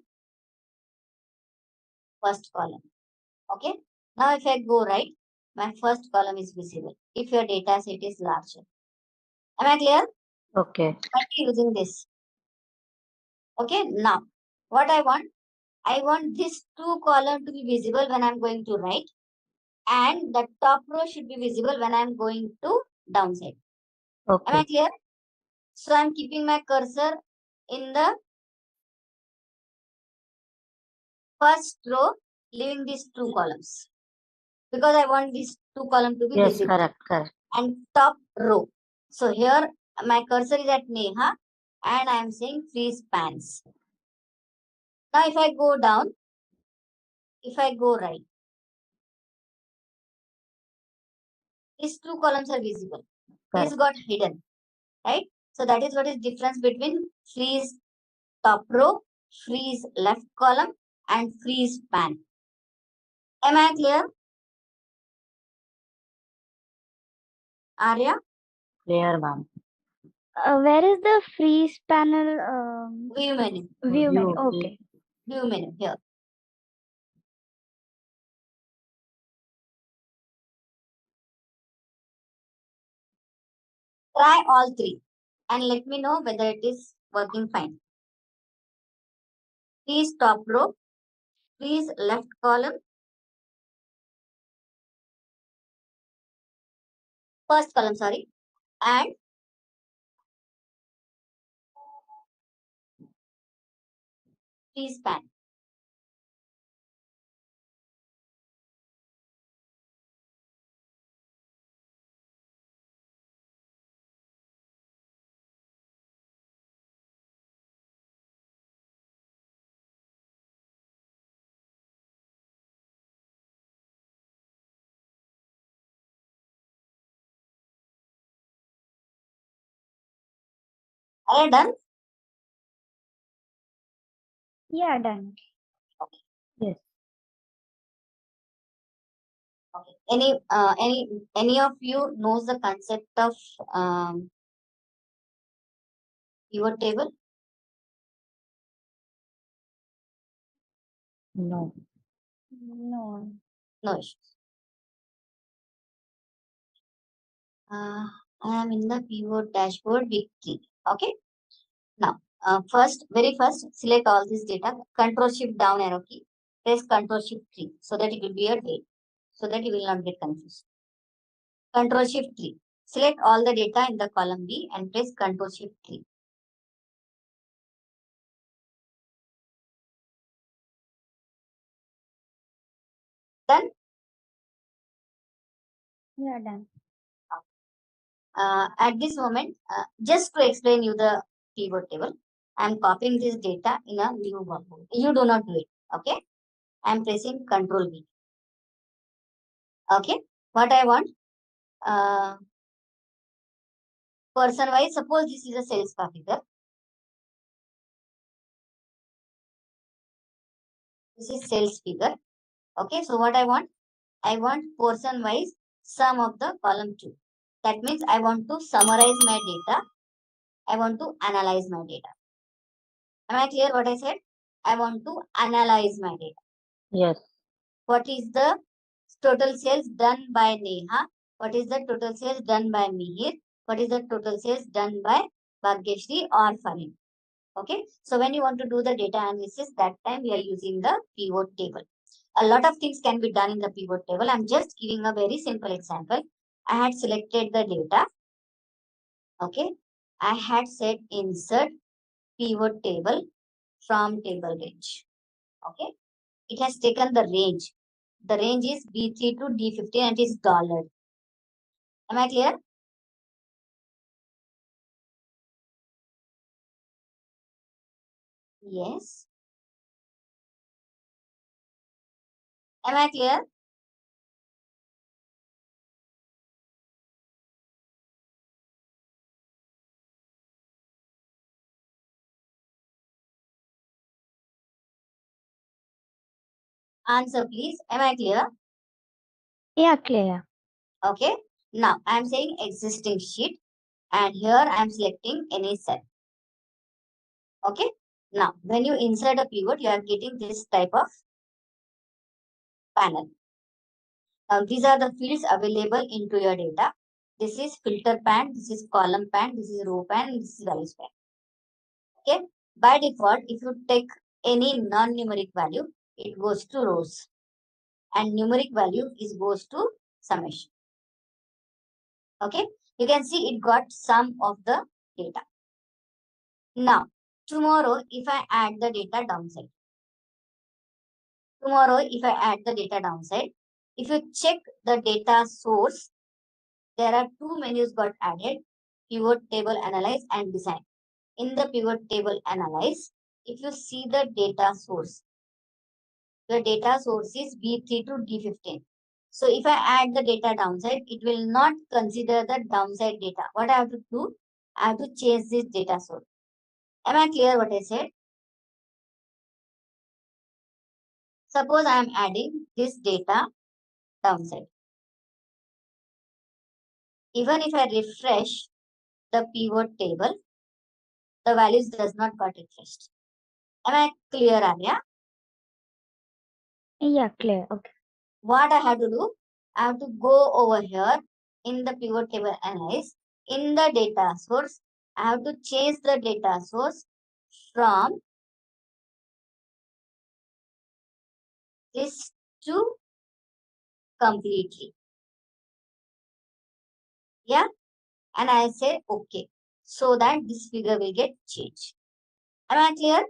first column. Okay, now if I go right, my first column is visible if your data set is larger. Am I clear? Okay. I'm using this. Okay, now what I want this two column to be visible when I'm going to right, and the top row should be visible when I'm going to downside. Am I Okay. clear? So I'm keeping my cursor in the first row, leaving these two columns because I want these two columns to be Yes, visible. correct, correct. And top row. So here my cursor is at Neha and I am saying freeze pans. Now if I go down, if I go right, these two columns are visible. This Correct. got hidden, right? So that is what is difference between freeze top row, freeze left column and freeze pan. Am I clear? Arya? Clear, ma'am. Where is the freeze panel? View menu. View menu. View, Okay. View menu here. Try all three and let me know whether it is working fine. Freeze top row, freeze left column, first column, sorry, and freeze pan. Are you done? Yeah, done. yes. Okay. Any of you knows the concept of pivot table? No. No. No issues. I am in the pivot dashboard week 3. Okay. Now, very first, select all this data. Control Shift down arrow key. Press Control Shift 3 so that it will be a date. So that you will not get confused. Control Shift 3. Select all the data in the column B and press Control Shift 3. Done? Yeah, done. At this moment, just to explain you the pivot table, I am copying this data in a new workbook. You do not do it. Okay. I am pressing Control V. Okay. What I want, person wise, suppose this is a sales figure. This is sales figure. Okay. So what I want person wise sum of the column 2. That means I want to summarize my data. I want to analyze my data. Am I clear what I said? I want to analyze my data. Yes. What is the total sales done by Neha? What is the total sales done by Mihir? What is the total sales done by Bhagyashree or Farin? Okay. So when you want to do the data analysis, that time we are using the pivot table. A lot of things can be done in the pivot table. I'm just giving a very simple example. I had selected the data. Okay. I had said insert pivot table from table range. Okay. It has taken the range. The range is B3 to D15 and it is dollar. Am I clear? Yes. Am I clear? Answer please. Am I clear? Yeah, clear. Okay. Now I am saying existing sheet, and here I am selecting any cell. Okay. Now when you insert a pivot, you are getting this type of panel. Now these are the fields available into your data. This is filter pan, this is column pan, this is row pan, and this is values pan. Okay. By default, if you take any non-numeric value, it goes to rows, and numeric value goes to summation. Okay. You can see it got sum of the data. Now, tomorrow, if I add the data downside, if you check the data source, there are two menus got added: pivot table analyze and design. In the pivot table analyze, if you see the data source, the data source is B3 to D15. So if I add the data downside, it will not consider the downside data. What I have to do? I have to change this data source. Am I clear what I said? Suppose I am adding this data downside. Even if I refresh the pivot table, the values does not got refreshed. Am I clear, Arya? Yeah, clear. Okay. What I have to do? I have to go over here in the pivot table analyze. In the data source, I have to change the data source from this to completely. Yeah. And I say okay, so that this figure will get changed. Am I clear?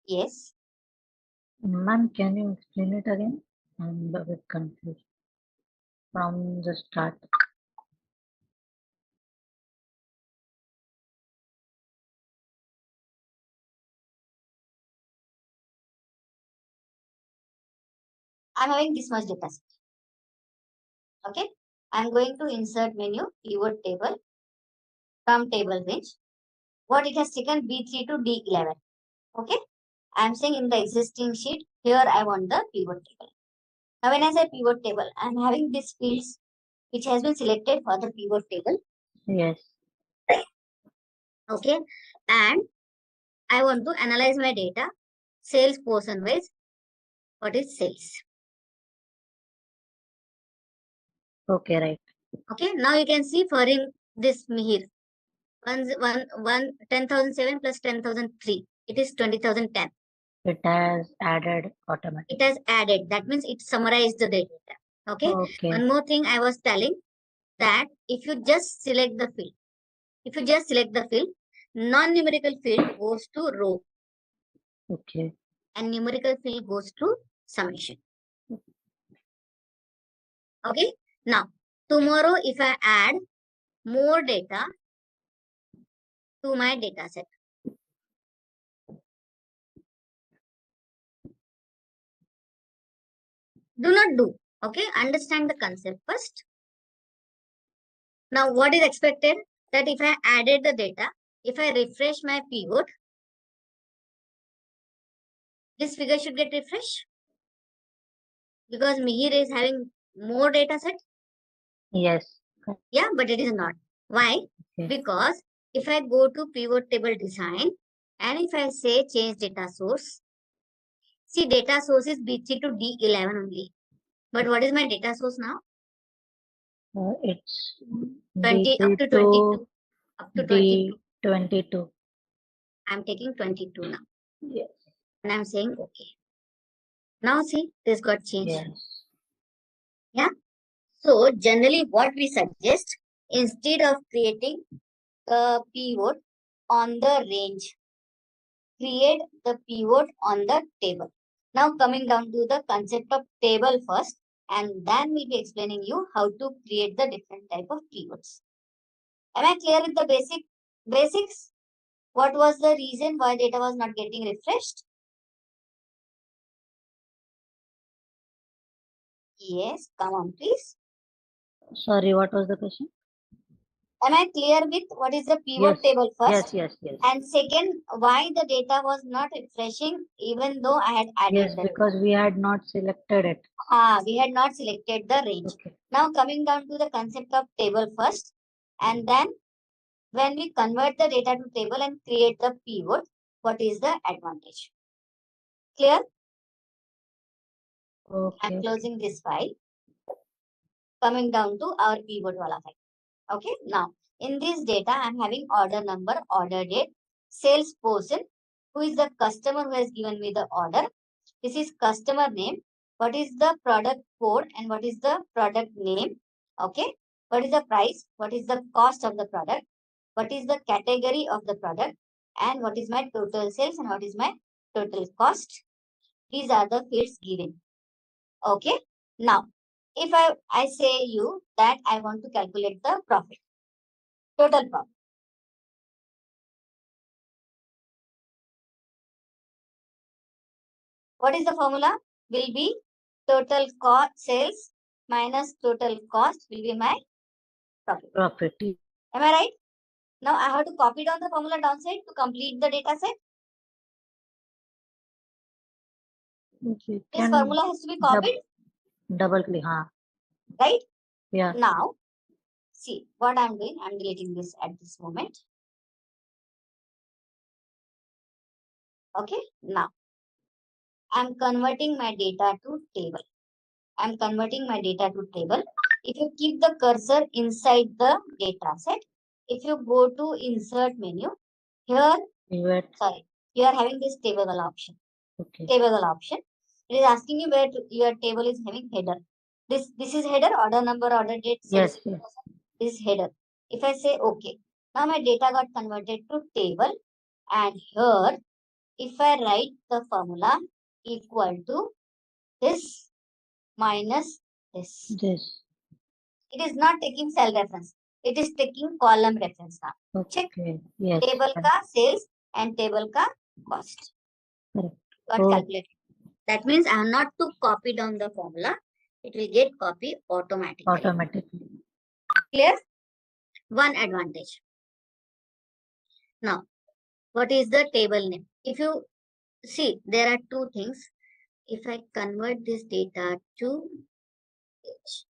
Yes. Ma'am, can you explain it again? I'm a bit confused from the start. I'm having this much data set. Okay. I'm going to insert menu, pivot table, from table range. What it has taken B3 to D11. Okay. I'm saying in the existing sheet, here I want the pivot table. Now when I say pivot table, I'm having these fields which has been selected for the pivot table. Yes. Okay. And I want to analyze my data, sales portion wise. What is sales? Okay, right. Okay. Now you can see for in this here. 10,007 plus 10,003. It is 20,010. It has added automatically. It has added. That means it summarized the data. Okay. Okay. One more thing I was telling that if you just select the field, non-numerical field goes to row. Okay. And numerical field goes to summation. Okay. Now, tomorrow if I add more data to my data set, do not do. Okay. Understand the concept first. Now, what is expected? That if I added the data, if I refresh my pivot, this figure should get refreshed. Because Mihir is having more data set. Yes. Yeah, but it is not. Why? Okay. Because if I go to pivot table design and if I say change data source, see data source is B3 to D11 only. But what is my data source now? It's 20 up to 22. Up to 22. D22. I'm taking 22 now. Yes. And I'm saying okay. Now see, this got changed. Yes. Yeah. So generally what we suggest, instead of creating a pivot on the range, create the pivot on the table. Now coming down to the concept of table first, and then we'll be explaining you how to create the different type of pivots. Am I clear with the basics? What was the reason why data was not getting refreshed? Yes, come on please. Sorry, what was the question? Am I clear with what is the pivot Yes. table first? Yes, yes, yes. And second, why the data was not refreshing even though I had added Yes, the because we had not selected it. we had not selected the range. Okay. Now coming down to the concept of table first, and then when we convert the data to table and create the pivot, what is the advantage? Clear? Okay. I'm closing this file. Coming down to our pivot wala file. Okay. Now in this data, I'm having order number, order date, sales person, who is the customer who has given me the order. This is customer name. What is the product code and what is the product name? Okay. What is the price? What is the cost of the product? What is the category of the product? And what is my total sales and what is my total cost? These are the fields given. Okay. Now, if I say you that I want to calculate the profit, total profit. What is the formula? Will be total cost sales minus total cost will be my profit. Profit. Am I right? Now I have to copy down the formula downside to complete the data set. Okay. This formula has to be copied. Double click. Right? Yeah. Now, see what I'm doing. I'm deleting this at this moment. Okay. Now, I'm converting my data to table. I'm converting my data to table. If you keep the cursor inside the data set, if you go to insert menu, here, you are having this table option. Okay. Table option. It is asking you where your table is having header. This is header, order number, order date. Yes. This is header. If I say okay, now my data got converted to table, and here, if I write the formula equal to this minus this. It is not taking cell reference. It is taking column reference now. Okay. Check. Yes. Table ka sales and table ka cost. Correct. Got calculated. That means I have not to copy down the formula. It will get copied automatically. Clear? One advantage. Now, what is the table name? If you see, there are two things. If I convert this data to page,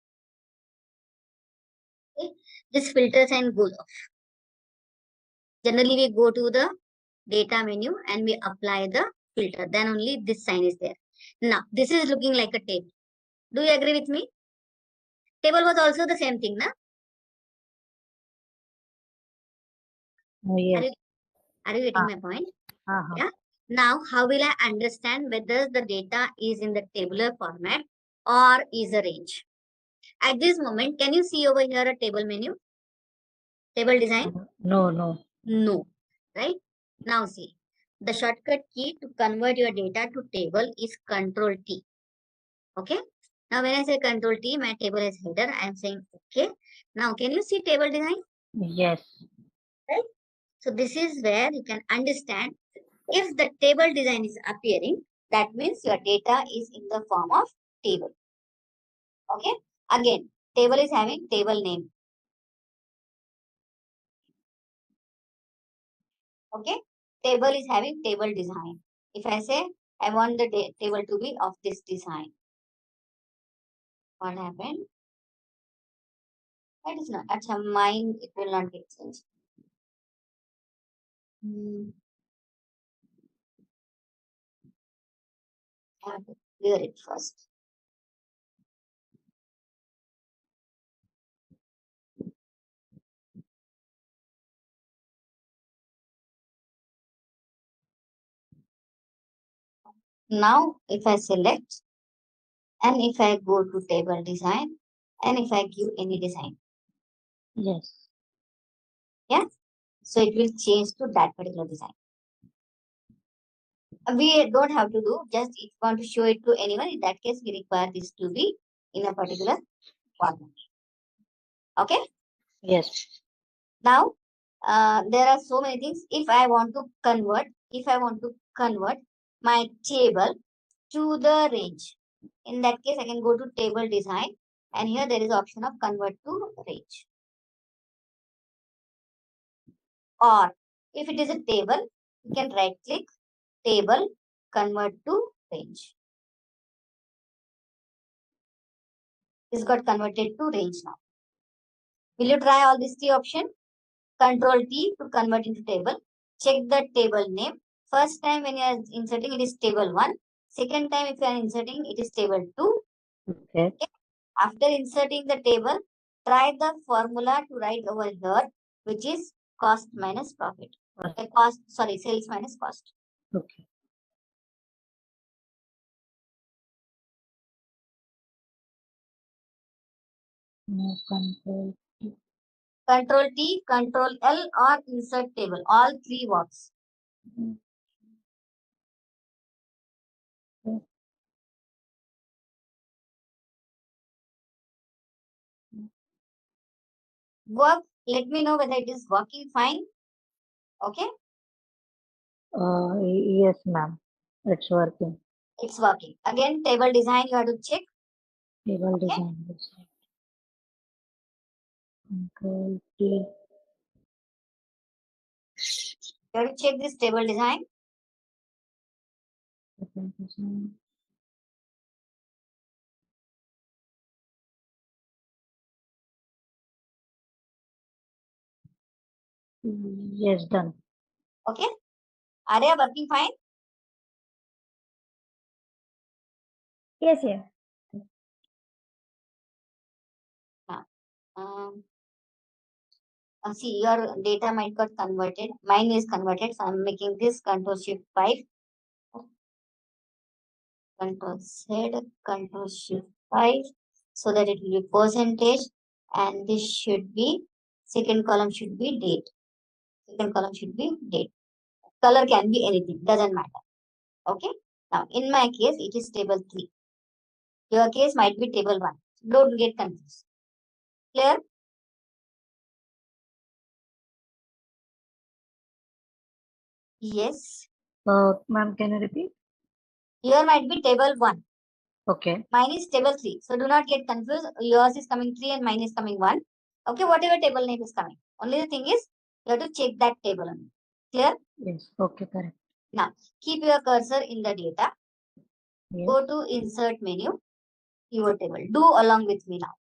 okay, this filter sign goes off. Generally, we go to the data menu and we apply the filter. Then only this sign is there. Now, this is looking like a table. Do you agree with me? Table was also the same thing, na? Yes. Are you getting my point? Yeah. Now, how will I understand whether the data is in the tabular format or is a range? At this moment, can you see over here a table menu? Table design? No. No. Right? Now see, the shortcut key to convert your data to table is Control T. Okay? Now when I say Control T, my table has header. I am saying okay. Now can you see table design? Yes. Right? So this is where you can understand if the table design is appearing, that means your data is in the form of table. Okay. Again, table is having table name. Okay. Table is having table design. If I say I want the table to be of this design, what happened? That is not, at some mine, it will not get changed. I have to clear it first. Now, if I select and if I go to table design and if I give any design. Yes. Yeah. So it will change to that particular design. We don't have to do, just if you want to show it to anyone, in that case, we require this to be in a particular format. Okay? Yes. Now, there are so many things. If I want to convert my table to the range, in that case, I can go to table design and here there is option of convert to range. Or if it is a table, you can right click table, convert to range. This got converted to range now. Will you try all these three options? Control T to convert into table. Check the table name. First time when you are inserting, it is table 1. Second time if you are inserting, it is table 2. Okay. After inserting the table, try the formula to write over here, which is cost minus profit. Sales minus cost. Okay. No control. Control T, Control L, or insert table. All three works. Work. Let me know whether it is working fine. Okay. Yes, ma'am. It's working. It's working. Again, table design you have to check. Table Okay. design. Control T. You have to check this table design. Table design. Yes, done. Okay. Are they working fine? Yes, yes. See, your data might got converted. Mine is converted. So I'm making this Control Shift 5. Control Z, Control Shift 5. So that it will be percentage. And this should be, second column should be date. Second column should be date. Color can be anything. Doesn't matter. Okay. Now, in my case, it is table 3. Your case might be table 1. Don't get confused. Clear? Yes. Ma'am, can you repeat? Here might be table 1. Okay. Mine is table 3. So do not get confused. Yours is coming 3 and mine is coming 1. Okay, whatever table name is coming. Only the thing is, you have to check that table only. Clear? Yes. Okay, correct. Now, keep your cursor in the data. Yes. Go to insert menu, pivot table. Do along with me now.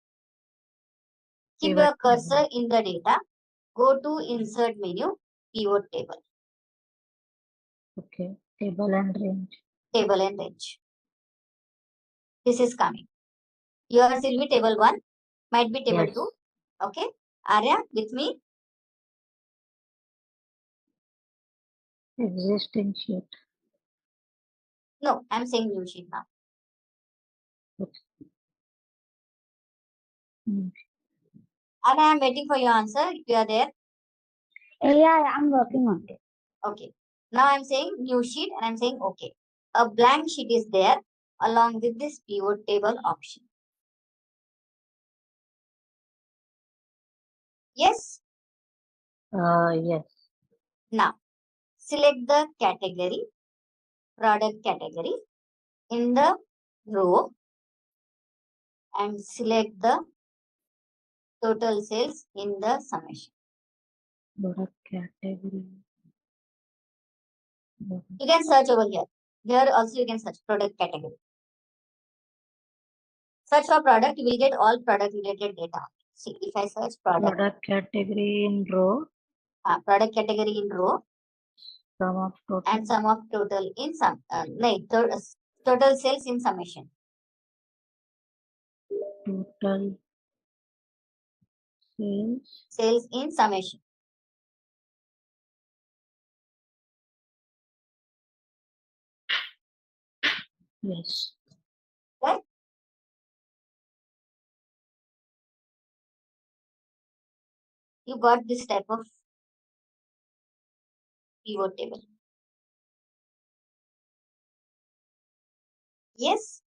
Keep Pivot your cursor table. in the data. Go to insert menu, pivot table. Okay. Table and range. Table and range. This is coming. Yours will be table 1. Might be table Yes. 2. Okay. Arya, with me? Existing sheet. No, I'm saying new sheet now. Hmm. And I am waiting for your answer if you are there. Yeah, I'm working on it. Okay. Now I'm saying new sheet and I'm saying okay. A blank sheet is there along with this pivot table option. Yes. Yes. Now select the category, product category in the row and select the total sales in the summation. Product category. You can search over here. Here also you can search product category. Search for product, you will get all product related data. See, if I search Product category in row. Product category in row. Sum of total. And sum of total in total sales in summation. Total sales. Sales in summation. Yes. Right? You got this type of pivot table. Yes.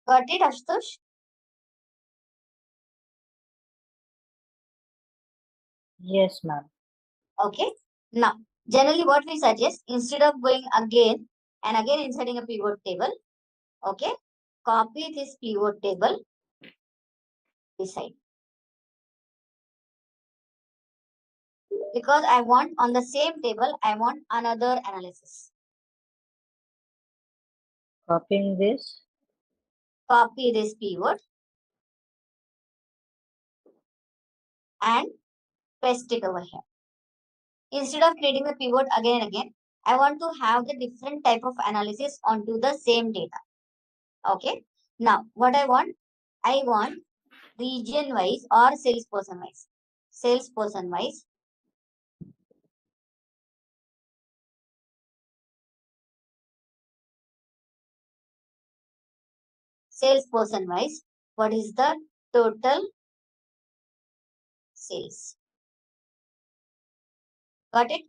Got it, Ashutosh? Yes, ma'am. Okay. Now, generally what we suggest, instead of going again and again inserting a pivot table, okay, copy this pivot table this side. Because I want on the same table, I want another analysis. Copying this. Copy this pivot and paste it over here. Instead of creating the pivot again and again, I want to have the different type of analysis onto the same data. Okay. Now, what I want region wise or salesperson wise. Salesperson wise. Salesperson wise, what is the total sales? Got it?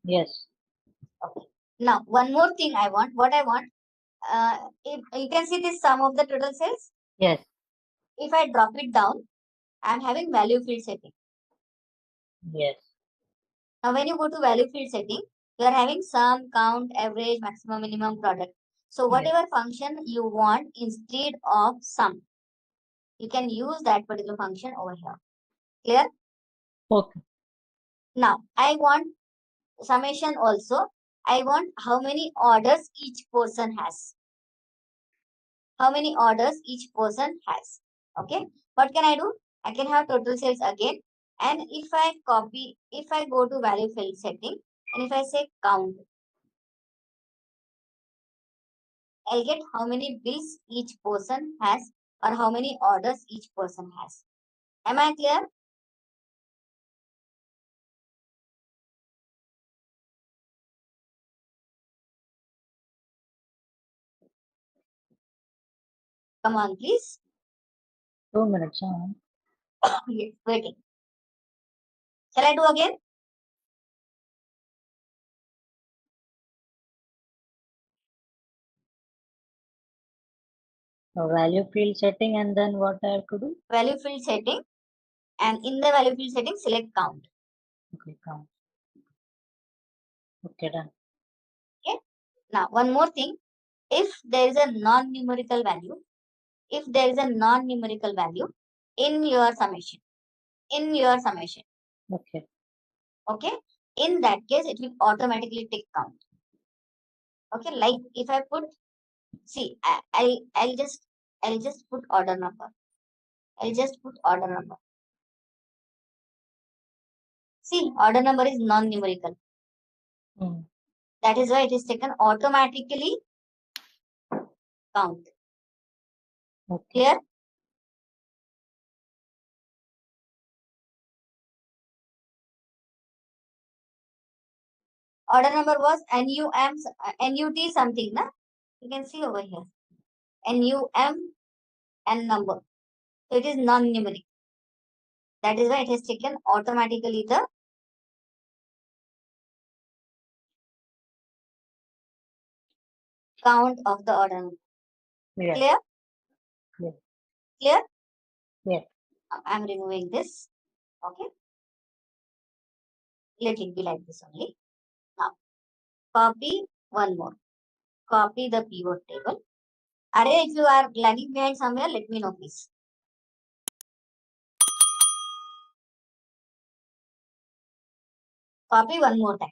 Yes. Okay. Now, one more thing I want. What I want, if you can see this sum of the total sales. Yes. If I drop it down, I'm having value field setting. Yes. Now, when you go to value field setting, you are having sum, count, average, maximum, minimum, product. So, whatever function you want instead of sum, you can use that particular function over here. Clear? Okay. Now, I want summation also. I want how many orders each person has. How many orders each person has. Okay. What can I do? I can have total sales again. And if I copy, if I go to value field setting, and if I say count, I'll get how many bills each person has or how many orders each person has. Am I clear? Come on, please. 2 minutes. Yes, waiting. Shall I do again? Value field setting, and then what I have to do? Value field setting, and in the value field setting, select count. Okay, count. Okay, done. Okay. Now, one more thing. If there is a non-numerical value, in your summation, Okay. okay, in that case, it will automatically take count. Okay, like if I put, see, I'll just put order number. See, order number is non-numerical. That is why it is taken automatically count. Okay. Clear? Order number was NUT something, na? You can see over here. NUM and number. So it is non-numeric. That is why it has taken automatically the count of the order number. Yes. Clear? Yes. Clear? Yes. I'm removing this. Okay. Let it be like this only. Now, copy one more. Copy the pivot table. Array, if you are lagging behind somewhere, let me know, please. Copy one more time.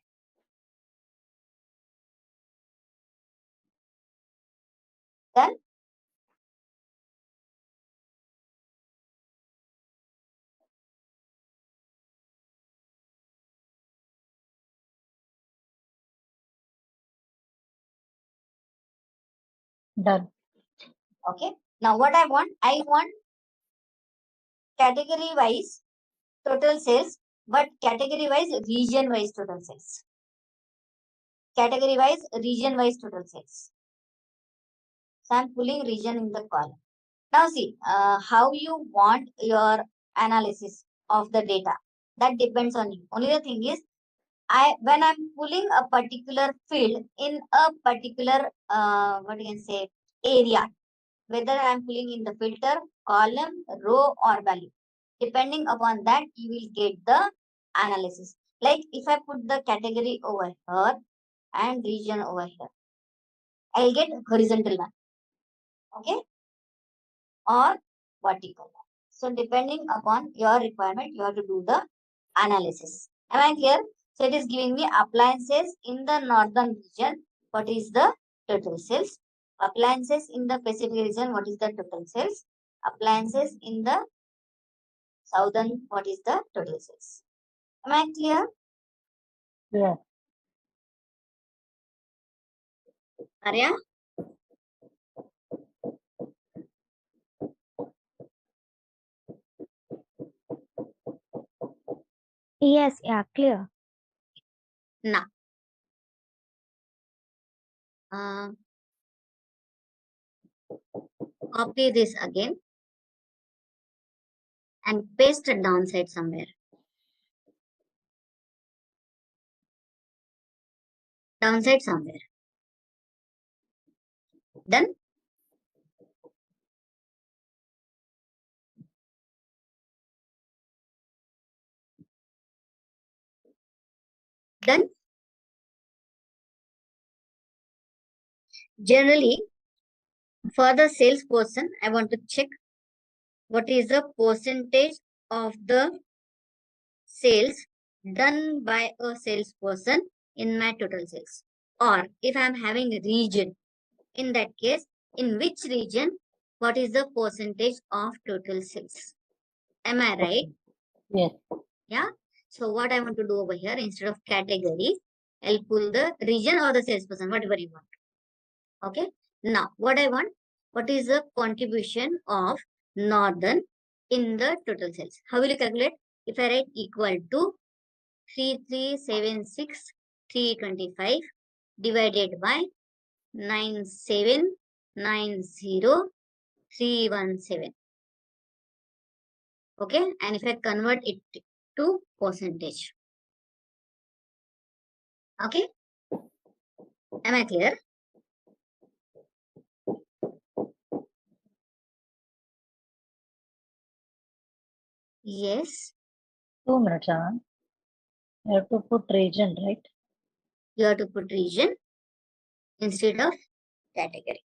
Done? Done. Okay. Now, what I want category wise total sales, but category wise region wise total sales. Category wise region wise total sales. So I'm pulling region in the column. Now see how you want your analysis of the data. That depends on you. Only the thing is, when I'm pulling a particular field in a particular what you can say area, whether I'm pulling in the filter, column, row, or value. Depending upon that, you will get the analysis. Like if I put the category over here and region over here, I'll get horizontal one, okay, or vertical one. So depending upon your requirement, you have to do the analysis. Am I clear? So it is giving me appliances in the northern region. What is the total sales? Appliances in the Pacific region. What is the total sales? Appliances in the southern. What is the total sales? Am I clear? Yeah. Arya? Yes, yeah, clear. Now, copy this again and paste it downside somewhere. Downside somewhere. Done? Done? Generally, for the salesperson, I want to check what is the percentage of the sales done by a salesperson in my total sales. Or if I'm having a region, in that case, in which region, what is the percentage of total sales? Am I right? Yes. Yeah. So what I want to do over here, instead of category, I'll pull the region or the salesperson, whatever you want. Okay. Now, what I want, what is the contribution of northern in the total sales? How will you calculate? If I write equal to 3376325 divided by 9790317. Okay. And if I convert it to percentage. Okay. Am I clear? Yes. 2 minutes, Anand. You have to put region, right? You have to put region instead of category.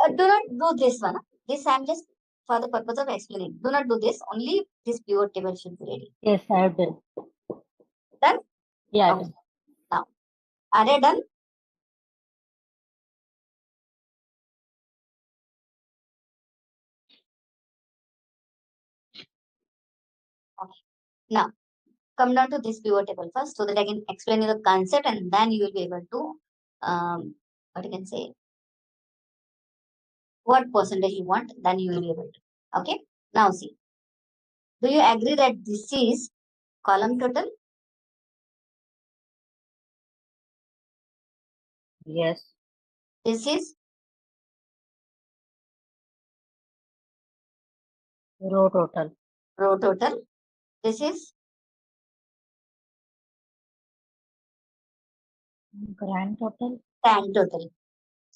Do not do this one. This I'm just for the purpose of explaining. Do not do this. Only this pivot table should be ready. Yes, I have done. Done? Yeah. Okay. Now, are they done? Okay. Now, come down to this pivot table first so that I can explain you the concept and then you will be able to, what you can say, what percentage you want, then you will be able to. Okay. Now see. Do you agree that this is column total? Yes. This is Row total. row total. This is Grand total. grand total.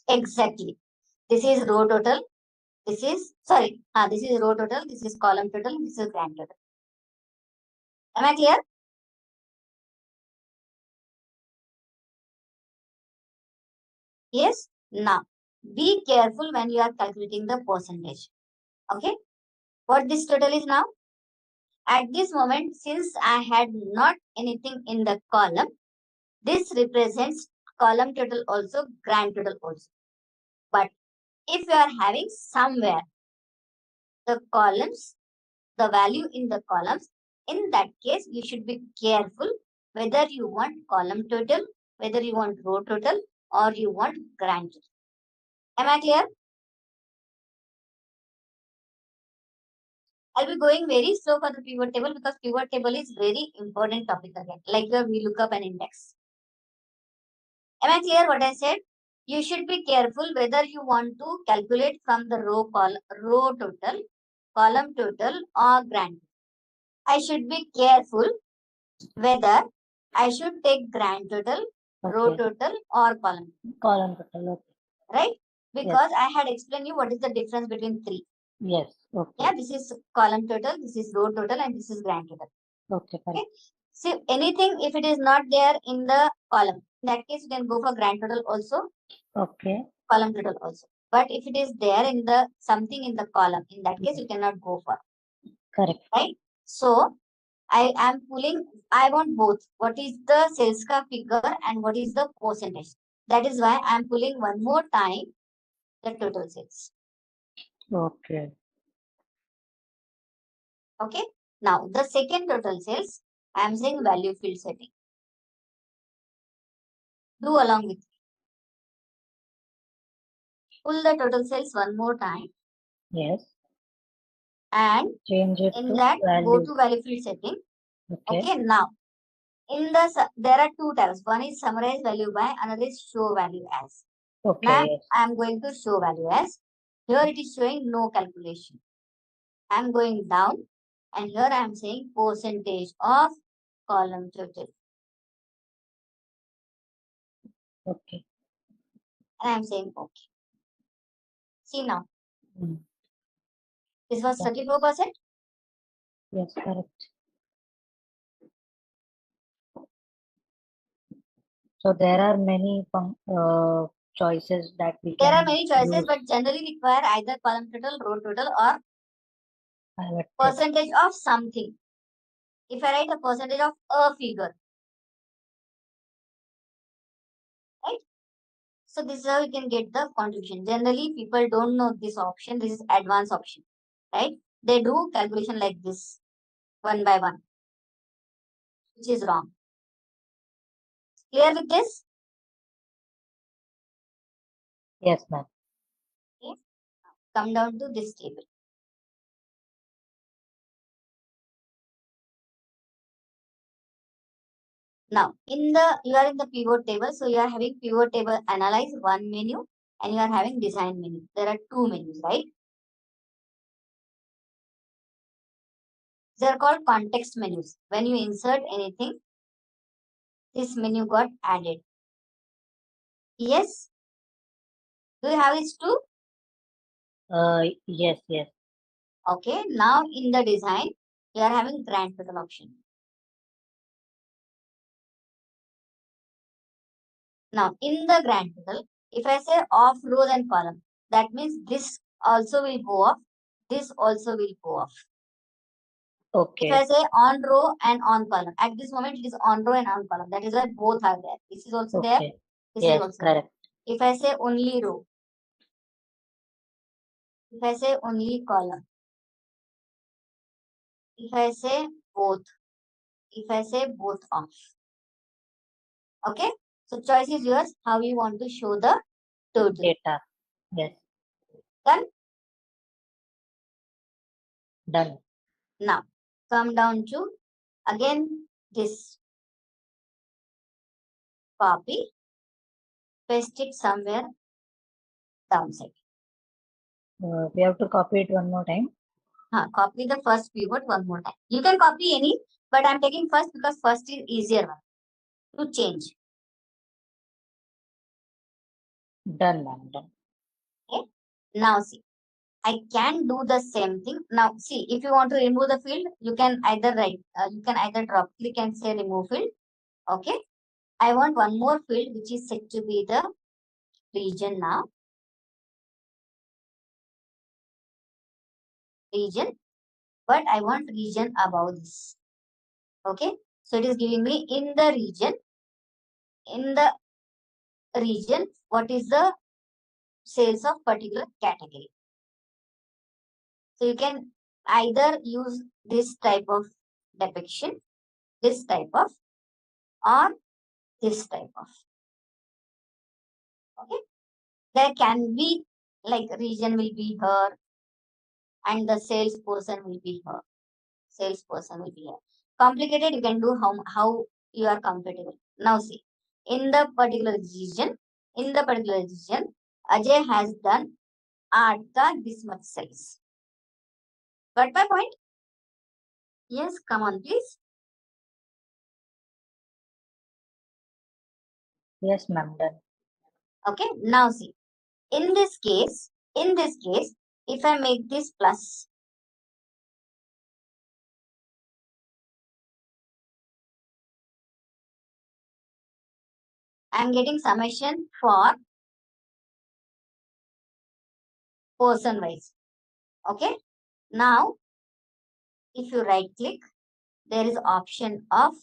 Exactly. This is row total. This is, sorry, this is row total. This is column total. This is grand total. Am I clear? Yes. Now, be careful when you are calculating the percentage. Okay. What this total is now? At this moment, since I had not anything in the column, this represents column total also, grand total also. But if you are having somewhere the columns, the value in the columns, in that case, you should be careful whether you want column total, whether you want row total, or you want grand total. Am I clear? I'll be going very slow for the pivot table because pivot table is very important topic again, like your VLOOKUP and index. Am I clear what I said? You should be careful whether you want to calculate from the row total, column total, or grand. I should be careful whether I should take grand total, row total, or column. Column total. Okay. Right? Because I had explained you what is the difference between three. Yes. Okay. Yeah, this is column total, this is row total, and this is grand total. Okay. Correct. Okay. So anything, if it is not there in the column, in that case you can go for grand total also, Okay. column total also. But if it is there in the something in the column, in that case you cannot go for. Correct. Right. So I am pulling. I want both. What is the sales ka figure and what is the percentage? That is why I am pulling one more time the total sales. Okay. Okay. Now the second total sales, I am saying value field setting. Do along with me. Pull the total sales one more time Yes. and Change it in to that go value. to value field setting. Okay. Okay. Now in the there are two tabs. One is summarize value by, another is show value as. Okay. Now Yes. I am going to show value as. Here it is showing no calculation. I am going down and here I am saying percentage of column total. Okay. And I am saying okay. See now. Mm. This was Yeah. 34%. Yes. Correct. So there are many choices that we There can are many choices, use. but generally require either column total, row total, or Pivot table. percentage of something. If I write a percentage of a figure, right? So this is how you can get the contribution. Generally, people don't know this option. This is advanced option, right? They do calculation like this, one by one, which is wrong. Clear with this? Yes, ma'am. Okay. Come down to this table. Now, you are in the pivot table. So you are having pivot table analyze one menu and you are having design menu. There are two menus, right? They are called context menus. When you insert anything, this menu got added. Yes? Do you have this too? Yes. Yes. Okay. Now in the design, you are having grand total option. Now in the grand total, if I say off rows and column, that means this also will go off. This also will go off. Okay. If I say on row and on column, at this moment it is on row and on column. That is why both are there. This is also there. Okay. This Yes. is also Correct. there. If I say only row, if I say only column, if I say both, if I say both off. Okay. So choice is yours. How you want to show the total. Data. Yes. Done. Done. Now come down to again this copy, paste it somewhere downside. We have to copy it one more time. Copy the first pivot one more time. You can copy any, but I'm taking first because first is easier one to change. Done, ma'am. Done. Okay. Now see, I can do the same thing. Now see, if you want to remove the field, you can either drop click and say remove field. Okay. I want one more field which is set to be the region now. Region, but I want region above this. Okay. So it is giving me in the region. In the region, what is the sales of particular category? So you can either use this type of depiction, this type of, or this type of. Okay. There can be like region will be here and the salesperson will be here. Salesperson will be here. Complicated, you can do how you are comfortable. Now see, in the particular region, Ajay has done art ka this much sales. Got my point? Yes, come on, please. Yes, ma'am. Done. Okay, now see, in this case, If I make this plus, I am getting summation for person wise. Okay. Now, if you right click, there is option of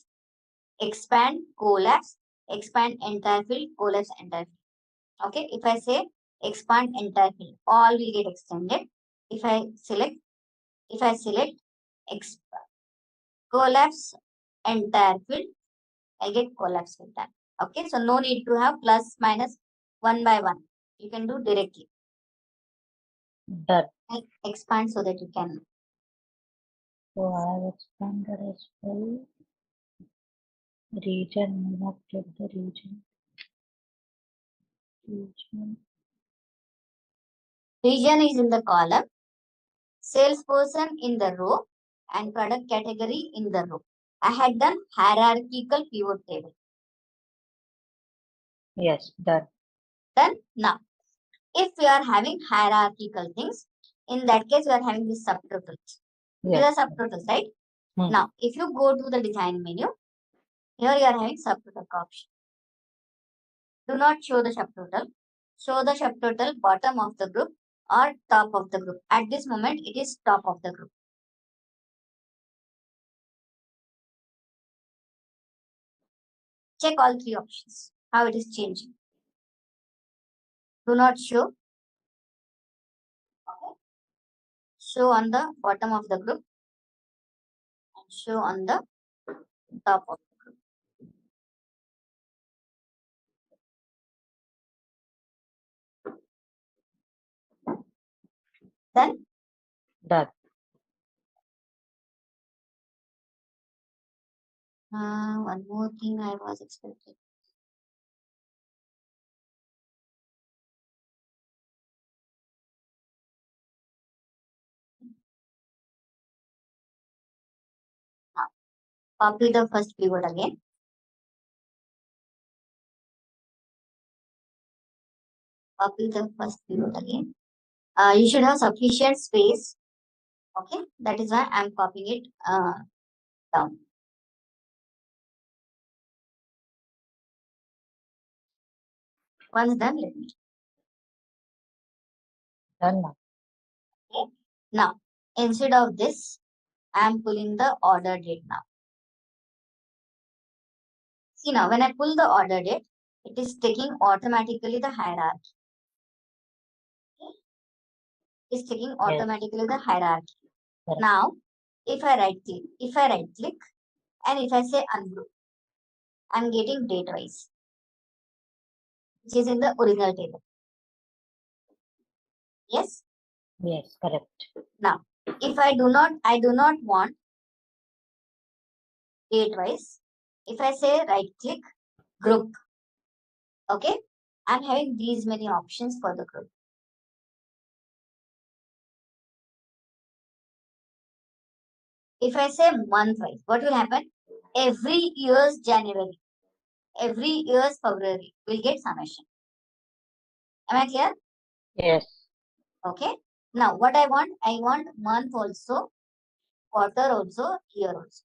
expand, collapse, expand entire field, collapse entire field. Okay. If I say expand entire field, all will get extended. If I select collapse entire field, I get collapse with that. Okay. So no need to have plus minus 1 by 1. You can do directly. Done. I expand so that you can. So I have expanded as well. Region, not get the region. Region is in the column, salesperson in the row, and product category in the row. I had done hierarchical pivot table. Yes, done. Then now, if we are having hierarchical things, in that case we are having these subtotals. These are Yes. subtotals, right? Hmm. Now, if you go to the design menu, here you are having subtotal option. Do not show the subtotal. Show the subtotal bottom of the group or top of the group. At this moment, it is top of the group. Check all three options, how it is changing. Do not show. Okay. Show on the bottom of the group and show on the top of the group. Then Done. one more thing I was expecting. Now, copy the first pivot again. Copy the first pivot again. You should have sufficient space. Okay, that is why I'm copying it down. Once done, let me. Done now. Okay. Now, instead of this, I'm pulling the order date now. See now, when I pull the order date, it is taking automatically the hierarchy. Okay. It's taking automatically the hierarchy. Correct. Now, if I right click, and if I say ungroup, I'm getting date wise, which is in the original table. Yes. Yes, correct. Now, if I do not want date wise, if I say right click, group, okay, I'm having these many options for the group. If I say month wise, what will happen? Every year's January, every year's February will get summation. Am I clear? Yes. Okay. Now, what I want month also, quarter also, year also.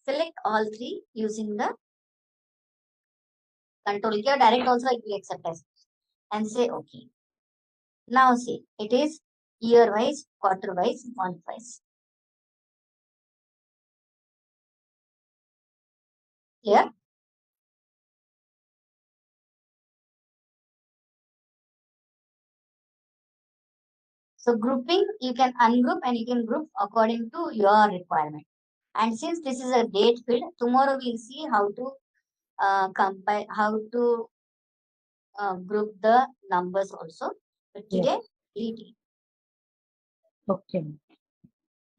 Select all three using the control key or direct also it will accept as and say okay. Now see, it is year wise, quarter wise, month wise. Clear? So grouping, you can ungroup and you can group according to your requirement. And since this is a date field, tomorrow we'll see how to compile, how to group the numbers also. But today, Yes. delete it. Okay.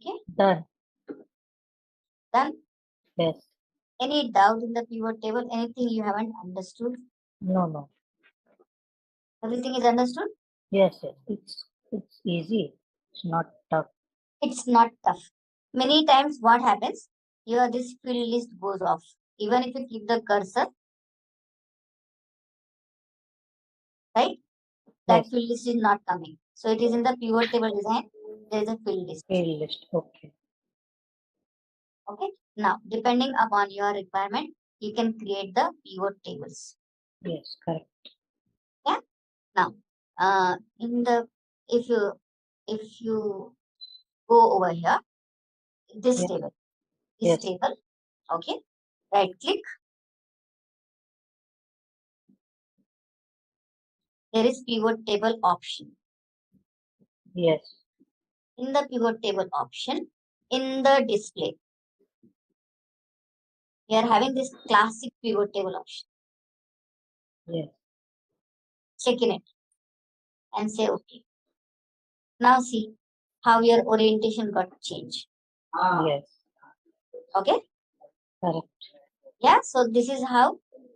Okay. Done. Done. Yes. Any doubt in the pivot table? Anything you haven't understood? No. Everything is understood? Yes. It's easy. It's not tough. It's not tough. Many times what happens? Here this field list goes off. Even if you keep the cursor, right? That Yes. field list is not coming. So it is in the pivot table design. There is a field list. Field list. Okay. Okay. Now, depending upon your requirement, you can create the pivot tables. Yes, correct. Yeah. Now, in the if you go over here, this Yeah. table, Yes. okay. Right click. There is pivot table option. Yes. In the pivot table option, in the display, we are having this classic pivot table option. Yes. Check in it and say okay. Now see how your orientation got changed. Yes. Okay. Correct. Yeah. So this is how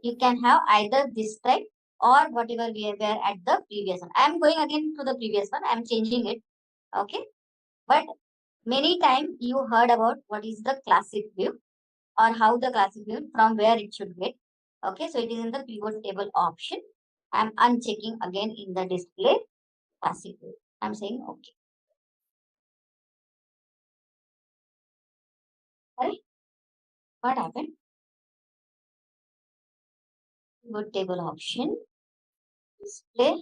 you can have either this type or whatever we were at the previous one. I am going again to the previous one. I am changing it. Okay. But many times you heard about what is the classic view or how the classic view from where it should get. Okay. So it is in the pivot table option. I am unchecking again in the display classic view. I am saying okay. Alright. What happened? Pivot table option. Display.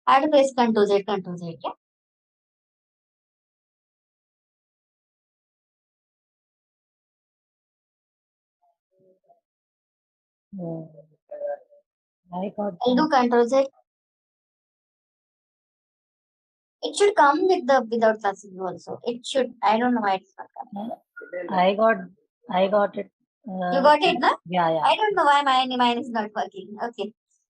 I have to press Ctrl Z, Ctrl Z. Yeah. I got I'll do Ctrl Z. It should come with the without classic view also. It should. I don't know why it's not coming. I got it. You got it, no? Yeah, yeah. I don't know why mine is not working. Okay.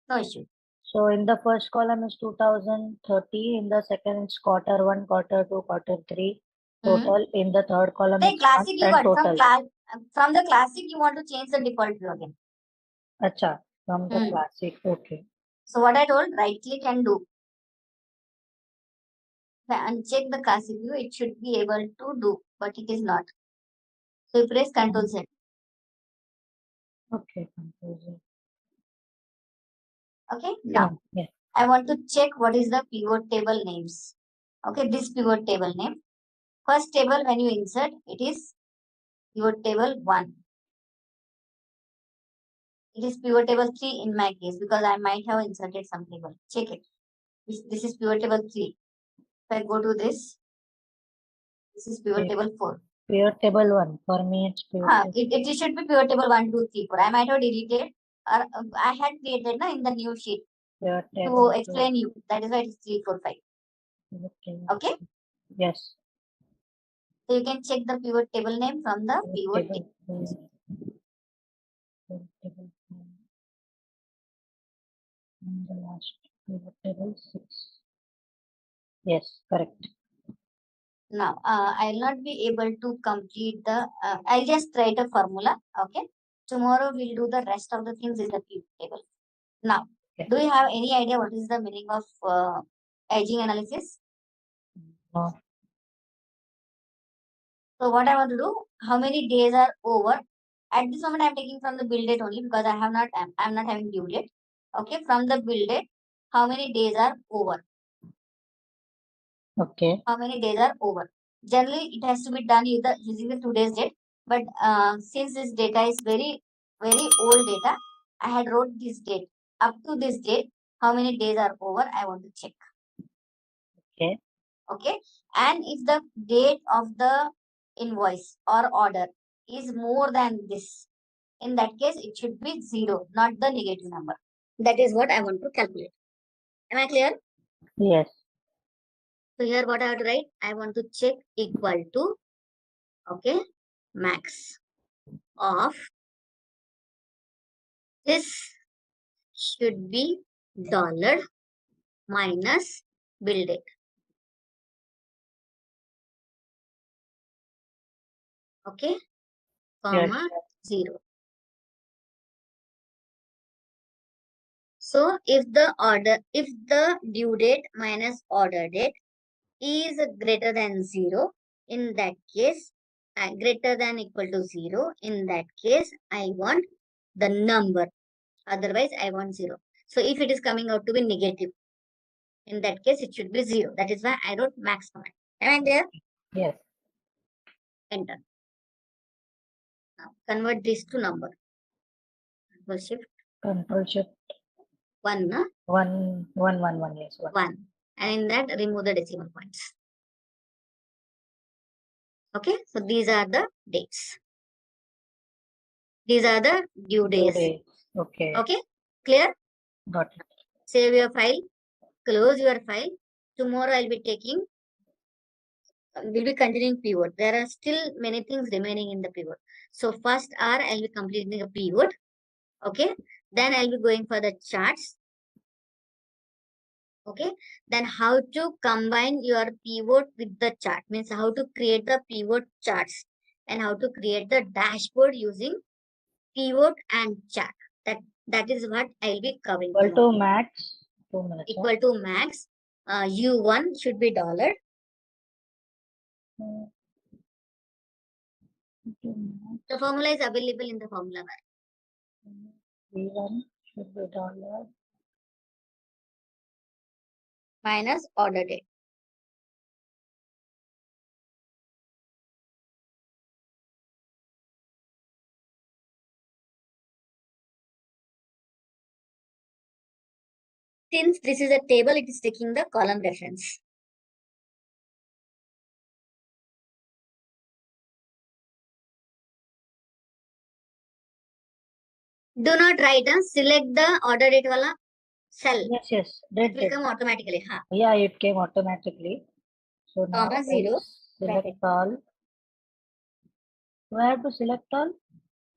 No issue. So in the first column is 2030. In the second it's quarter 1, quarter 2, quarter 3. Total. In the third column The it's classic you and got total. from the classic you want to change the default view again. Acha, from the classic. Okay. So what I told, right click and do. If I uncheck the classic view, it should be able to do, but it is not. So you press Ctrl Z. Okay. Control Z. Okay. Now Yeah. I want to check what is the pivot table names. Okay, this pivot table name. First table when you insert, it is pivot table 1. It is pivot table 3 in my case because I might have inserted some table. Check it. This is pivot table 3. If I go to this is pivot table 4. Pivot table 1. For me, it's pivot table. It should be pivot table 1, 2, 3, 4. I might have deleted or I had created in the new sheet Pivot to table explain you. That is why it is 3, 4, 5. Okay. Yes. So you can check the pivot table name from the pivot table. And the last pivot table 6. Yes, correct. Now, I'll not be able to complete the, I'll just write a formula, okay? Tomorrow we'll do the rest of the things in the pivot table. Now, do you have any idea what is the meaning of edging analysis? No. So what I want to do, how many days are over? At this moment, I'm taking from the bill date only because I'm not having due date. Okay, from the bill date, how many days are over? Okay. How many days are over? Generally, it has to be done using the today's date. But since this data is very, very old data, I had wrote this date. Up to this date, how many days are over? I want to check. Okay. Okay. And if the date of the invoice or order is more than this, in that case, it should be 0, not the negative number. That is what I want to calculate. Am I clear? Yes. So here what I have to write, I want to check equal to, okay, max of this should be dollar minus bill date. Okay, comma 0. So if the due date minus order date is greater than 0, in that case, greater than equal to 0, in that case, I want the number. Otherwise, I want 0. So if it is coming out to be negative, in that case, it should be 0. That is why I wrote max command. Am I there? Yes. Enter. Now convert this to number. Control shift Control shift 1, na? 1 1 1 1. Yes, 1. 1. And in that, remove the decimal points. Okay, so these are the dates. These are the due days. Today. Okay. Okay, clear? Got it. Save your file, close your file. Tomorrow I'll be we'll be continuing pivot. There are still many things remaining in the pivot. So first hour I'll be completing a pivot. Okay, then I'll be going for the charts. Okay, then how to combine your pivot with the chart, means how to create the pivot charts and how to create the dashboard using pivot and chart. That is what I'll be covering. Equal tomorrow. to max. 2 minutes. Equal to max. U1 should be dollar. The formula is available in the formula bar. V1 should be dollar. Minus order date. Since this is a table, it is taking the column reference. Do not write and select the order date wala cell. Yes, yes. It will come automatically. Huh? Yeah, it came automatically. So now Comma 0. select all. Do I have to select all?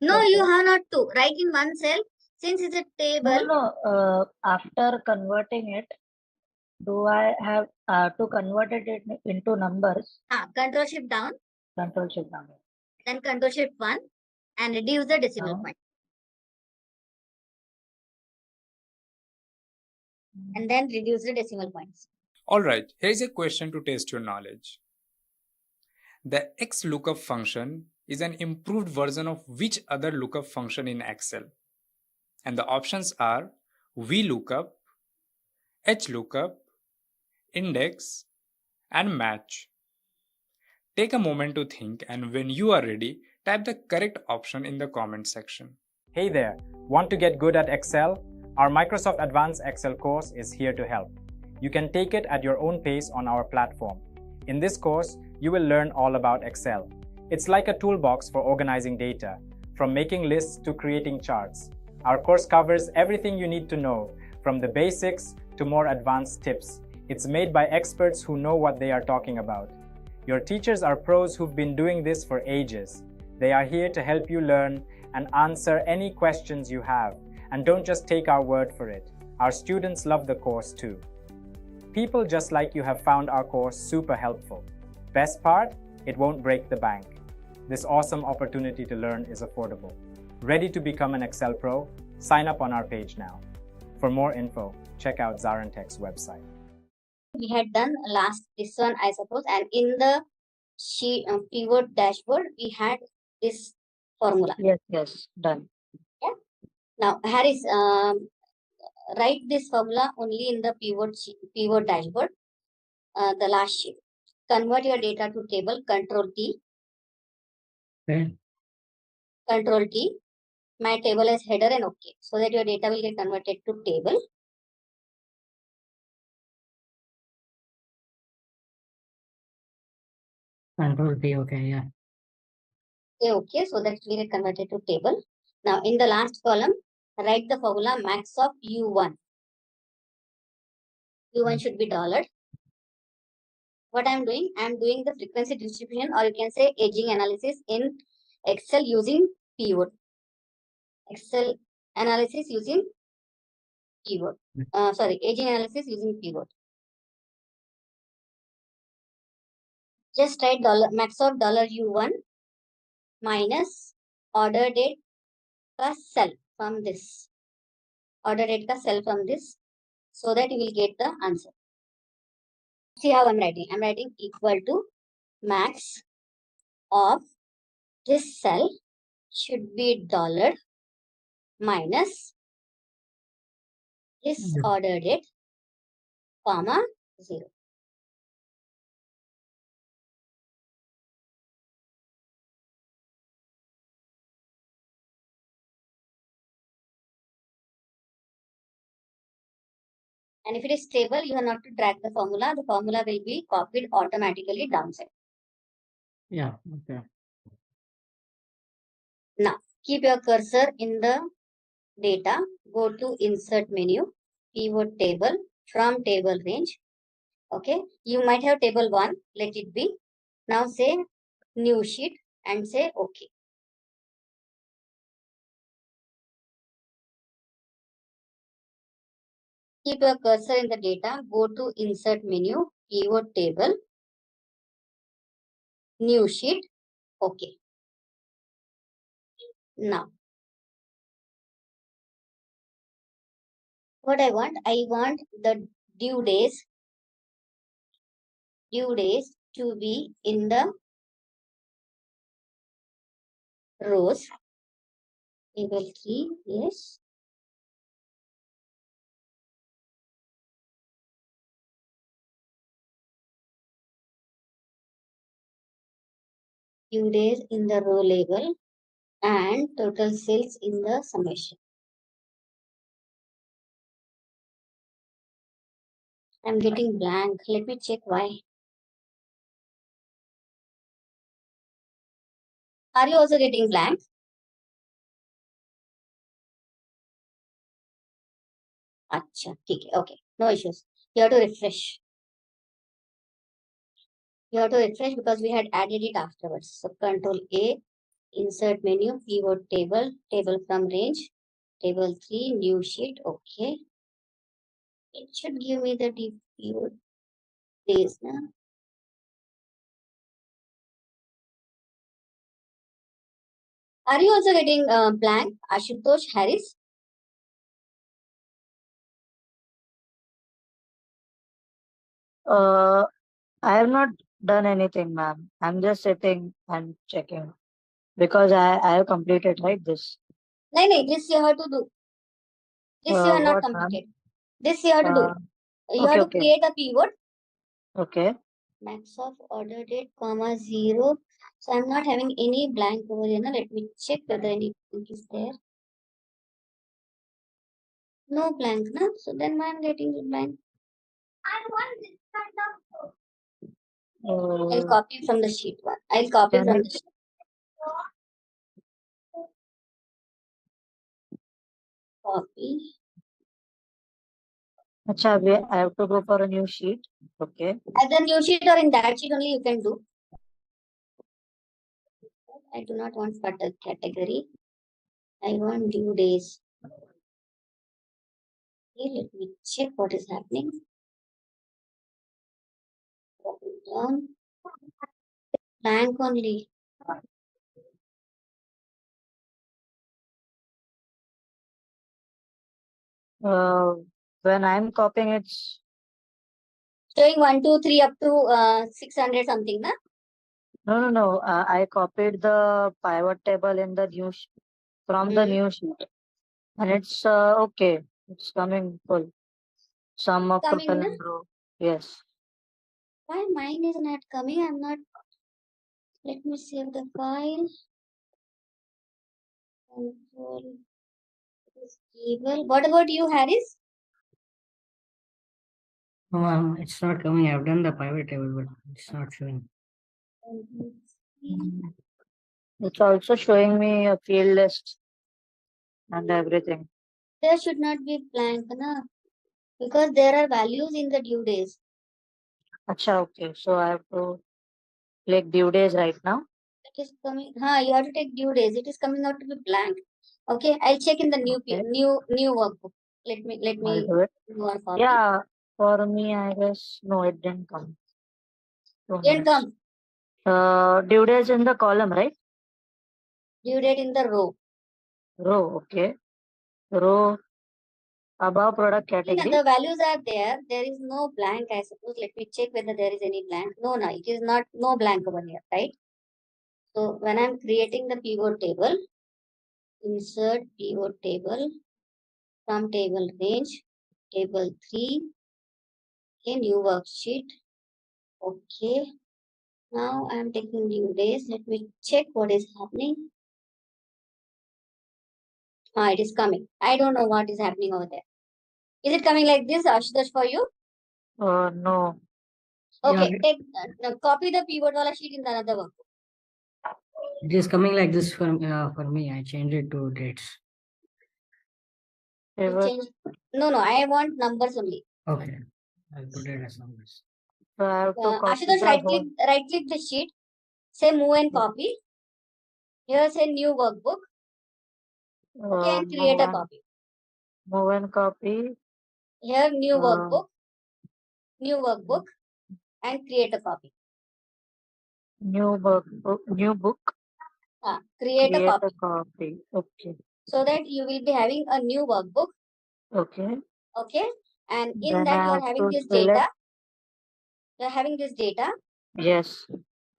No, Okay. you have not to. Write in one cell. Since it's a table. No. After converting it, do I have to convert it into numbers? Control shift down. Control shift down. Then control shift 1 and reduce the decimal Down. point. And then reduce the decimal points. Alright, here is a question to test your knowledge. The XLOOKUP function is an improved version of which other lookup function in Excel? And the options are VLOOKUP, HLOOKUP, index, and match. Take a moment to think, and when you are ready, type the correct option in the comment section. Hey there, want to get good at Excel? Our Microsoft Advanced Excel course is here to help. You can take it at your own pace on our platform. In this course, you will learn all about Excel. It's like a toolbox for organizing data, from making lists to creating charts. Our course covers everything you need to know, from the basics to more advanced tips. It's made by experts who know what they are talking about. Your teachers are pros who've been doing this for ages. They are here to help you learn and answer any questions you have. And don't just take our word for it. Our students love the course too. People just like you have found our course super helpful. Best part? It won't break the bank. This awesome opportunity to learn is affordable. Ready to become an Excel pro? Sign up on our page now. For more info, check out ZaranTech's website. We had done this one, I suppose, and in the sheet pivot dashboard, we had this formula. Yes, done. Yeah. Now, Harris, write this formula only in the pivot dashboard, the last sheet. Convert your data to table, Control T. Okay. Control T. My table has header and OK, so that your data will get converted to table. Control P, okay, yeah. Okay, so that will get converted to table. Now, in the last column, write the formula max of U1. U1 should be dollar. What I'm doing the frequency distribution, or you can say aging analysis in Excel using pivot. Excel analysis using pivot. Aging analysis using pivot. Just write max of $U1 minus order date ka cell from this. Order date ka cell from this, so that you will get the answer. See how I'm writing. I'm writing equal to max of this cell should be dollar minus This order date, comma 0. And if it is stable, you have not to drag the formula. The formula will be copied automatically downside. Yeah, okay. Now, keep your cursor in the data. Go to insert menu, pivot table, from table range. Okay, you might have table 1, let it be. Now say new sheet and say OK. Keep your cursor in the data, go to insert menu, pivot table, new sheet, OK. Now, what I want the due days to be in the rows. Table 3, yes. Due days in the row label and total sales in the summation. I'm getting blank. Let me check why. Are you also getting blank? Acha, okay. No issues. You have to refresh. You have to refresh because we had added it afterwards. So Control A, insert menu, pivot table, table from range, table 3, new sheet. Okay. It should give me the pivot days now. Are you also getting blank, Ashutosh Harris? I have not done anything, ma'am. I'm just sitting and checking because I have completed, right, this. No, this you have to do. This you have not What, ma'am? completed. This you have to do. You have to Okay. create a pivot. Okay. Max of order date, comma 0. So I'm not having any blank over here. Now let me check whether anything is there. No blank, no? So then why I'm getting the blank? I want this kind of. I'll copy from the sheet one. I'll copy from the sheet. Copy. Acha, I have to go for a new sheet. Okay. Either new sheet or in that sheet only you can do. I do not want butter category. I want due days. Okay, let me check what is happening. Drop it down. Blank only. When I'm copying, it's Showing 1, 2, 3 up to 600 something, na? no. I copied the pivot table in the new from the new sheet, and it's okay. It's coming full. Sum of Coming, total na? and row. Yes. Why mine is not coming? I'm not. Let me save the file. Control this table. What about you, Harris? It's not coming. I've done the pivot table, but it's not showing. It's also showing me a field list and everything. There should not be blank, na? Because there are values in the due days. Acha, okay. So I have to click due days right now. It is coming. You have to take due days. It is coming out to be blank. Okay, I'll check in the new workbook. Let me I'll do it. do our copy. Yeah, for me, I guess no, it didn't come. Didn't come. Due days in the column, right? Due date in the row. Row, okay. Row above product category. The values are there. There is no blank, I suppose. Let me check whether there is any blank. No, it is not. No blank over here, right? So when I'm creating the pivot table, insert pivot table from table range, table 3. Okay, new worksheet. Okay. Now I am taking due days. Let me check what is happening. It is coming. I don't know what is happening over there. Is it coming like this, Ashutosh, for you? No. Okay, take copy the pivot wala sheet in the another workbook. It is coming like this for me. I changed it to dates. You change. No, I want numbers only. Okay, I'll put it as numbers. So I have to copy Ashutosh, the right click the sheet. Say move and copy. Here say new workbook. Okay, and create a copy. Move and copy. Here new workbook. New workbook and create a copy. New book. Create a copy. Okay. So that you will be having a new workbook. Okay. Okay. And in Then that I you are have having to this select- data. You are having this data. Yes.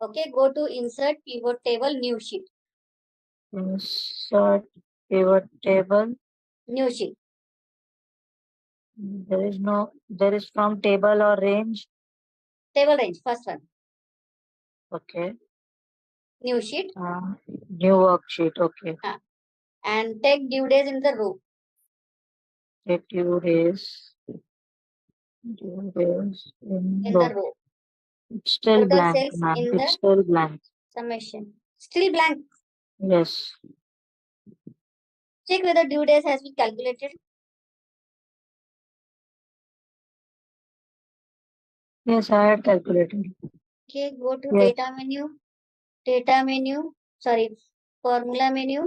Okay. Go to insert pivot table new sheet. Insert pivot table. New sheet. There is from table or range. Table range, first one. Okay. New sheet. New worksheet. Okay. And take due days in the row. Take due days. Due days in the row. It's still Total blank, cells ma'am. in It's the still blank. summation. Still blank. Yes. Check whether due days has been calculated. Yes, I had calculated. Okay, go to Yes. data menu. Data menu. Sorry, formula menu.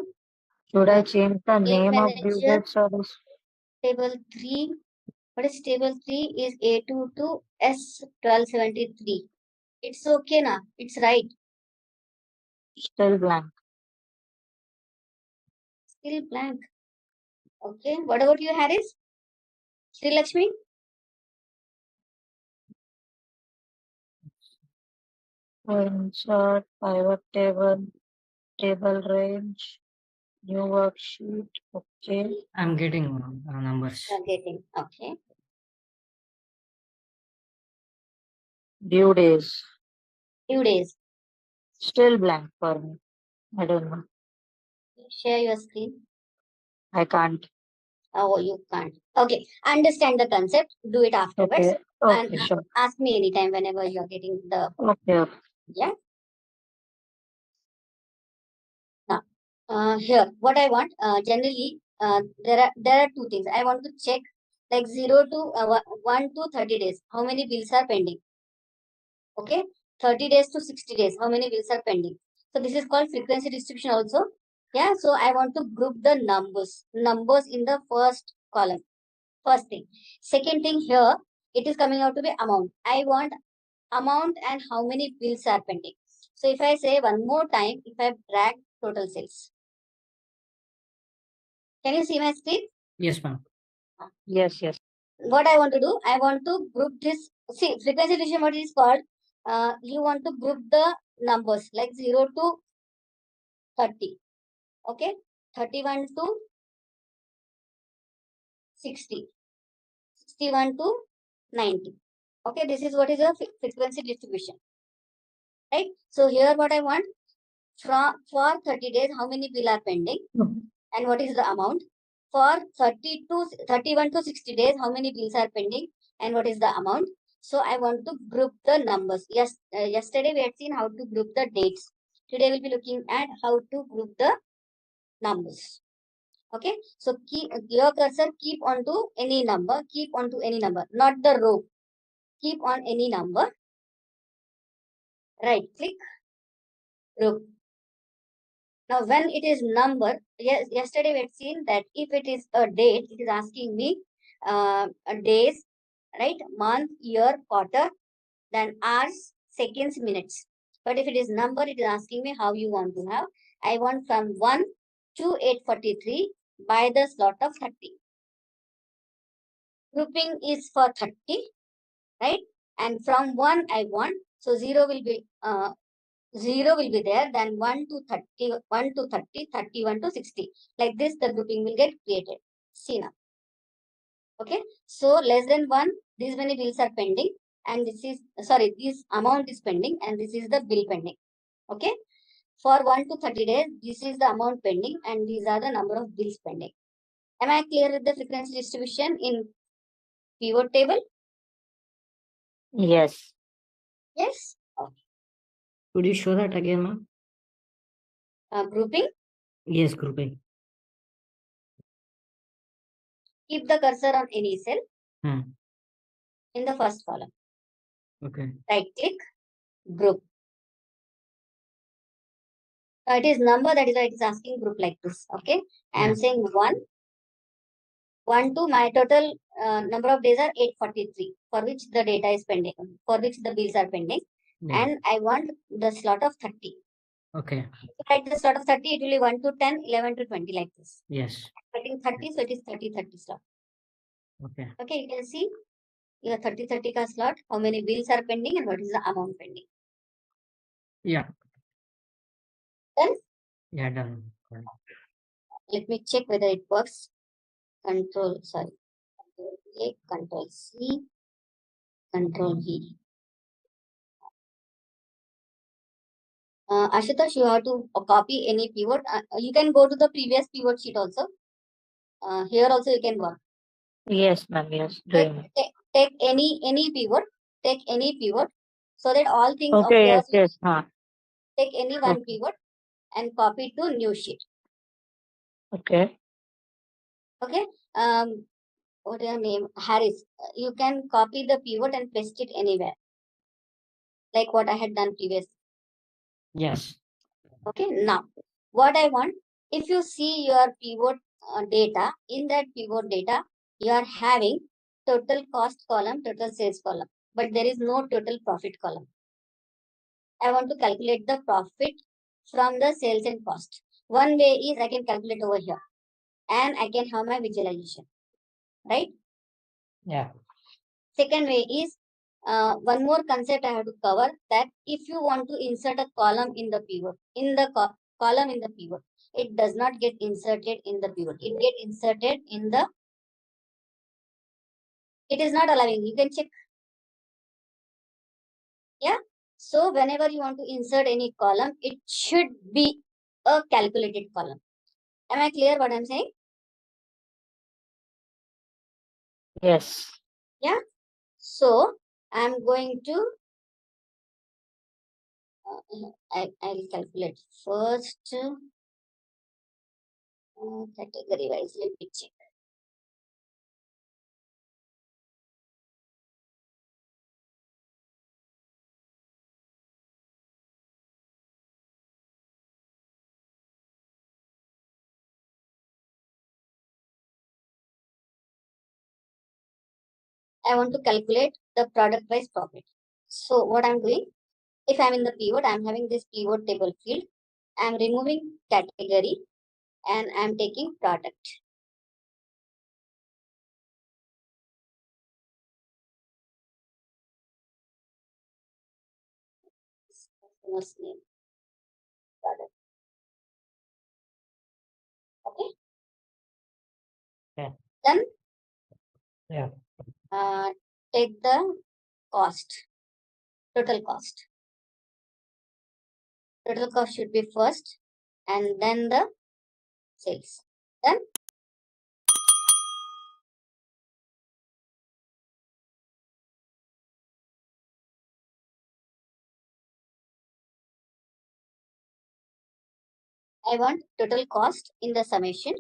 Should I change the name of due manager. dates or this? Table 3. What is table 3? Is A22 S1273. It's okay now. It's right. Still blank. Still blank. Okay. What about you, Harris? Sri Lakshmi? Insert pivot table, table range, new worksheet. Okay. I'm getting numbers. You're getting. Okay. Due days. Due days. Still blank for me. I don't know. Share your screen. I can't. Oh, you can't. Okay. Understand the concept. Do it afterwards. Okay. Okay, And sure. ask me anytime whenever you're getting the. Okay. Yeah. Now, here, what I want, generally, there are two things. I want to check like 0 to 1 to 30 days. How many bills are pending? Okay. 30 days to 60 days. How many bills are pending? So this is called frequency distribution also. Yeah. So I want to group the numbers in the first column. First thing. Second thing here, it is coming out to be amount. I want amount and how many bills are pending. So if I say one more time, if I drag total sales. Can you see my screen? Yes, ma'am. Yes, yes. What I want to do, I want to group this. See, frequency distribution, what it is called, you want to group the numbers like 0 to 30. Okay. 31 to 60. 61 to 90. Okay. This is what is a frequency distribution. Right. So here what I want, for 30 days, how many bill are pending and what is the amount? For 31 to 60 days, how many bills are pending and what is the amount? So I want to group the numbers. Yes, yesterday we had seen how to group the dates. Today we'll be looking at how to group the numbers. Okay, so keep your cursor keep onto any number, not the row. Keep on any number. Right click, group. Now, when it is number, yes, yesterday we had seen that if it is a date, it is asking me days, right? Month, year, quarter, then hours, seconds, minutes. But if it is number, it is asking me how you want to have. I want from 1 to 843 by the slot of 30. Grouping is for 30, right? And from 1 I want, so 0 will be there, then 1 to 30, 1 to 30, 31 to 60. Like this, the grouping will get created. See now. Okay, so less than 1, these many bills are pending, and this is, sorry, this amount is pending, and this is the bill pending. Okay, for 1 to 30 days, this is the amount pending, and these are the number of bills pending. Am I clear with the frequency distribution in pivot table? Yes. Yes. Okay. Could you show that again, ma'am? Grouping. Yes, grouping. Keep the cursor on any cell Hmm. in the first column. Okay. Right click, group. It is number, that is why it is asking group like this. Okay, I am Yeah. saying 1 to my total number of days are 843, for which the data is pending, for which the bills are pending, Yeah. and I want the slot of 30. Okay. At the slot of 30, it will be 1 to 10, 11 to 20 like this. Yes. Getting 30, so it is 30 slot. Okay. Okay, you can see your 30 ka slot, how many bills are pending and what is the amount pending. Yeah. Done? Yeah, done. Let me check whether it works. Control A, Control C, Control V. Ashutosh, you have to copy any pivot. You can go to the previous pivot sheet also. Here also you can work. Yes, ma'am. Yes, doing it. Take any pivot. Take any pivot, so that all things of Okay, yours. yes, yes. Take any one Okay. pivot and copy to new sheet. Okay. Okay. What is your name? Harris. You can copy the pivot and paste it anywhere, like what I had done previously. Yes. Okay. Now, what I want, if you see your pivot data, in that pivot data, you are having total cost column, total sales column, but there is no total profit column. I want to calculate the profit from the sales and cost. One way is I can calculate over here, and I can have my visualization, right? Yeah. Second way is one more concept I have to cover, that if you want to insert a column in the pivot, in the column in the pivot, it does not get inserted in the pivot. It get inserted in the, it is not allowing. You can check. Yeah. So whenever you want to insert any column, it should be a calculated column. Am I clear what I'm saying? Yes. Yeah. So I'm going to, I will calculate first category wise. Let me check. I want to calculate the product wise profit. So what I'm doing, if I'm in the pivot, I'm having this pivot table field. I'm removing category and I'm taking product. Customer's name, product. Okay. Yeah. Then Yeah. take the cost, total cost. Total cost should be first and then the sales. Then I want total cost in the summation.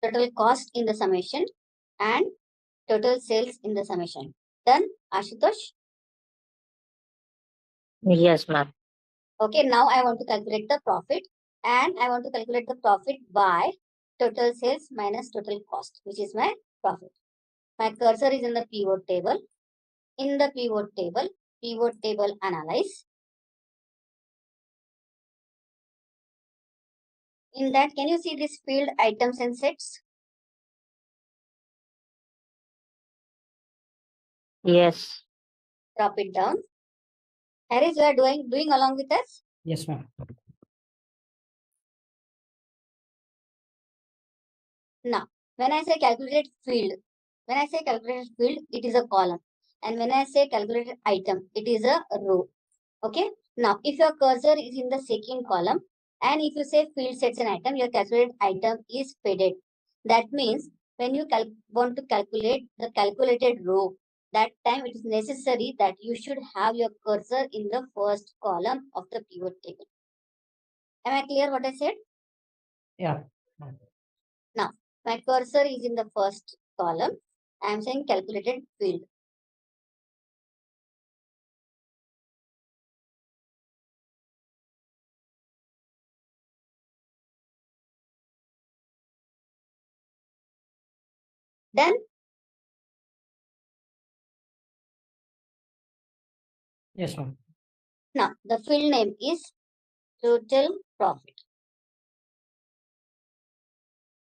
Total cost in the summation and total sales in the summation. Done, Ashutosh? Yes, ma'am. Okay, now I want to calculate the profit, and I want to calculate the profit by total sales minus total cost, which is my profit. My cursor is in the pivot table. In the pivot table analyze. In that, can you see this field items and sets? Yes. Drop it down. Harris, you are doing along with us? Yes, ma'am. Now, when I say calculated field, it is a column. And when I say calculated item, it is a row. Okay. Now, if your cursor is in the second column, and if you say field sets an item, your calculated item is faded. That means when you want to calculate the calculated row, that time it is necessary that you should have your cursor in the first column of the pivot table. Am I clear what I said? Yeah. Now, my cursor is in the first column. I am saying calculated field. Then, Yes, ma'am. now the field name is total profit.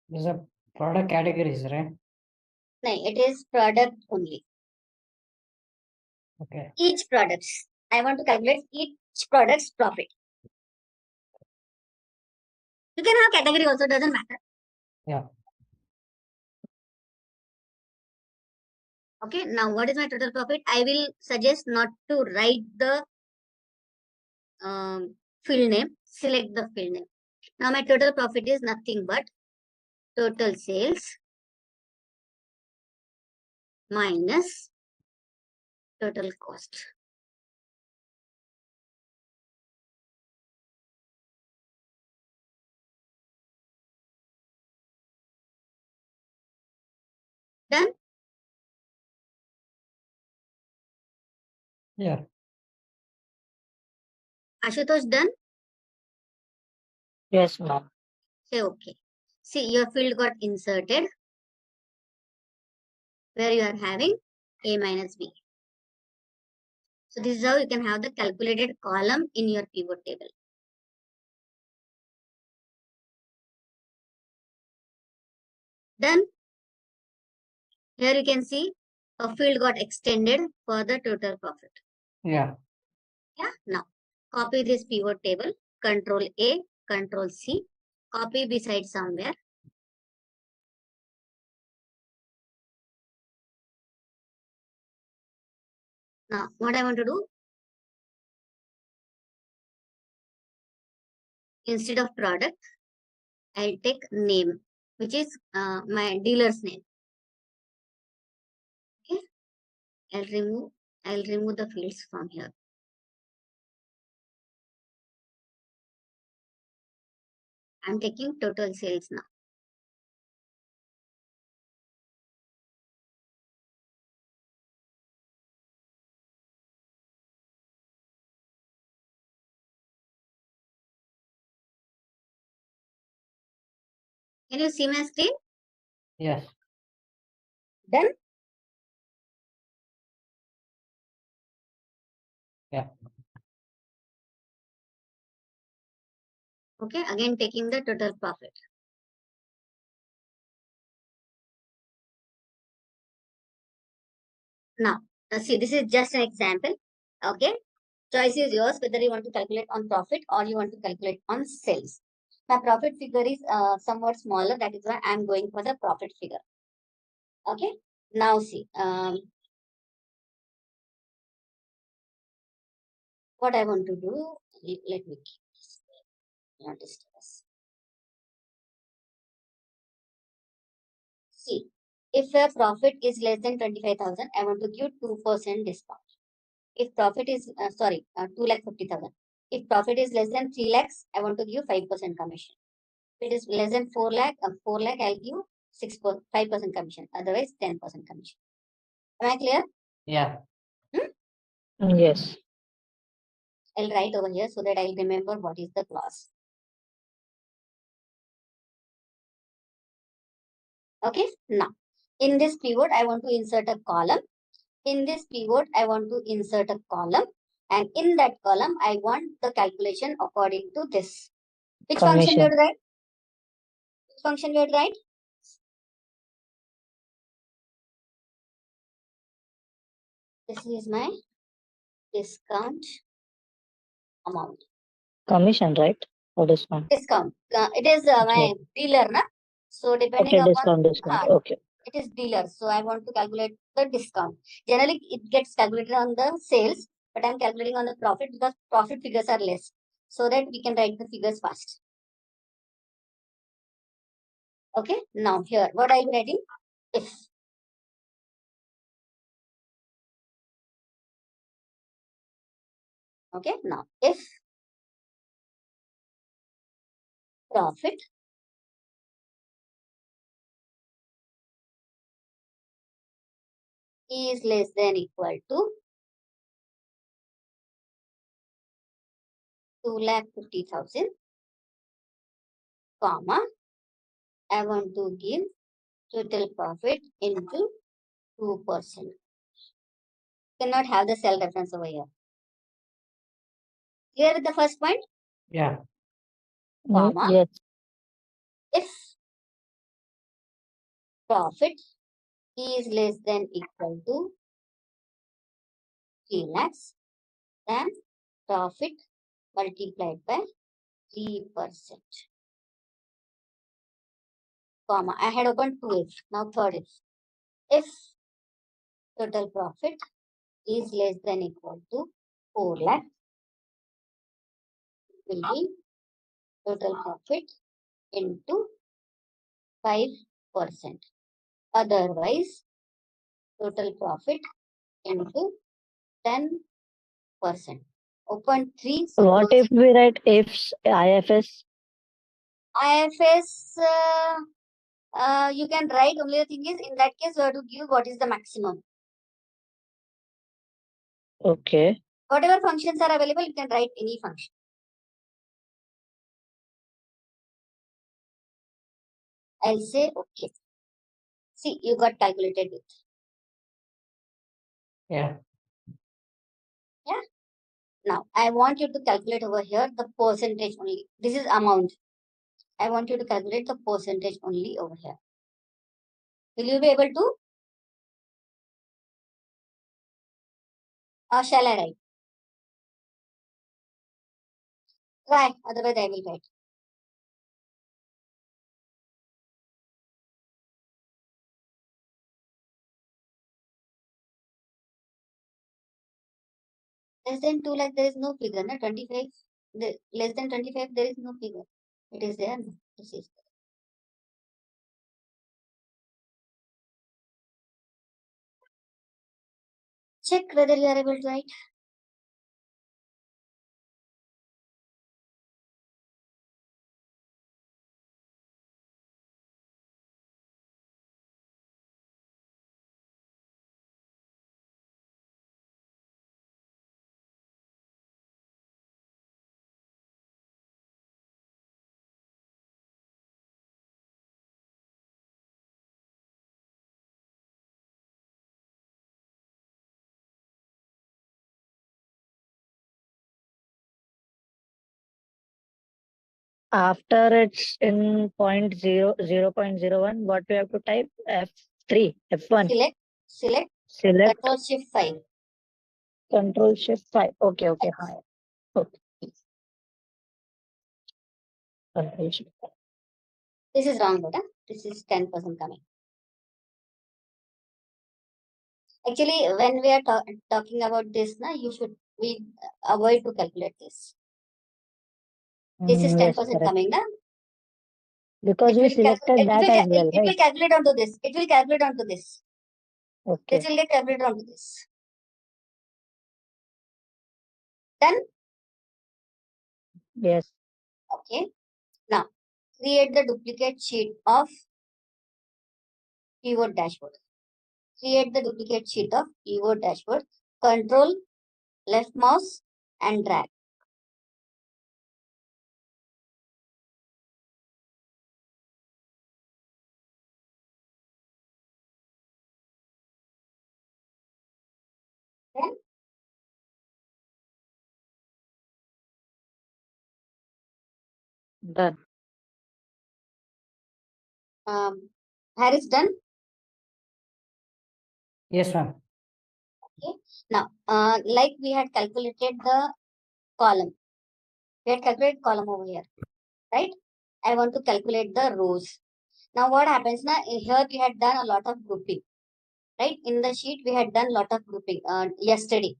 These are product categories, right? No, it is product only. Okay. Each product. I want to calculate each product's profit. You can have category also, doesn't matter. Yeah. Okay, now what is my total profit? I will suggest not to write the field name. Select the field name. Now my total profit is nothing but total sales minus total cost. Done? Yeah. Ashutosh, done? Yes, ma'am. Say okay. See, your field got inserted where you are having A minus B. So this is how you can have the calculated column in your pivot table. Done? Here you can see a field got extended for the total profit. Yeah. Yeah. Now copy this pivot table. Control A, Control C. Copy beside somewhere. Now what I want to do, instead of product, I'll take name, which is my dealer's name. Okay. I'll remove the fields from here. I'm taking total sales now. Can you see my screen? Yes. Done? Yeah. Okay, again taking the total profit. Now, see, this is just an example. Okay, choice is yours whether you want to calculate on profit or you want to calculate on sales. My profit figure is somewhat smaller. That is why I'm going for the profit figure. Okay, now see, what I want to do, let me keep this, not disturb us. See, if a profit is less than 25,000, I want to give 2% discount. If profit is, 2,50,000. If profit is less than 3 lakhs, I want to give 5% commission. If it is less than 4 lakh, I'll give 5% commission. Otherwise, 10% commission. Am I clear? Yeah. Yes. I'll write over here so that I'll remember what is the clause. Okay, now in this pivot, I want to insert a column. In this pivot, I want to insert a column. And in that column, I want the calculation according to this. Which function we have to write? Which function we have to write? This is my discount amount. Commission, right? For this one. Discount. It is my dealer, na? So depending Okay, upon discount. Okay. it is dealer. So I want to calculate the discount. Generally, it gets calculated on the sales, but I'm calculating on the profit because profit figures are less, so that we can write the figures fast. Okay. Now here, what I'll be writing? If. Okay. Now, if profit is less than equal to 2,50,000, comma, I want to give total profit into 2%. Cannot have the cell reference over here. Clear with the first point? Yeah. Comma. Yes. If profit is less than equal to 3 lakhs, then profit multiplied by 3%. Comma. I had opened 2 if. Now third if. If total profit is less than equal to 4 lakh, will be total profit into 5%. Otherwise, total profit into 10%. Open 3. What if we write ifs, IFS? IFS, you can write, only the thing is, in that case, you have to give what is the maximum. Okay. Whatever functions are available, you can write any function. I'll say okay. See, you got calculated with. Yeah. Yeah. Now, I want you to calculate over here the percentage only. This is amount. I want you to calculate the percentage only over here. Will you be able to? Or shall I write? Try, otherwise I will write. Less than 2 lakh, there is no figure. No? 25. Less than 25, there is no figure. It is there. No? This is there. Check whether you are able to write. After it's in 0.01, what we have to type? F3, F1. Select. Select. Control Shift 5. Control Shift 5. Okay. Hi. Okay. Control Shift 5. This is wrong, but this is 10% coming. Actually, when we are talking about this, we avoid to calculate this. This is 10% Yes, coming, na? because we selected that as well, It will right? calculate onto this. It will calculate onto this. Okay. This will get calculated onto this. Done? Yes. Okay. Now, create the duplicate sheet of keyword dashboard. Create the duplicate sheet of keyword dashboard. Control left mouse and drag. Then Done. Harris done. Yes, ma'am. Okay. Now, like we had calculated the column. We had calculated column over here, right? I want to calculate the rows. Now what happens now? Here we had done a lot of grouping, right? In the sheet we had done a lot of grouping yesterday.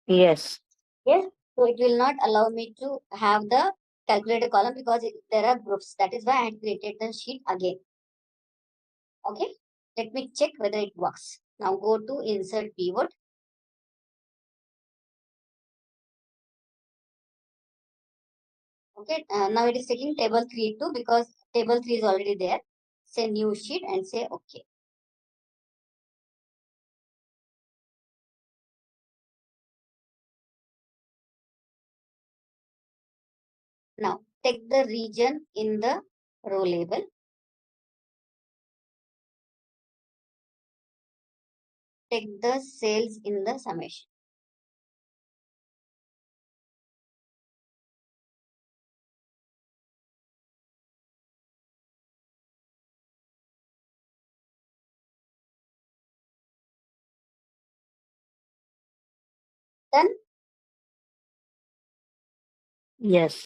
Yes. Yes. So it will not allow me to have the calculated column because there are groups. That is why I had created the sheet again. Okay. Let me check whether it works. Now go to insert pivot. Okay. Now it is taking table 3 too because table 3 is already there. Say new sheet and say okay. Now take the region in the row label. Take the sales in the summation. Done. Yes.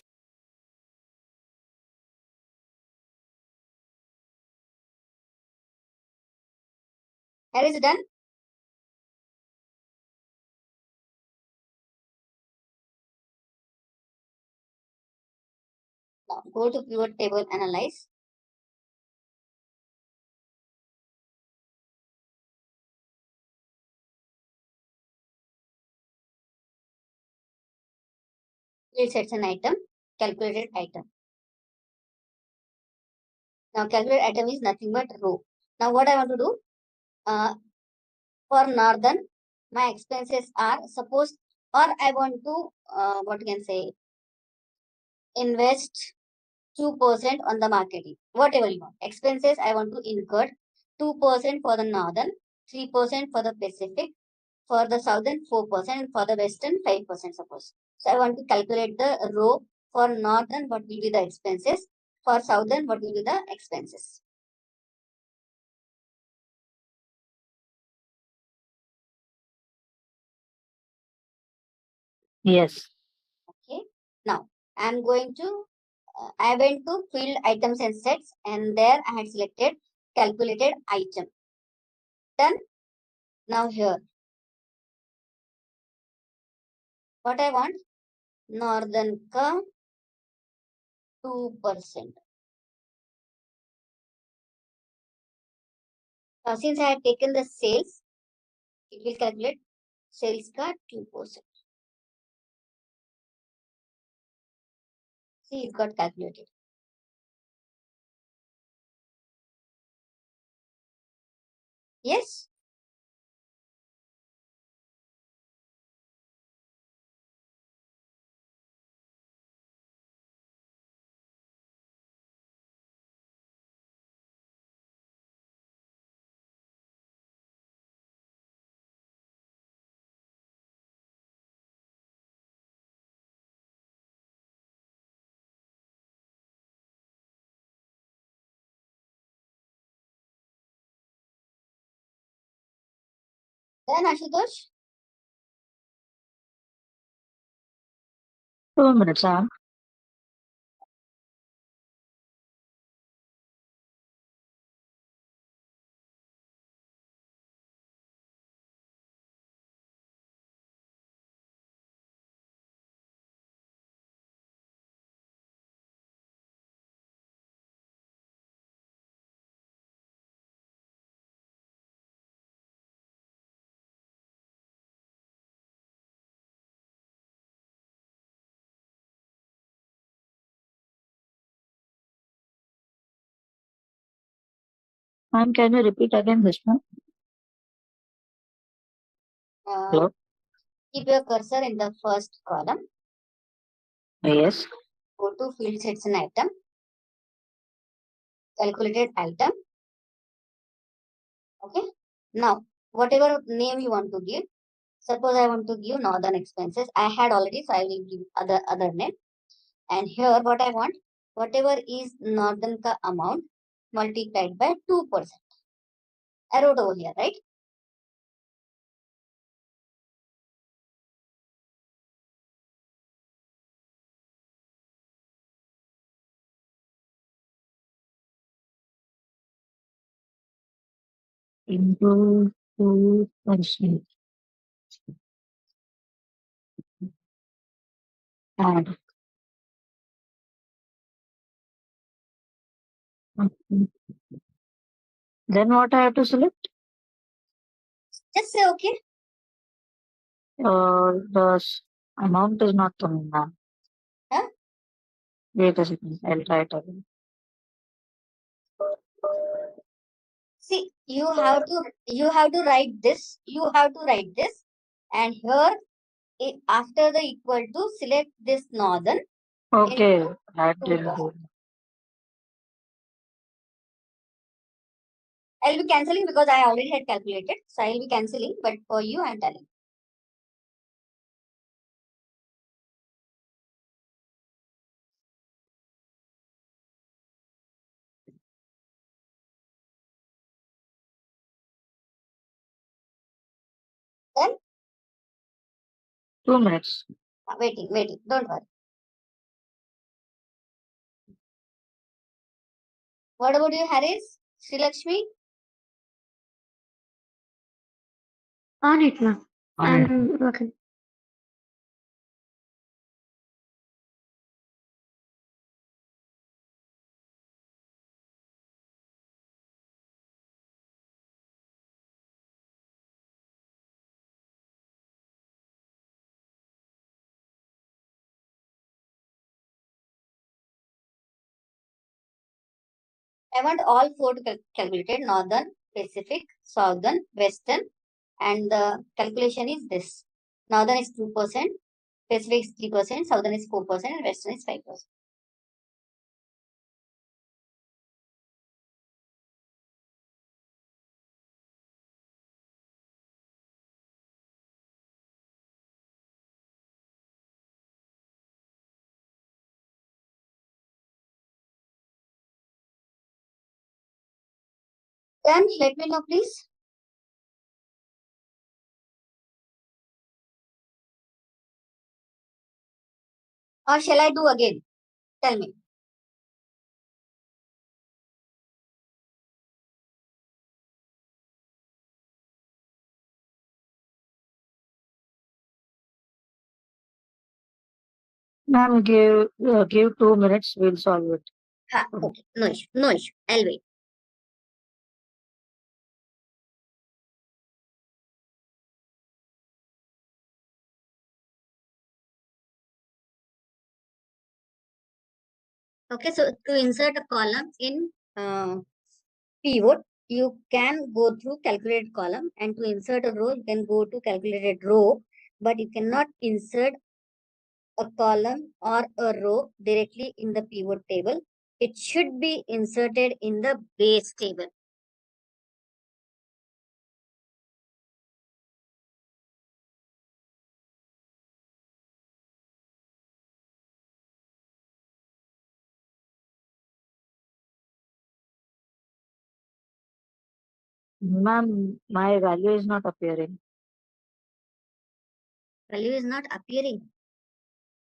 Here is done. Now go to pivot table analyze. It sets an item, calculated item. Now calculated item is nothing but row. Now what I want to do, for northern, my expenses are suppose, or I want to, what you can say, invest 2% on the marketing, whatever you want. Expenses I want to incur 2% for the northern, 3% for the Pacific, for the southern 4%, for the western 5% suppose. So I want to calculate the row for northern, what will be the expenses, for southern, what will be the expenses. Yes. Okay. Now I'm going to, I went to field items and sets, and there I had selected calculated item. Done. Now here, what I want, northern ka 2%. Since I had taken the sales, it will calculate sales ka 2%. See, it got calculated. Yes. Then Ashutosh, 2 minutes, Sam. Ma'am, can you repeat again this one? Hello? keep your cursor in the first column. Yes. Go to field sets and item, calculated item. Okay. Now, whatever name you want to give, suppose I want to give northern expenses. I had already, so I will give other name. And here, what I want, whatever is northern ka amount multiplied by 2%. I wrote over here, right? into 2%. Add. Okay. Then what I have to select? Just say okay. Amount is not coming now. Huh? Wait a second. I'll try it again. See, you have to write this. You have to write this, and here after the equal to, select this northern. Okay, that two didn't percent. do. I'll be cancelling because I already had calculated. So I'll be cancelling, but for you, I'm telling. Then 2 minutes. waiting. Don't worry. What about you, Harris? Sri Lakshmi? On it, ma'am. I'm working. I want all four to calculated: northern, Pacific, southern, western, and the calculation is this: northern is 2%, Pacific is 3%, southern is 4%, and western is 5%. Then let me know, please. Or shall I do again? Tell me. Ma'am, give 2 minutes. We'll solve it. Okay, no issue. I'll wait. Okay, so to insert a column in pivot, you can go through calculated column, and to insert a row, you can go to calculated row, but you cannot insert a column or a row directly in the pivot table. It should be inserted in the base table. Ma'am, my value is not appearing. Value is not appearing.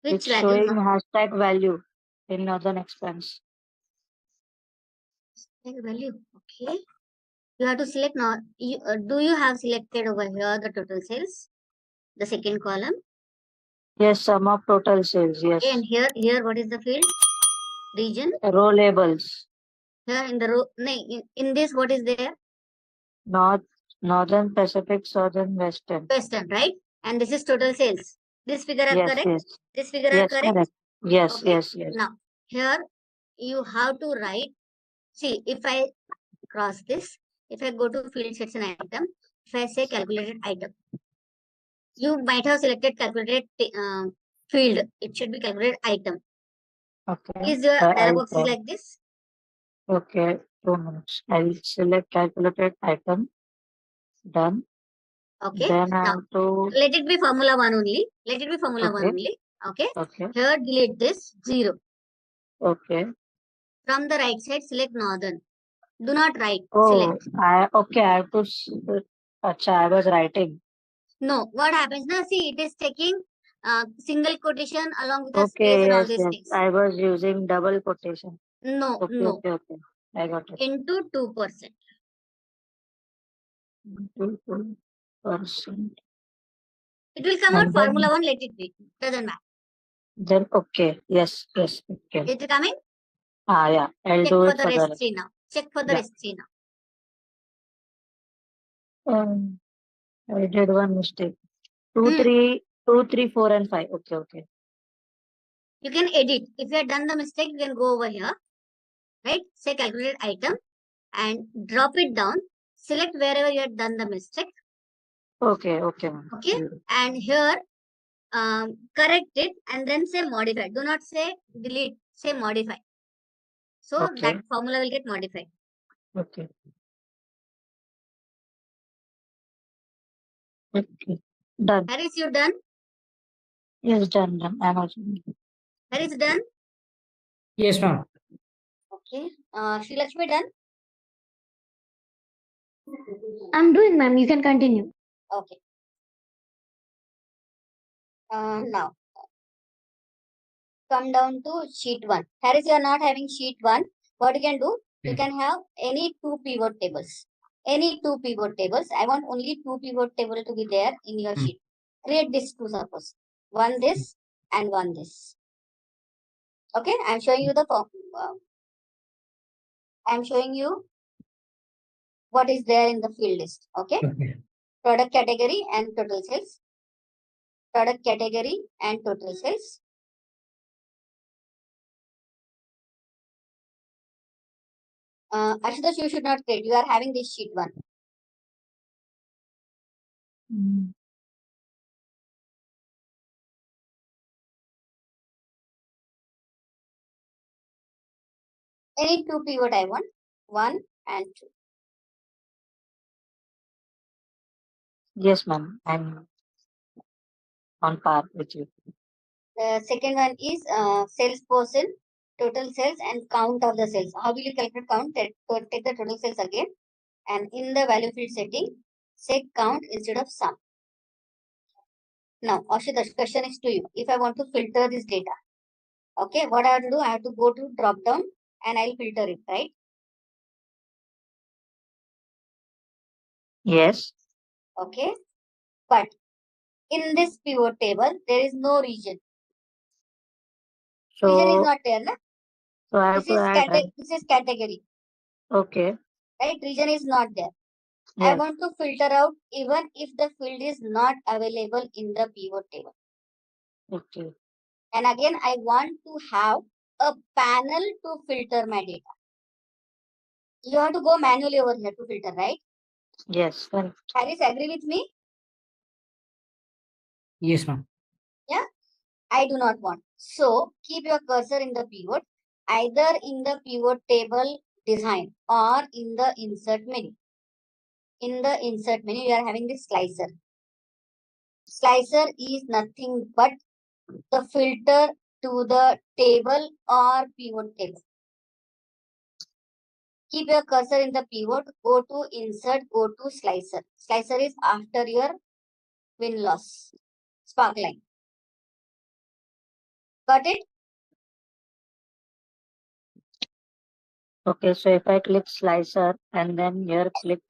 Which It's value? showing hashtag value in northern expense. Value. Okay. You have to select now. Do you have selected over here the total sales? The second column. Yes, sum of total sales. Yes. Okay, and here what is the field? Region. Row labels. Here in the row. No, in this what is there? Northern, Pacific, Southern, Western. Western, right? And this is total sales. This figure are Yes, correct? yes. This figure Yes, are correct? correct. Yes, okay. yes. Now, here you have to write. See, if I cross this, if I go to field sets and item, if I say calculated item, you might have selected calculated field. It should be calculated item. Okay. Is your dialog box is like this? Okay, 2 minutes. I'll select calculated item. Done. Okay. Then I Now, have to. let it be formula 1 only. Let it be formula 1 only. Okay. Okay. Here, delete this 0. Okay. From the right side, select northern. Do not write. Oh, select. I have to. I was writing. No, what happens now? See, it is taking single quotation along with the space and all these things. I was using double quotation. No, Okay. I got it. Into 2%. Percent. It will come out And then- Formula 1, let it be. Doesn't matter. Then okay. Yes. Okay. Is it coming? Yeah. I'll Check do for it the for rest the. 3 now. Check for the Yeah. rest 3 now. I did one mistake. 2, Hmm. 3, 2, 3, 4, and 5. Okay. You can edit. If you have done the mistake, you can go over here. Right? Say calculate item and drop it down. Select wherever you have done the mistake. Okay. Ma'am. Okay. And here, correct it and then say modify. Do not say delete. Say modify. So Okay. that formula will get modified. Okay. Done. Harris, you done? Yes, done. I'm also. Harris done? Yes, ma'am. Okay. Sri Lakshmi done? I'm doing, ma'am. You can continue. Okay. Now come down to sheet 1. Harris, you are not having sheet 1. What you can do? You can have any 2 pivot tables. Any 2 pivot tables. I want only 2 pivot table to be there in your sheet. Create this 2 suppose. One this and one this. Okay. I'm showing you the form. I'm showing you what is there in the field list. Okay. Product category and total sales. Product category and total sales. Ashutosh, you should not create. You are having this sheet 1. Any 2 pivot I want. 1 and 2. Yes, ma'am. I'm on par with you. The second one is salesperson, total sales and count of the sales. How will you calculate count? Take the total sales again. And in the value field setting, say count instead of sum. Now, Ashutosh, question is to you. If I want to filter this data, okay, what I have to do? I have to go to drop down and I'll filter it, right? Yes. Okay. But in this pivot table, there is no region. Region is So, not there, na? I have This to is add. this is category, Okay. right? Region is not there. I Yes. want to filter out even if the field is not available in the pivot table. Okay. And again, I want to have a panel to filter my data. You have to go manually over here to filter, right? Yes. Correct. Harris, agree with me? Yes, ma'am. Yeah, I do not want. So keep your cursor in the pivot, either in the pivot table design or in the insert menu. In the insert menu, you are having this slicer. Slicer is nothing but the filter to the table or pivot table. Keep your cursor in the pivot, go to insert, go to slicer. Slicer is after your win-loss spark line. Got it? Okay. So if I click slicer and then here click.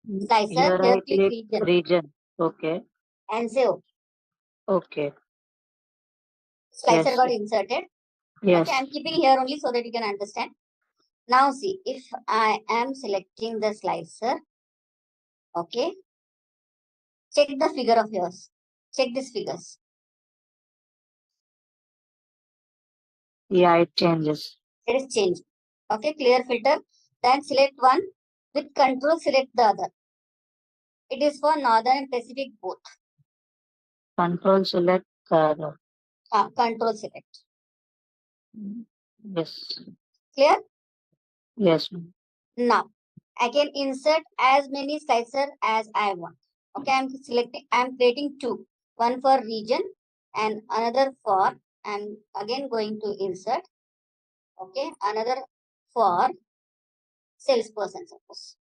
Slicer, Here here I click click region region. Okay. and say okay. Okay. Slicer Yes. got inserted. Yes. Okay, I'm keeping here only so that you can understand. Now see, if I am selecting the slicer, okay, check the figure of yours. Check these figures. Yeah, it changes. It is changed. Okay, clear filter. Then select one. With control, select the other. It is for Northern and Pacific both. Control select. Control select. Yes. Clear? Yes. Now, I can insert as many slicer as I want. Okay, I'm creating 2. One for region and another for, I'm again going to insert. Okay, another for salesperson, suppose.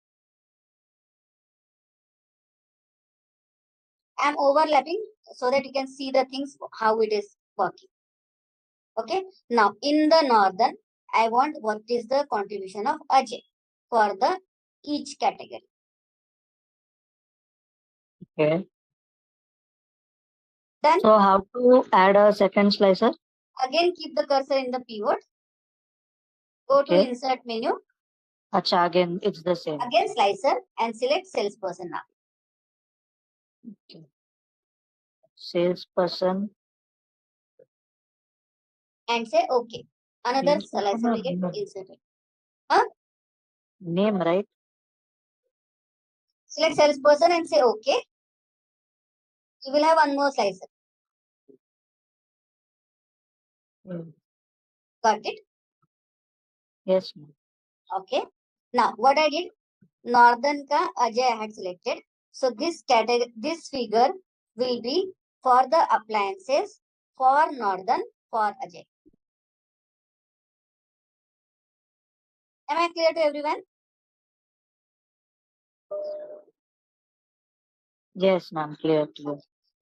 I'm overlapping so that you can see the things, how it is working. Okay, now in the northern, I want what is the contribution of Ajay for the each category. Okay. Done. So how to add a second slicer? Again, keep the cursor in the pivot. Go to Okay. insert menu. Acha, again, it's the same. Again, slicer and select salesperson now. Okay. Salesperson. And say OK. Another slicer will get inserted. Huh? Name, right? Select salesperson and say OK. You will have one more slicer. Got it? Yes, ma'am. Okay. Now, what I did, Northern ka Ajay I had selected. So this category, this figure will be for the appliances for Northern for Ajay. Am I clear to everyone? Yes, ma'am. Clear.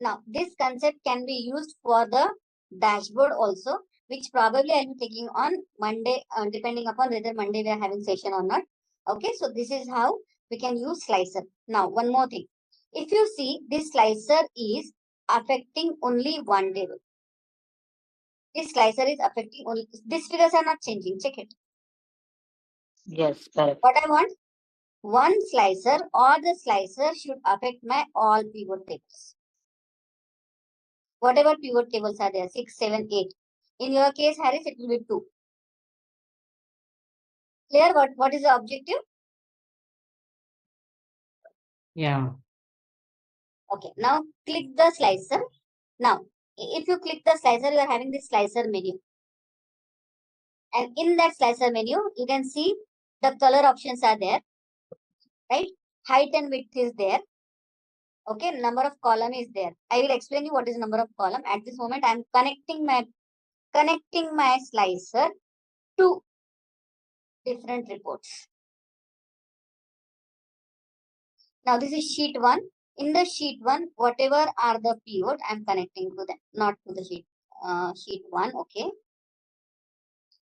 Now, this concept can be used for the dashboard also, which probably I'll be taking on Monday, depending upon whether Monday we are having session or not. Okay, so this is how we can use slicer. Now, one more thing. If you see, this slicer is affecting only one table. This slicer is affecting only, these figures are not changing. Check it. Yes, correct. What I want, one slicer or the slicer should affect my all pivot tables. Whatever pivot tables are there, 6, 7, 8. In your case, Harris, it will be 2. Clear what is the objective? Yeah. Okay, now click the slicer. Now, if you click the slicer, you are having this slicer menu. And in that slicer menu, you can see the color options are there, right? Height and width is there. Okay, number of column is there. I will explain you what is number of column. At this moment, I am connecting my slicer to different reports. Now this is sheet 1. In the sheet 1, whatever are the pivot, I am connecting to them, not to the sheet. Sheet 1, okay.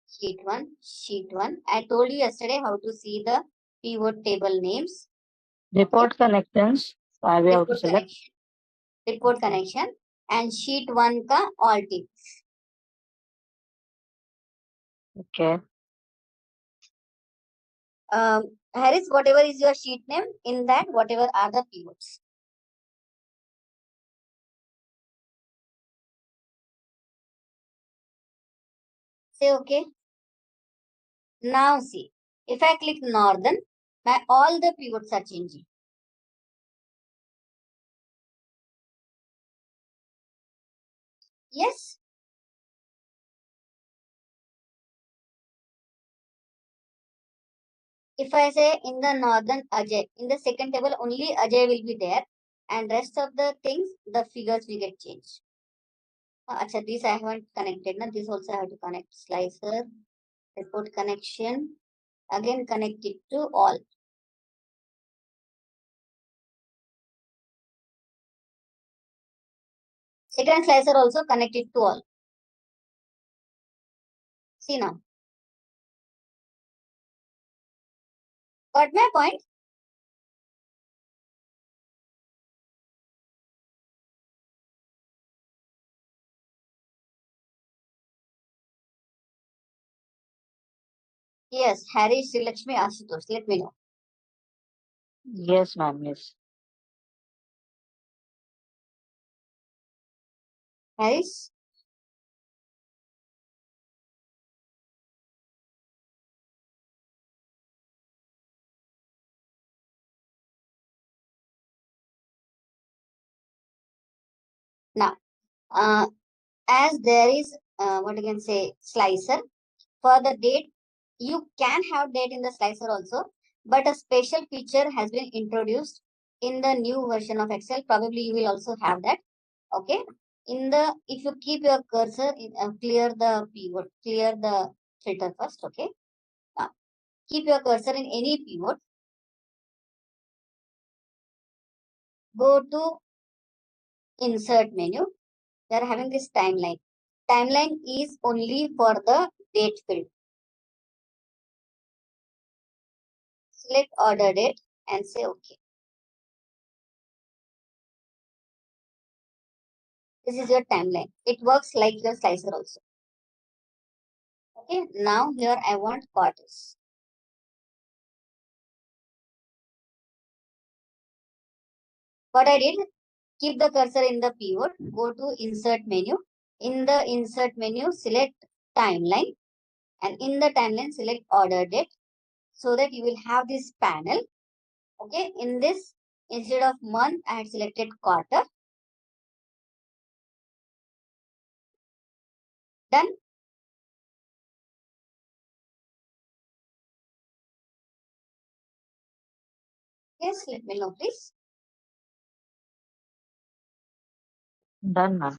Sheet 1. I told you yesterday how to see the pivot table names. Report connections. I will have to select. Report connection and sheet 1 ka all tables. Okay. Harris, whatever is your sheet name, in that whatever are the pivots. Say okay. Now see, if I click Northern, all the pivots are changing. Yes. If I say in the Northern Ajay, in the second table only Ajay will be there and rest of the things, the figures will get changed. Achha, this I haven't connected. Now this also I have to connect. Slicer, report connection. Again connect it to all. Second slicer also connect it to all. See now. Got my point? Yes, Harry, Sri Lakshmi, Ashutosh. Let me know. Yes, ma'am. Yes. Harris? Now, as there is, what you can say, slicer, for the date, you can have date in the slicer also, but a special feature has been introduced in the new version of Excel. Probably you will also have that. Okay. If you keep your cursor, clear the pivot, clear the filter first. Okay. Now, keep your cursor in any pivot. Go to insert menu. We are having this timeline. Timeline is only for the date field. Select order date and say OK. This is your timeline. It works like your slicer also. Okay, now here I want quarters. What I did, keep the cursor in the pivot, go to insert menu. In the insert menu, select timeline, and in the timeline, select order date, so that you will have this panel. Okay, in this, instead of month, I had selected quarter. Done. Yes, let me know, please. Done, ma'am.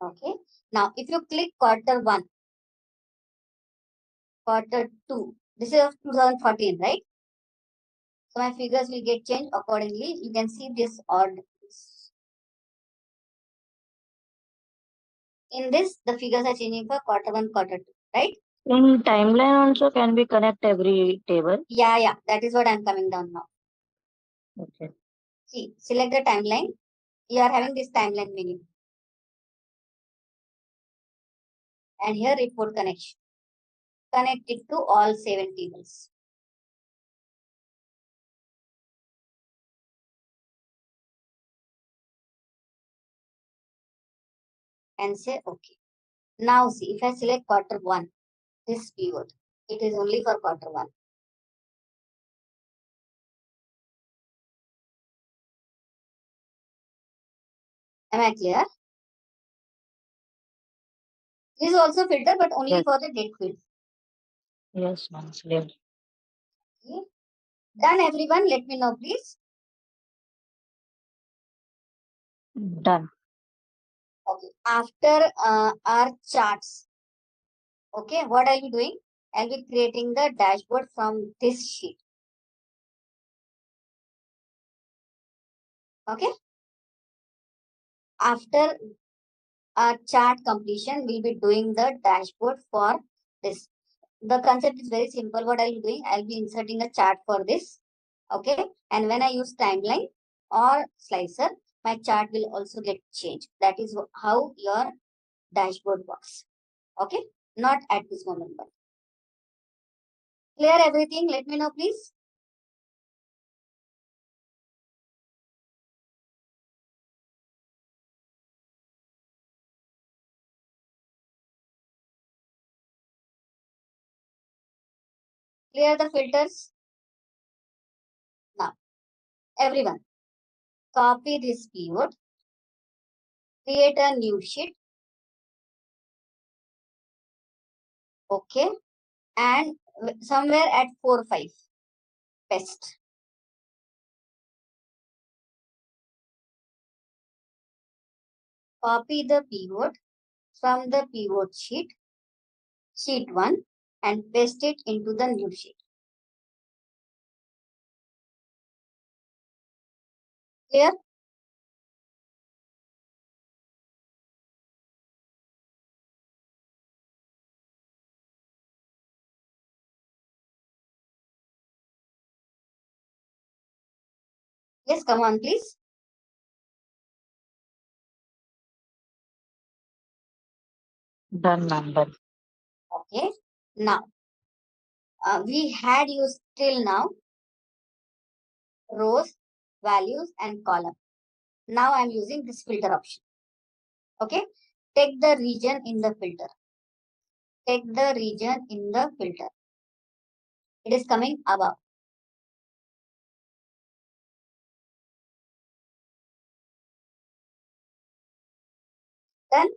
Okay. Now, if you click quarter 1, quarter 2, this is of 2014, right? So my figures will get changed accordingly. You can see this order. In this, the figures are changing for quarter 1, quarter 2, right? In timeline also, can we connect every table? Yeah. That is what I'm coming down now. Okay. See, select the timeline. You are having this timeline menu. And here report connection. Connect it to all 7 tables. And say okay. Now see, if I select quarter 1, this pivot, it is only for quarter 1. Am I clear? This is also filter, but only Yes. for the date field. Yes, ma'am. Clear. Okay. Done, everyone. Let me know, please. Done. Okay. After our charts, okay, what I'll be doing? I'll be creating the dashboard from this sheet. Okay. After our chart completion, we'll be doing the dashboard for this. The concept is very simple. What I'll be doing? I'll be inserting a chart for this. Okay. And when I use timeline or slicer, my chart will also get changed. That is how your dashboard works. Okay. Not at this moment, but clear everything. Let me know, please. Clear the filters. Now, everyone, copy this pivot, create a new sheet. Okay. And somewhere at 4, 5, paste. Copy the pivot from the pivot sheet, sheet 1, and paste it into the new sheet. Clear? Yes, come on, please. Done, ma'am. Done. Okay. Now, we had used till now rows, values, and column. Now I'm using this filter option. Okay. Take the region in the filter. Take the region in the filter. It is coming above. Then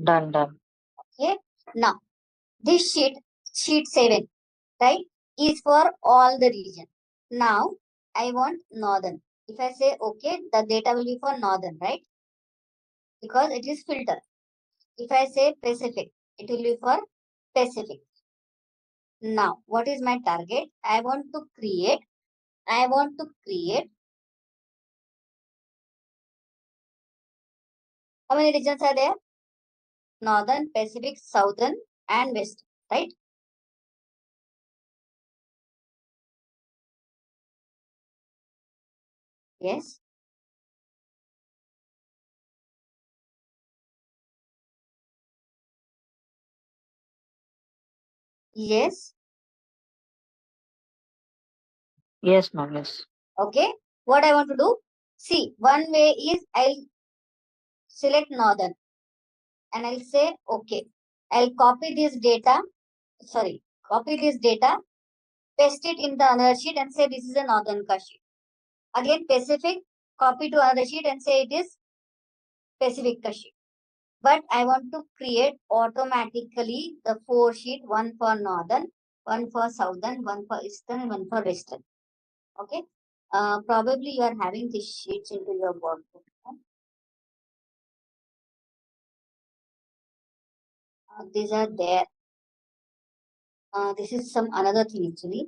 Done. Done. okay. Now this sheet 7, right, is for all the region. Now I want northern. If I say okay, the data will be for northern, right? Because it is filter. If I say Pacific, it will be for Pacific. Now, what is my target? I want to create how many regions are there? Northern, Pacific, Southern, and West, right? Yes. Yes. Yes, ma'am. Yes. Okay. What I want to do? See, one way is I'll select northern and I'll say okay. I'll copy this data. Sorry, copy this data, paste it in the another sheet and say this is a northern sheet. Again, Pacific, copy to another sheet and say it is Pacific sheet. But I want to create automatically the 4 sheet, one for northern, one for southern, one for eastern, and one for western. Okay. Probably you are having these sheets into your workbook. These are there. This is some another thing actually.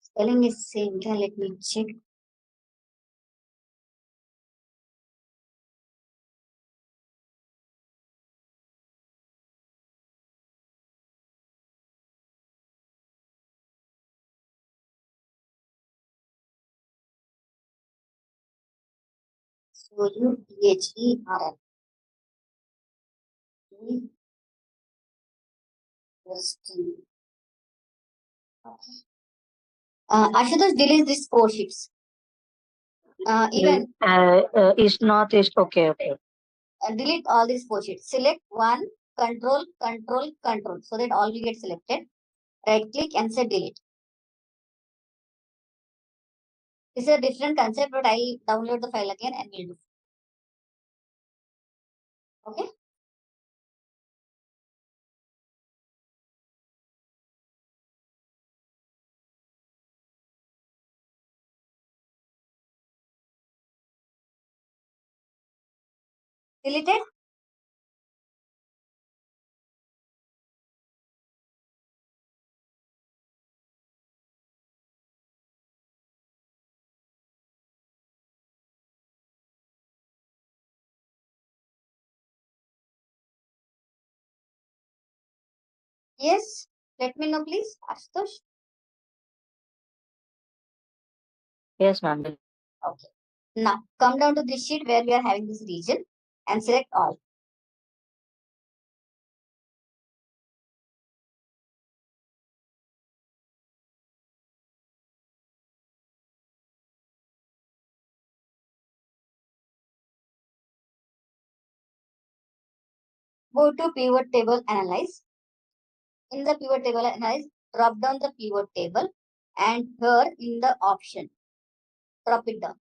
Spelling is same. Let me check. So UTHERN. Western. Okay. Ashutosh, delete these 4 sheets. Even East, north, east. Okay, okay. delete all these 4 sheets. Select one, control, control, control, so that all will get selected. Right click and say delete. This is a different concept, but I'll download the file again and we'll do. Okay. Deleted. Yes. Let me know, please, Ashutosh. Yes, ma'am. Okay. Now come down to this sheet where we are having this region and select all. Go to pivot table, analyze. In the pivot table, analyze, drop down the pivot table and here in the option, drop it down.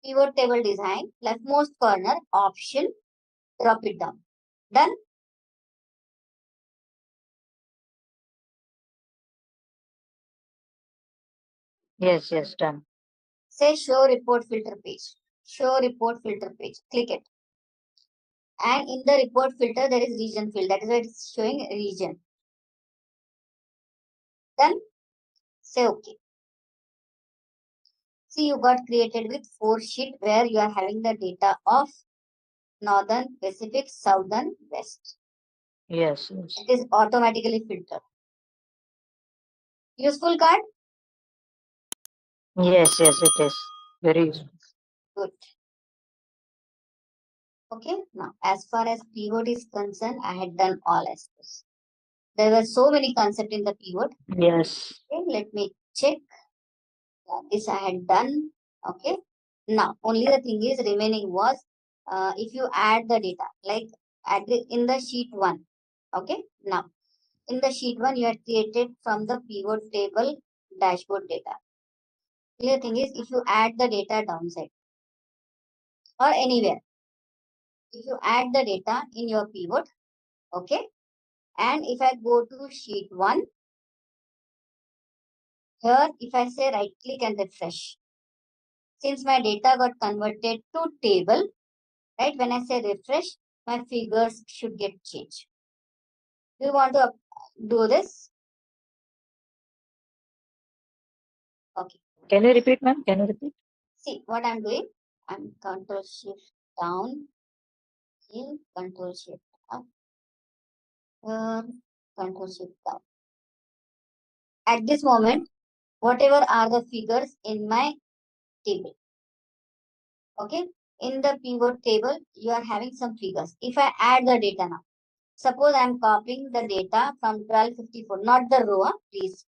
Pivot table design, leftmost corner, option, drop it down. Done. Yes, yes, done. Say show report filter page. Show report filter page. Click it. And in the report filter, there is region field. That is why it is showing region. Done. Say okay. See, you got created with 4 sheet where you are having the data of northern, Pacific, southern, west. Yes, yes. It is automatically filtered. Useful card? Yes, yes, it is. Very useful. Good. Okay, now as far as pivot is concerned, I had done all aspects. There were so many concepts in the pivot. Yes. Okay, let me check. This I had done. Okay, now only the thing is remaining was if you add the data, like in the sheet 1. Okay, now in the sheet 1 you had created from the pivot table dashboard data. The thing is if you add the data downside or anywhere, if you add the data in your pivot, okay, and if I go to sheet 1, here if I say right click and refresh, since my data got converted to table, right, when I say refresh, my figures should get changed. Do you want to do this? Okay. Can you repeat, ma'am? Can you repeat? See what I'm doing? I'm control shift down, here, control shift up, here, control shift down. At this moment, whatever are the figures in my table. Okay, in the pivot table, you are having some figures. If I add the data now, suppose I am copying the data from 1254, not the row, please.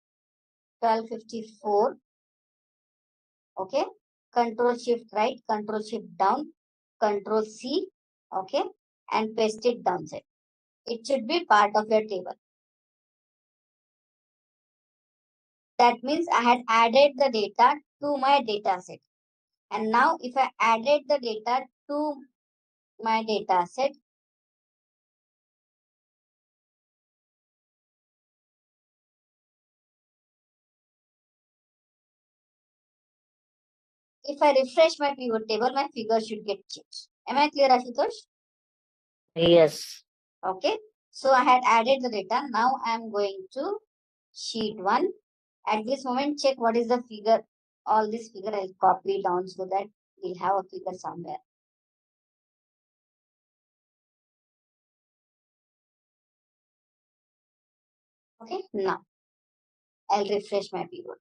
1254. Okay, Control Shift right, Control Shift down, Control C. Okay, and paste it downside. It should be part of your table. That means I had added the data to my data set. And now if I added the data to my data set, if I refresh my pivot table, my figure should get changed. Am I clear, Ashutosh? Yes. Okay. So I had added the data. Now I am going to sheet 1. At this moment, check what is the figure. All this figure I'll copy down so that we'll have a figure somewhere. Okay. Now I'll refresh my pivot.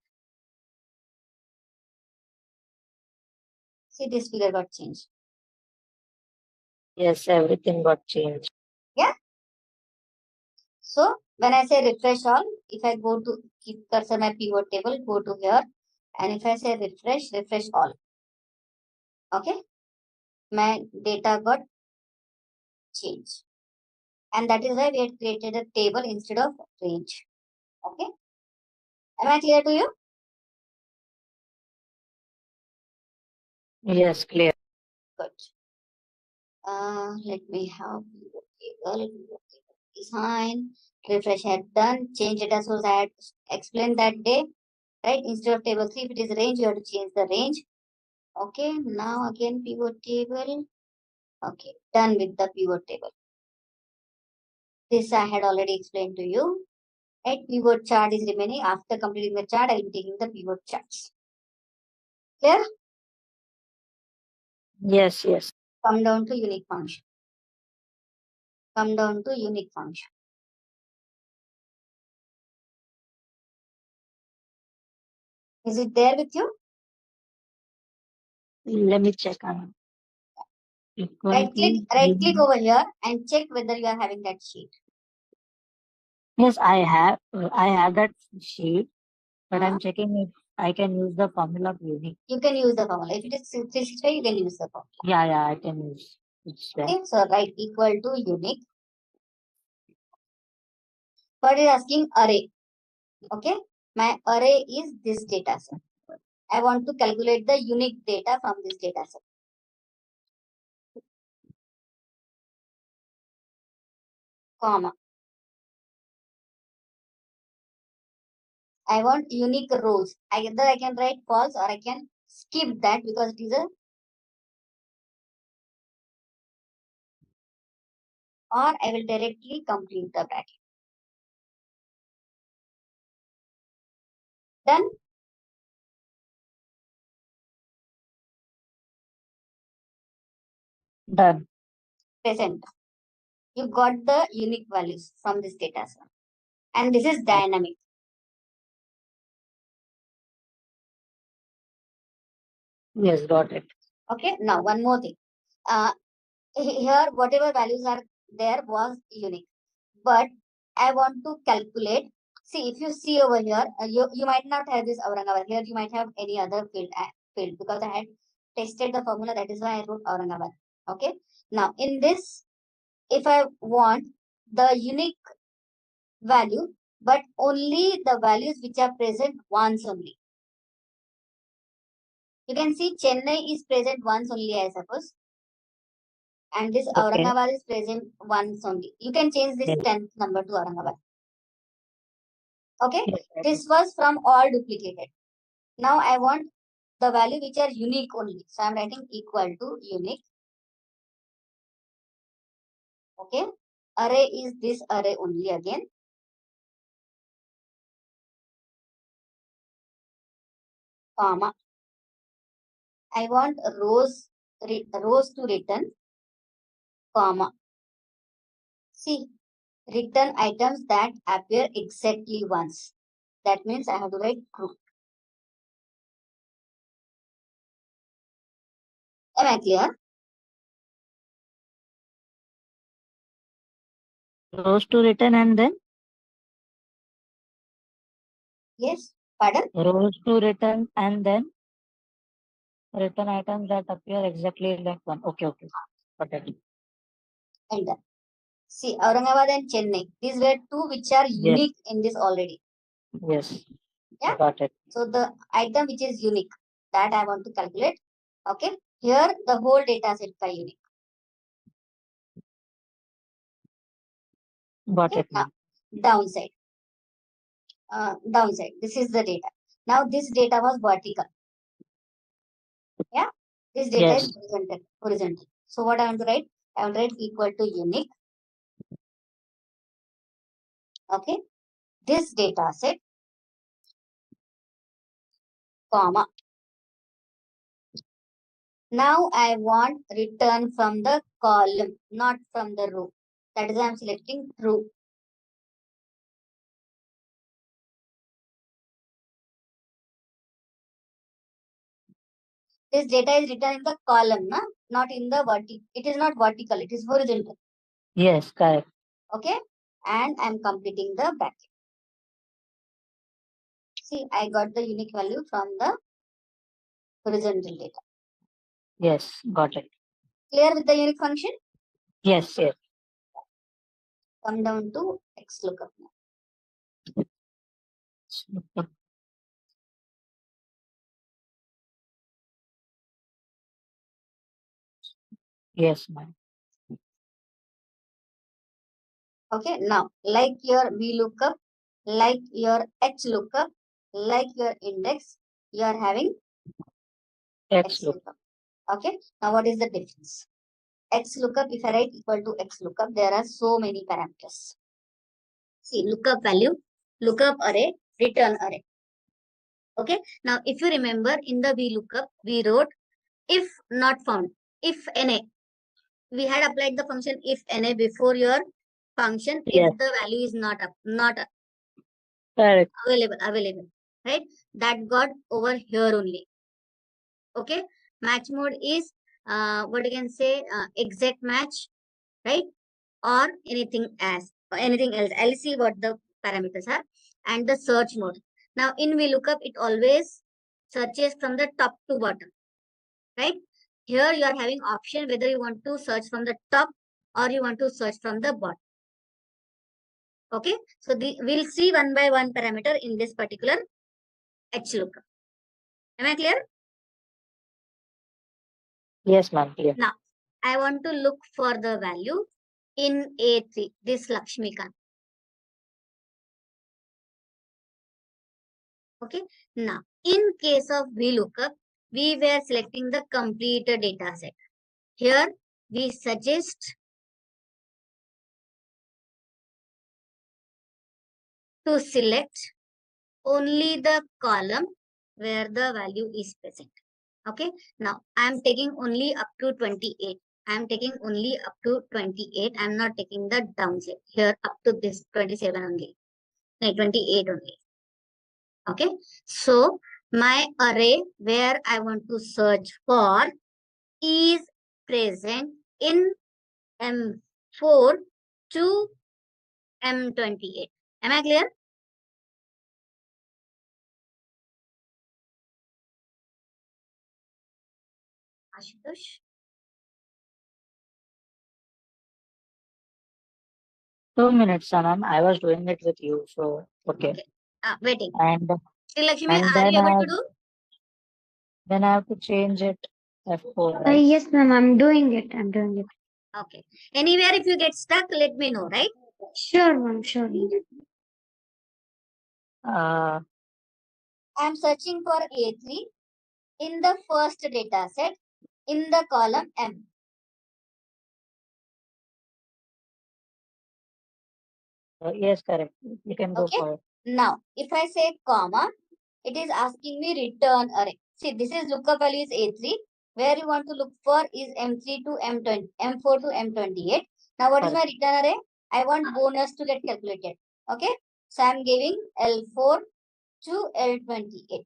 See, this figure got changed. Yes, everything got changed. Yeah. So when I say refresh all, if I go to keep cursor my pivot table, go to here, and if I say refresh, refresh all. Okay, my data got changed, and that is why we had created a table instead of range. Okay, am I clear to you? Yes, clear. Good. Let me have pivot table design. Refresh had done. Change data source I had explained that day. Right, instead of table 3, if it is range, you have to change the range. Okay, now again pivot table. Okay, done with the pivot table. This I had already explained to you. Right, pivot chart is remaining. After completing the chart, I will be taking the pivot charts. Clear? Yes, yes. Come down to unique function. Come down to unique function. Is it there with you? Let me check on Right click over here and check whether you are having that sheet. Yes, I have that sheet, but I'm checking if I can use the formula of unique. You can use the formula. If it is 365, you can use the formula. Yeah, I can use. It's there. Okay, so write equal to unique. But it is asking array. Okay, my array is this data set. I want to calculate the unique data from this data set. Comma. I want unique rows. Either I can write false or I can skip that because it is a, or I will directly complete the bracket. Done. Done. Present. You got the unique values from this data set. And this is dynamic. Yes, got it. Okay. Now one more thing. Here whatever values are there was unique. But I want to calculate. See, if you see over here, you might not have this Aurangabad. Here you might have any other field because I had tested the formula. That is why I wrote Aurangabad. Okay. Now in this, if I want the unique value, but only the values which are present once only. You can see Chennai is present once only, I suppose. And this Aurangabad is present once only. You can change this 10th number to Aurangabad. Okay. This was from all duplicated. Now I want the value which are unique only. So I'm writing equal to unique. Okay. Array is this array only again. Comma. I want rows to return. Comma. See, return items that appear exactly once. That means I have to write true. Am I clear? Rows to return and then Yes. Pardon? rows to return and then return items that appear exactly like one. Okay, okay. Got it. Enter. See, Aurangabad and Chennai. These were two which are unique in this already. Yes. Yeah. Got it. So the item which is unique, that I want to calculate. Okay. Here the whole data set are unique. Got Okay. it, ma'am. Downside. Downside. This is the data. Now this data was vertical. Yeah. This data Yes. is horizontal. Horizontal. So what I want to write? I want to write equal to unique. Okay. This data set, comma. Now I want return from the column, not from the row. That is why I am selecting true. This data is written in the column, not in the vertical. It is not vertical, it is horizontal. Yes, correct. Okay. And I am completing the bracket. See, I got the unique value from the horizontal data. Yes, got it. Clear with the unique function? Yes, yes. Come down to XLOOKUP now. Yes, ma'am. Okay, now like your VLOOKUP, like your HLOOKUP, like your index, you are having XLOOKUP. Okay, now what is the difference? XLOOKUP, if I write equal to XLOOKUP, there are so many parameters. See, lookup value, lookup array, return array. Okay, now if you remember in the VLOOKUP, we wrote if not found, if NA. We had applied the function if NA before your function Yes. if the value is not Correct. available, right? That got over here only. Okay, match mode is what you can say exact match, right? Or anything else. I'll see what the parameters are. And the search mode. Now in VLOOKUP, it always searches from the top to bottom, right? Here you are having option whether you want to search from the top or you want to search from the bottom. Okay, so we'll see one by one parameter in this particular HLOOKUP. Am I clear? Yes, ma'am. Clear. Now, I want to look for the value in A3, this Lakshmikant. Okay, now in case of VLOOKUP, we were selecting the complete data set. Here, we suggest to select only the column where the value is present. Okay, now I am taking only up to 28. I am taking only up to 28. I am not taking the downside. Here up to this 27 only. No, 28 only. Okay, so my array where I want to search for is present in M4 to M28. Am I clear? Ashutosh? 2 minutes, ma'am. I was doing it with you, so okay. Waiting. And Lakshmi, and are then you I able have, to do? then I have to change it F4, right? Yes, ma'am, I'm doing it. I'm doing it. Okay. Anywhere if you get stuck, let me know, right? Sure, ma'am, sure. Uh, I'm searching for A3 in the first data set in the column M. yes, correct. You can go Okay. for it. Now, if I say comma, it is asking me return array. See, this is lookup value is A3. Where you want to look for is M3 to M20, M4 to M28. Now, what is my return array? I want bonus to get calculated. Okay. So, I'm giving L4 to L28.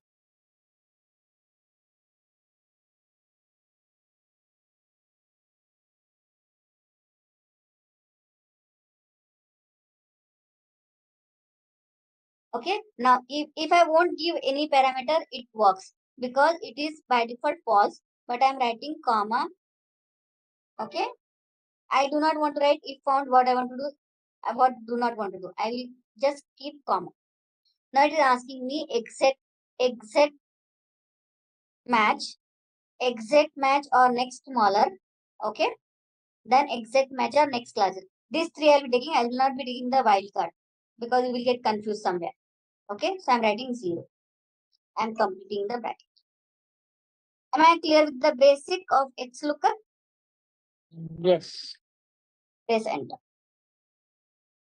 Okay. Now, if I won't give any parameter, it works because it is by default false, but I'm writing comma. Okay. I do not want to write if found. What I want to do, what do not want to do. I will just keep comma. Now it is asking me exact match or next smaller. Okay. Then exact match or next larger. These three I will be taking. I will not be taking the wildcard because you will get confused somewhere. Okay. So I'm writing 0. I'm completing the bracket. Am I clear with the basic of XLOOKUP? Yes. Press enter.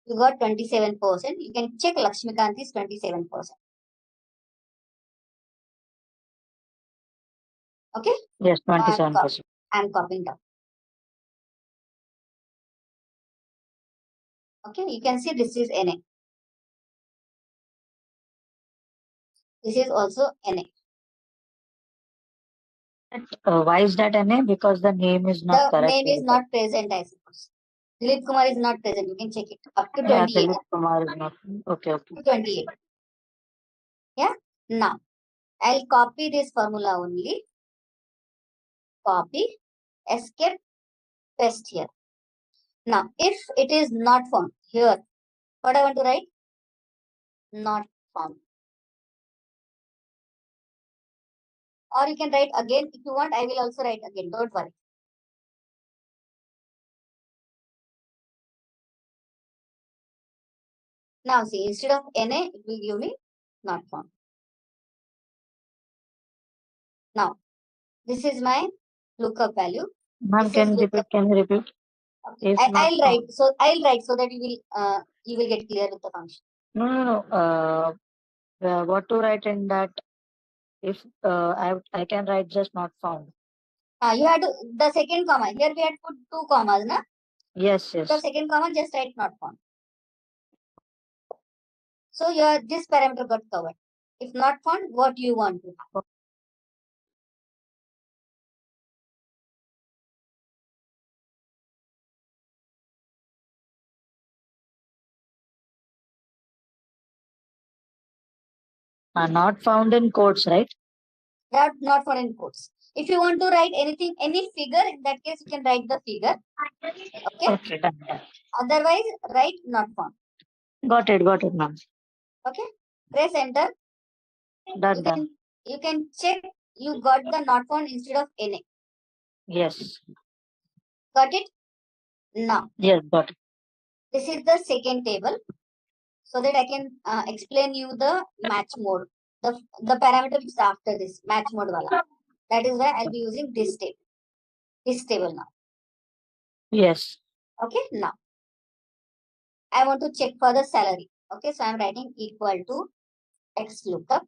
You got 27%. You can check Lakshmikant is 27%. Okay? Yes, 27%. I'm copying down. Okay, you can see this is NA. This is also NA. Why is that NA? Because the name is not The correct. name is not present, I suppose. Dilip Kumar is not present. You can check it. Up to Yeah, 28. Dilip Kumar is not. Okay, okay. Up to 28. Yeah. Now, I'll copy this formula only. Copy. Escape. Paste here. Now, if it is not found here, what I want to write? Not found. Or you can write again. If you want, I will also write again. Don't worry. Now see, instead of NA, it will give me not found. Now, this is my lookup value. Ma'am, can you repeat? Can you repeat? Okay. I'll write so that you will get clear with the function. No. What to write in that? If I can write just not found. You had to, the second comma. Here we had put 2 commas, na? Yes. The second comma, just write not found. So this parameter got covered. If not found, what you want to have? Not found in quotes, right? Not found in quotes. If you want to write anything, any figure, in that case, you can write the figure. Okay. Okay, done. Otherwise, write not found. Got it, ma'am. Okay. Press enter. Done. You can check you got the not found instead of NA. Yes. Got it? Now. Yes, got it. This is the second table. So that I can explain you the match mode. The parameter which is after this match mode wala. That is why I'll be using this table. This table now. Yes. Okay, now. I want to check for the salary. Okay, so I'm writing equal to XLOOKUP.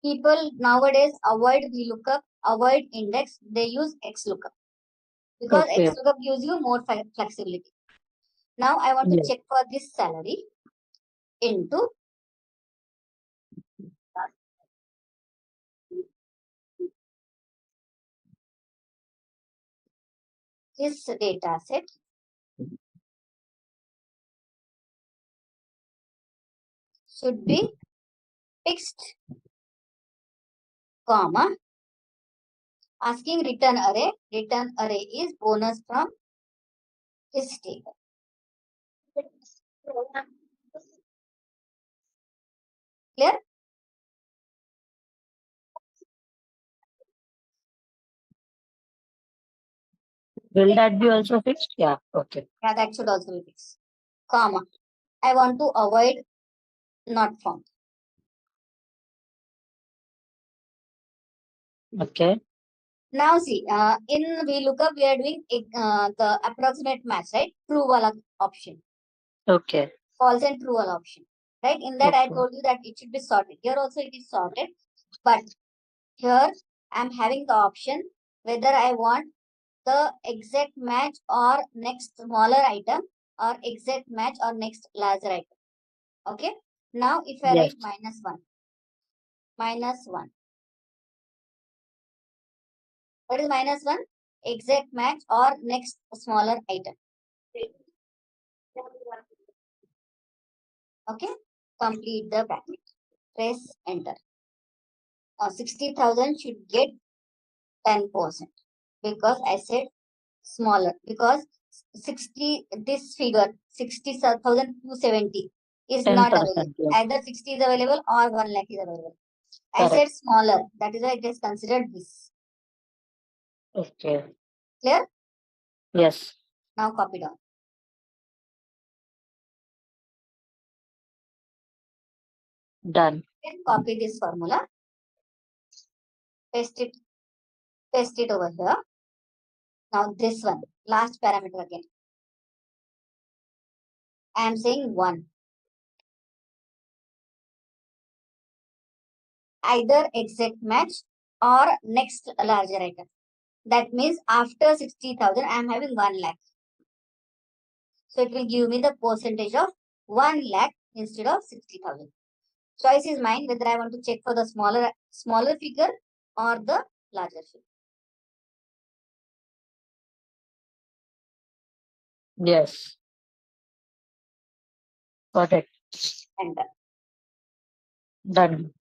People nowadays avoid VLOOKUP, avoid index. They use XLOOKUP. Because XLOOKUP gives you more flexibility. Now I want to check for this salary into this data set. Should be fixed, comma, asking return array. Return array is bonus from this table. Clear? Will that be also fixed? Yeah, okay. Yeah, that should also be fixed. Comma. I want to avoid not found. Okay. Now see, in VLOOKUP, we are doing the approximate match, right? True wala option. Okay. False and true wala option. Right? In that, I told you that it should be sorted. Here also it is sorted. But here, I'm having the option whether I want the exact match or next smaller item or exact match or next larger item. Okay. Now, if I write -1. What is -1? Exact match or next smaller item. Okay. Complete the bracket. Press enter. Now 60,000 should get 10% because I said smaller, because 60, this figure 60,270 is not available. 10%. Yes. Either 60 is available or 1 lakh is available. I Correct. said smaller. That is why it is considered this. Okay. Clear? Yes. Now copy down. Done. Then copy this formula. Paste it over here. Now this one, last parameter again. I am saying 1. Either exact match or next larger item. That means after 60,000, I am having 1 lakh. So it will give me the percentage of 1 lakh instead of 60,000. Choice is mine whether I want to check for the smaller figure or the larger figure. Yes. Got it. And Done.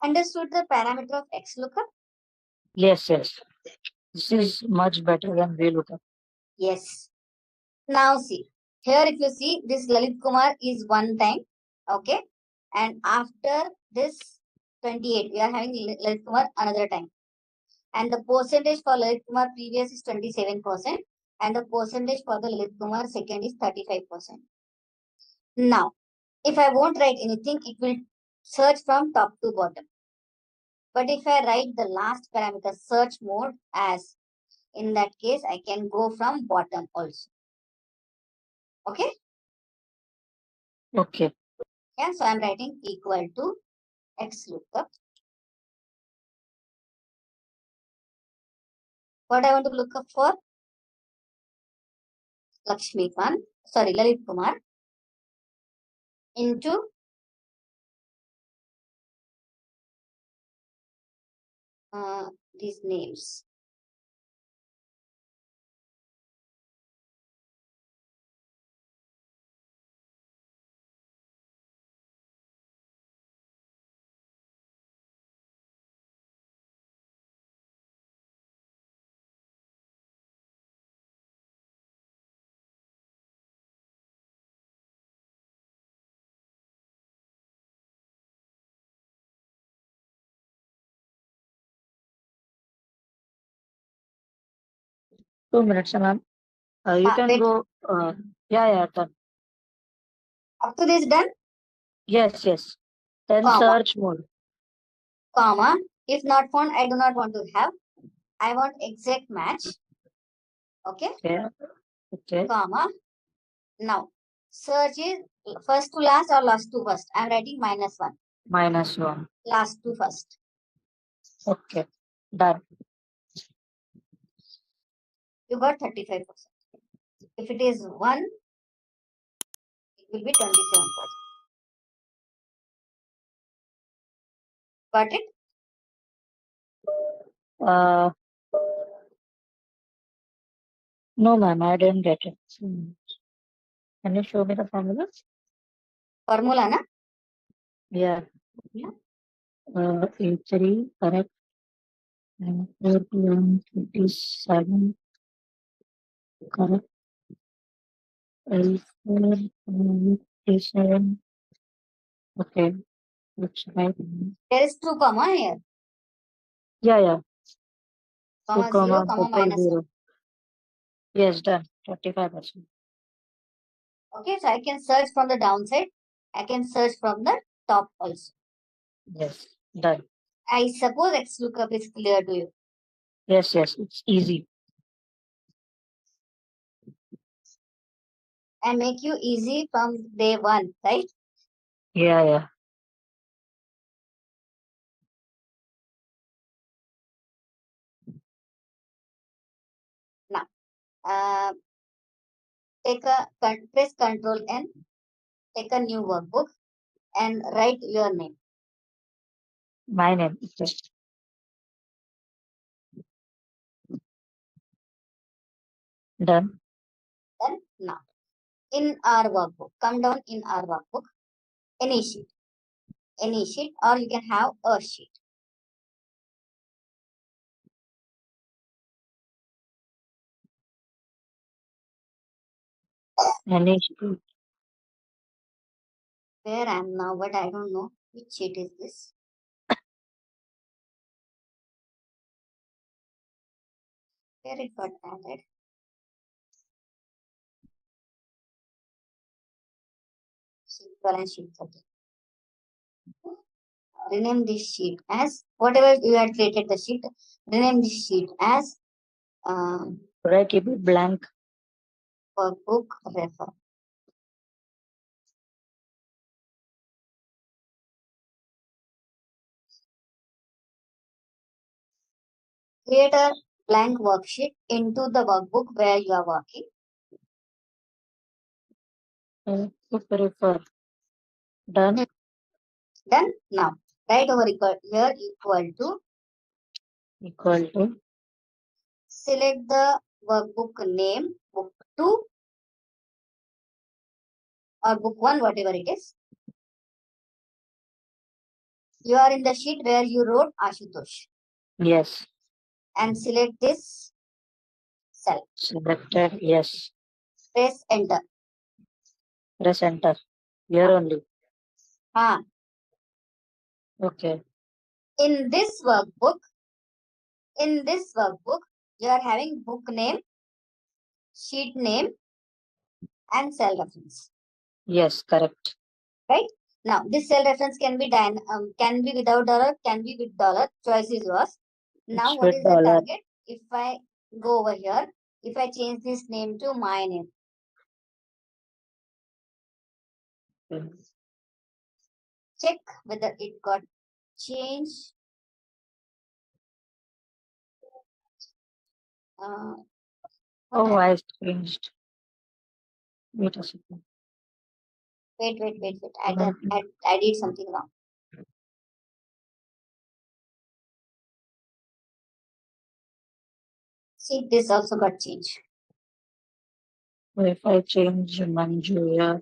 understood the parameter of XLOOKUP? Yes. Yes. This is much better than VLOOKUP. Yes. Now see, here if you see, this Lalit Kumar is one time, okay? And after this 28, we are having Lalit Kumar another time. And the percentage for Lalit Kumar previous is 27%. And the percentage for the Lalit Kumar second is 35%. Now, if I won't write anything, it will search from top to bottom. But if I write the last parameter search mode as, in that case, I can go from bottom also. Okay? Okay. Yeah, so I'm writing equal to XLOOKUP. What I want to look up for? Lalit Kumar into these names. Two minutes, ma'am. You can Wait, go. Yeah. Done. up to this done? Yes. Yes. Then Comma. search mode. Comma. If not found, I do not want to have. I want exact match. Okay. Okay. Okay. Comma. Now, search is first to last or last to first. I'm writing -1. -1. Last to first. Okay. Done. You got 35%. If it is 1, it will be 27%. Got it? No, ma'am, I didn't get it. Can you show me the formula? Formula, na? Yeah. Yeah. A3, correct. And 4 to 57, correct. L4, 57. Okay. Looks right. There is 2 comma here. Yeah. 2, Comma 0, comma total -1. 0. Yes, done. 35%. Okay, so I can search from the downside. I can search from the top also. Yes, done. I suppose XLOOKUP is clear to you. Yes, it's easy. And make you easy from day 1, right? Yeah. Now, press Control N, take a new workbook and write your name. My name. Okay. Done. Then now, in our workbook, come down in our workbook, any sheet, or you can have a sheet. Any sheet. Where I am now, but I don't know which sheet is this. Where it got added. Sheet 12 and sheet 13. Rename this sheet as whatever you had created the sheet. Rename this sheet as Should I keep it blank? workbook refer. Create a blank worksheet into the workbook where you are working. Refer. Done. Done. Now, write over here equal to. Select the workbook name, book 2 or book 1, whatever it is. You are in the sheet where you wrote Ashutosh. Yes. And select this cell. Selected. Yes. Press enter. Press enter. Here only. Okay. In this workbook, you are having book name, sheet name, and cell reference. Yes, correct. Right? Now, this cell reference can be without dollar, can be with dollar. Choice is yours. Now, It's what with is the dollar. target? If I go over here, if I change this name to my name, check whether it got changed. Oh, I changed. Wait a second. Wait. I did something wrong. See, this also got changed. If I change Manju here.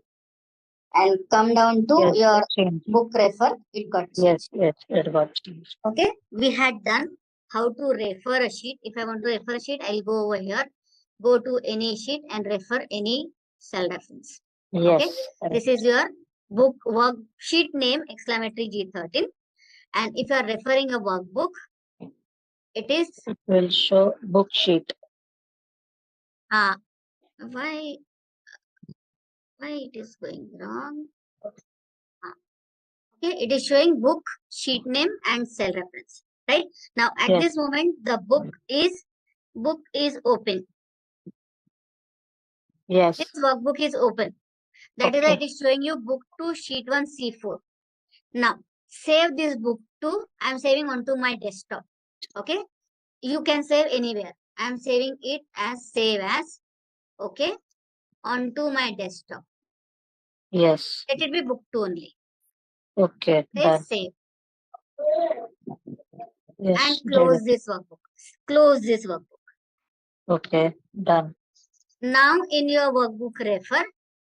And come down to your book refer, it got changed. Yes, it got changed. Okay, we had done how to refer a sheet. If I want to refer a sheet, I'll go over here, go to any sheet and refer any cell reference. Yes. Okay, this is your book worksheet name exclamatory G13. And if you are referring a workbook, it will show book sheet. Why it is going wrong? Okay, it is showing book, sheet name, and cell reference. Right now, at this moment, the book is open. Yes. This workbook is open. That is why it is showing you book 2, sheet 1, C4. Now, save this book 2. I am saving onto my desktop. Okay, you can save anywhere. I am saving it as save as. Okay, onto my desktop. Yes. Let it be book 2 only. Okay. Press save. Yes. And close this workbook. Close this workbook. Okay, done. Now in your workbook refer,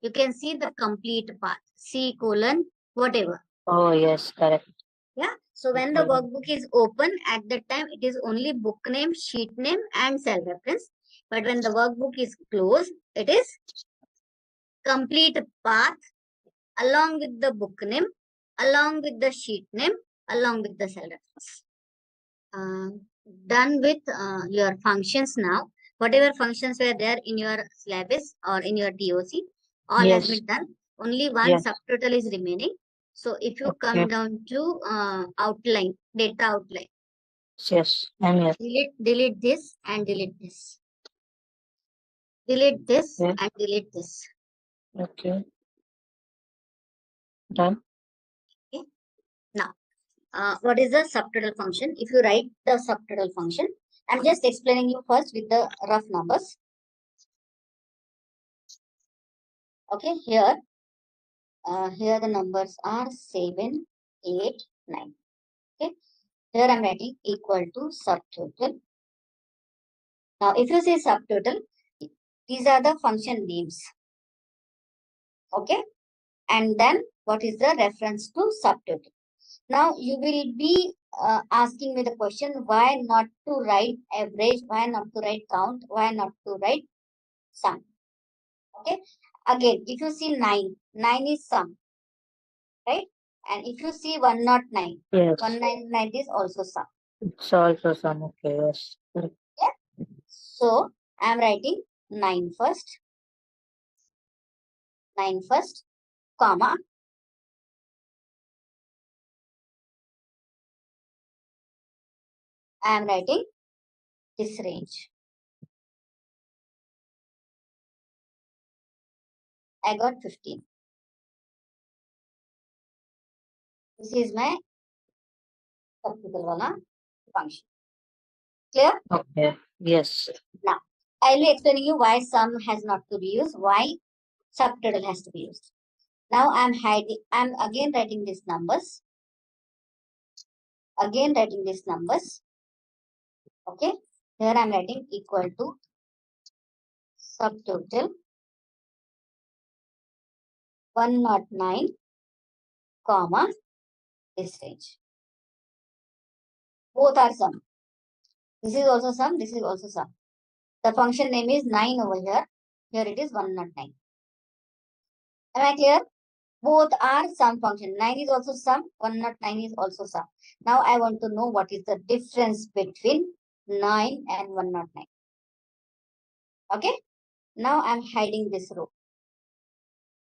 you can see the complete path. C colon whatever. Oh yes, correct. Yeah. So when the workbook is open, at that time it is only book name, sheet name, and cell reference. But when the workbook is closed, it is complete path along with the book name, along with the sheet name, along with the cell reference. Done with your functions now. Whatever functions were there in your syllabus or in your DOC, all has been done. Only one subtotal is remaining. So if you come down to outline, data outline. Yes, I'm here. Delete this and delete this. Delete this and delete this. Okay. Done. Okay. Now, what is the subtotal function? If you write the subtotal function, I'm just explaining you first with the rough numbers. Okay, here the numbers are 7, 8, 9. Okay, here I'm writing equal to subtotal. Now, if you say subtotal, These are the function names. Okay. And then what is the reference to subtotal? Now you will be asking me the question, why not to write average, why not to write count, why not to write sum? Okay. Again, if you see 9, 9 is sum, right? And if you see 109, Yes. 199 is also sum. It's also some. Okay. Yes. Correct. Yeah. So I am writing 9 first, 9 first, comma. I am writing this range. I got 15. This is my subtotal function. Clear? Okay. Yes. Now, I will explain you why sum has not to be used, why subtotal has to be used. Now I'm again writing these numbers. Again writing these numbers. Okay. Here I'm writing equal to subtotal 109, comma, this range. Both are sum. This is also sum, this is also sum. The function name is 9 over here. Here it is 109. Am I clear? Both are sum function. 9 is also sum, 109 is also sum. Now I want to know what is the difference between 9 and 109. Okay. Now I'm hiding this row.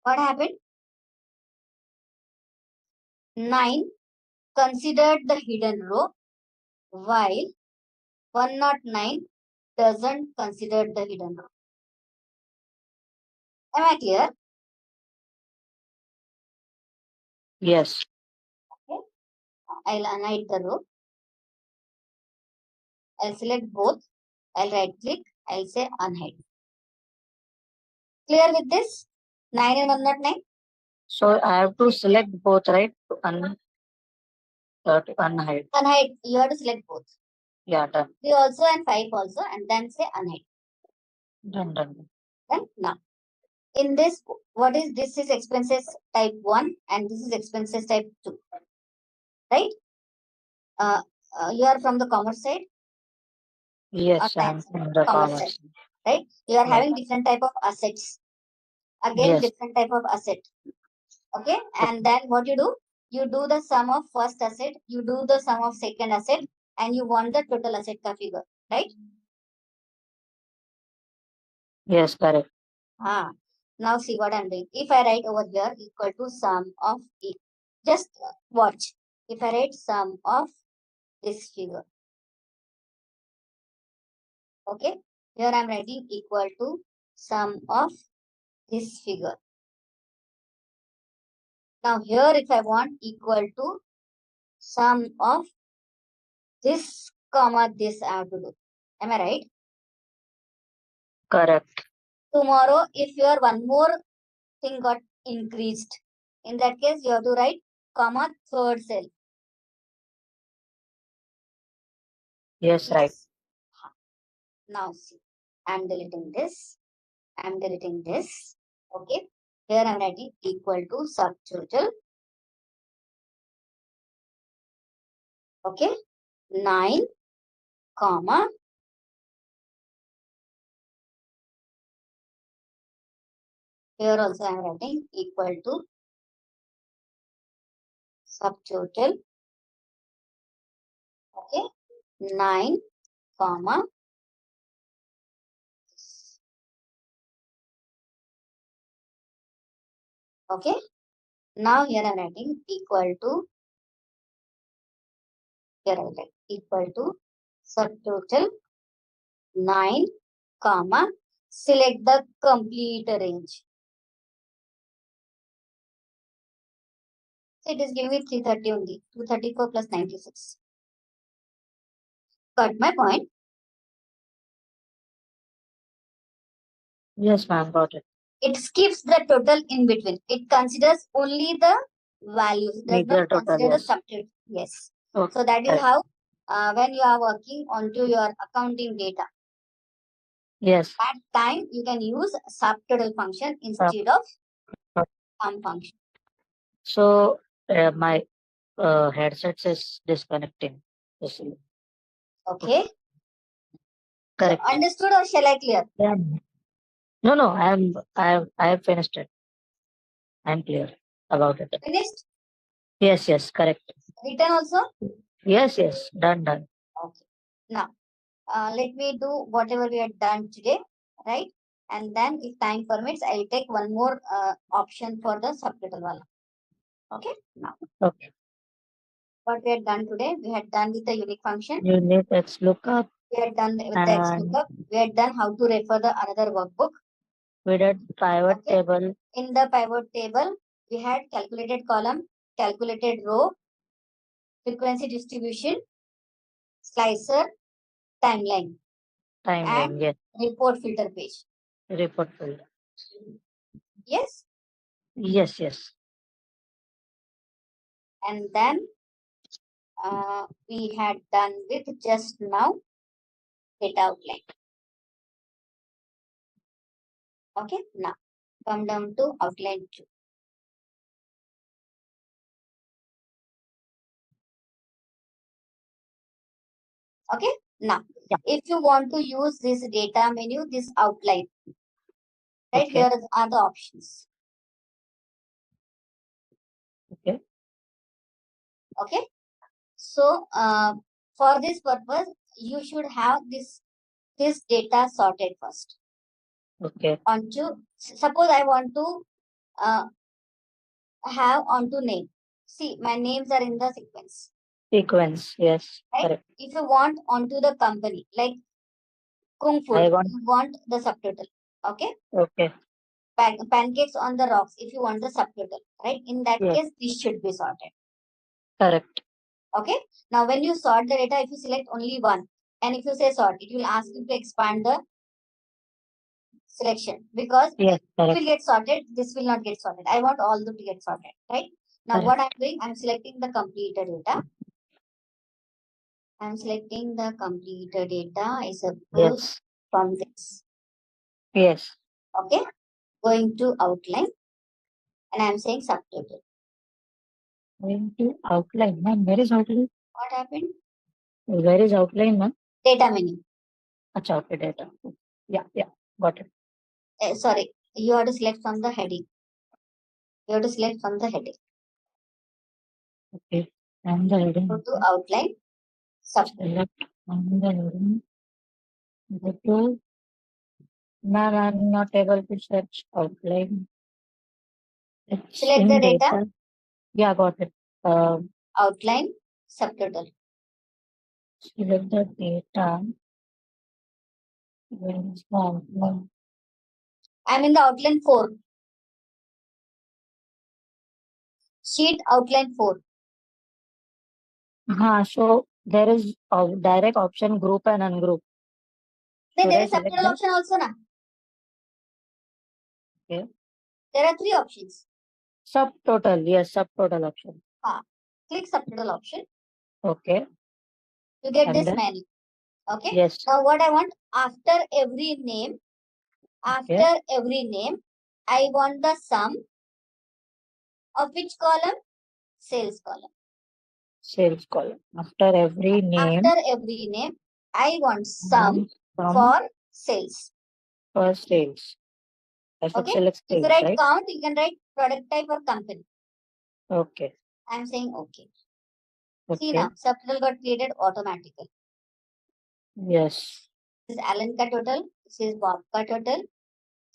What happened? 9 considered the hidden row, while 109 doesn't consider the hidden row. Am I clear? Yes. Okay. I'll unhide the row. I'll select both. I'll right click. I'll say unhide. Clear with this? 9 and 109? So I have to select both, right? To unhide. Unhide. You have to select both. Yeah, done. 3 also and 5 also, and then say unhide. Done. Then now. In this, what is this? Is expenses type 1 and this is expenses type 2. Right? You are from the commerce side? Yes, I'm from the commerce side, commerce. right? You are Yeah. having different type of assets. Again, Yes. different type of asset. Okay. And then what you do? You do the sum of first asset, you do the sum of second asset, and you want the total asset ka figure, right? Yes, correct. Now see what I'm doing. If I write over here equal to sum of E, just watch. If I write sum of this figure, okay, here I'm writing equal to sum of this figure. Now here if I want equal to sum of this comma this I have to do. Am I right? Correct. Tomorrow, if your one more thing got increased, in that case, you have to write comma third cell. Yes, right. Now see, I'm deleting this. I'm deleting this. Okay. Here I'm writing equal to subtotal. Okay. 9, comma. Here also I'm writing equal to subtotal. Okay. 9, comma. Okay. Now here I'm writing equal to, here I write equal to subtotal 9, comma, select the complete range. So it is giving me 330 only, 234 plus 96. Got my point? Yes, ma'am, got it. It skips the total in between. It considers only the values, does Major not total, consider yes. the subtotal. Yes. Okay. So that is how when you are working onto your accounting data, Yes. At time, you can use subtotal function instead of sum function. So my headset is disconnecting. Yes. Okay. Correct. So understood or shall I clear? Yeah. No, I have finished it. I'm clear about it. Finished? Yes, correct. Written also? Yes, done. Okay. Now, let me do whatever we had done today, right? And then if time permits, I will take one more option for the subtotal one. Okay. Now, Okay. what we had done today, we had done with the unique function. Unit X lookup. We had done with the X lookup. We had done how to refer the another workbook. We did pivot table. In the pivot table, we had calculated column, calculated row, frequency distribution, slicer, timeline, and Yes. report filter page. Report filter. Yes. Yes. And then we had done with just now data outline. Okay. Now come down to outline 2. Okay. Now, if you want to use this data menu, this outline, right? Okay. Here are the options. Okay. So for this purpose, you should have this data sorted first. Okay. Suppose I want to have onto name. See, my names are in the sequence. Yes. Right? Correct. If you want onto the company, like Kung Fu, you want the subtotal. Okay. Okay. Pancakes on the rocks, if you want the subtotal, right? In that case, this should be sorted. Correct. Okay. Now, when you sort the data, if you select only one, and if you say sort, it will ask you to expand the selection because it will get sorted. This will not get sorted. I want all to get sorted, right? Now, what I'm doing, I'm selecting the completed data. I'm selecting the completed data. I suppose from this. Yes. Okay. Going to outline, and I'm saying subtotal. Going to outline, ma'am. Where is outline? What happened? Where is outline, ma'am? Data menu. Achha, okay, data. Yeah, got it. Sorry, you have to select from the heading. Okay, and the heading. Go to outline, subtotal. Select on the heading. Ma'am, I'm not able to search outline. Select the data. Yeah, got it. Outline, subtotal. Select the data. Where is the outline? I'm in the outline 4. Sheet outline 4. So there is a direct option group and ungroup. Then there is subtotal option also now. Okay. There are 3 options. Subtotal, yes, subtotal option. Click subtotal option. Okay. You get this menu. Okay. Yes. Now what I want, after every name, I want the sum of which column? Sales column. Sales column. After every name, I want sum for sales. For sales. I should select If sales, you write right? count, you can write product type or company. Okay. I'm saying okay. See now, subtotal got created automatically. Yes. This is Alan ka total. This is Bob ka total.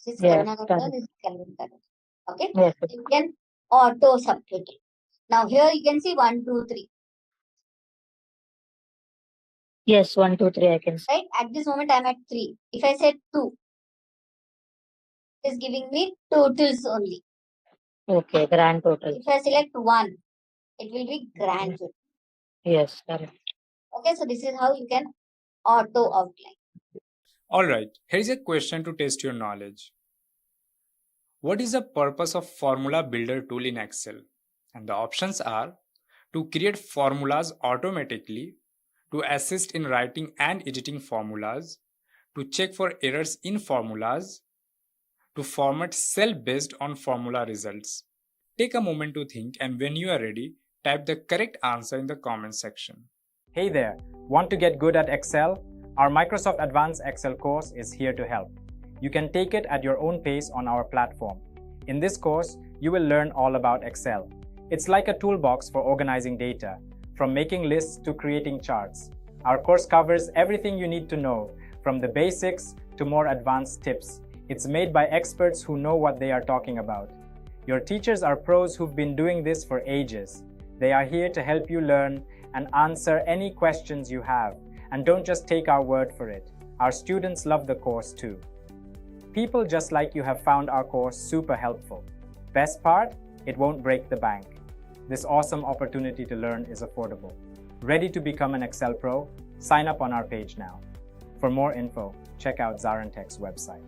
This is Yes, Karuna ka total. This is Kelvin ka total. Okay. Yes. You can auto subtotal. Now here you can see 1, 2, 3. Yes, 1, 2, 3 I can see. Right. At this moment I'm at 3. If I say 2, it is giving me totals only. Okay, grand total. If I select 1, it will be grand total. Yes, correct. Okay, so this is how you can auto outline. Alright, here is a question to test your knowledge. What is the purpose of formula builder tool in Excel? And the options are to create formulas automatically, to assist in writing and editing formulas, to check for errors in formulas, to format cell based on formula results. Take a moment to think, and when you are ready, type the correct answer in the comment section. Hey there, want to get good at Excel? Our Microsoft Advanced Excel course is here to help. You can take it at your own pace on our platform. In this course, you will learn all about Excel. It's like a toolbox for organizing data, from making lists to creating charts. Our course covers everything you need to know, from the basics to more advanced tips. It's made by experts who know what they are talking about. Your teachers are pros who've been doing this for ages. They are here to help you learn and answer any questions you have. And don't just take our word for it. Our students love the course too. People just like you have found our course super helpful. Best part? It won't break the bank. This awesome opportunity to learn is affordable. Ready to become an Excel pro? Sign up on our page now. For more info, check out ZaranTech's website.